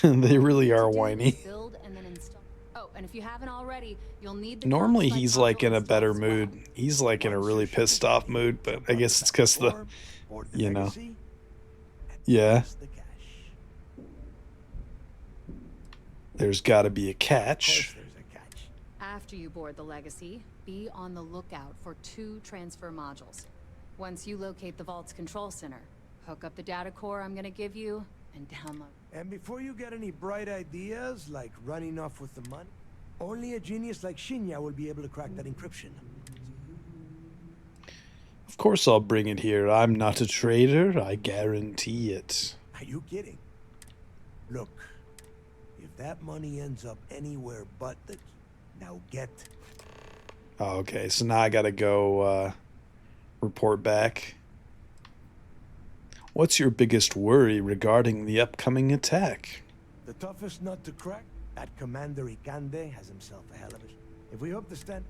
They really are whiny. Build and then install. Oh, and if you haven't already, you'll need the... Normally he's like in a better mood. He's like in a really pissed off mood, but I guess it's because the, you know. Yeah. There's got to be a catch. After you board the Legacy, be on the lookout for 2 transfer modules. Once you locate the Vault's control center, hook up the data core I'm gonna give you, and download. And before you get any bright ideas, like running off with the money, only a genius like Shinya will be able to crack that encryption. Of course I'll bring it here. I'm not a traitor, I guarantee it. Are you kidding? Look, if that money ends up anywhere but the... Now get... Oh, okay, so now I gotta go report back. What's your biggest worry regarding the upcoming attack? The toughest nut to crack? That Commander Ikande has himself a hell of a... If we hope to stand...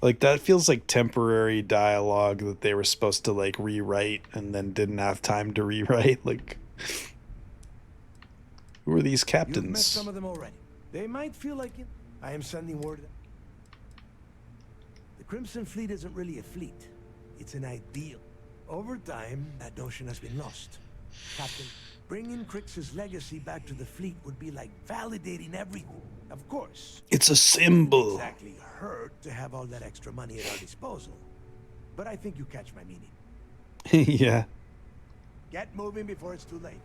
Like, that feels like temporary dialogue that they were supposed to, like, rewrite and then didn't have time to rewrite. Like, who are these You've met captains? some of them already. They might feel like it. I am sending word. The Crimson Fleet isn't really a fleet. It's an ideal. Over time, that notion has been lost. Captain, bringing Crix's legacy back to the fleet would be like validating everything. Of course. It's a symbol. Exactly hurt to have all that extra money at our disposal. But I think you catch my meaning. Yeah. Get moving before it's too late.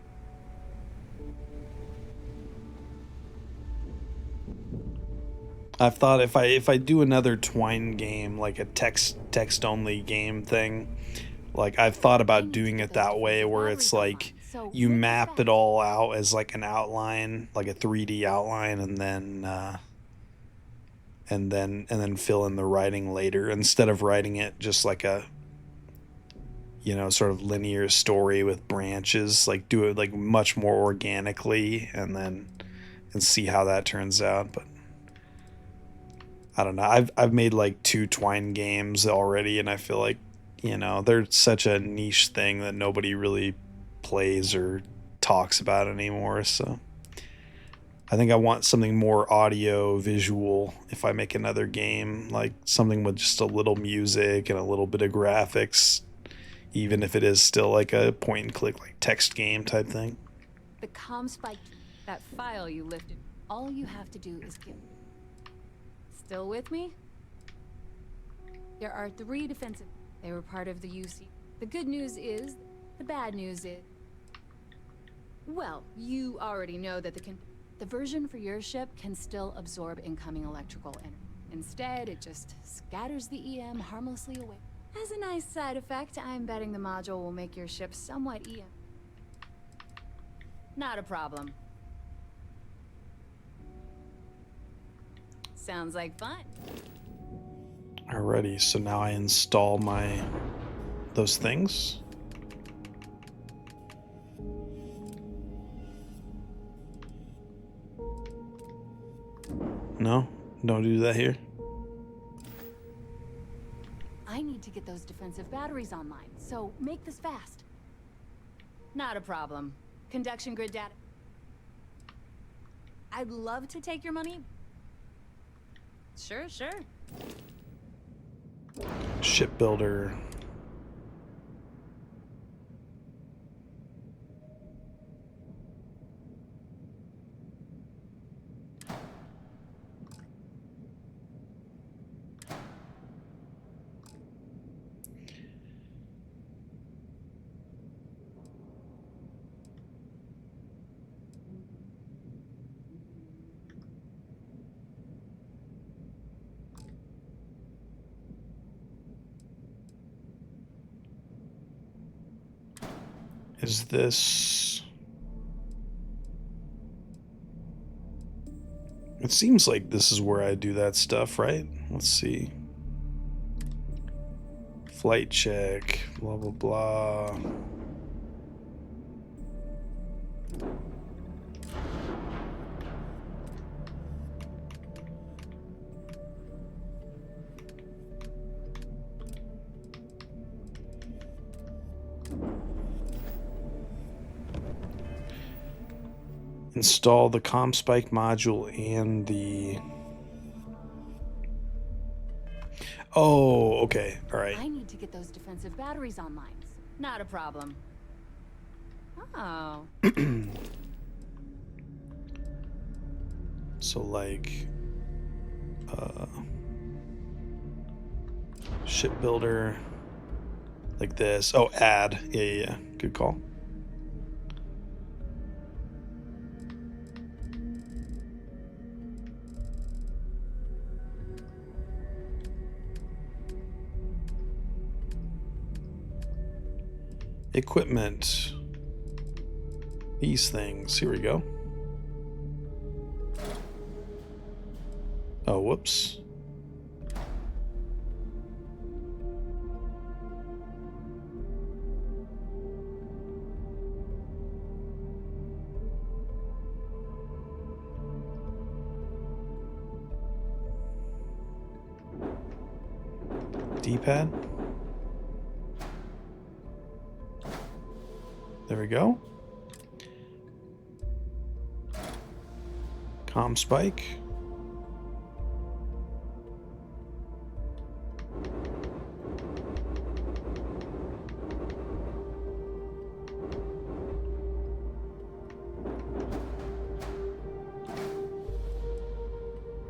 I've thought if I do another Twine game, like a text only game thing, like I've thought about doing it that way where it's like you map it all out as like an outline, like a 3D outline, and then fill in the writing later instead of writing it just like a, you know, sort of linear story with branches. Like do it like much more organically and see how that turns out. But I don't know. I've made like 2 Twine games already, and I feel like, you know, they're such a niche thing that nobody really plays or talks about anymore. So I think I want something more audio visual if I make another game, like something with just a little music and a little bit of graphics, even if it is still like a point and click, like text game type thing. The comm spike, that file you lifted, all you have to do is give. Still with me? There are 3 defensive. They were part of the UC. The good news is, the bad news is, well, you already know that the version for your ship can still absorb incoming electrical energy. Instead, it just scatters the EM harmlessly away. As a nice side effect, I'm betting the module will make your ship somewhat EM. Not a problem. Sounds like fun. Alrighty, so now I install those things. No, don't do that here. I need to get those defensive batteries online, so make this fast. Not a problem. Conduction grid data. I'd love to take your money. Sure. Shipbuilder. Is this... It seems like this is where I do that stuff, right? Let's see. Flight check, blah, blah, blah. Install the comm spike module and the... Oh, okay. All right. I need to get those defensive batteries online. Not a problem. Oh. So like shipbuilder like this. Oh, add. Yeah. Good call. Equipment. These things. Here we go. Oh, whoops. D-pad. There we go. Comm spike.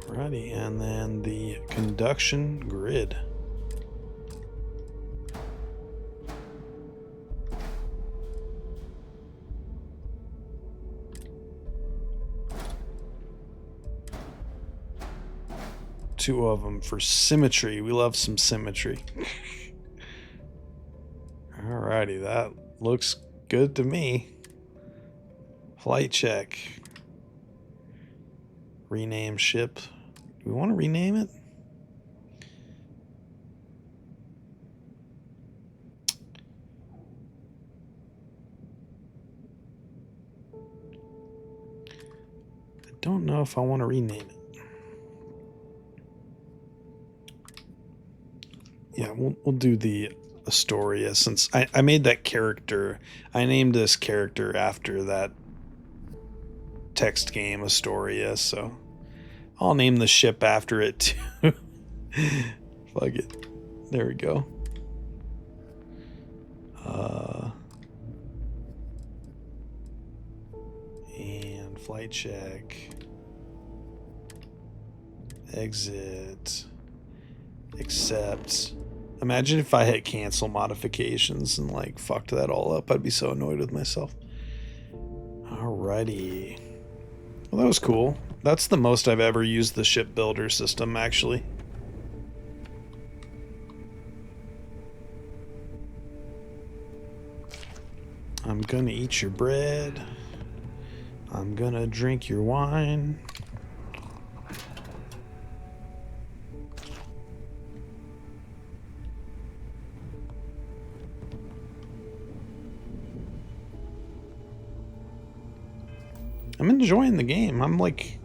Alrighty, and then the conduction grid. Two of them for symmetry. We love some symmetry. Alrighty, that looks good to me. Flight check. Rename ship. Do we want to rename it? I don't know if I want to rename it. Yeah, we'll do the Astoria, since I made that character. I named this character after that text game Astoria, so I'll name the ship after it too. Fuck it. There we go. And flight check. Exit. Accept. Imagine if I hit cancel modifications and like fucked that all up. I'd be so annoyed with myself. Alrighty. Well, that was cool. That's the most I've ever used the ship builder system, actually. I'm gonna eat your bread. I'm gonna drink your wine. I'm enjoying the game. I'm like,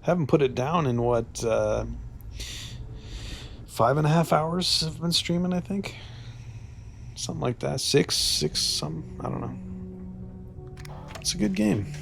haven't put it down in what, 5.5 hours I've been streaming, I think. Something like that. Six, some, I don't know. It's a good game.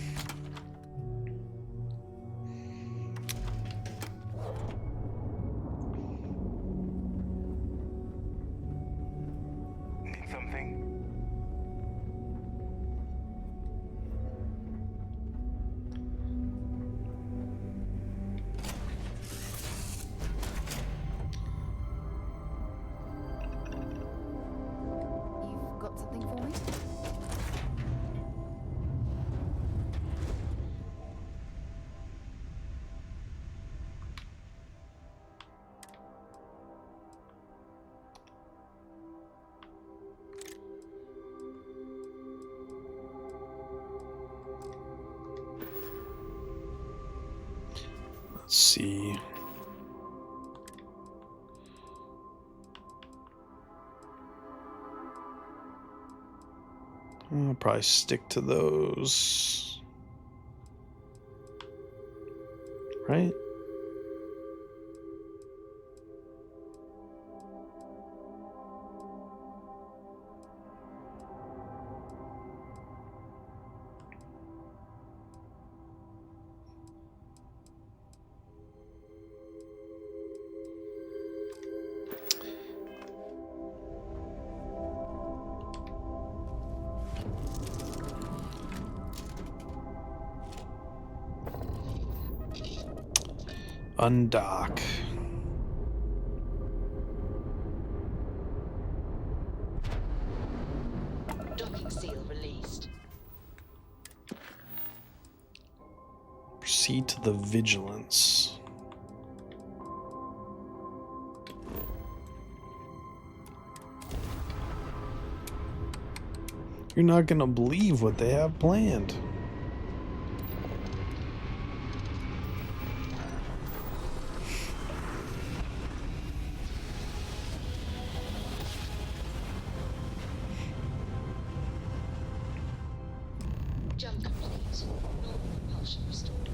Let's see. I'll probably stick to those. Right? Undock. Docking seal released. Proceed to the Vigilance. You're not gonna believe what they have planned. Jump complete. Normal propulsion restored.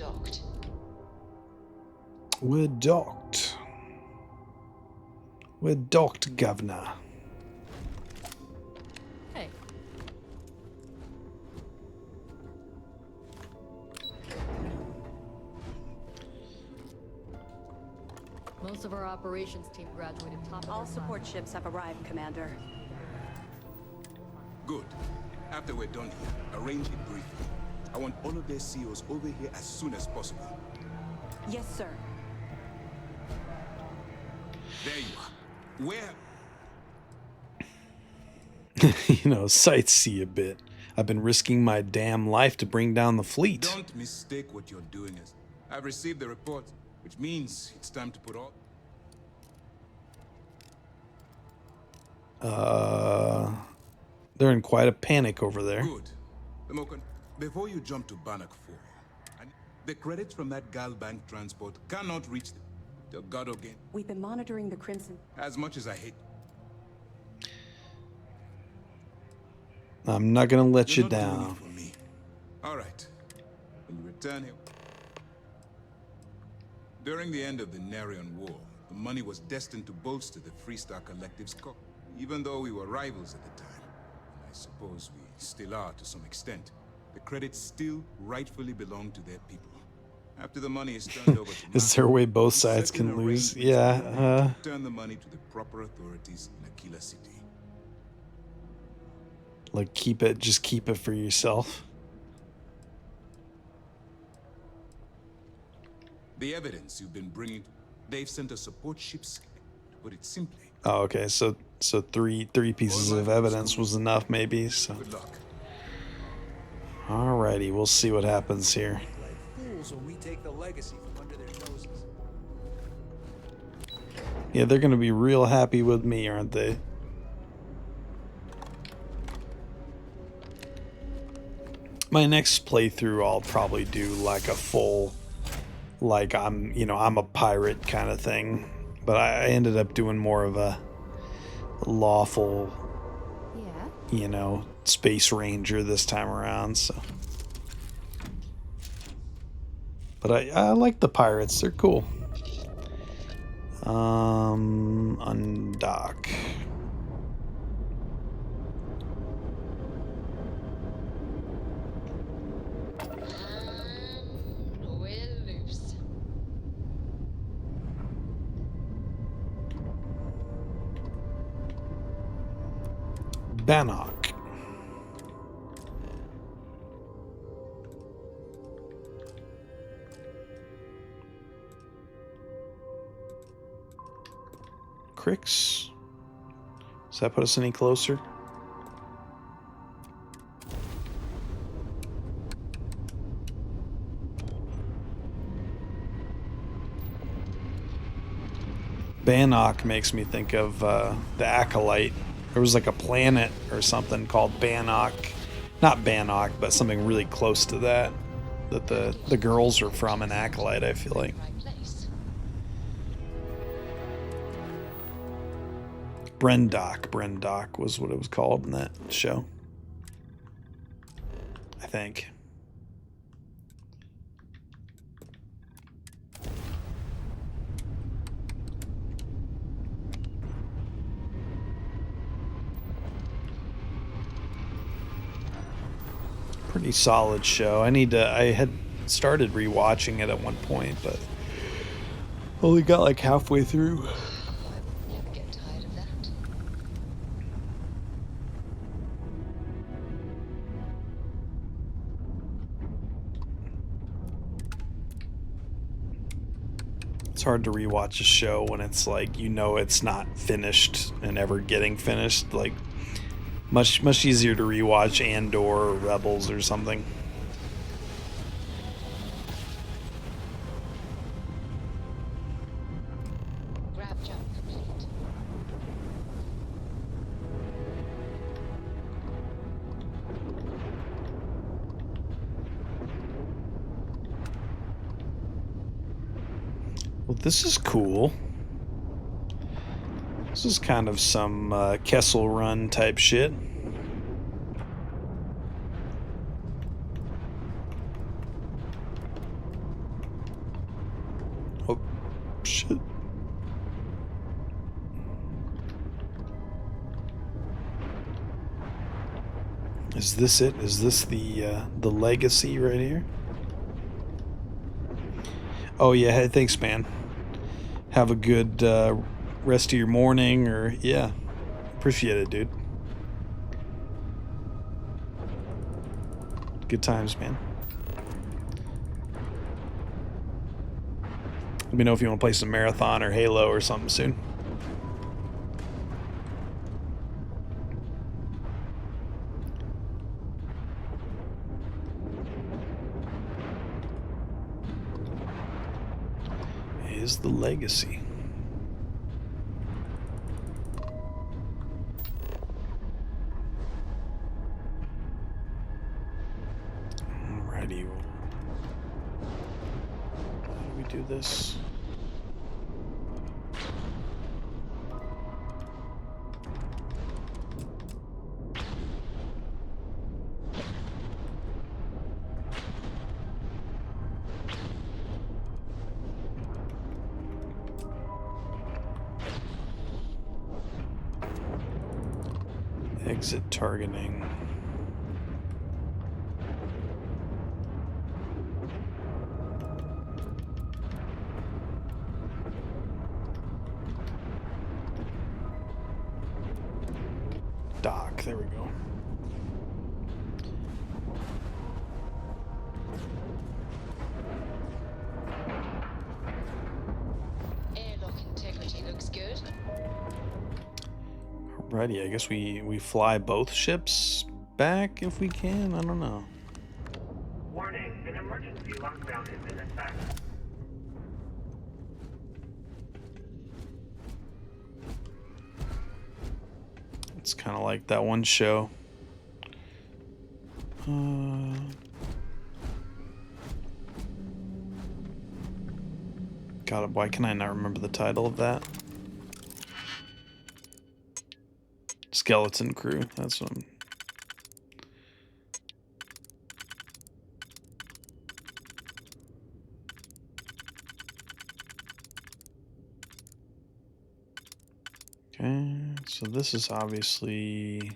docked. We're docked. We're docked, governor. Hey. Most of our operations team graduated top of All their support class. ships have arrived, Commander. Good. After we're done here, arrange it briefly. I want all of their CEOs over here as soon as possible. Yes, sir. There you are. Where? You know, sightsee a bit. I've been risking my damn life to bring down the fleet. Don't mistake what you're doing as. I've received the report, which means it's time to put all... They're in quite a panic over there. Good. Before you jump to Bannock 4, the credits from that Gal Bank transport cannot reach the God again. We've been monitoring the Crimson. As much as I hate... I'm not gonna let You're you not doing down. it for me. All right. When you return here... During the end of the Narian War, the money was destined to bolster the Freestar Collective's coffers, even though we were rivals at the time. I suppose we still are to some extent. The credits still rightfully belong to their people. After the money is turned over to Is there a way both sides can lose? Yeah. turn the money to the proper authorities in Akila City. Like just keep it for yourself. The evidence you've been bringing, they've sent a support ship, to put it simply. Oh, okay. So three pieces of evidence was enough, maybe. So. Good luck. Alrighty, we'll see what happens here. Fools when we take the legacy from under their noses. Yeah, they're gonna be real happy with me, aren't they? My next playthrough, I'll probably do like a full, like I'm a pirate kind of thing. But I ended up doing more of a lawful, space ranger this time around. So, but I like the pirates; they're cool. Undock. We're loose. Bannock. Cricks. Does that put us any closer? Bannock makes me think of the Acolyte. There was like a planet or something called Bannock. Not Bannock, but something really close to that. That the girls are from an Acolyte, I feel like. Brendock was what it was called in that show. I think. Pretty solid show. I had started rewatching it at one point, but only got like halfway through. Never get tired of that. It's hard to rewatch a show when it's like, it's not finished and ever getting finished. Like, much easier to rewatch Andor or Rebels or something. Grab jump complete. Well, this is cool. This is kind of some Kessel Run type shit. shit. Is this it? Is this the legacy right here? Oh yeah, hey, thanks, man. Have a good rest of your morning, or yeah, appreciate it, dude. Good times, man. Let me know if you want to play some Marathon or Halo or something soon. Is the legacy. Alrighty. How do we do this? Exit targeting. Dock, there we go. Airlock integrity looks good. Alrighty, I guess we fly both ships back if we can. I don't know. Warning, an emergency lockdown has been established. It's kind of like that one show. God, why can I not remember the title of that? Skeleton Crew. That's what I'm... Okay, so this is obviously...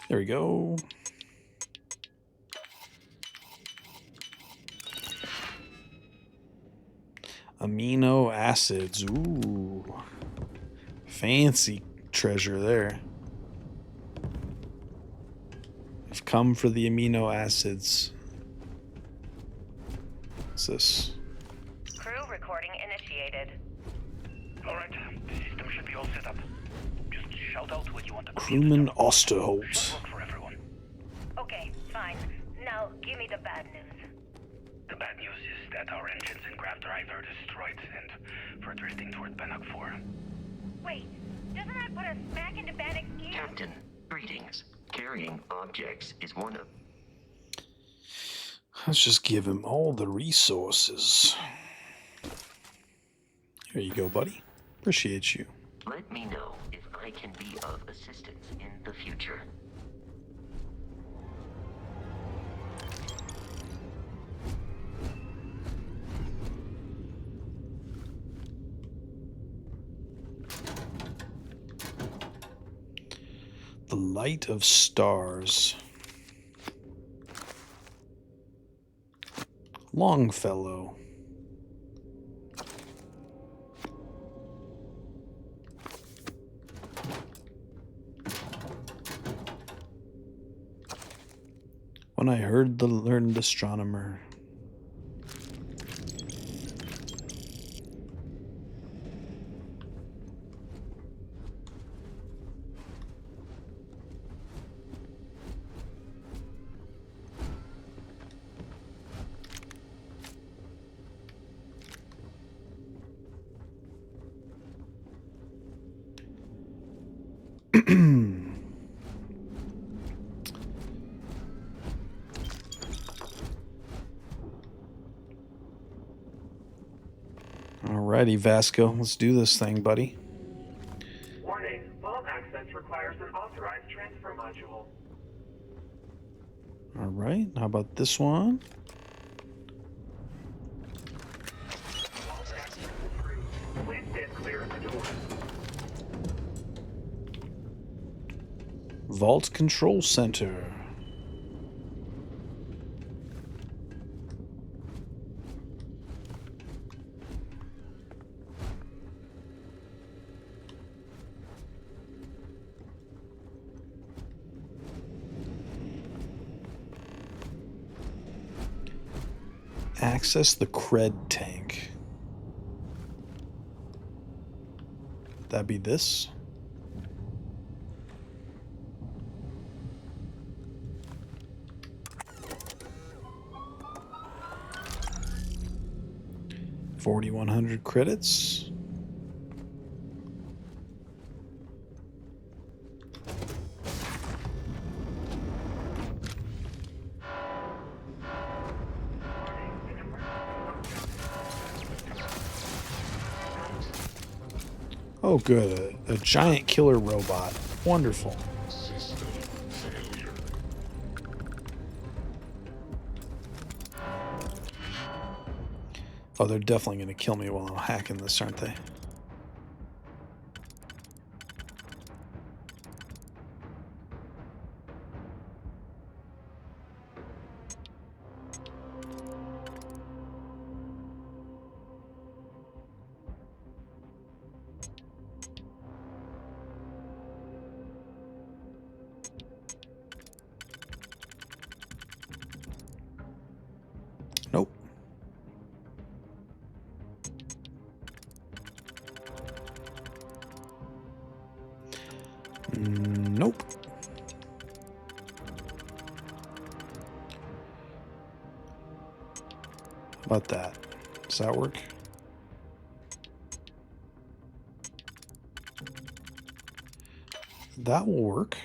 There we go. Amino acids. Ooh. Fancy treasure there. I've come for the amino acids. What's this? Crew recording initiated. Alright, the system should be all set up. Just shout out what you want to Crewman Osterholt. work for everyone. Okay, fine. Now, give me the bad news. The bad news is that our engines and grav drive are destroyed, and we're drifting toward Bannock 4. Wait, doesn't that put us back into Bannock's gear? Captain, greetings. Carrying objects is one of... Let's just give him all the resources. Here you go, buddy. Appreciate you. Let me know if I can be of assistance in the future. The Light of Stars. Longfellow. When I heard the learned astronomer. Alrighty, Vasco, let's do this thing, buddy. Warning, vault access requires an authorized transfer module. Alright, how about this one? Please stand clear of the doors. Vault Control Center. Access the cred tank. That'd be this. $4,100 credits. Oh, good. A giant killer robot. Wonderful. Oh, they're definitely going to kill me while I'm hacking this, aren't they? Nope. Nope. How about that? Does that work? That will work.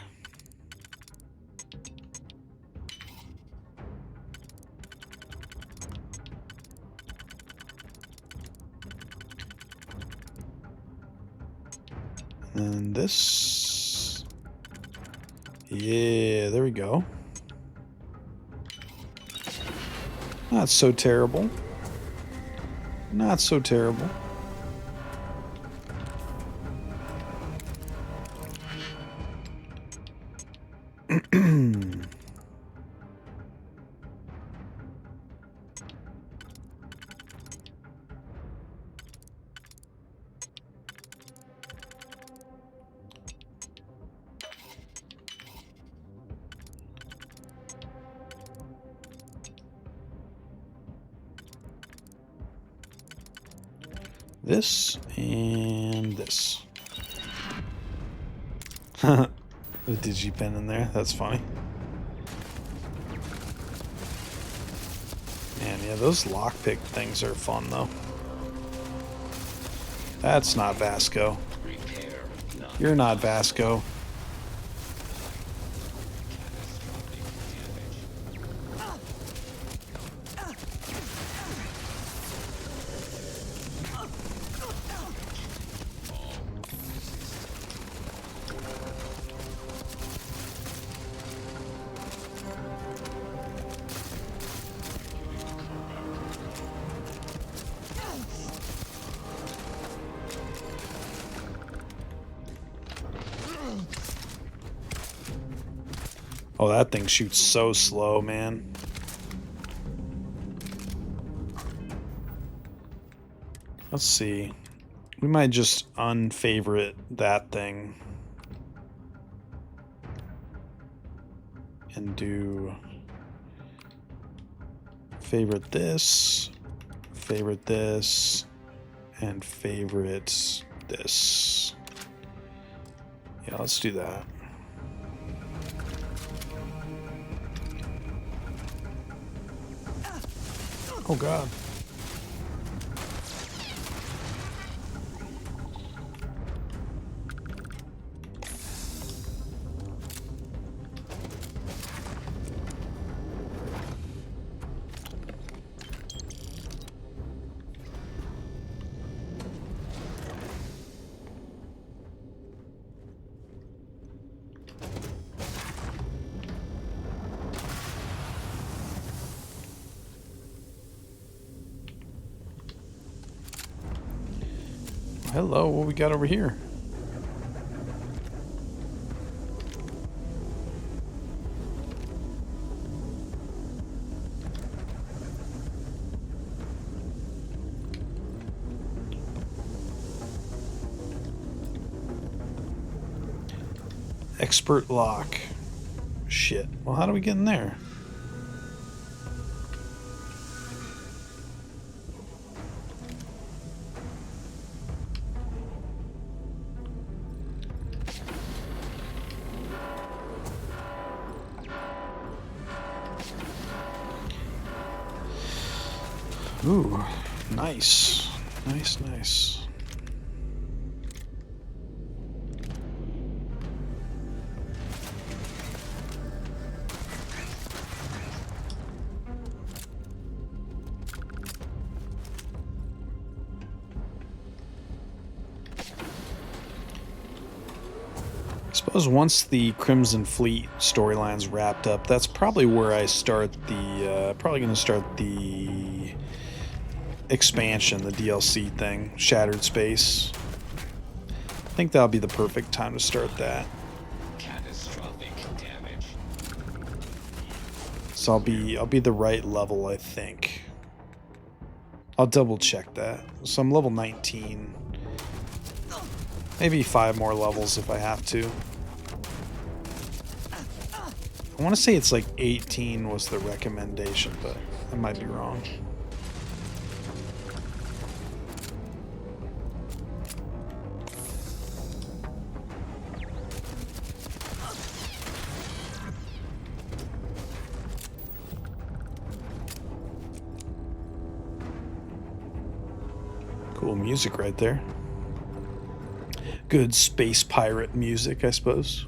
And this. Yeah, there we go. Not so terrible. Not so terrible. This and this. The digipen in there. That's funny. Man, yeah, those lockpick things are fun though. That's not Vasco. You're not Vasco. Oh, that thing shoots so slow, man. Let's see. We might just unfavorite that thing. And do favorite this, and favorite this. Yeah, let's do that. Oh God. Hello, what we got over here? Expert lock. Shit. Well, how do we get in there? Ooh, nice. Nice, nice. I suppose once the Crimson Fleet storyline's wrapped up, that's probably where I start the, probably going to start the expansion, the DLC thing, Shattered Space. I think that'll be the perfect time to start that. Catastrophic damage. So I'll be the right level, I think. I'll double check that. So I'm level 19. Maybe 5 more levels if I have to. I want to say it's like 18 was the recommendation, but I might be wrong. Cool music right there. Good space pirate music, I suppose.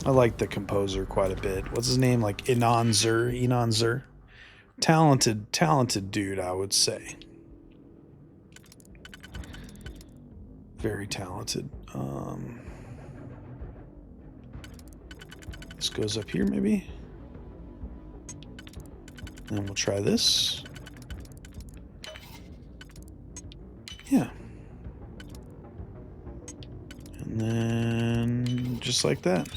I like the composer quite a bit. What's his name? Like Inanzer. Talented dude, I would say. Very talented. This goes up here, maybe. And we'll try this. Yeah. And then just like that.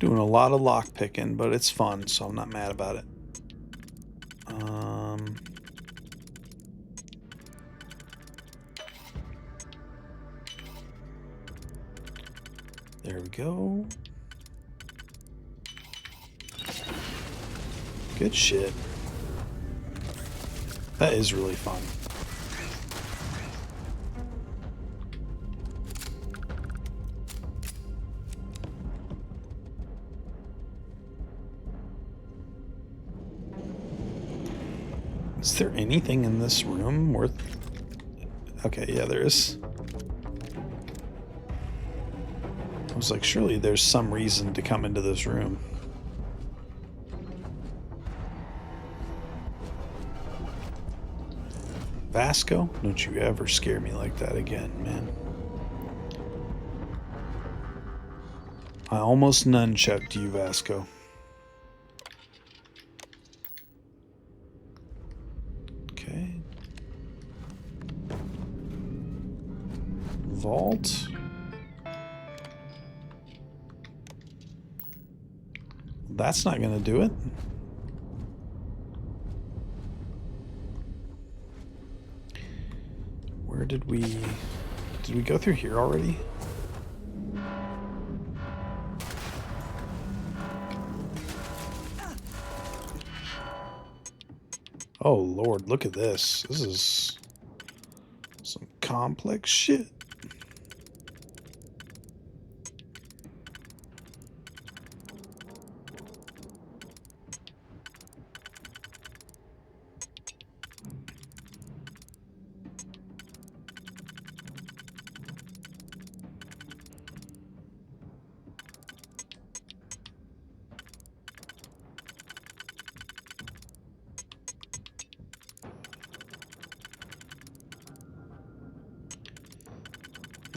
Doing a lot of lock picking, but it's fun, so I'm not mad about it. There we go. Good shit. That is really fun. Is there anything in this room worth... Okay, yeah, there is. I was like, surely there's some reason to come into this room. Vasco? Don't you ever scare me like that again, man. I almost nunchucked you, Vasco. Okay. Vault. That's not going to do it. Where did we go through here already? Oh Lord, look at this. This is some complex shit.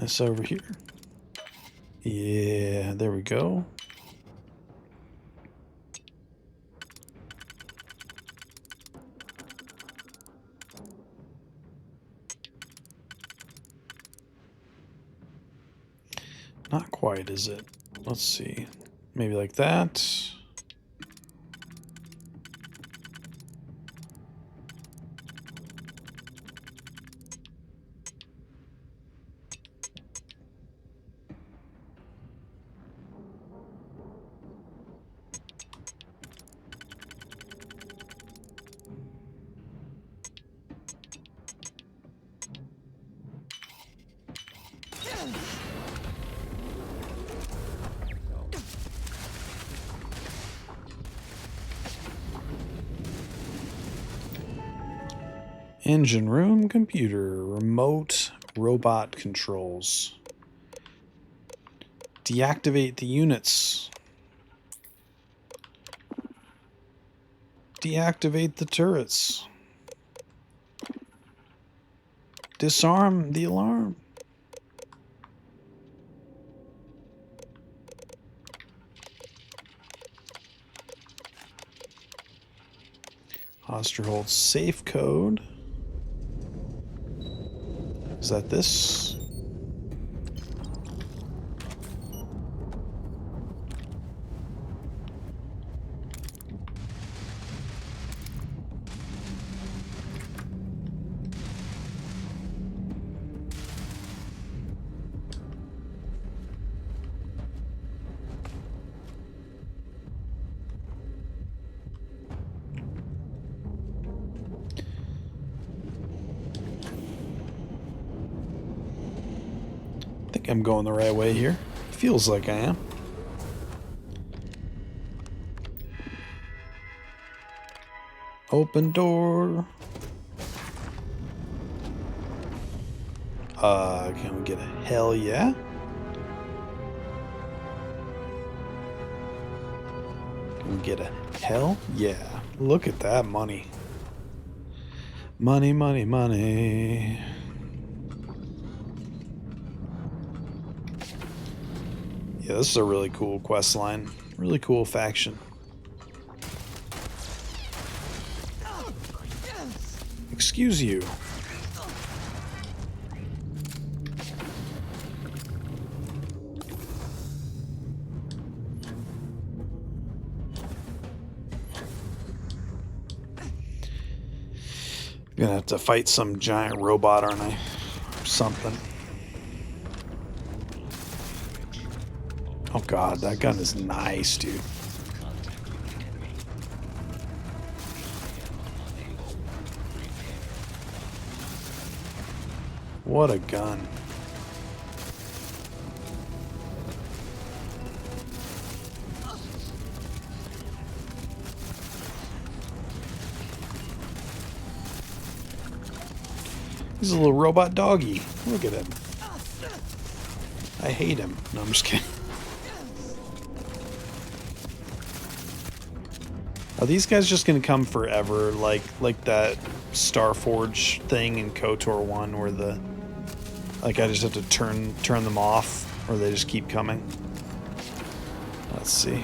this over here. Yeah, there we go. Not quite, is it? Let's see. Maybe like that. Engine room, computer, remote, robot controls. Deactivate the units. Deactivate the turrets. Disarm the alarm. Osterhold's safe code. Is that this? I think I'm going the right way here. Feels like I am. Open door. Can we get a hell yeah? Can we get a hell yeah? Look at that money. Money, money, money. Yeah, this is a really cool quest line. Really cool faction. Excuse you. I'm gonna have to fight some giant robot, aren't I? Or something. Oh god, that gun is nice, dude. What a gun. He's a little robot doggy. Look at him. I hate him. No, I'm just kidding. Are these guys just gonna come forever, like that Starforge thing in KOTOR 1 where the I just have to turn them off, or they just keep coming? Let's see.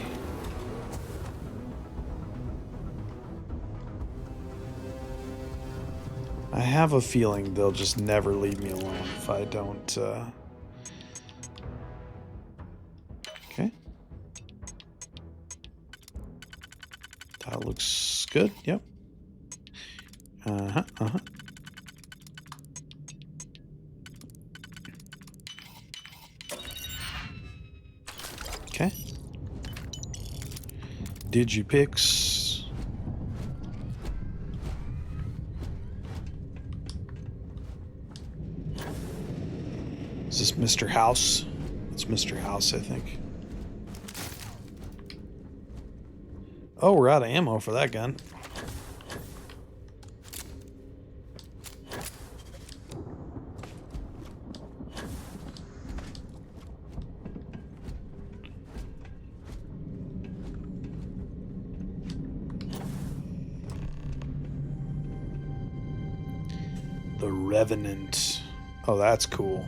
I have a feeling they'll just never leave me alone if I don't. Okay. That looks good. Yep. Uh-huh. Okay. Digipix. Is this Mr. House? It's Mr. House, I think. Oh, we're out of ammo for that gun. The Revenant. Oh, that's cool.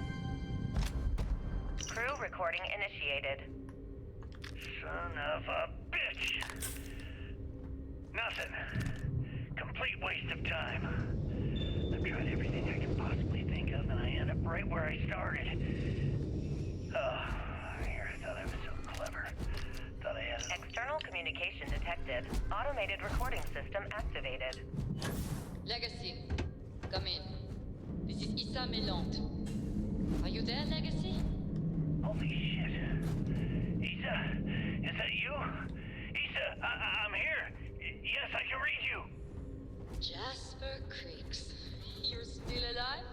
of a bitch! Nothing. Complete waste of time. I've tried everything I can possibly think of, and I end up right where I started. Oh, here, I thought I was so clever. Thought I had... External communication detected. Automated recording system activated. Legacy, come in. This is Issa Melant. Are you there, Legacy? Holy shit. Issa, is that you? Issa, I'm here. Yes, I can read you. Jasper Creeks. You're still alive?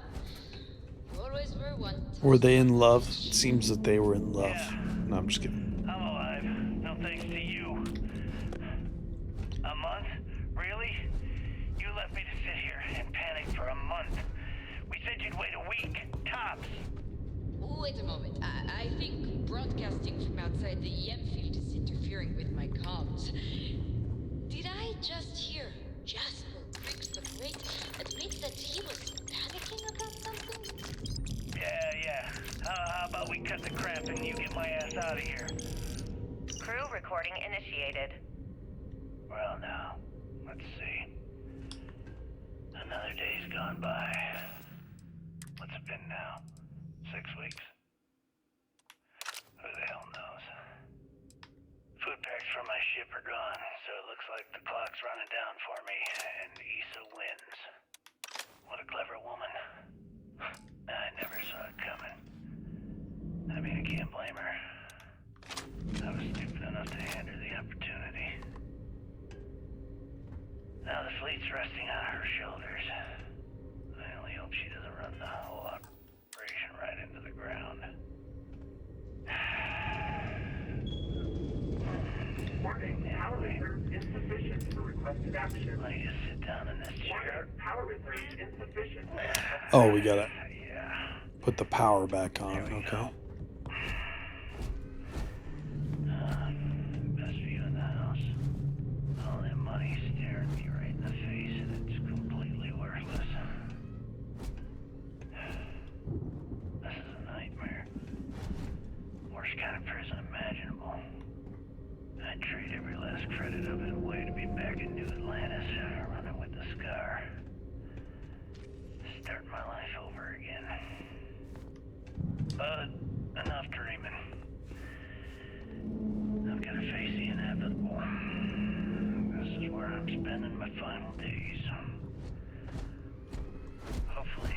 You always were one. Were they in love? It seems that they were in love. No, I'm just kidding. I'm alive. No thanks to you. A month? Really? You left me to sit here and panic for a month. We said you'd wait a week. Tops. Wait a moment. I think broadcasting from outside the EM field is interfering with my comms. Did I just hear Jasper Creeks the Great admit that he was panicking about something? Yeah. How about we cut the crap and you get my ass out of here? Crew recording initiated. Well, now, let's see. Another day's gone by. What's it been now? 6 weeks? Who the hell knows? Food packs from my ship are gone, so it looks like the clock's running down for me, and Issa wins. What a clever woman. I never saw it coming. I mean, I can't blame her. I was stupid enough to hand her the opportunity. Now the fleet's resting on her shoulders. I only hope she doesn't run the whole operation right into the ground. Warning, power reserve insufficient for requested action. Let me just sit down in this chair. Power reserve insufficient. Oh, we gotta put the power back on. Okay. Best view in the house. All that money staring me right in the face, and it's completely worthless. This is a nightmare. Worst kind of prison imaginable. I'd trade every last credit of it away to be back in New Atlantis, running with the Scar. Starting my life over again. But enough dreaming. I've got to face the inevitable. This is where I'm spending my final days. Hopefully,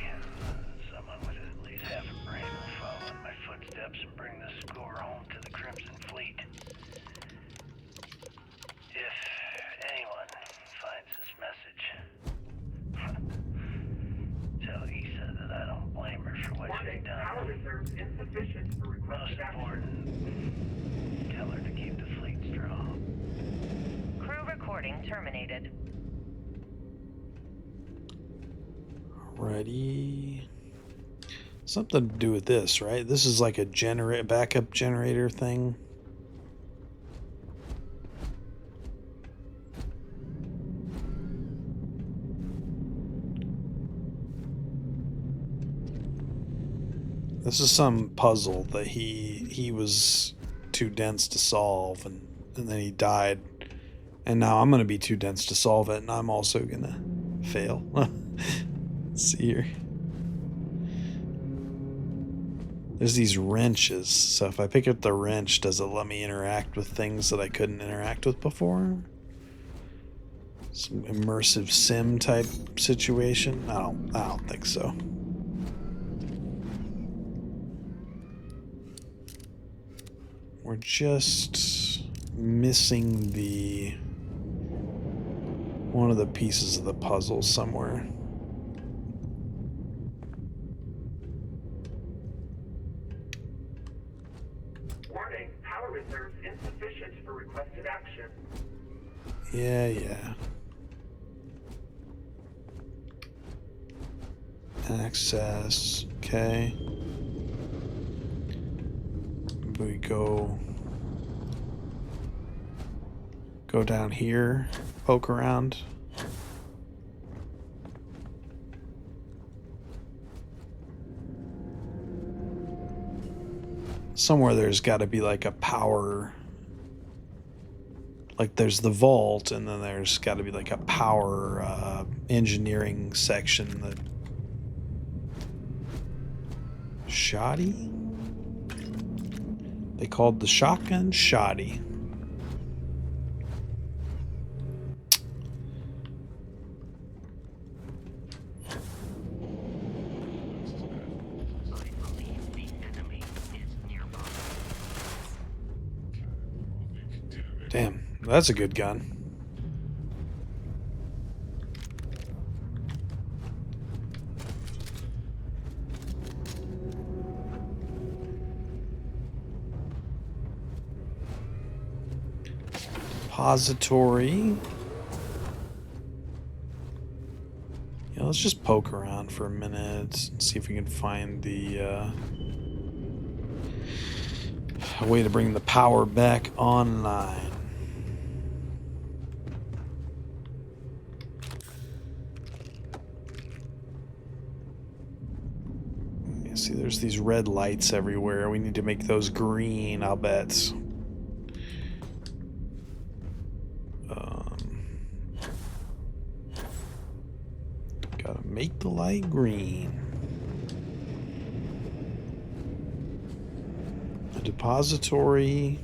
someone with at least half a brain will follow in my footsteps and bring the score home to the Crimson Fleet. If anyone finds this message, tell Issa that I don't blame her for what she's done. Power reserve insufficient for requested Most important, tell her to keep the fleet strong. Crew recording terminated. Alrighty. Something to do with this, right? This is like a backup generator thing. This is some puzzle that he was too dense to solve, and then he died. And now I'm gonna be too dense to solve it, and I'm also gonna fail. Let's see here. There's these wrenches, so if I pick up the wrench, does it let me interact with things that I couldn't interact with before? Some immersive sim type situation? I don't think so. We're just missing one of the pieces of the puzzle somewhere. Warning, power reserve insufficient for requested action. Yeah. Access, okay. We go down here, poke around. Somewhere there's got to be like a power Like there's the vault, and then there's got to be like a power engineering section. That shoddy. They called the shotgun shoddy. Damn, that's a good gun. Depository. Yeah, let's just poke around for a minute and see if we can find the a way to bring the power back online. Yeah, see, there's these red lights everywhere. We need to make those green, I'll bet. Gotta make the light green. A depository.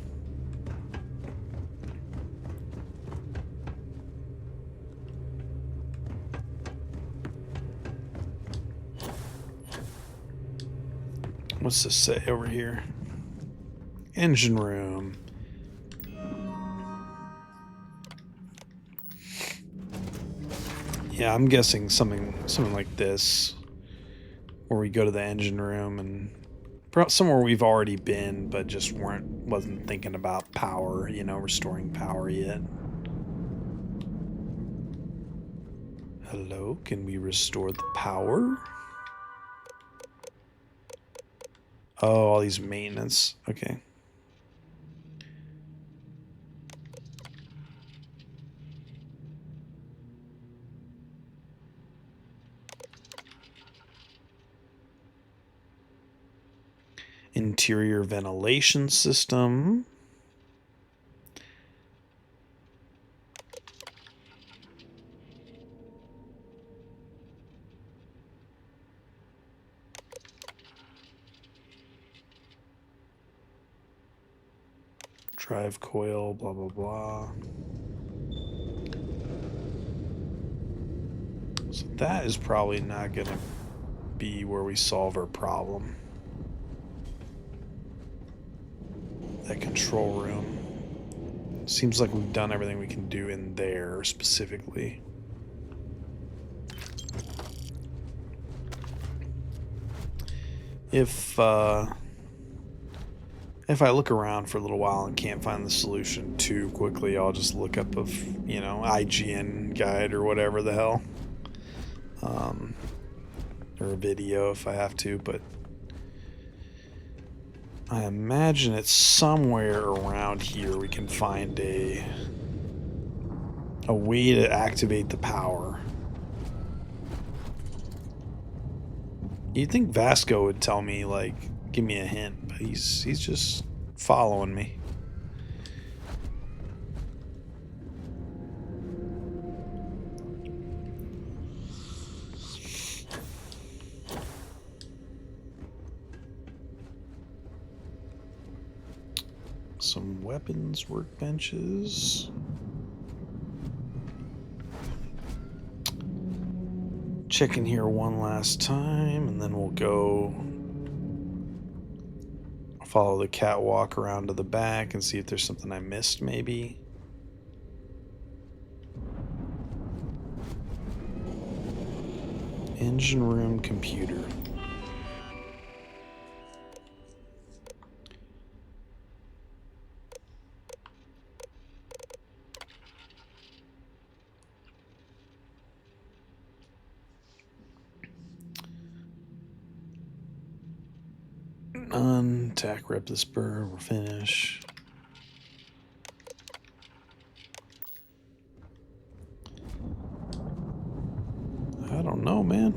What's this say over here? Engine room. Yeah, I'm guessing something like this, where we go to the engine room and somewhere we've already been, but just wasn't thinking about power, you know, restoring power yet. Hello, can we restore the power? Oh, all these maintenance. Okay. Interior ventilation system. Drive coil, blah, blah, blah. So that is probably not going to be where we solve our problem. That control room. Seems like we've done everything we can do in there specifically. If I look around for a little while and can't find the solution too quickly, I'll just look up you know, IGN guide or whatever the hell. Or a video if I have to, but I imagine it's somewhere around here we can find a way to activate the power. You'd think Vasco would tell me, like, give me a hint, but he's just following me. Some weapons workbenches. Check in here one last time, and then we'll go follow the catwalk around to the back and see if there's something I missed, maybe. Engine room computer. Attack, rep the spur, we're finished. I don't know, man.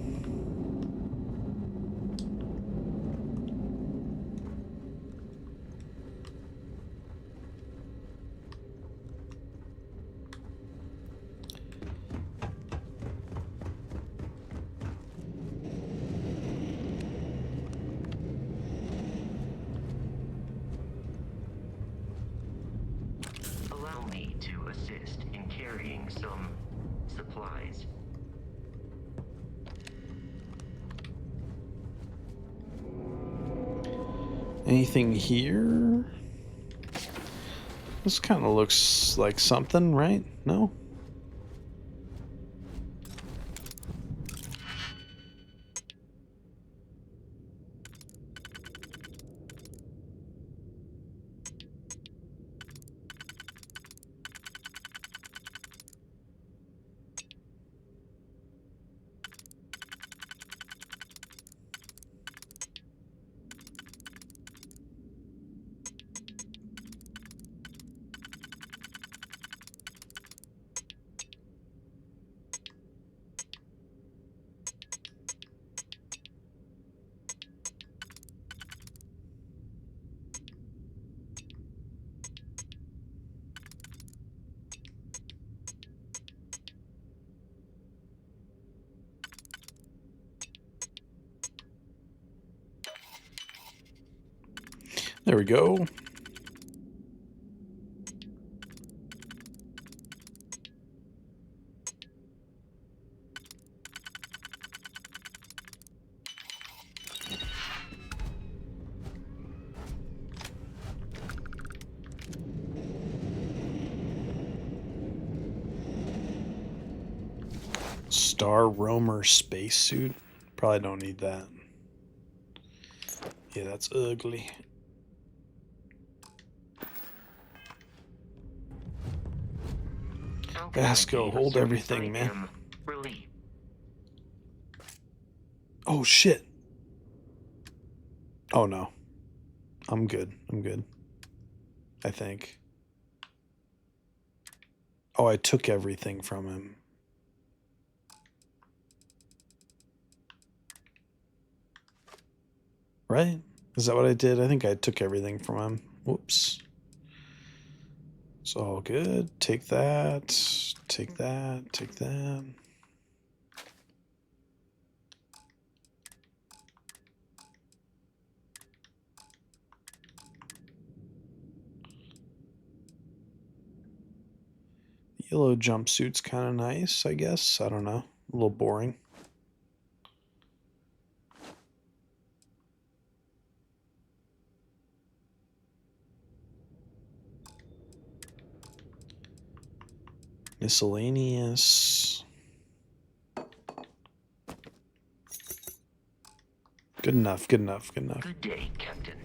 carrying some supplies. Anything here? This kind of looks like something, right? No? There we go. Star Roamer spacesuit. Probably don't need that. Yeah, that's ugly. Vasco, hold everything, man. Oh, shit. Oh, no. I'm good. I'm good. I think. Oh, I took everything from him. Right? Is that what I did? I think I took everything from him. Whoops. It's all good. Take that. Take that. Take that. Yellow jumpsuit's kind of nice, I guess. I don't know. A little boring. Miscellaneous. Good enough, good enough, good enough. Good day, Captain.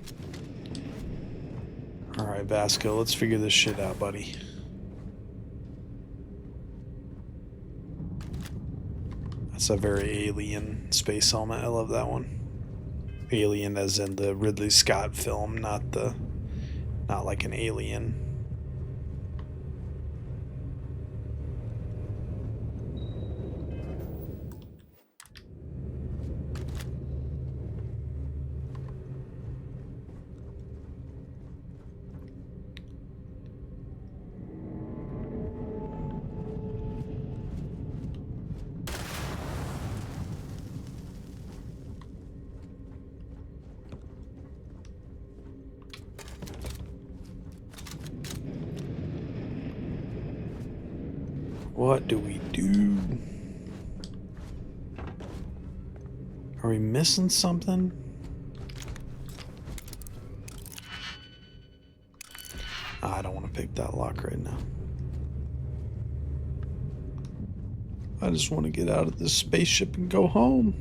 Alright, Vasco, let's figure this shit out, buddy. That's a very alien space helmet. I love that one. Alien as in the Ridley Scott film, not like an alien. What do we do? Are we missing something? I don't want to pick that lock right now. I just want to get out of this spaceship and go home.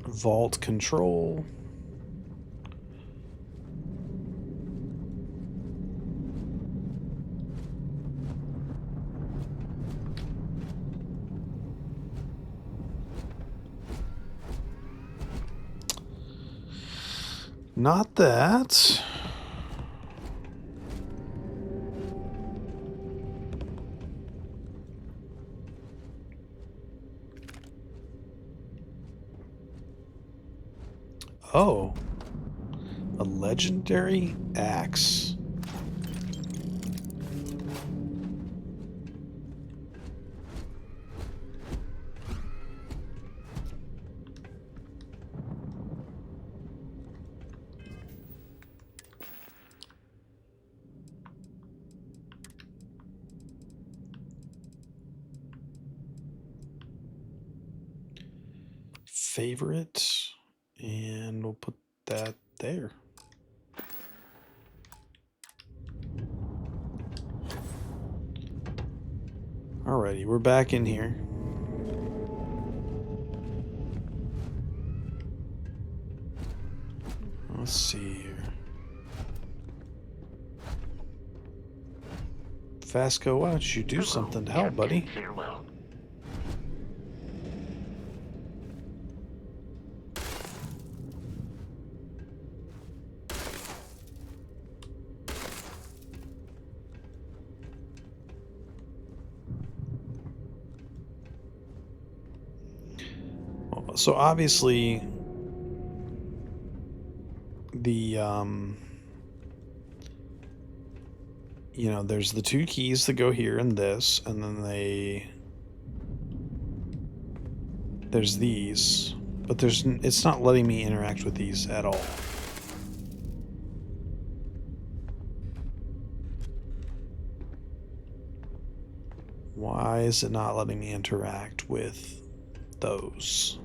Vault control. Not that. Oh. A legendary axe. favorite, and we'll put that there. Alrighty, we're back in here. Let's see here. Vasco, why don't you do something to help, buddy? Farewell. So obviously the you know, there's the two keys that go here and this, and then there's these, but it's not letting me interact with these at all. Why is it not letting me interact with those?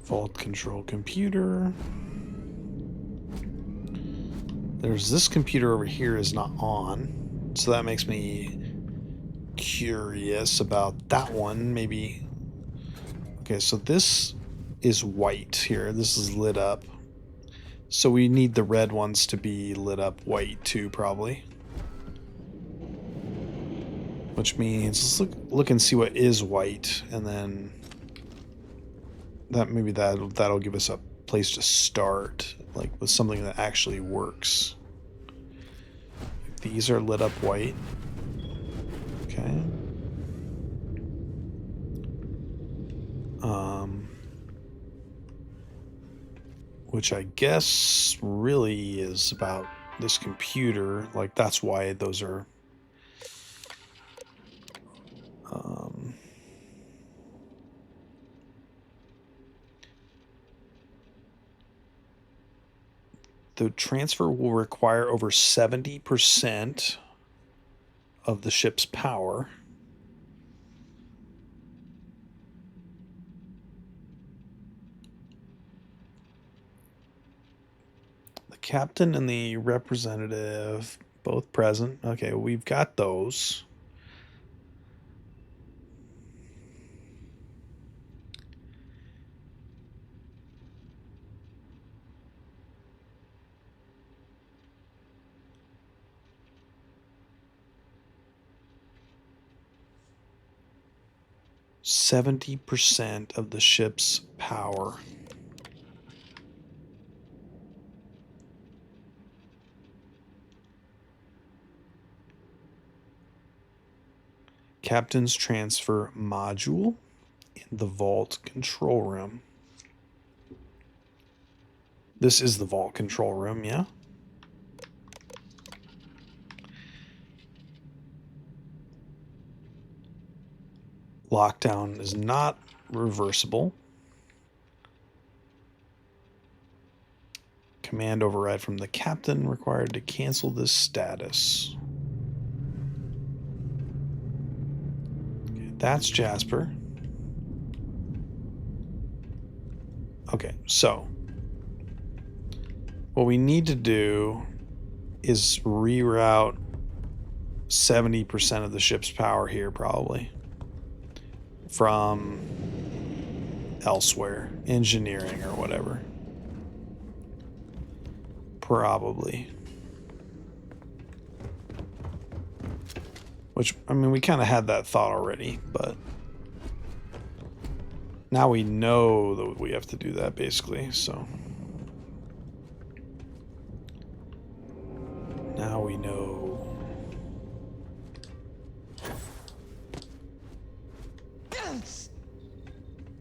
Vault control computer. There's this computer over here is not on, so that makes me curious about that one. Maybe. Okay, so this is white here. This is lit up. So we need the red ones to be lit up white too, probably. Which means let's look and see what is white, and then maybe that'll give us a place to start, like with something that actually works. These are lit up white. Okay. Which I guess really is about this computer. Like that's why those are. The transfer will require over 70% of the ship's power. The captain and the representative both present. Okay, we've got those. %70 of the ship's power. Captain's transfer module in the vault control room. This is the vault control room, yeah? Lockdown is not reversible. Command override from the captain required to cancel this status. Okay, that's Jasper. Okay, so what we need to do is reroute 70% of the ship's power here, probably. From elsewhere, engineering or whatever. Probably. Which, I mean, we kind of had that thought already, but now we know that we have to do that, basically, so. Now we know.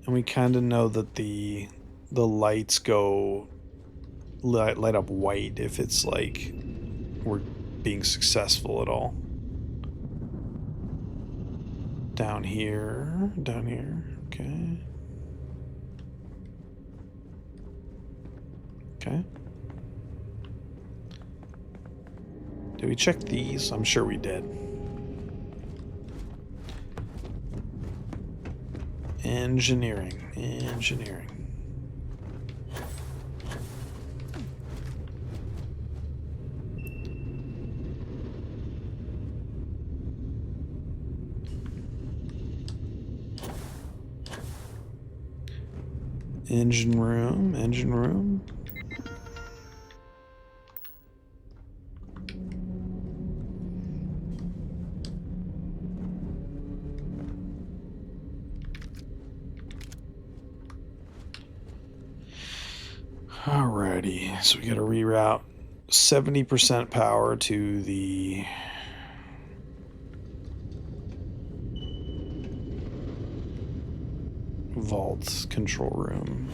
And we kind of know that the lights go light up white if it's like we're being successful at all. Down here, okay. Okay. Did we check these? I'm sure we did. Engineering. Engine room. Alrighty, so we gotta reroute 70% power to the vault control room.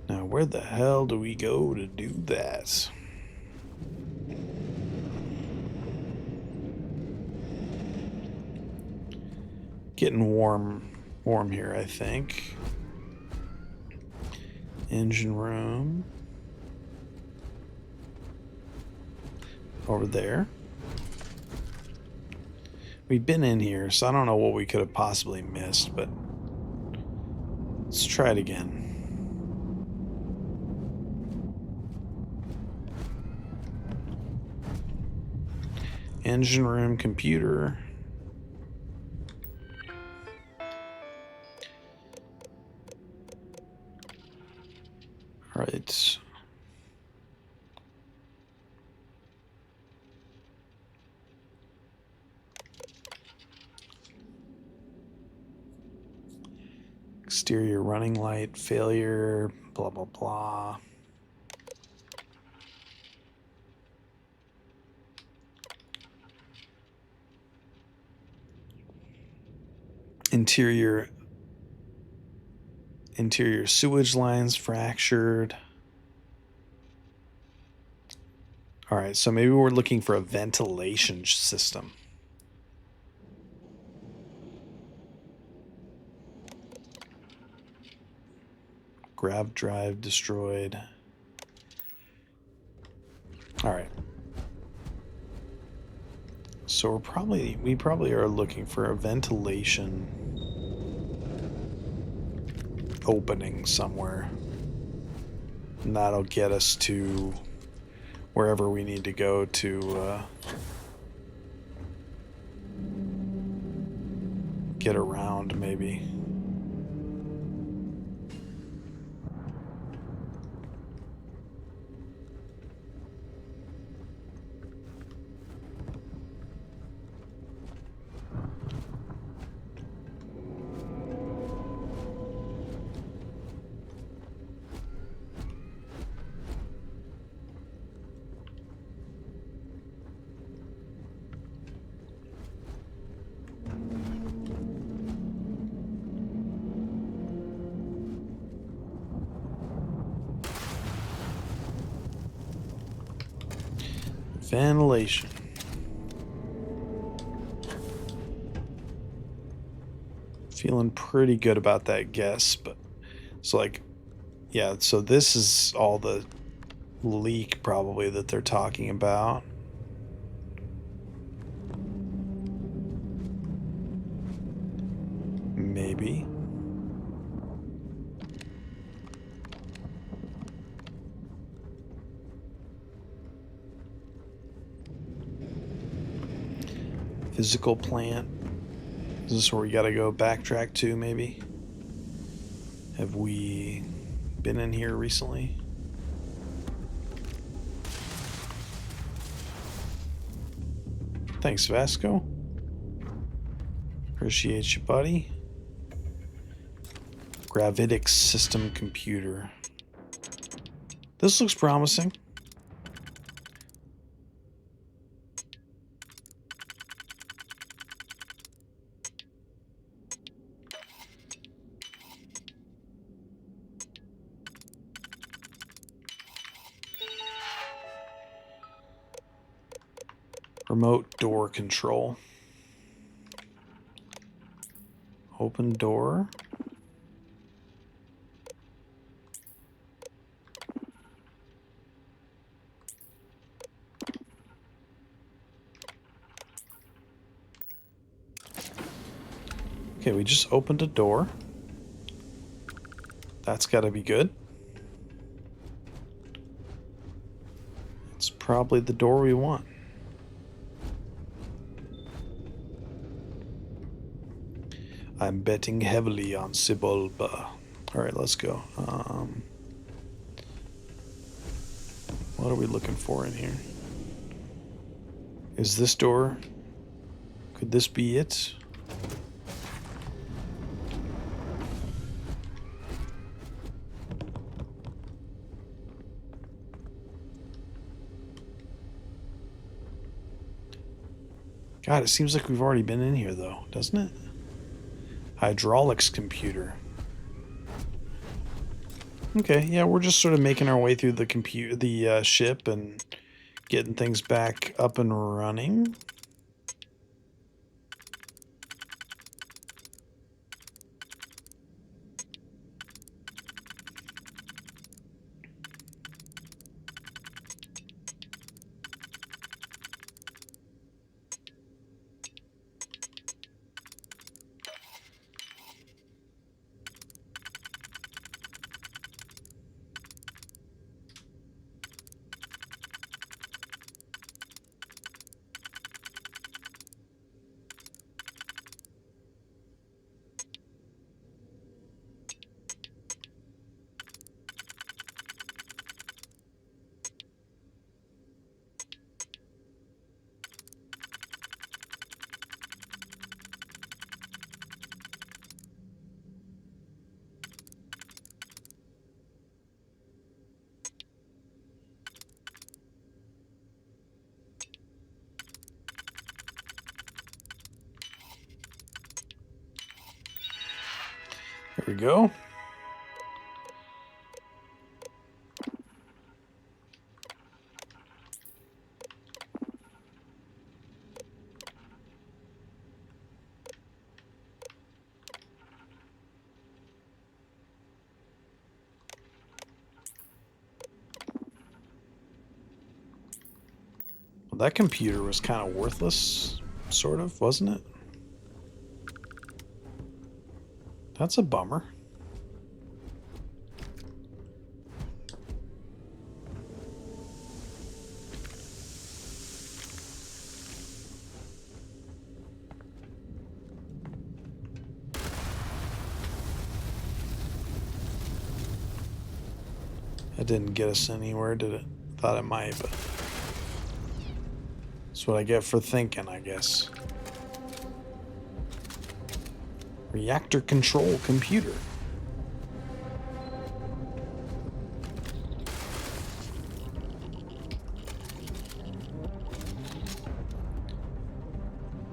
Now, where the hell do we go to do that? Getting warm here, I think. Engine room. Over there. We've been in here, so I don't know what we could have possibly missed, but let's try it again. Engine room, computer. All right. Exterior running light failure, blah, blah, blah. Interior sewage lines fractured. All right, so maybe we're looking for a ventilation system. Grav drive destroyed. All right. So we probably are looking for a ventilation opening somewhere. And that'll get us to wherever we need to go to get around, maybe. Ventilation. Feeling pretty good about that guess, but so like, yeah, so this is all the leak probably that they're talking about. Maybe. Physical plant. Is this where we gotta go backtrack to, maybe? Have we been in here recently? Thanks, Vasco. Appreciate you, buddy. Gravitic system computer. This looks promising. Remote door control. Open door. Okay, we just opened a door. That's got to be good. It's probably the door we want. I'm betting heavily on Sibulba. Alright, let's go. What are we looking for in here? Is this door? Could this be it? God, it seems like we've already been in here though, doesn't it? Hydraulics computer. Okay, yeah, we're just sort of making our way through the ship and getting things back up and running. There we go. Well, that computer was kind of worthless, sort of, wasn't it? That's a bummer. That didn't get us anywhere, did it? Thought it might, but that's what I get for thinking, I guess. Reactor control computer.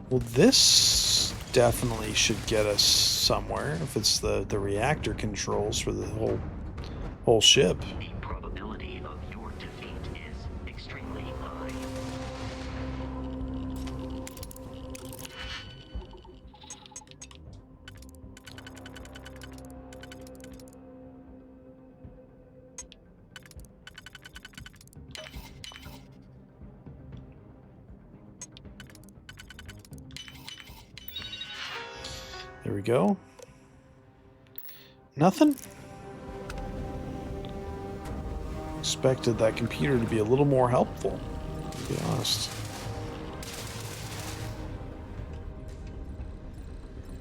Well, this definitely should get us somewhere if it's the reactor controls for the whole ship. The probability of your defeat is extremely high. There we go. Nothing? Expected that computer to be a little more helpful, to be honest.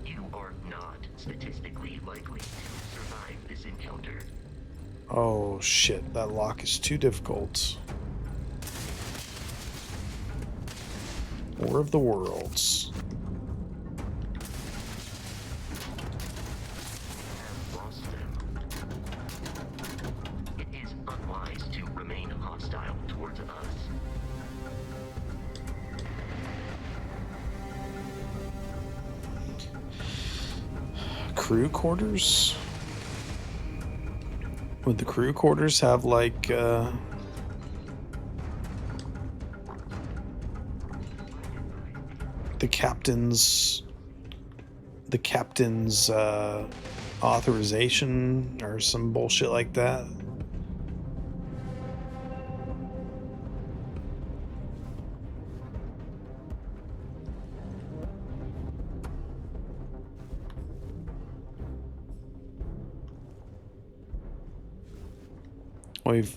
You are not statistically likely to survive this encounter. Oh shit, that lock is too difficult. War of the Worlds. Crew quarters? Would the crew quarters have like the captain's authorization or some bullshit like that.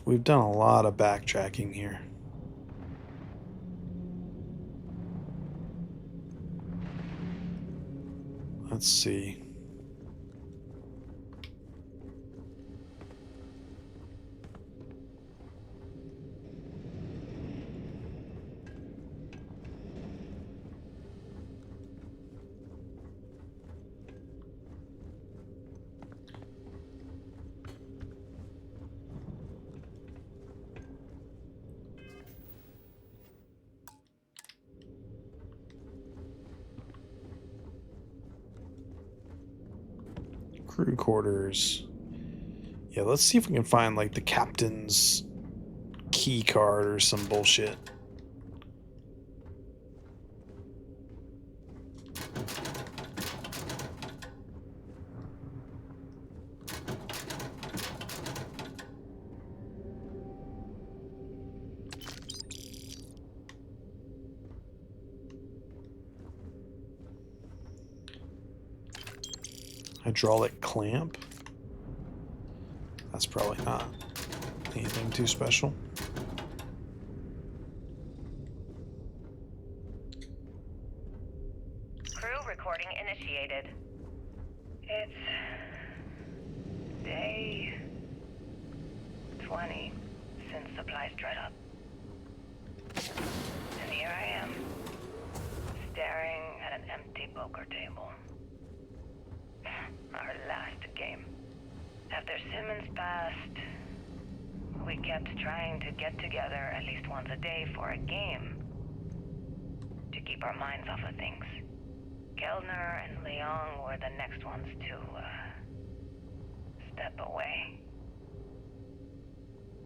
We've done a lot of backtracking here. Let's see. Crew quarters. Yeah, let's see if we can find like the captain's key card or some bullshit. Hydraulic clamp. That's probably not anything too special. Crew recording initiated. It's day 20 since supplies dried up. And here I am, staring at an empty poker table. Our last game. After Simmons passed, we kept trying to get together at least once a day for a game. To keep our minds off of things. Kellner and Leong were the next ones to, step away.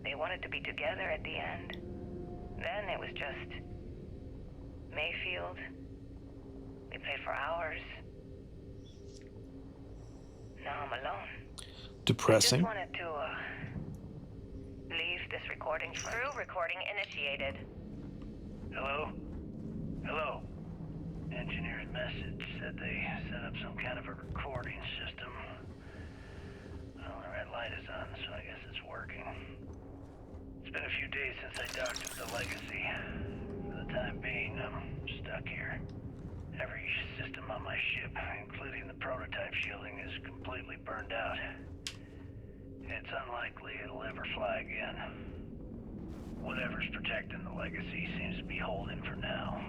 They wanted to be together at the end. Then it was just Mayfield. We played for hours. Now I'm alone. Depressing. I just wanted to leave this recording. Crew recording initiated. Hello? Hello? Engineer's message said they set up some kind of a recording system. Well, the red light is on, so I guess it's working. It's been a few days since I docked with the Legacy. For the time being, I'm stuck here. Every system on my ship, including the prototype shielding, is completely burned out. It's unlikely it'll ever fly again. Whatever's protecting the Legacy seems to be holding for now.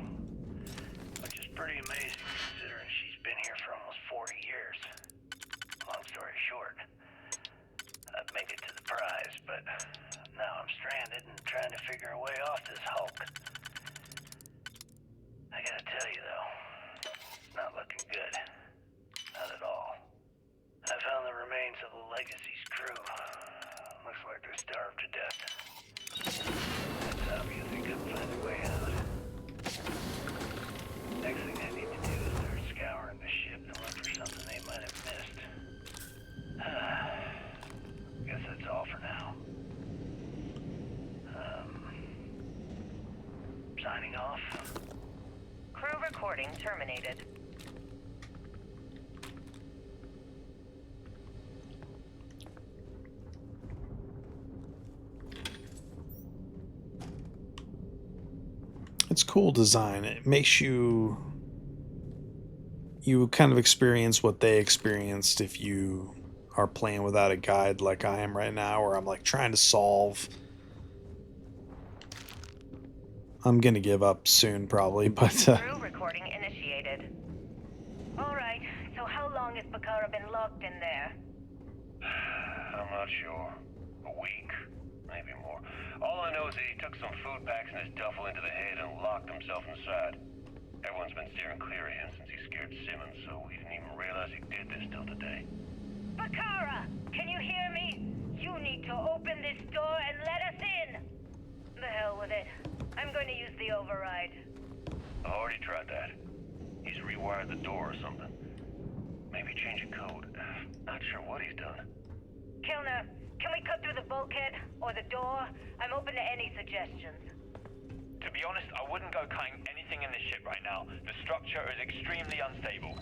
Which is pretty amazing considering she's been here for almost 40 years. Long story short, I'd make it to the prize, but now I'm stranded and trying to figure a way off this hulk. I gotta tell you though, not looking good. Not at all. I found the remains of the Legacy's crew. Looks like they're starved to death. It's obvious they couldn't find a way out. Next thing I need to do is start scouring the ship and look for something they might have missed. Guess that's all for now. Signing off. Crew recording terminated. It's cool design. It makes you kind of experience what they experienced if you are playing without a guide like I am right now, where I'm like trying to solve. I'm gonna give up soon probably, but Crew recording initiated. Alright, so how long has Bakara been locked in there? I'm not sure. A week, maybe more. All I know is that he took some food packs in his duffel into the head and locked himself inside. Everyone's been steering clear of him since he scared Simmons, so we didn't even realize he did this till today. Bakara, can you hear me? You need to open this door and let us in. The hell with it. I'm going to use the override. I already tried that. He's rewired the door or something. Maybe changing code. Not sure what he's done. Kilner, can we cut through the bulkhead or the door? I'm open to any suggestions. To be honest, I wouldn't go cutting anything in this ship right now. The structure is extremely unstable.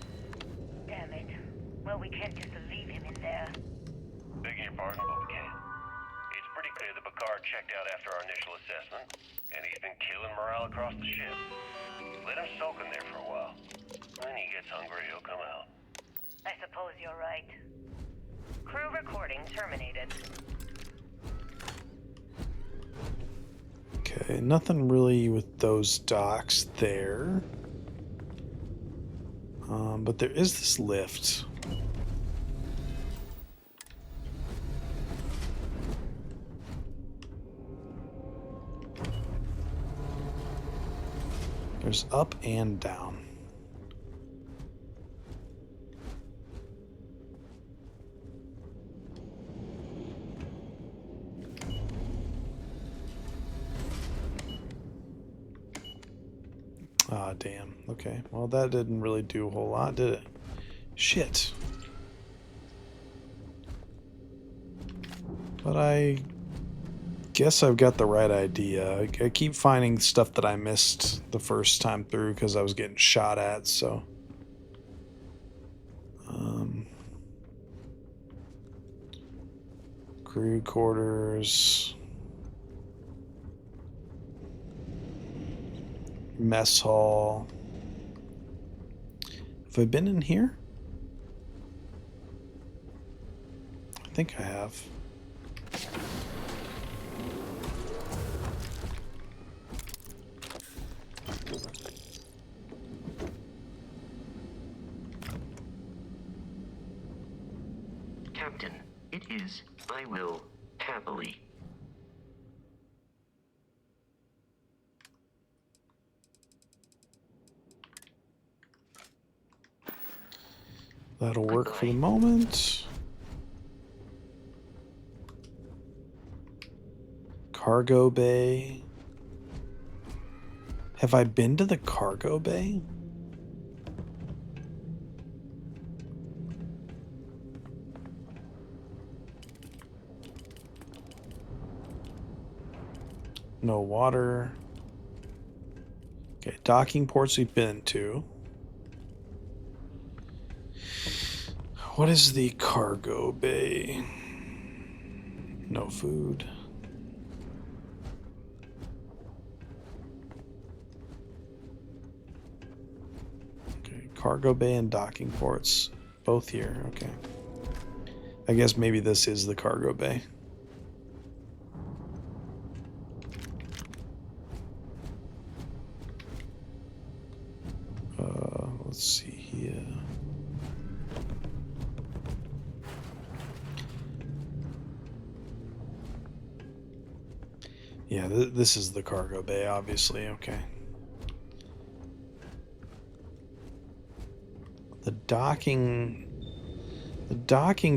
Damn it. Well, we can't just leave him in there. Begging your pardon, but we can't. It's pretty clear that Picard checked out after our initial assessment, and he's been killing morale across the ship. Let him soak in there for a while. When he gets hungry, he'll come out. I suppose you're right. Crew recording terminated. Okay, nothing really with those docks there. But there is this lift. There's up and down. Ah, damn. Okay. Well, that didn't really do a whole lot, did it? Shit. But I guess I've got the right idea. I keep finding stuff that I missed the first time through because I was getting shot at, so... crew quarters... mess hall. Have I been in here? I think I have. Captain, it is. I will happily. That'll work for the moment. Cargo bay. Have I been to the cargo bay? No water. Okay, docking ports we've been to. What is the cargo bay? No food. Okay, cargo bay and docking ports. Both here, okay. I guess maybe this is the cargo bay. Let's see here. Yeah, this is the cargo bay, obviously. Okay. The docking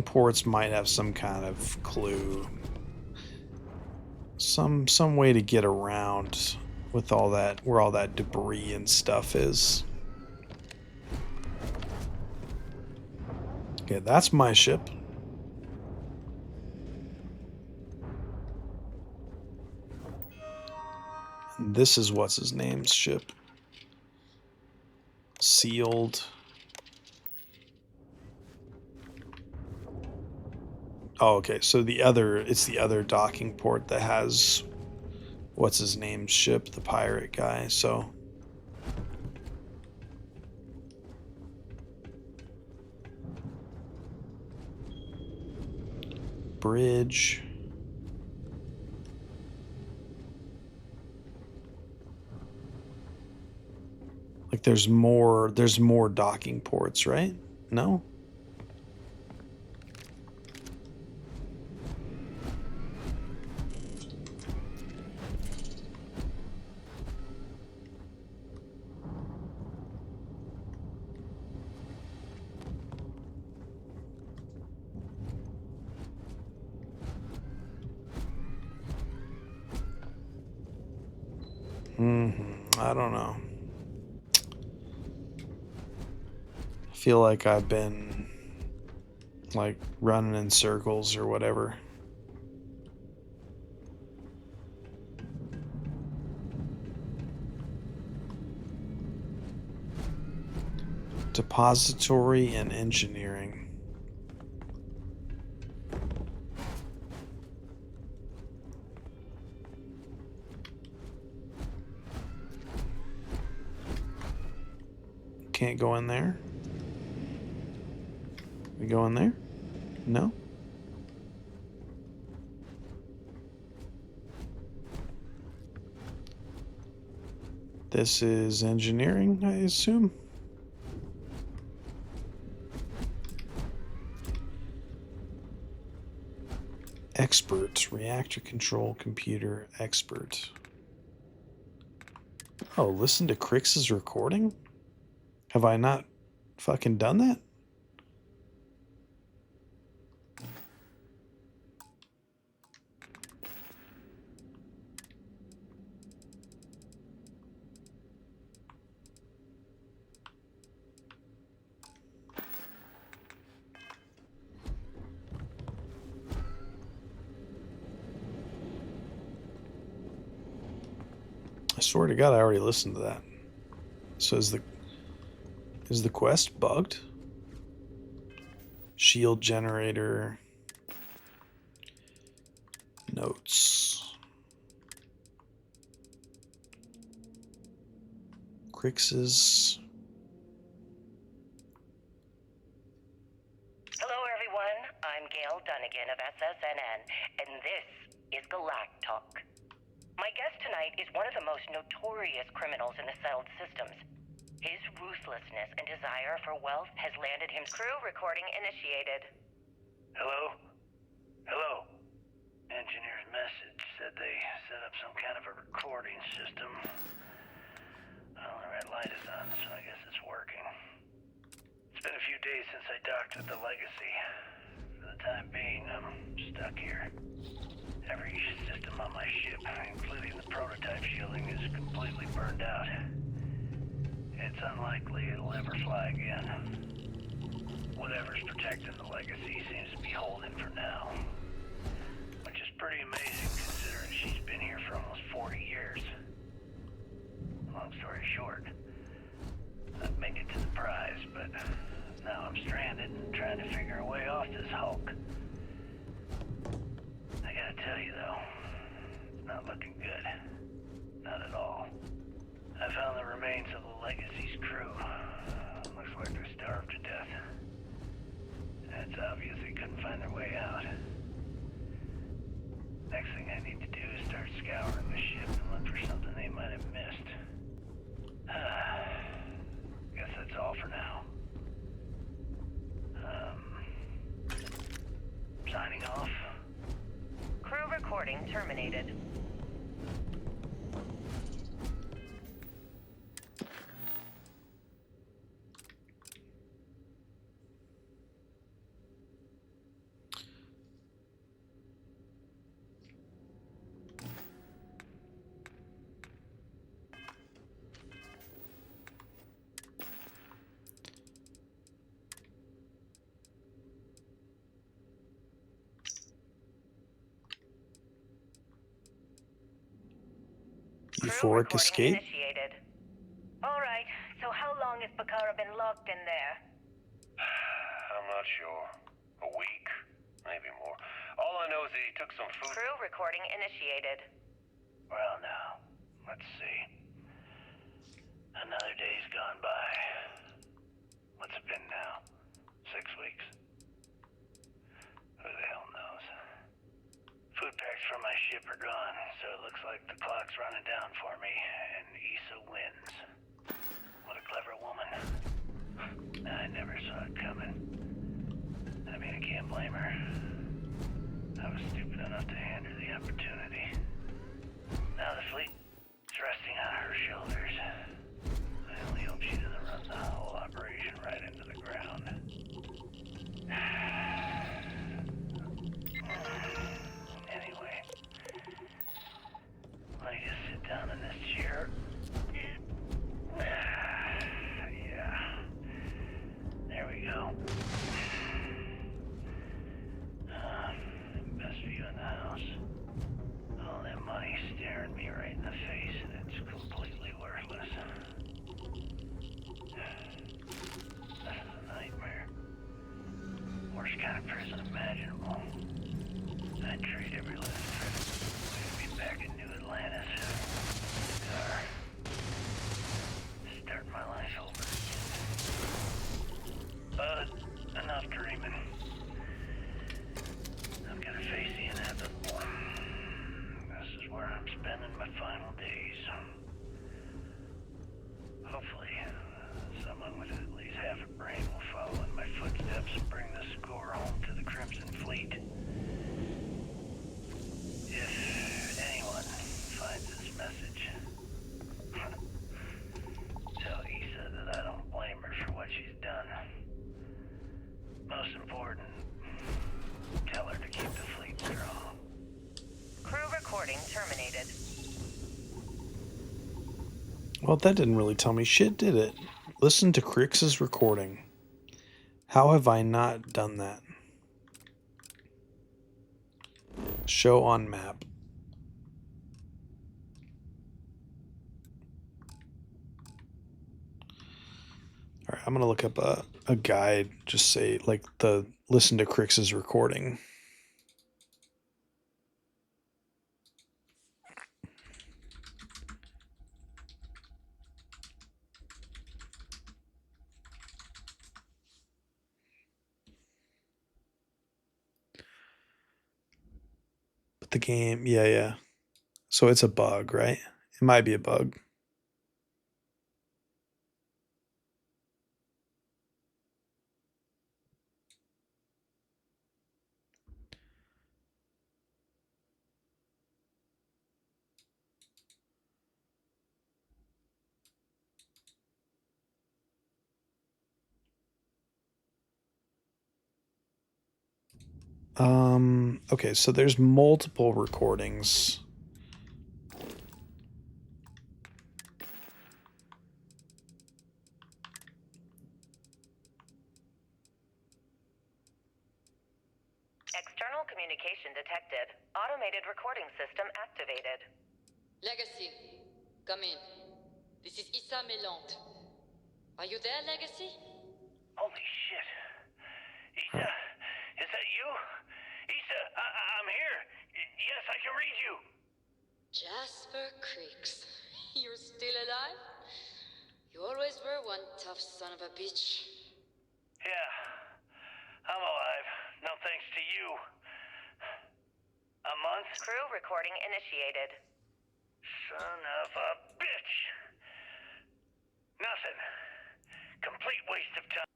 ports might have some kind of clue. Some way to get around with all that, where all that debris and stuff is. Okay, that's my ship. And this is what's his name's ship. Sealed. Oh, okay. So it's the other docking port that has what's his name's ship, the pirate guy. So bridge. Like there's more docking ports, right? No? I don't know. feel like I've been like running in circles or whatever. Depository and engineering. Can't go in there. We go in there? No? This is engineering, I assume. Expert, reactor control computer expert. Oh, listen to Crix's recording? Have I not fucking done that? I swear to God, I already listened to that. So is the quest bugged? Shield generator. Notes. Crix's. Hello, everyone. I'm Gail Dunnigan of SSNN, and this is Galactalk. My guest tonight is one of the most notorious criminals in the settled systems. His ruthlessness and desire for wealth has landed him. Crew recording initiated. Hello? Hello? Engineer's message said they set up some kind of a recording system. Well, the red light is on, so I guess it's working. It's been a few days since I docked with the Legacy. For the time being, I'm stuck here. Every system on my ship, including the prototype shielding, is completely burned out. It's unlikely it'll ever fly again. Whatever's protecting the Legacy seems to be holding for now. Which is pretty amazing considering she's been here for almost 40 years. Long story short, I've made it to the prize, but now I'm stranded and trying to figure a way off this hulk. I gotta tell you though, it's not looking good. Not at all. I found the remains of the Legacy's crew. Looks like they're starved to death. And it's obvious they couldn't find their way out. Next thing I need to do is start scouring the ship and look for something they might have missed. Guess that's all for now. Signing off. Crew recording terminated. Euphoric escape? Initiated. All right, so how long has Bakara been locked in there? I'm not sure. A week? Maybe more. All I know is that he took some food. Crew recording initiated. Well now, let's see. Another day's gone by. What's it been now? 6 weeks? Who the hell knows? Food packs from my ship are gone, so it looks like the clock's running down for me, and Issa wins. What a clever woman. I never saw it coming. I mean, I can't blame her. I was stupid enough to hand her the opportunity. Now the fleet is resting on her shoulders. I only hope she doesn't run the whole operation right into the ground. Anyway, let me just sit down in this chair. Yeah. There kind of prison imaginable. I'd trade every last credit to be back in New Atlantis. Or start my life over again. But enough dreaming. I'm gonna face the inevitable. This is where I'm spending my final days. Hopefully, someone with at least half a brain will follow in my footsteps and bring the score home to the Crimson Fleet. If anyone finds this message, tell Issa that I don't blame her for what she's done. Most important, tell her to keep the fleet strong. Crew recording terminated. Well, that didn't really tell me shit, did it? Listen to Crix's recording. How have I not done that? Show on map. All right, I'm gonna look up a guide. Just say like the listen to Crix's recording. But the game, yeah. So it's a bug, right? It might be a bug. Okay, so there's multiple recordings. External communication detected. Automated recording system activated. Legacy, come in. This is Issa Melant. Are you there, Legacy? Holy shit. Issa, is that you? Issa, I'm here. Yes, I can read you. Jasper Creeks. You're still alive? You always were one tough son of a bitch. Yeah, I'm alive. No thanks to you. A month? Crew recording initiated. Son of a bitch. Nothing. Complete waste of time.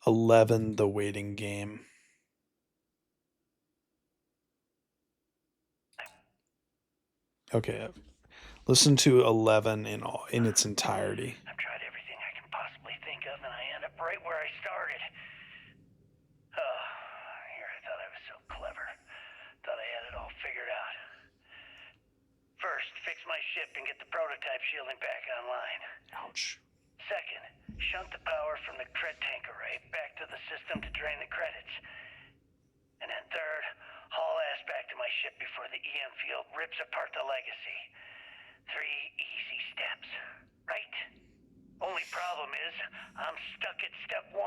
11, The Waiting Game. Okay, listen to 11 in its entirety. I've tried everything I can possibly think of, and I end up right where I started. Oh, here I thought I was so clever. Thought I had it all figured out. First, fix my ship and get the prototype shielding back online. Ouch. Second, shunt the power from the cred tank array back to the system to drain the credits. And then third, haul ass back to my ship before the EM field rips apart the legacy. 3 easy steps, right? Only problem is, I'm stuck at step 1.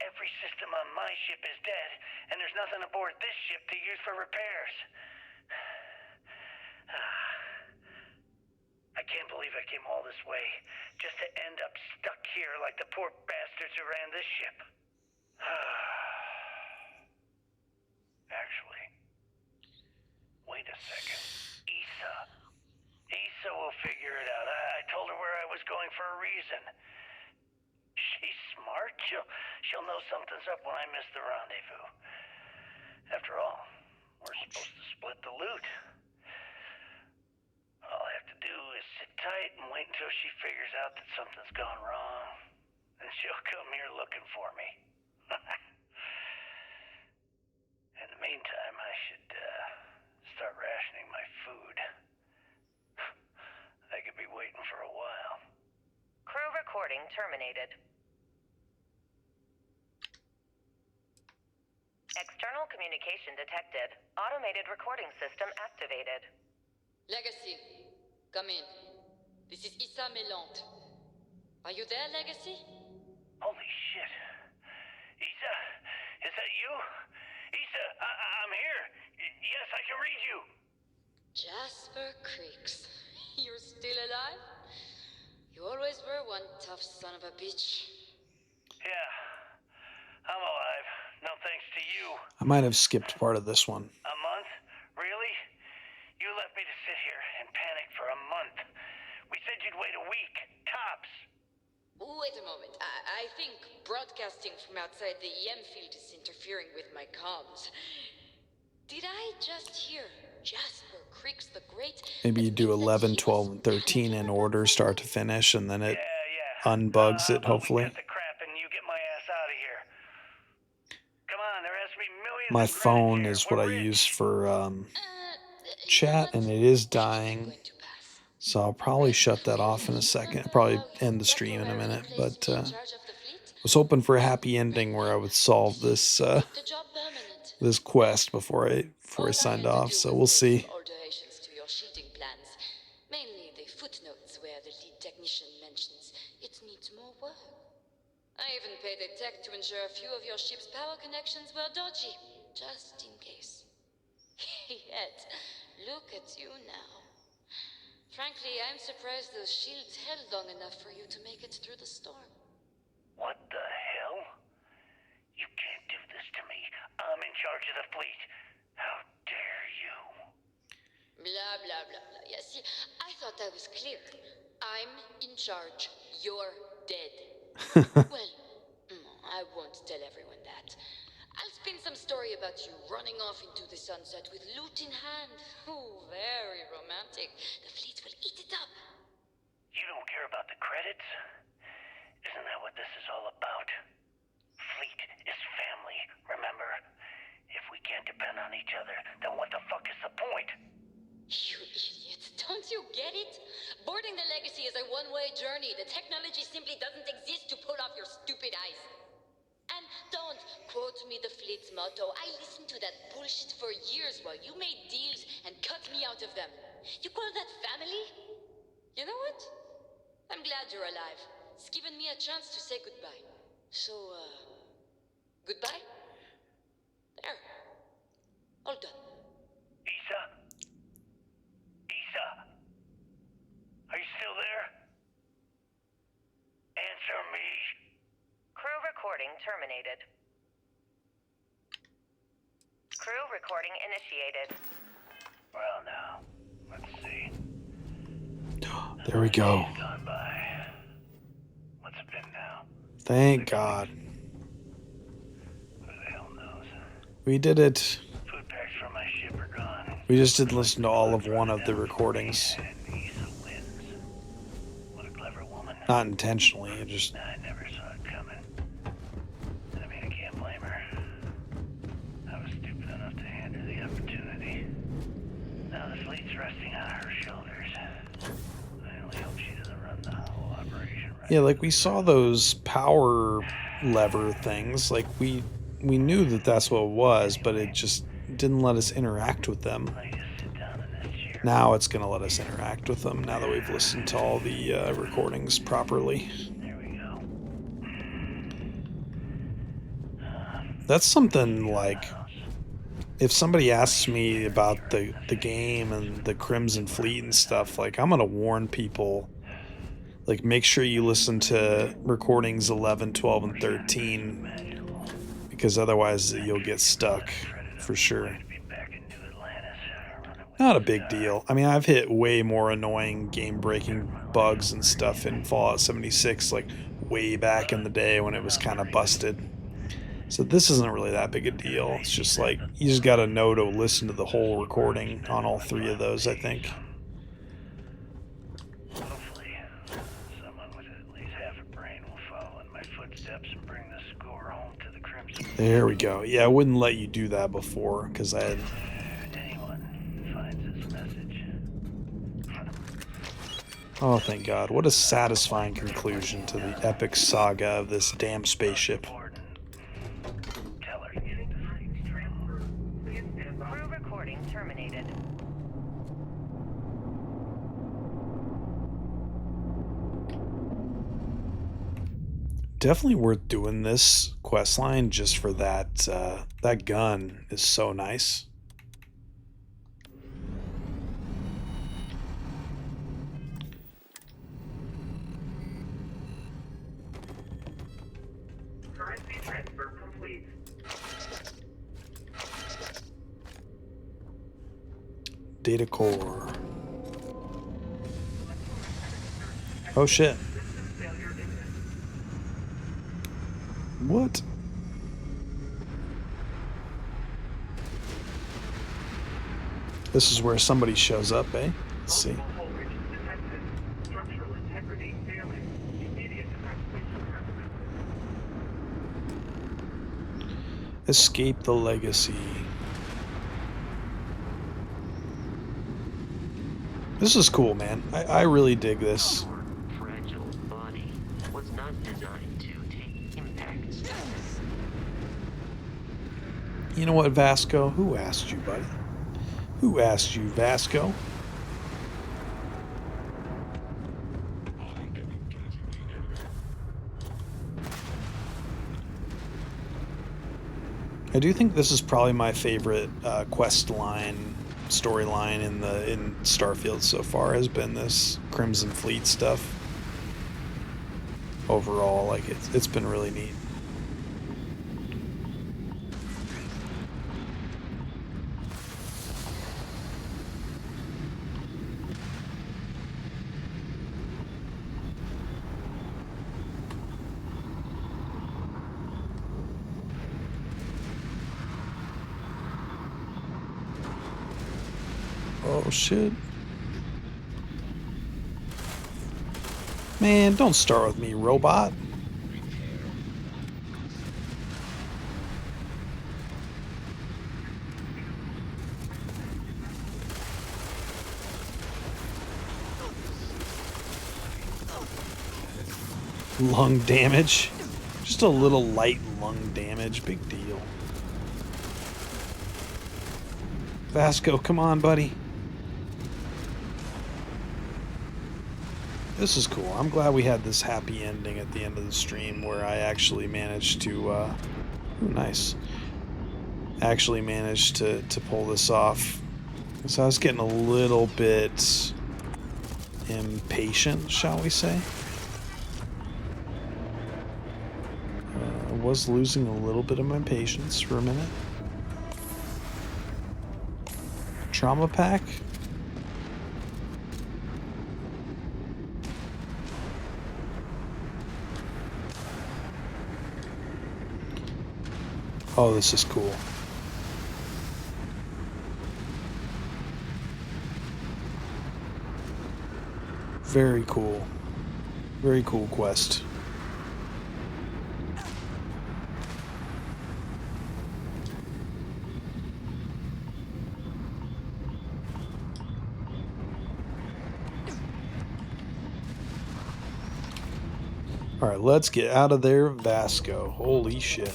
Every system on my ship is dead, and there's nothing aboard this ship to use for repairs. I can't believe I came all this way, just to end up stuck here like the poor bastards who ran this ship. Actually, wait a second. Issa will figure it out. I told her where I was going for a reason. She's smart. She'll know something's up when I miss the rendezvous. After all, we're supposed to split the loot. All I have to do is sit tight and wait until she figures out that something's gone wrong. And she'll come here looking for me. In the meantime, I should start rationing my food. I could be waiting for a while. Crew recording terminated. External communication detected. Automated recording system activated. Legacy, come in. This is Issa Melant. Are you there, Legacy? Holy shit. Issa, is that you? Issa, I'm here. Yes, I can read you. Jasper Creeks. You're still alive? You always were one tough son of a bitch. Yeah, I'm alive. No thanks to you. I might have skipped part of this one. A month? Really? You left me to sit here and panic for a month. We said you'd wait a week, tops. Wait a moment. I think broadcasting from outside the EM field is interfering with my comms. Did I just hear Jasper Creeks the Great? Maybe you do 11, 12, and 13 in order, start to finish, and then it unbugs it, hopefully. My phone is what I use for chat, and it is dying. So I'll probably shut that off in a second. Probably end the stream in a minute. But I was hoping for a happy ending where I would solve this this quest before I signed off. So we'll see. Alterations to your shielding plans. Mainly the footnotes where the lead technician mentions it needs more work. I even paid a tech to ensure a few of your ship's power connections were dodgy, just in case. Yet, look at you now. Frankly, I'm surprised those shields held long enough for you to make it through the storm. What the hell? You can't do this to me. I'm in charge of the fleet. How dare you? Blah, blah, blah, blah. Yeah, see, I thought I was clear. I'm in charge. You're dead. Well, I won't tell everyone that. I'll spin some story about you running off into the sunset with loot in hand. Oh, very romantic. The fleet will eat it up. You don't care about the credits? Isn't that what this is all about? Fleet is family, remember? If we can't depend on each other, then what the fuck is the point? You idiot. Don't you get it? Boarding the Legacy is a one-way journey. The technology simply doesn't exist to pull off your stupid eyes. And don't quote me the fleet's motto. I listened to that bullshit for years while you made deals and cut me out of them. You call that family? You know what? I'm glad you're alive. It's given me a chance to say goodbye. So, goodbye? There. All done. Issa? Issa? Are you still there? Answer me. Crew recording terminated. Crew recording initiated. Well, now, let's see. There we go. Gone by. What's it been now? Thank God. Who the hell knows? We did it. Food packs from my ship are gone. We just didn't listen to all of one of the recordings. What a clever woman. Not intentionally, it just... I never saw it coming. I mean, I can't blame her. I was stupid enough to hand her the opportunity. Now the fleet's resting on her shoulders. I only hope she doesn't run the whole operation right. Yeah, like we saw those power lever things. Like we knew that that's what it was, but it just didn't let us interact with them. Now it's going to let us interact with them now that we've listened to all the recordings properly. There we go. That's something like, if somebody asks me about the game and the Crimson Fleet and stuff, like I'm going to warn people, like make sure you listen to recordings 11, 12, and 13, because otherwise you'll get stuck for sure. Not a big deal. I mean, I've hit way more annoying game-breaking bugs and stuff in Fallout 76, like way back in the day when it was kind of busted. So this isn't really that big a deal. It's just like, you just got to know to listen to the whole recording on all three of those, I think. Hopefully, someone with at least half a brain will follow in my footsteps and bring the score home to the Crimson. There we go. Yeah, I wouldn't let you do that before, because I had... Oh, thank God. What a satisfying conclusion to the epic saga of this damn spaceship. Definitely worth doing this quest line just for that. That gun is so nice. Currency transfer complete. Data core. Oh shit. What? This is where somebody shows up, eh? Let's see. Structural integrity failing. Immediate evacuation recommended. Escape the legacy. This is cool, man. I really dig this. Fragile body was not designed to take impacts. You know what, Vasco? Who asked you, buddy? Who asked you, Vasco? I do think this is probably my favorite quest line, storyline in Starfield so far, has been this Crimson Fleet stuff. Overall, like it's been really neat. Oh shit. Man, don't start with me, robot. Lung damage. Just a little light lung damage. Big deal. Vasco, come on, buddy. This is cool. I'm glad we had this happy ending at the end of the stream where I actually managed to, ooh, nice. Actually managed to pull this off. So I was getting a little bit impatient, shall we say. I was losing a little bit of my patience for a minute. Trauma pack? Oh, this is cool. Very cool. Very cool quest. Alright, let's get out of there, Vasco. Holy shit.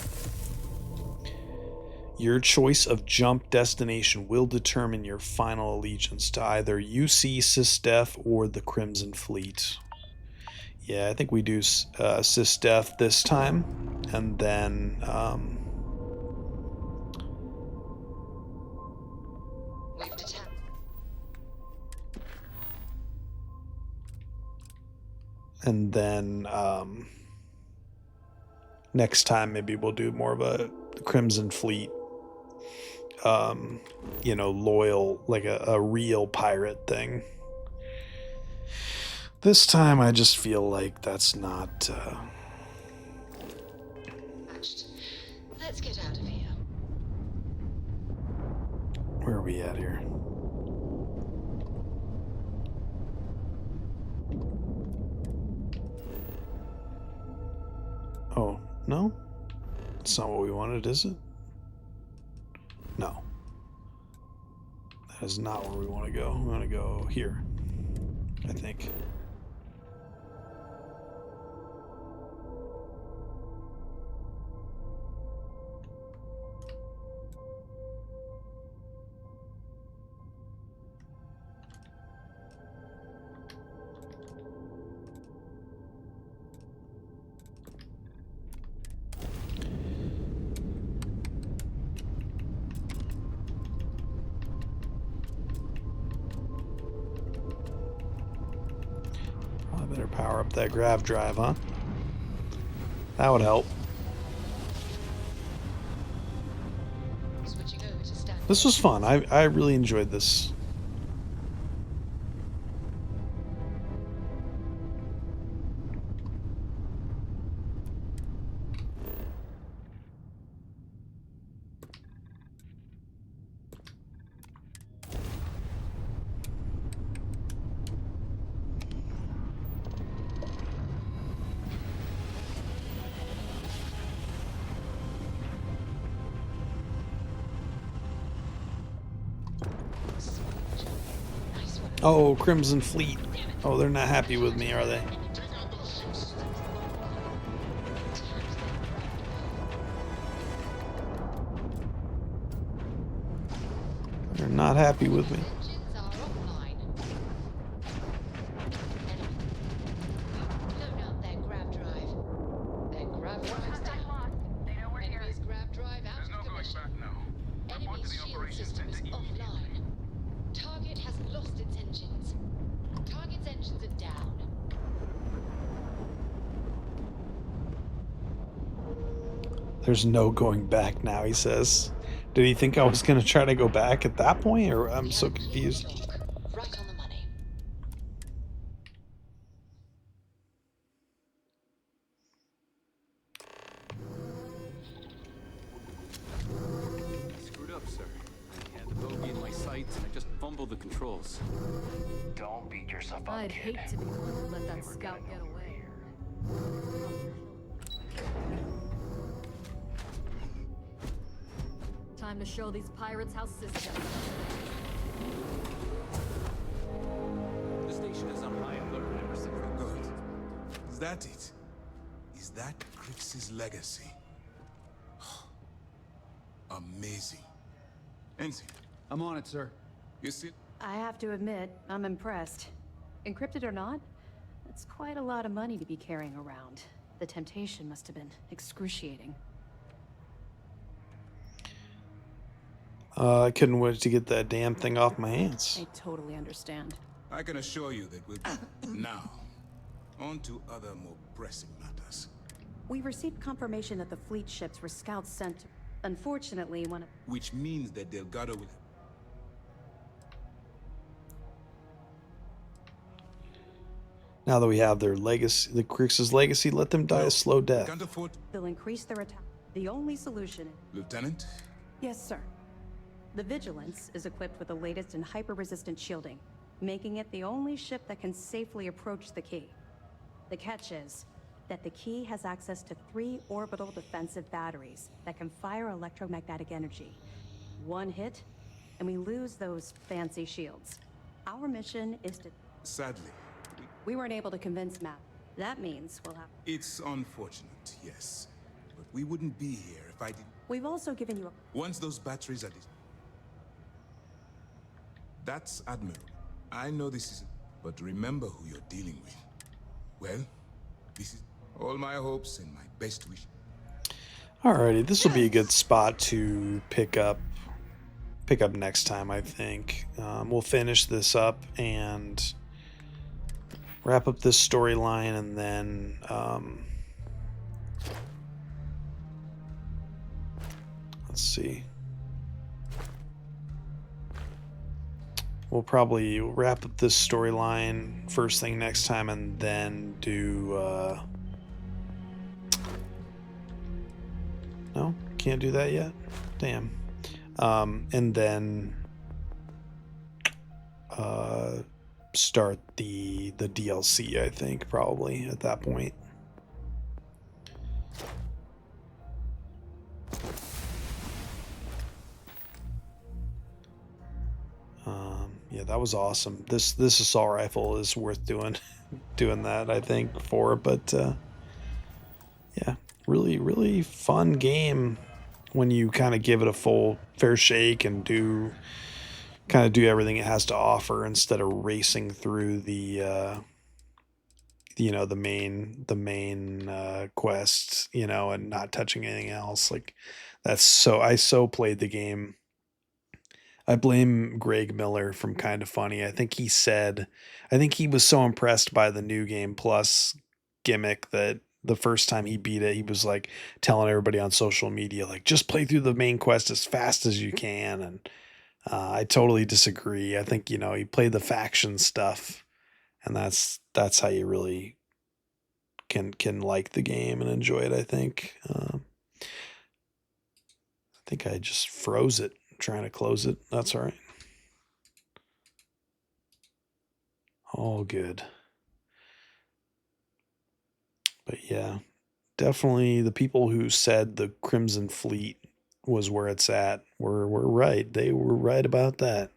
Your choice of jump destination will determine your final allegiance to either UC SysDef or the Crimson Fleet. Yeah, I think we do SysDef this time, and then next time maybe we'll do more of a Crimson Fleet, you know, loyal, like a real pirate thing. This time I just feel like that's not Let's get out of here. where are we at here? Oh, no? That's not what we wanted, is it? No. That is not where we want to go. We want to go here, I think. Power up that grav drive, huh? That would help. Switching over to standard. This was fun. I really enjoyed this. Oh, Crimson Fleet. Oh, they're not happy with me, are they? They're not happy with me. There's no going back now, he says. Did he think I was going to try to go back at that point? Or I'm so confused. Right on the money. Screwed up, sir. I had the bogey in my sights and I just fumbled the controls. Don't beat yourself up, I'd kid. hate to be the one who let that scout get away. Time to show these pirates how system. The station is on high alert ever since. Good. Is that it? Is that Crix's legacy? Amazing. Ensign. I'm on it, sir. You see? I have to admit, I'm impressed. Encrypted or not, that's quite a lot of money to be carrying around. The temptation must have been excruciating. I couldn't wait to get that damn thing off my hands. I totally understand. I can assure you that we'll be now on to other more pressing matters. We received confirmation that the fleet ships were scouts sent. Unfortunately, one of... Which means that Delgado will... Now that we have their legacy, the Crix's legacy, let them die a slow death. Can't afford... They'll increase their attack. The only solution... Lieutenant? Yes, sir. The Vigilance is equipped with the latest in hyper-resistant shielding, making it the only ship that can safely approach the key. The catch is that the key has access to 3 orbital defensive batteries that can fire electromagnetic energy. One hit, and we lose those fancy shields. Our mission is to... Sadly. We weren't able to convince Matt. That means we'll have... It's unfortunate, yes. But we wouldn't be here if I didn't... We've also given you a... Once those batteries are... That's Admiral. I know this isn't... But remember who you're dealing with. Well, this is all my hopes and my best wish. Alrighty, this will be a good spot to pick up next time, I think. We'll finish this up and wrap up this storyline, and then let's see. We'll probably wrap up this storyline first thing next time, and then do no, can't do that yet. Damn. And then start the DLC, I think, probably at that point. Yeah, that was awesome. This assault rifle is worth doing that, I think, for. But yeah, really fun game when you kind of give it a full fair shake and do everything it has to offer instead of racing through the the main quests, and not touching anything else. Like I played the game I blame Greg Miller from Kind of Funny. I think he was so impressed by the New Game Plus gimmick that the first time he beat it, he was like telling everybody on social media, like, just play through the main quest as fast as you can. And I totally disagree. I think, he played the faction stuff, and that's how you really can like the game and enjoy it, I think. I think I just froze it trying to close it. That's all right. All good. But yeah, definitely the people who said the Crimson Fleet was where it's at were right. They were right about that.